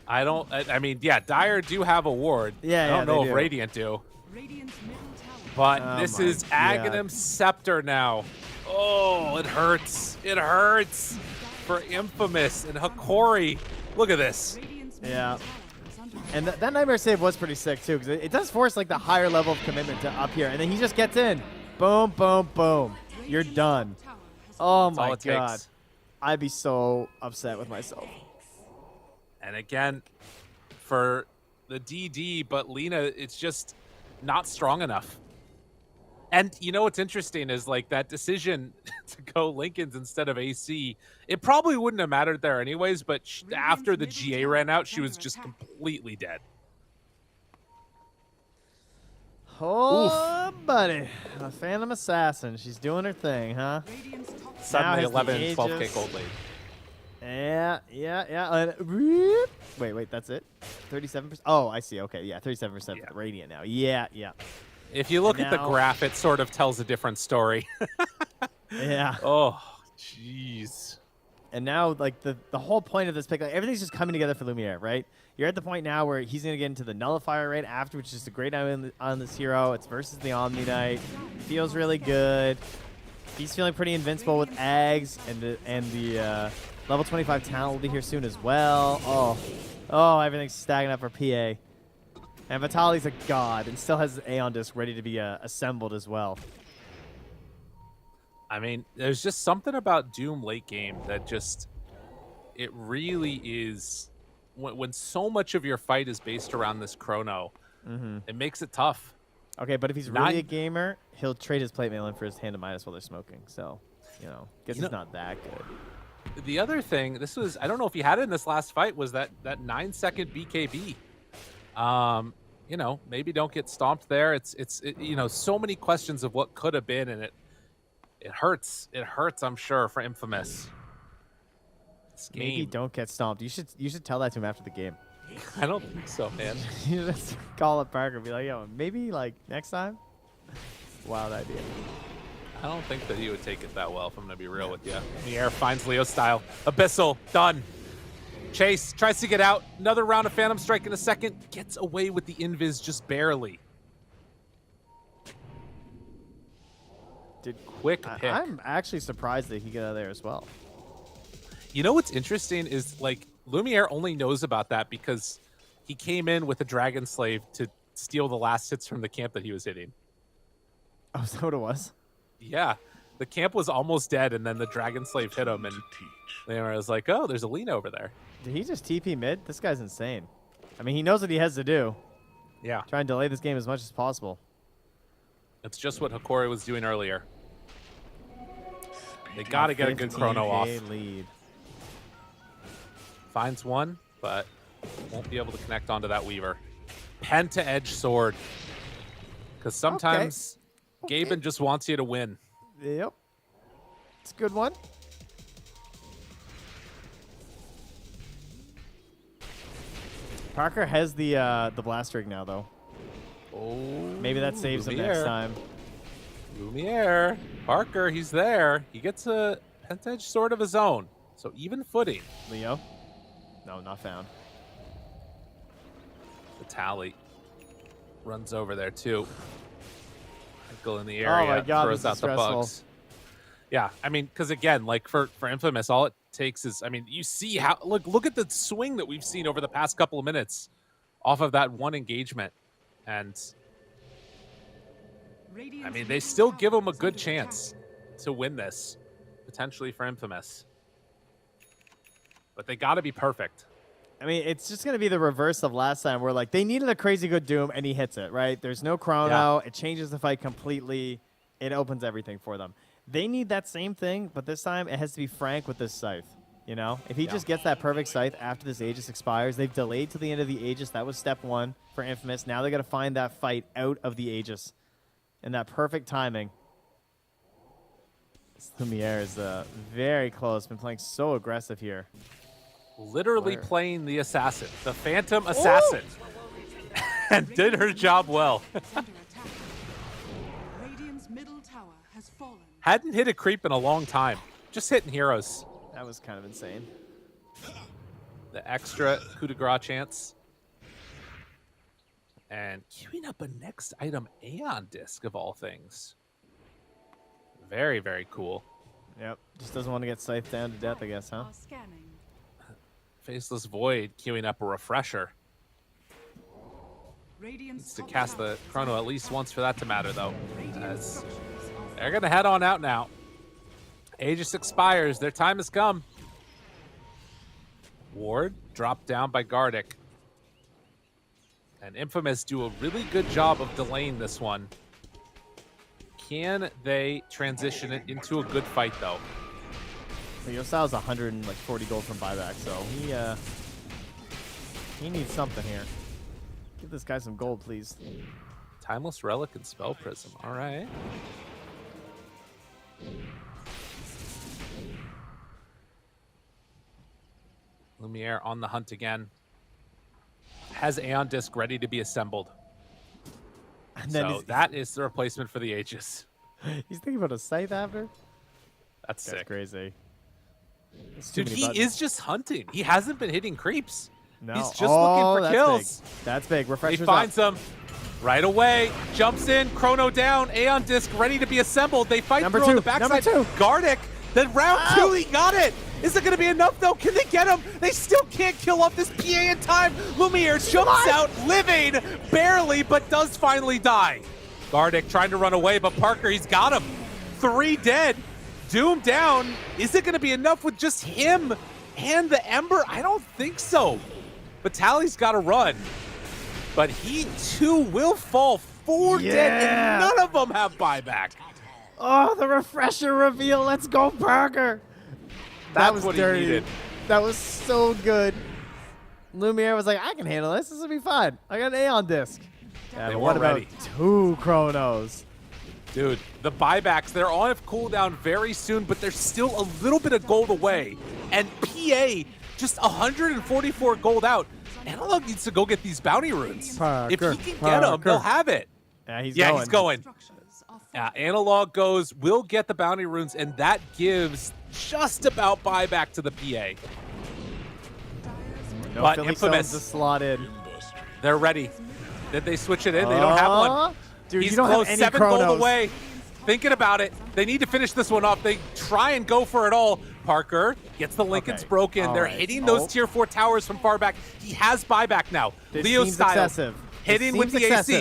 I mean, yeah, Dire do have a ward. Yeah, I don't know they if do. Radiant do. Radiant's middle tower But Oh this my is God. Aghanim Scepter now. Oh, it hurts. It hurts for Infamous and Hakori. Look at this. Radiant's Yeah. middle tower is under And that Nightmare save was pretty sick too, because it does force like the higher level of commitment to up here, and then he just gets in. Boom, boom, boom. You're done. tower has Oh That's all my it god. takes. I'd be so upset with myself. And again, for the DD, but Lena, it's just not strong enough. And you know what's interesting is like that decision to go Lincolns instead of AC. It probably wouldn't have mattered there anyways, but after the GA ran out, she was just completely dead. Oh, buddy. A Phantom Assassin. She's doing her thing, huh? Radiant's top Suddenly has the 11 and 12k Aegis. gold lead. Yeah. Wait, that's it? 37%? Oh, I see. Okay, yeah, 37% Yeah. for the Radiant now. Yeah. If you look at the Now- graph, it sort of tells a different story. Yeah. Oh, jeez. And now, like, the whole point of this pick, like, everything's just coming together for Lumiere, right? You're at the point now where he's going to get into the Nullifier right after, which is just a great night on this hero. It's versus the Omni Knight. Feels really good. He's feeling pretty invincible with Ags, and the level 25 talent will be here soon as well. Oh, everything's stacking up for PA. And Vitali's a god and still has Aeon Disc ready to be assembled as well. I mean, there's just something about Doom late game that just, it really is, when so much of your fight is based around this Chrono, it makes it tough. Okay, but if he's really a gamer, he'll trade his plate mail in for his hand to minus while they're smoking. So, guess it's not that good. The other thing, this was, I don't know if he had it in this last fight, was that 9-second BKB. Maybe don't get stomped there. It's so many questions of what could have been, and it hurts. It hurts, I'm sure, for Infamous. This game. Maybe don't get stomped. You should tell that to him after the game. I don't think so, man. You just call up Parker and be like, yo, maybe like next time? Wild idea. I don't think that he would take it that well, if I'm going to be real with you. In the air, finds Leo Style. Abyssal, done. Chase tries to get out. Another round of Phantom Strike in a second. Gets away with the Invis just barely. Quick pick. I'm actually surprised that he got out of there as well. You know what's interesting is, like, Lumiere only knows about that because he came in with a Dragon Slave to steal the last hits from the camp that he was hitting. Oh, is that what it was? Yeah. The camp was almost dead, and then the Dragon Slave hit him, and Lumiere was like, oh, there's a Lena over there. Did he just TP mid? This guy's insane. I mean, he knows what he has to do. Yeah. Try and delay this game as much as possible. It's just what Hakori was doing earlier. They got to get a good Chrono off. 15K lead. Finds one, but won't be able to connect onto that Weaver. Penta-edge sword. Because sometimes Gaben just wants you to win. Yep. It's a good one. Parker has the blast rig now, though. Oh, Maybe that saves him next time. Lumiere. Parker, he's there. He gets a Penta-edge sword of his own. So even footing. Leo? No, not found. The tally runs over there too. Ankle in the area. Oh my God, throws this out is the stressful. bugs. Yeah, I mean, because again, like for Infamous, all it takes is, I mean, you see how look at the swing that we've seen over the past couple of minutes off of that one engagement, and I mean, they still give him a good chance to win this, potentially for Infamous, but they got to be perfect. I mean, it's just going to be the reverse of last time where, like, they needed a crazy good Doom, and he hits it, right? There's no chrono. It changes the fight completely. It opens everything for them. They need that same thing, but this time it has to be Frank with this Scythe, you know? If he just gets that perfect Scythe after this Aegis expires, they've delayed to the end of the Aegis. That was step one for Infamous. Now they got to find that fight out of the Aegis and that perfect timing. This Lumiere is very close. Been playing so aggressive here. Literally playing the assassin, the Phantom Assassin, and did her job well. Radiant's middle tower has fallen. Hadn't hit a creep in a long time. Just hitting heroes. That was kind of insane. The extra coup de grace chance. And queuing up a next item, Aeon Disc of all things. Very, very cool. Yep. Just doesn't want to get scythed down to death, I guess, huh? Are scanning. Faceless Void queuing up a refresher. Radiant's Needs to top cast tower the is chrono under at least attack. once for that to matter, though. Radiant As structures are they're going to head on out now. Aegis expires. Their time has come. Ward dropped down by Gardic. And Infamous do a really good job of delaying this one. Can they transition it into a good fight, though? Yosao's 140 gold from buyback, so he needs something here. Give this guy some gold, please. Timeless Relic and Spell Prism. All right. Lumiere on the hunt again. Has Aeon Disc ready to be assembled. And then So that is the replacement for the Aegis. he's thinking about a scythe after? That's That's sick. crazy. That's too Dude, many he buttons. is just hunting. He hasn't been hitting creeps. No. He's just Oh, looking for that's kills. Big. That's big. He Refresher's finds up. them right away. Jumps in. Chrono down. Aeon Disc ready to be assembled. They fight Number through on two, the backside. number two. Gardic. Then round Ow. two, he got it. Is it going to be enough, though? Can they get him? They still can't kill off this PA in time. Lumiere jumps out, living barely, but does finally die. Gardic trying to run away, but Parker, he's got him. 3 dead. Doom down. Is it going to be enough with just him and the Ember? I don't think so. Vitaly's got to run. But he, too, will fall. 4 dead, and none of them have buyback. Oh, the refresher reveal. Let's go, Parker. That That's was what dirty. he needed. That was so good. Lumiere was like, I can handle this. This will be fine. I got an Aeon Disc. Yeah, They but what weren't about ready. 2 chronos? Dude, the buybacks, they're on cooldown very soon, but they're still a little bit of gold away. And PA, just 144 gold out. Analog needs to go get these bounty runes. If he can get them, they'll have it. Yeah, he's Yeah, going. he's going. structures are Yeah, falling. Analog goes, will get the bounty runes, and that gives just about buyback to the PA. Dyer's No But Philly Infamous. stones to slot in. They're ready. Did they switch it in? They don't have one. Dude, He's you don't close, have any 7 chronos. gold away. Thinking about it. They need to finish this one off. They try and go for it all. Parker gets the Lincolns Okay. broken. All They're right. hitting those Oh. tier 4 towers from far back. He has buyback now. This Leo seems style. excessive. Hitting This with the seems AC.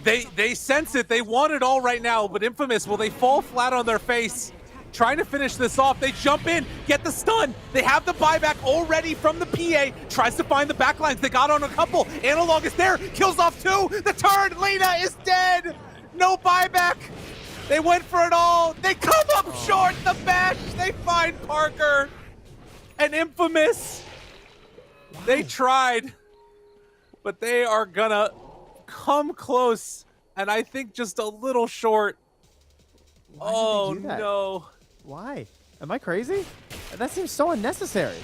excessive. They sense it. They want it all right now. But Infamous, will they fall flat on their face? Trying to finish this off. They jump in, get the stun. They have the buyback already from the PA. Tries to find the backlines. They got on a couple. Analog is there. Kills off 2. The turn. Lena is dead. No buyback. They went for it all. They come up short. The bash. They find Parker. And Infamous. They tried. But they are gonna come close, and I think just a little short. Why did they Oh do that? no. Why? Am I crazy? That seems so unnecessary.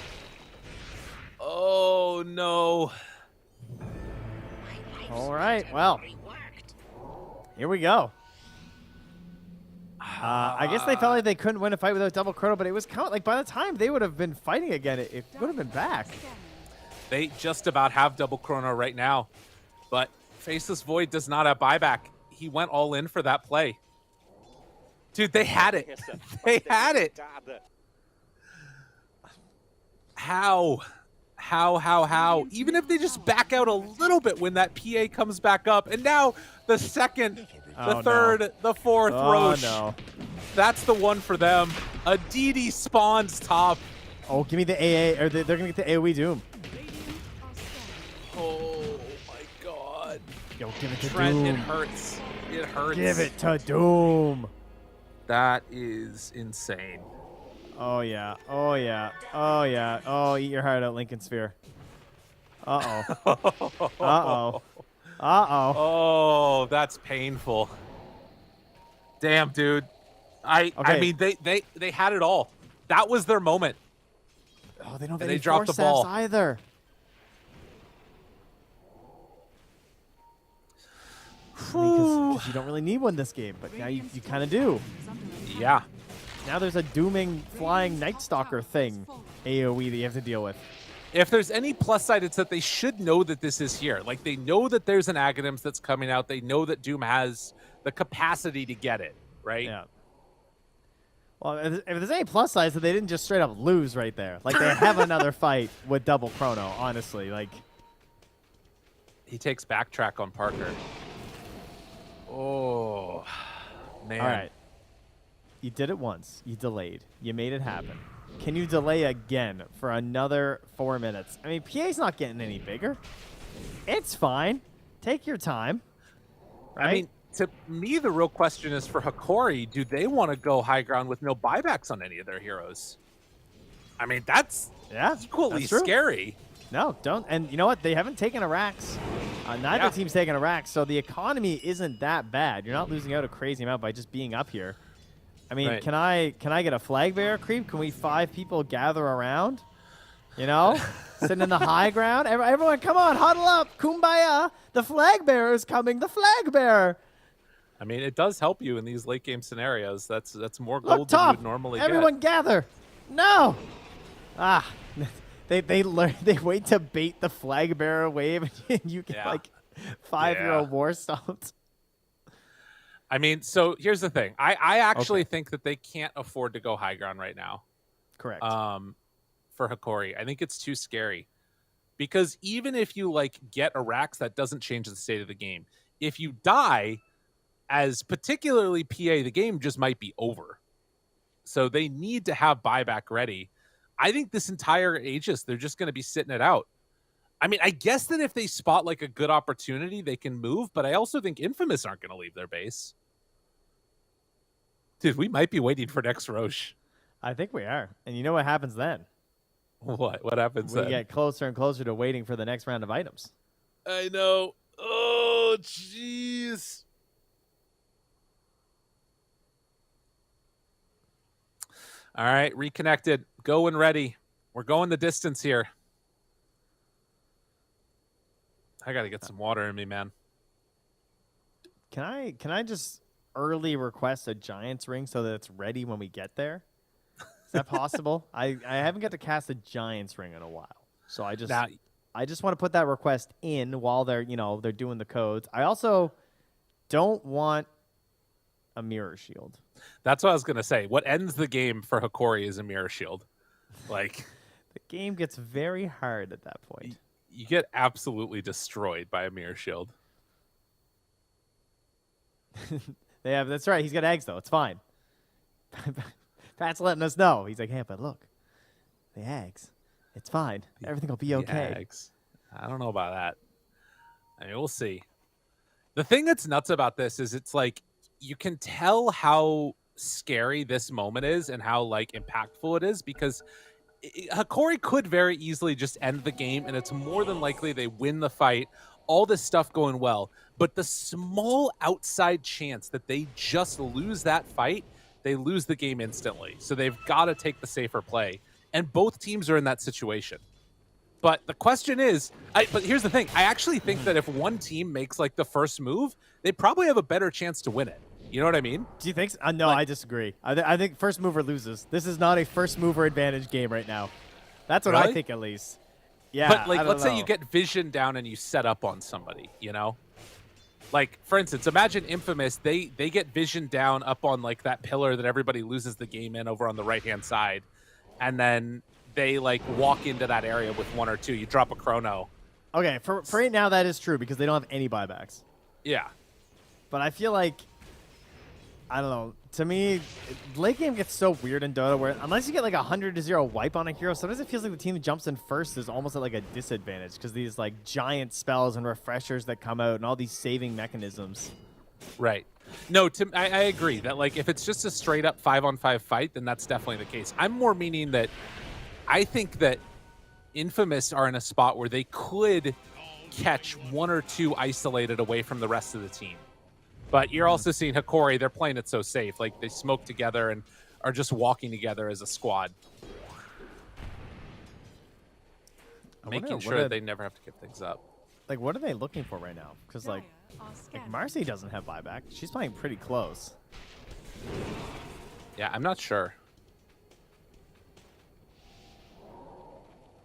Oh no. All right, well, here we go. I guess they felt like they couldn't win a fight without double chrono, but it was kind of like by the time they would have been fighting again, it would have been back. They just about have double chrono right now, but Faceless Void does not have buyback. He went all in for that play. Dude, they had it. They had it. How? Even if they just back out a little bit when that PA comes back up, and now the second, the third, the fourth Roche. No. That's the one for them. A DD spawns top. Oh, give me the AA, or they're going to get the AoE Doom. Oh my god. Yo, give it to Trent, Doom. it hurts. It hurts. Give it to Doom. That is insane. Oh, yeah. Oh, yeah. Oh, yeah. Oh, eat your heart out, Lincoln Sphere. Uh-oh. Uh-oh. Uh-oh. Oh, that's painful. Damn, dude. I mean, they had it all. That was their moment. Oh, they don't have And any they dropped the force ball. either. Because you don't really need one this game, but now you kind of do. Yeah. Now there's a dooming flying Night Stalker thing, AoE, that you have to deal with. If there's any plus side, it's that they should know that this is here. Like, they know that there's an Aghanims that's coming out. They know that Doom has the capacity to get it, right? Yeah. Well, if there's any plus sides, that they didn't just straight up lose right there. Like, they have another fight with double chrono, honestly. Like, He takes backtrack on Parker. Oh, man. all right. You did it once. You delayed. You made it happen. Can you delay again for another 4 minutes? I mean, PA's not getting any bigger. It's fine. Take your time. Right? I mean, to me, the real question is for Hikori, do they want to go high ground with no buybacks on any of their heroes? I mean, that's equally that's true. scary. No, don't. And you know what? They haven't taken a Rax. Neither Yeah. team's taken a Rax, so the economy isn't that bad. You're not losing out a crazy amount by just being up here. I mean, Right. can I get a flag bearer creep? Can we 5 people gather around? You know, sitting in the high ground. Everyone, come on, huddle up, kumbaya. The flag bearer is coming. The flag bearer. I mean, it does help you in these late game scenarios. That's more Look gold than you top. would normally Everyone get. gather. No. Ah. They wait to bait the flag bearer wave, and you get Yeah. like 5-year-old Yeah. war stomped. I mean, so here's the thing. I actually think that they can't afford to go high ground right now. Correct. For Hikori. I think it's too scary. Because even if you like get a Rax, that doesn't change the state of the game. If you die, as particularly PA, the game just might be over. So they need to have buyback ready. I think this entire Aegis, they're just going to be sitting it out. I mean, I guess that if they spot like a good opportunity, they can move, but I also think Infamous aren't going to leave their base. Dude, we might be waiting for next Roche. I think we are. And you know what happens then? What happens We then? get closer and closer to waiting for the next round of items. I know. Oh, jeez. All right, reconnected. Go and ready. We're going the distance here. I got to get some water in me, man. Can I just early request a Giants ring so that it's ready when we get there? Is that possible? I haven't got to cast a Giants ring in a while. So I just want to put that request in while they're doing the codes. I also don't want a mirror shield. That's what I was going to say. What ends the game for Hikori is a mirror shield. Like, the game gets very hard at that point. You get absolutely destroyed by a mirror shield. That's right. He's got eggs, though. It's fine. Pat's letting us know. He's like, hey, but look, the eggs. It's fine. Everything will be okay. Eggs. I don't know about that. I mean, we'll see. The thing that's nuts about this is it's like you can tell how scary this moment is and how like impactful it is because Hikori could very easily just end the game, and it's more than likely they win the fight. All this stuff going well. But the small outside chance that they just lose that fight, they lose the game instantly. So they've got to take the safer play. And both teams are in that situation. But the question is, but here's the thing. I actually think that if one team makes like the first move, they probably have a better chance to win it. You know what I mean? Do you think so? No, I disagree. I think first mover loses. This is not a first mover advantage game right now. That's what I Really? think, at least. Yeah, But like, I don't let's say know. you get vision down and you set up on somebody, you know? Like, for instance, imagine Infamous, they get vision down up on like that pillar that everybody loses the game in over on the right-hand side. And then they like walk into that area with 1 or 2. You drop a chrono. Okay, for right now, that is true because they don't have any buybacks. Yeah. But I feel like, I don't know. To me, late game gets so weird in Dota where unless you get like a 100-0 wipe on a hero, sometimes it feels like the team that jumps in first is almost at like a disadvantage because these like giant spells and refreshers that come out and all these saving mechanisms. Right. No, I agree that like if it's just a straight up 5-on-5 fight, then that's definitely the case. I'm more meaning that I think that Infamous are in a spot where they could catch 1 or 2 isolated away from the rest of the team. But you're also seeing Hikori, they're playing it so safe. Like they smoke together and are just walking together as a squad. Making sure that they never have to give things up. Like, what are they looking for right now? Because like Marcy doesn't have buyback. She's playing pretty close. Yeah, I'm not sure.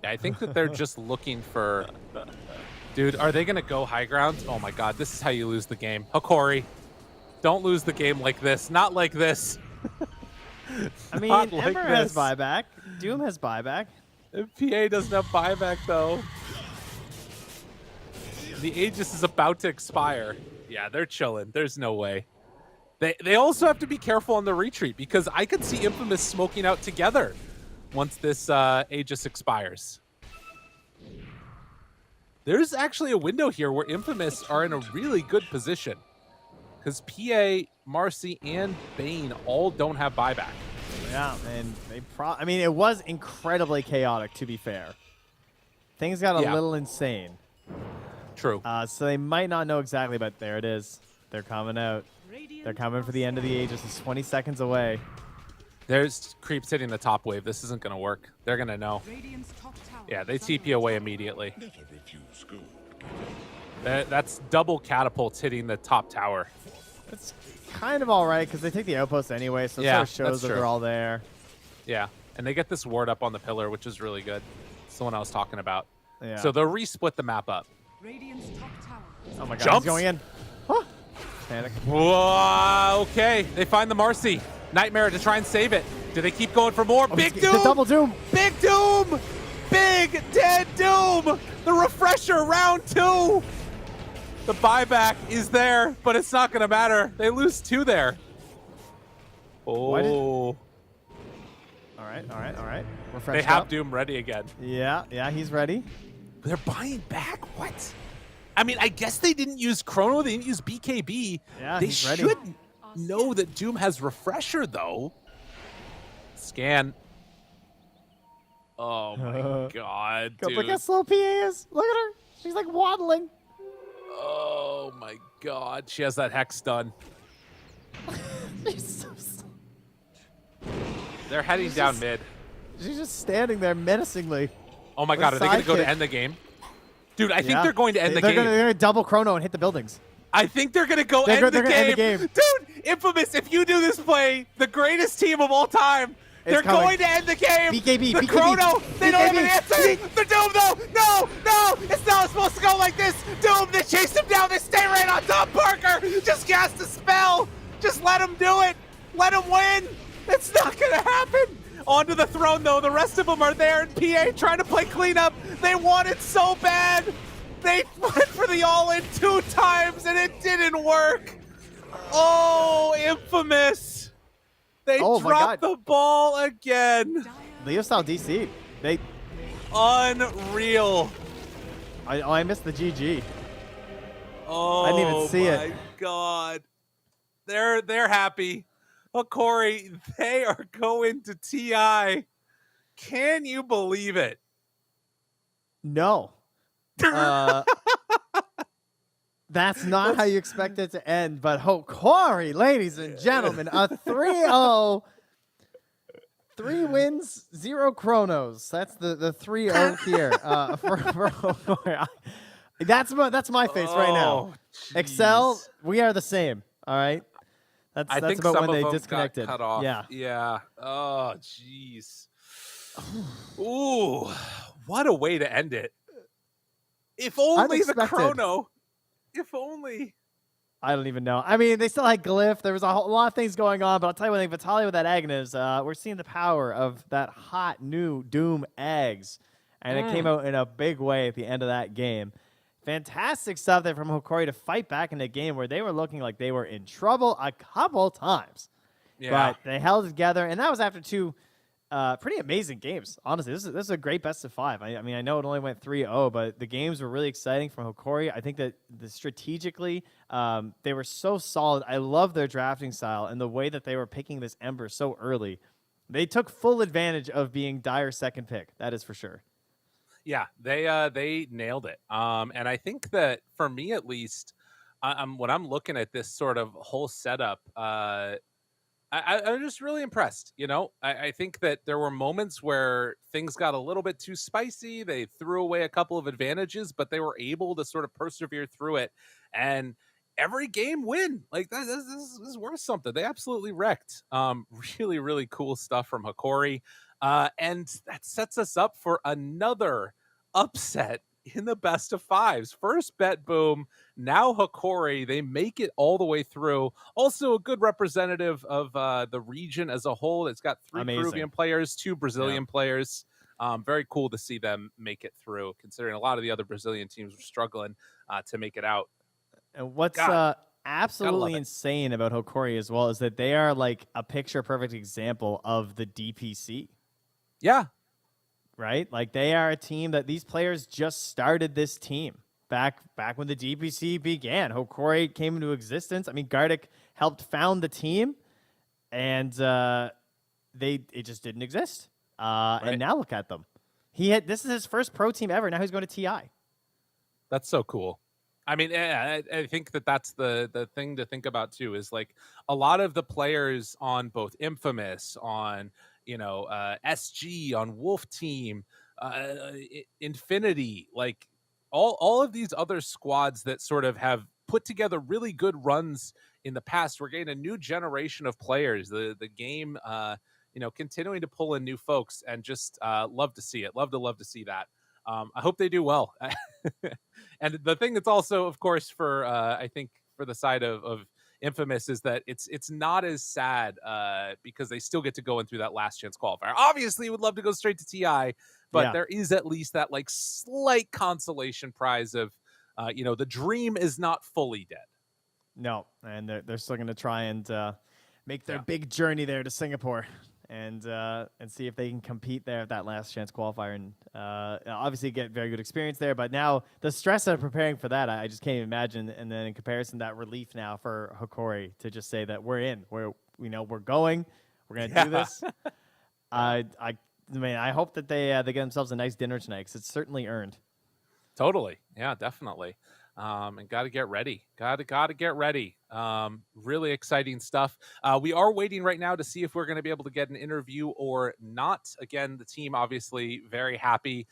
Yeah, I think that they're just looking for... Dude, are they going to go high ground? Oh my god, this is how you lose the game. Hikori, don't lose the game like this. Not like this. I mean, Not like Ember has this. buyback. Doom has buyback. PA doesn't have buyback, though. The Aegis is about to expire. Yeah, they're chilling. There's no way. They also have to be careful on the retreat because I could see Infamous smoking out together once this Aegis expires. There's actually a window here where Infamous are in a really good position because PA, Marcy, and Bane all don't have buyback. Yeah, and I mean, it was incredibly chaotic, to be fair. Things got a little insane. True. So they might not know exactly, but there it is. They're coming out. They're coming for the end of the Aegis. It's 20 seconds away. There's creeps hitting the top wave. This isn't going to work. They're going to know. Yeah, they TP away immediately. That's double catapults hitting the top tower. It's kind of all right because they take the outpost anyway, so it sort of shows that they're all there. Yeah, and they get this ward up on the pillar, which is really good. It's the one I was talking about. Yeah. So they'll resplit the map up. Oh my god, Jumps. he's going in. Huh. Panic. Whoa, okay, they find the Marcy. Nightmare to try and save it. Do they keep going for more? Big Doom! The double Doom! Big Doom! Big Dead Doom! The refresher, round 2! The buyback is there, but it's not going to matter. They lose 2 there. Oh. All right. Refresh They have up. Doom ready again. Yeah, he's ready. They're buying back? What? I mean, I guess they didn't use Chrono. They didn't use BKB. Yeah, they he's ready. should know that Doom has refresher, though. Scan. Oh, my God, dude. Look how slow PA is. Look at her. She's like waddling. Oh, my God. She has that Hex done. She's so slow. They're heading down mid. She's just standing there menacingly. Oh, my God. Are they going to go to end the game? Dude, I think they're going to end the game. They're going to double Chrono and hit the buildings. I think they're going to go end the game. Dude, Infamous, if you do this play, the greatest team of all time, they're going to end the game. BKB, the BKB, Chrono, they don't have an BKB. answer. The Doom, though. No, it's not supposed to go like this. Doom, they chase him down. They stay right on top. Parker, just cast a spell. Just let him do it. Let him win. It's not going to happen. Onto the throne, though. The rest of them are there, and PA trying to play cleanup. They want it so bad. They went for the all-in 2 times, and it didn't work. Oh, Infamous. They dropped the ball again. Leo style DC. Unreal. I missed the GG. Oh, I didn't even see it. my God. They're happy. Corey, they are going to TI. Can you believe it? No. That's not how you expect it to end, but Hokori, ladies and gentlemen, a 3-0. 3 wins, 0 chronos. That's the 3-0 here for Hokori. That's my face right now. Oh, Excel, jeez. we are the same. All right. That's I think about some when of they them disconnected. got cut off. Yeah. Yeah. Oh, jeez. Ooh, what a way to end it. If only the Unexpected. chrono. If only. I don't even know. I mean, they still had Glyph. There was a lot of things going on, but I'll tell you one thing. Vitaly with that Agnes, we're seeing the power of that hot new Doom eggs. And it came out in a big way at the end of that game. Fantastic stuff there from Hokori to fight back in a game where they were looking like they were in trouble a couple times. Yeah. But they held it together, and that was after 2 pretty amazing games. Honestly, this is a great best of 5. I mean, I know it only went 3-0, but the games were really exciting from Hokori. I think that strategically, they were so solid. I love their drafting style and the way that they were picking this Ember so early. They took full advantage of being Dire's second pick. That is for sure. Yeah, they nailed it. And I think that for me at least, when I'm looking at this sort of whole setup, I'm just really impressed. You know, I think that there were moments where things got a little bit too spicy. They threw away a couple of advantages, but they were able to sort of persevere through it. And every game win, like this is worth something. They absolutely wrecked. Really, really cool stuff from Hokori. And that sets us up for another upset in the best of 5s. First Bet Boom, now Hokori. They make it all the way through. Also a good representative of the region as a whole. It's got 3 Amazing. Peruvian players, 2 Brazilian players. Very cool to see them make it through, considering a lot of the other Brazilian teams were struggling to make it out. And what's God, absolutely insane about Hokori as well is that they are like a picture-perfect example of the DPC. Yeah. Right? Like they are a team that these players just started this team back when the DPC began. Hokori came into existence. I mean, Gardic helped found the team, and it just didn't exist. And now look at them. This is his first pro team ever. Now he's going to TI. That's so cool. I mean, I think that's the thing to think about too, is like a lot of the players on both Infamous, on SG, on Wolf Team, Infinity, like all of these other squads that sort of have put together really good runs in the past. We're getting a new generation of players. The game, continuing to pull in new folks, and just love to see it. Love to see that. I hope they do well. And the thing that's also, of course, for I think for the side of Infamous is that it's not as sad because they still get to go in through that last chance qualifier. Obviously, would love to go straight to TI, but there is at least that like slight consolation prize of, the dream is not fully dead. No, and they're still going to try and make their big journey there to Singapore and see if they can compete there at that last chance qualifier and obviously get very good experience there. But now the stress of preparing for that, I just can't even imagine. And then in comparison, that relief now for Hokori to just say that we're in, we're going, we're going to do this. I mean, I hope that they get themselves a nice dinner tonight because it's certainly earned. Totally. Yeah, definitely. And got to get ready. Got to get ready. Really exciting stuff. We are waiting right now to see if we're going to be able to get an interview or not. Again, the team obviously very happy.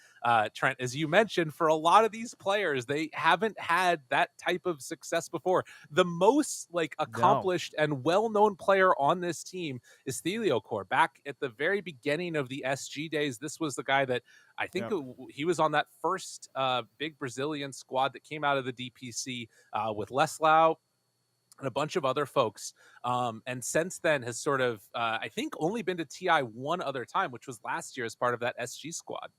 Trent, as you mentioned, for a lot of these players, they haven't had that type of success before. The most accomplished and well-known player on this team is Theliocor. Back at the very beginning of the SG days, this was the guy that I think he was on that first big Brazilian squad that came out of the DPC with Leslau and a bunch of other folks. And since then has sort of, I think, only been to TI one other time, which was last year as part of that SG squad.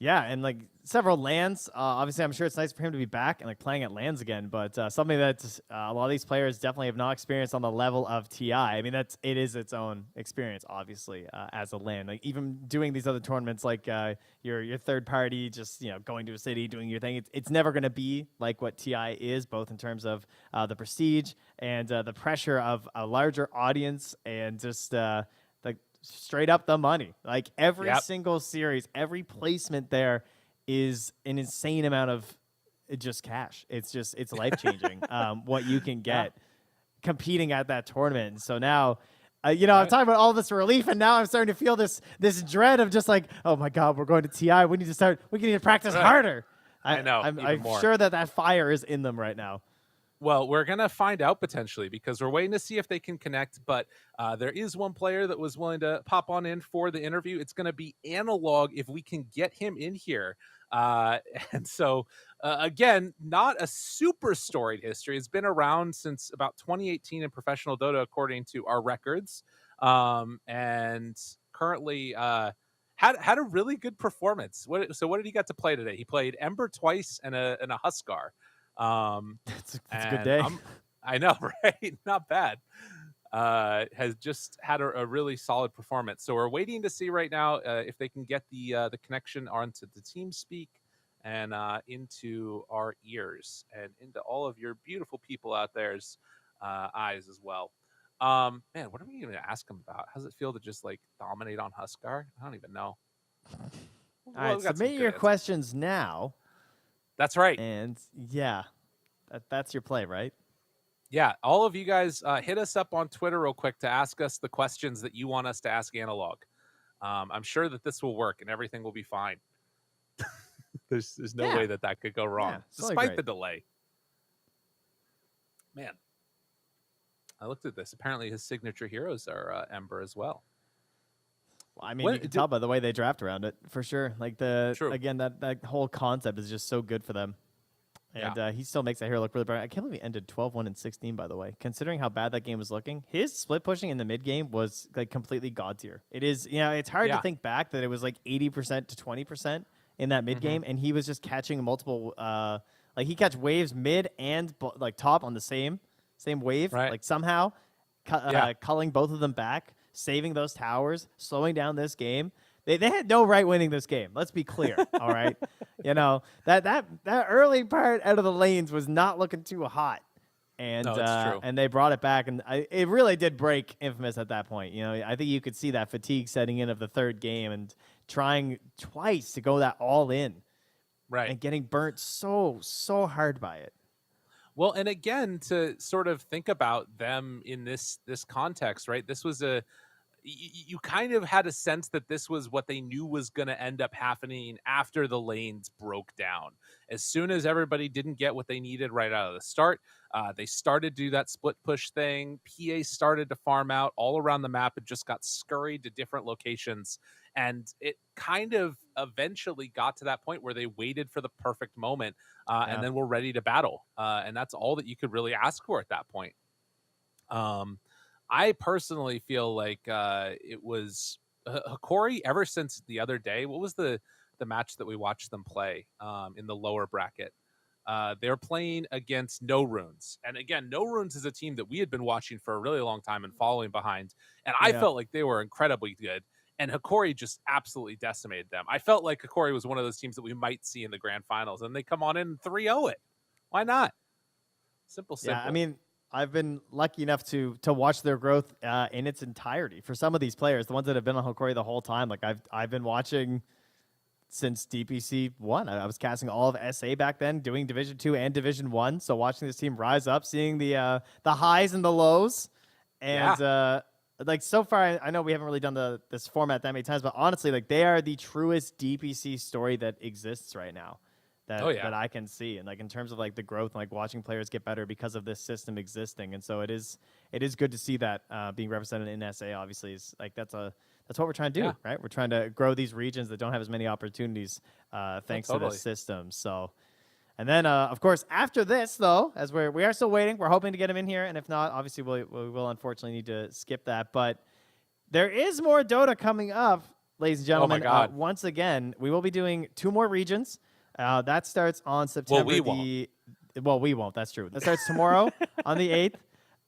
Yeah, and several lands. Obviously, I'm sure it's nice for him to be back and playing at lands again. But something that a lot of these players definitely have not experienced on the level of TI. I mean, it is its own experience, obviously, as a land. Even doing these other tournaments, your third party, just going to a city, doing your thing. It's never going to be like what TI is, both in terms of the prestige and the pressure of a larger audience and just straight up the money. Every single series, every placement there is an insane amount of just cash. It's life changing. What you can get competing at that tournament. And so now, I'm talking about all this relief, and now I'm starting to feel this dread of just like, oh my God, we're going to TI. We need to practice harder. I know. I'm sure that fire is in them right now. Well, we're going to find out potentially because we're waiting to see if they can connect. But there is one player that was willing to pop on in for the interview. It's going to be Analog if we can get him in here. And so, again, not a super storied history. It's been around since about 2018 in professional Dota, according to our records. And currently had a really good performance. So what did he get to play today? He played Ember twice and a Huskar. It's a good day. I know, right? Not bad. Has just had a really solid performance. So we're waiting to see right now if they can get the connection onto the TeamSpeak and into our ears and into all of your beautiful people out there's eyes as well. Man, what are we going to ask him about? How does it feel to just like dominate on Huskar? I don't even know. All right, submit your questions now. That's right. And yeah, that's your play, right? Yeah, all of you guys hit us up on Twitter real quick to ask us the questions that you want us to ask Analog. I'm sure that this will work and everything will be fine. There's no way that could go wrong, despite the delay. Man, I looked at this. Apparently his signature heroes are Ember as well. Well, I mean, you can tell by the way they draft around it, for sure. Like, again, that whole concept is just so good for them. And he still makes that hero look really bright. I can't believe he ended 12-1-16, by the way. Considering how bad that game was looking, his split pushing in the mid game was like completely god tier. It is, it's hard to think back that it was like 80% to 20% in that mid game, and he was just catching multiple, like he catch waves mid and like top on the same wave, like somehow culling both of them back, saving those towers, slowing down this game. They had no right winning this game. Let's be clear. All right. That early part out of the lanes was not looking too hot. And true. And they brought it back, and it really did break Infamous at that point. I think you could see that fatigue setting in of the third game and trying twice to go that all in. Right. And getting burnt so hard by it. Well, and again, to sort of think about them in this context, right? This was you kind of had a sense that this was what they knew was going to end up happening after the lanes broke down. As soon as everybody didn't get what they needed right out of the start, they started to do that split push thing. PA started to farm out all around the map and just got scurried to different locations. And it kind of eventually got to that point where they waited for the perfect moment and then were ready to battle. And that's all that you could really ask for at that point. I personally feel like it was Hikori ever since the other day. What was the match that we watched them play in the lower bracket? They're playing against No Runes. And again, No Runes is a team that we had been watching for a really long time and following behind. And I felt like they were incredibly good. And Hikori just absolutely decimated them. I felt like Hikori was one of those teams that we might see in the grand finals. And they come on in and 3-0 it. Why not? Simple. Yeah, I mean, I've been lucky enough to watch their growth in its entirety. For some of these players, the ones that have been on Hikori the whole time, like I've been watching since DPC 1. I was casting all of SA back then, doing Division 2 and Division 1. So watching this team rise up, seeing the highs and the lows. And like so far, I know we haven't really done this format that many times, but honestly, like they are the truest DPC story that exists right now. That I can see, and like in terms of like the growth and like watching players get better because of this system existing. And so it is good to see that being represented in SA. Obviously, is like that's what we're trying to do, right? We're trying to grow these regions that don't have as many opportunities thanks to this system. So, and then of course after this though, as we are still waiting, we're hoping to get him in here, and if not, obviously we will unfortunately need to skip that. But there is more Dota coming up, ladies and gentlemen. Oh my God. Once again, we will be doing 2 more regions. That starts on September. Well, we won't. That's true. That starts tomorrow on the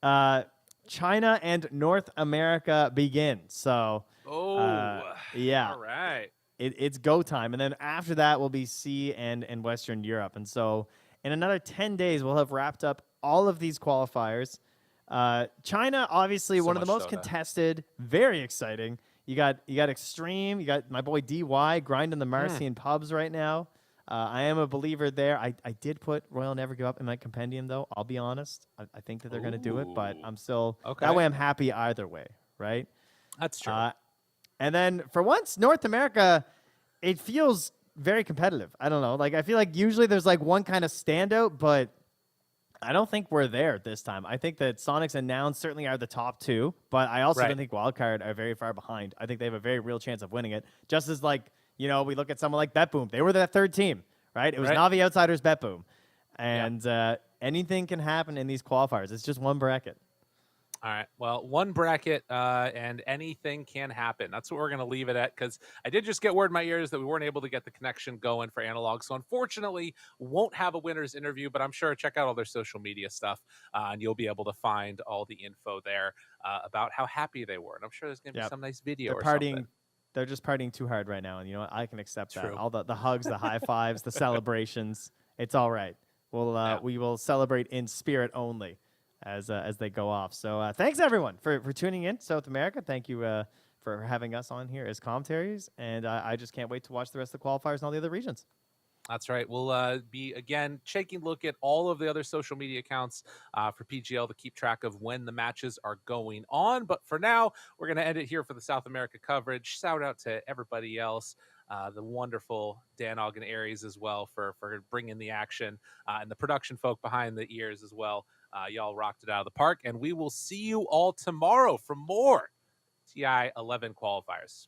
8th. China and North America begin. So, yeah. All right. It's go time. And then after that will be C and Western Europe. And so in another 10 days, we'll have wrapped up all of these qualifiers. China, obviously, one of the most contested. Very exciting. You got Extreme. You got my boy DY grinding the Marcian pubs right now. I am a believer there. I did put Royal Never Give Up in my compendium, though. I'll be honest. I think that they're going to do it, but I'm still that way. I'm happy either way, right? That's true. And then for once, North America, it feels very competitive. I don't know. Like, I feel like usually there's like one kind of standout, but I don't think we're there this time. I think that Sonics and Nouns certainly are the top two, but I also don't think Wildcard are very far behind. I think they have a very real chance of winning it. Just as, like, you know, we look at someone like BetBoom. They were that third team, right? It was Navi Outsiders, BetBoom. And anything can happen in these qualifiers. It's just one bracket. All right. Well, one bracket and anything can happen. That's what we're going to leave it at, because I did just get word in my ears that we weren't able to get the connection going for Analog. So unfortunately, won't have a winner's interview, but I'm sure check out all their social media stuff and you'll be able to find all the info there about how happy they were. And I'm sure there's going to be some nice video or something. They're just partying too hard right now. And you know what? I can accept that. All the hugs, the high fives, the celebrations. It's all right. We will celebrate in spirit only as they go off. So thanks everyone for tuning in, South America. Thank you for having us on here as commentaries, and I just can't wait to watch the rest of the qualifiers in all the other regions. That's right. We'll be, again, taking a look at all of the other social media accounts for PGL to keep track of when the matches are going on. But for now, we're going to end it here for the South America coverage. Shout out to everybody else, the wonderful Danog and Aries as well for bringing the action, and the production folk behind the ears as well. Y'all rocked it out of the park, and we will see you all tomorrow for more TI 11 qualifiers.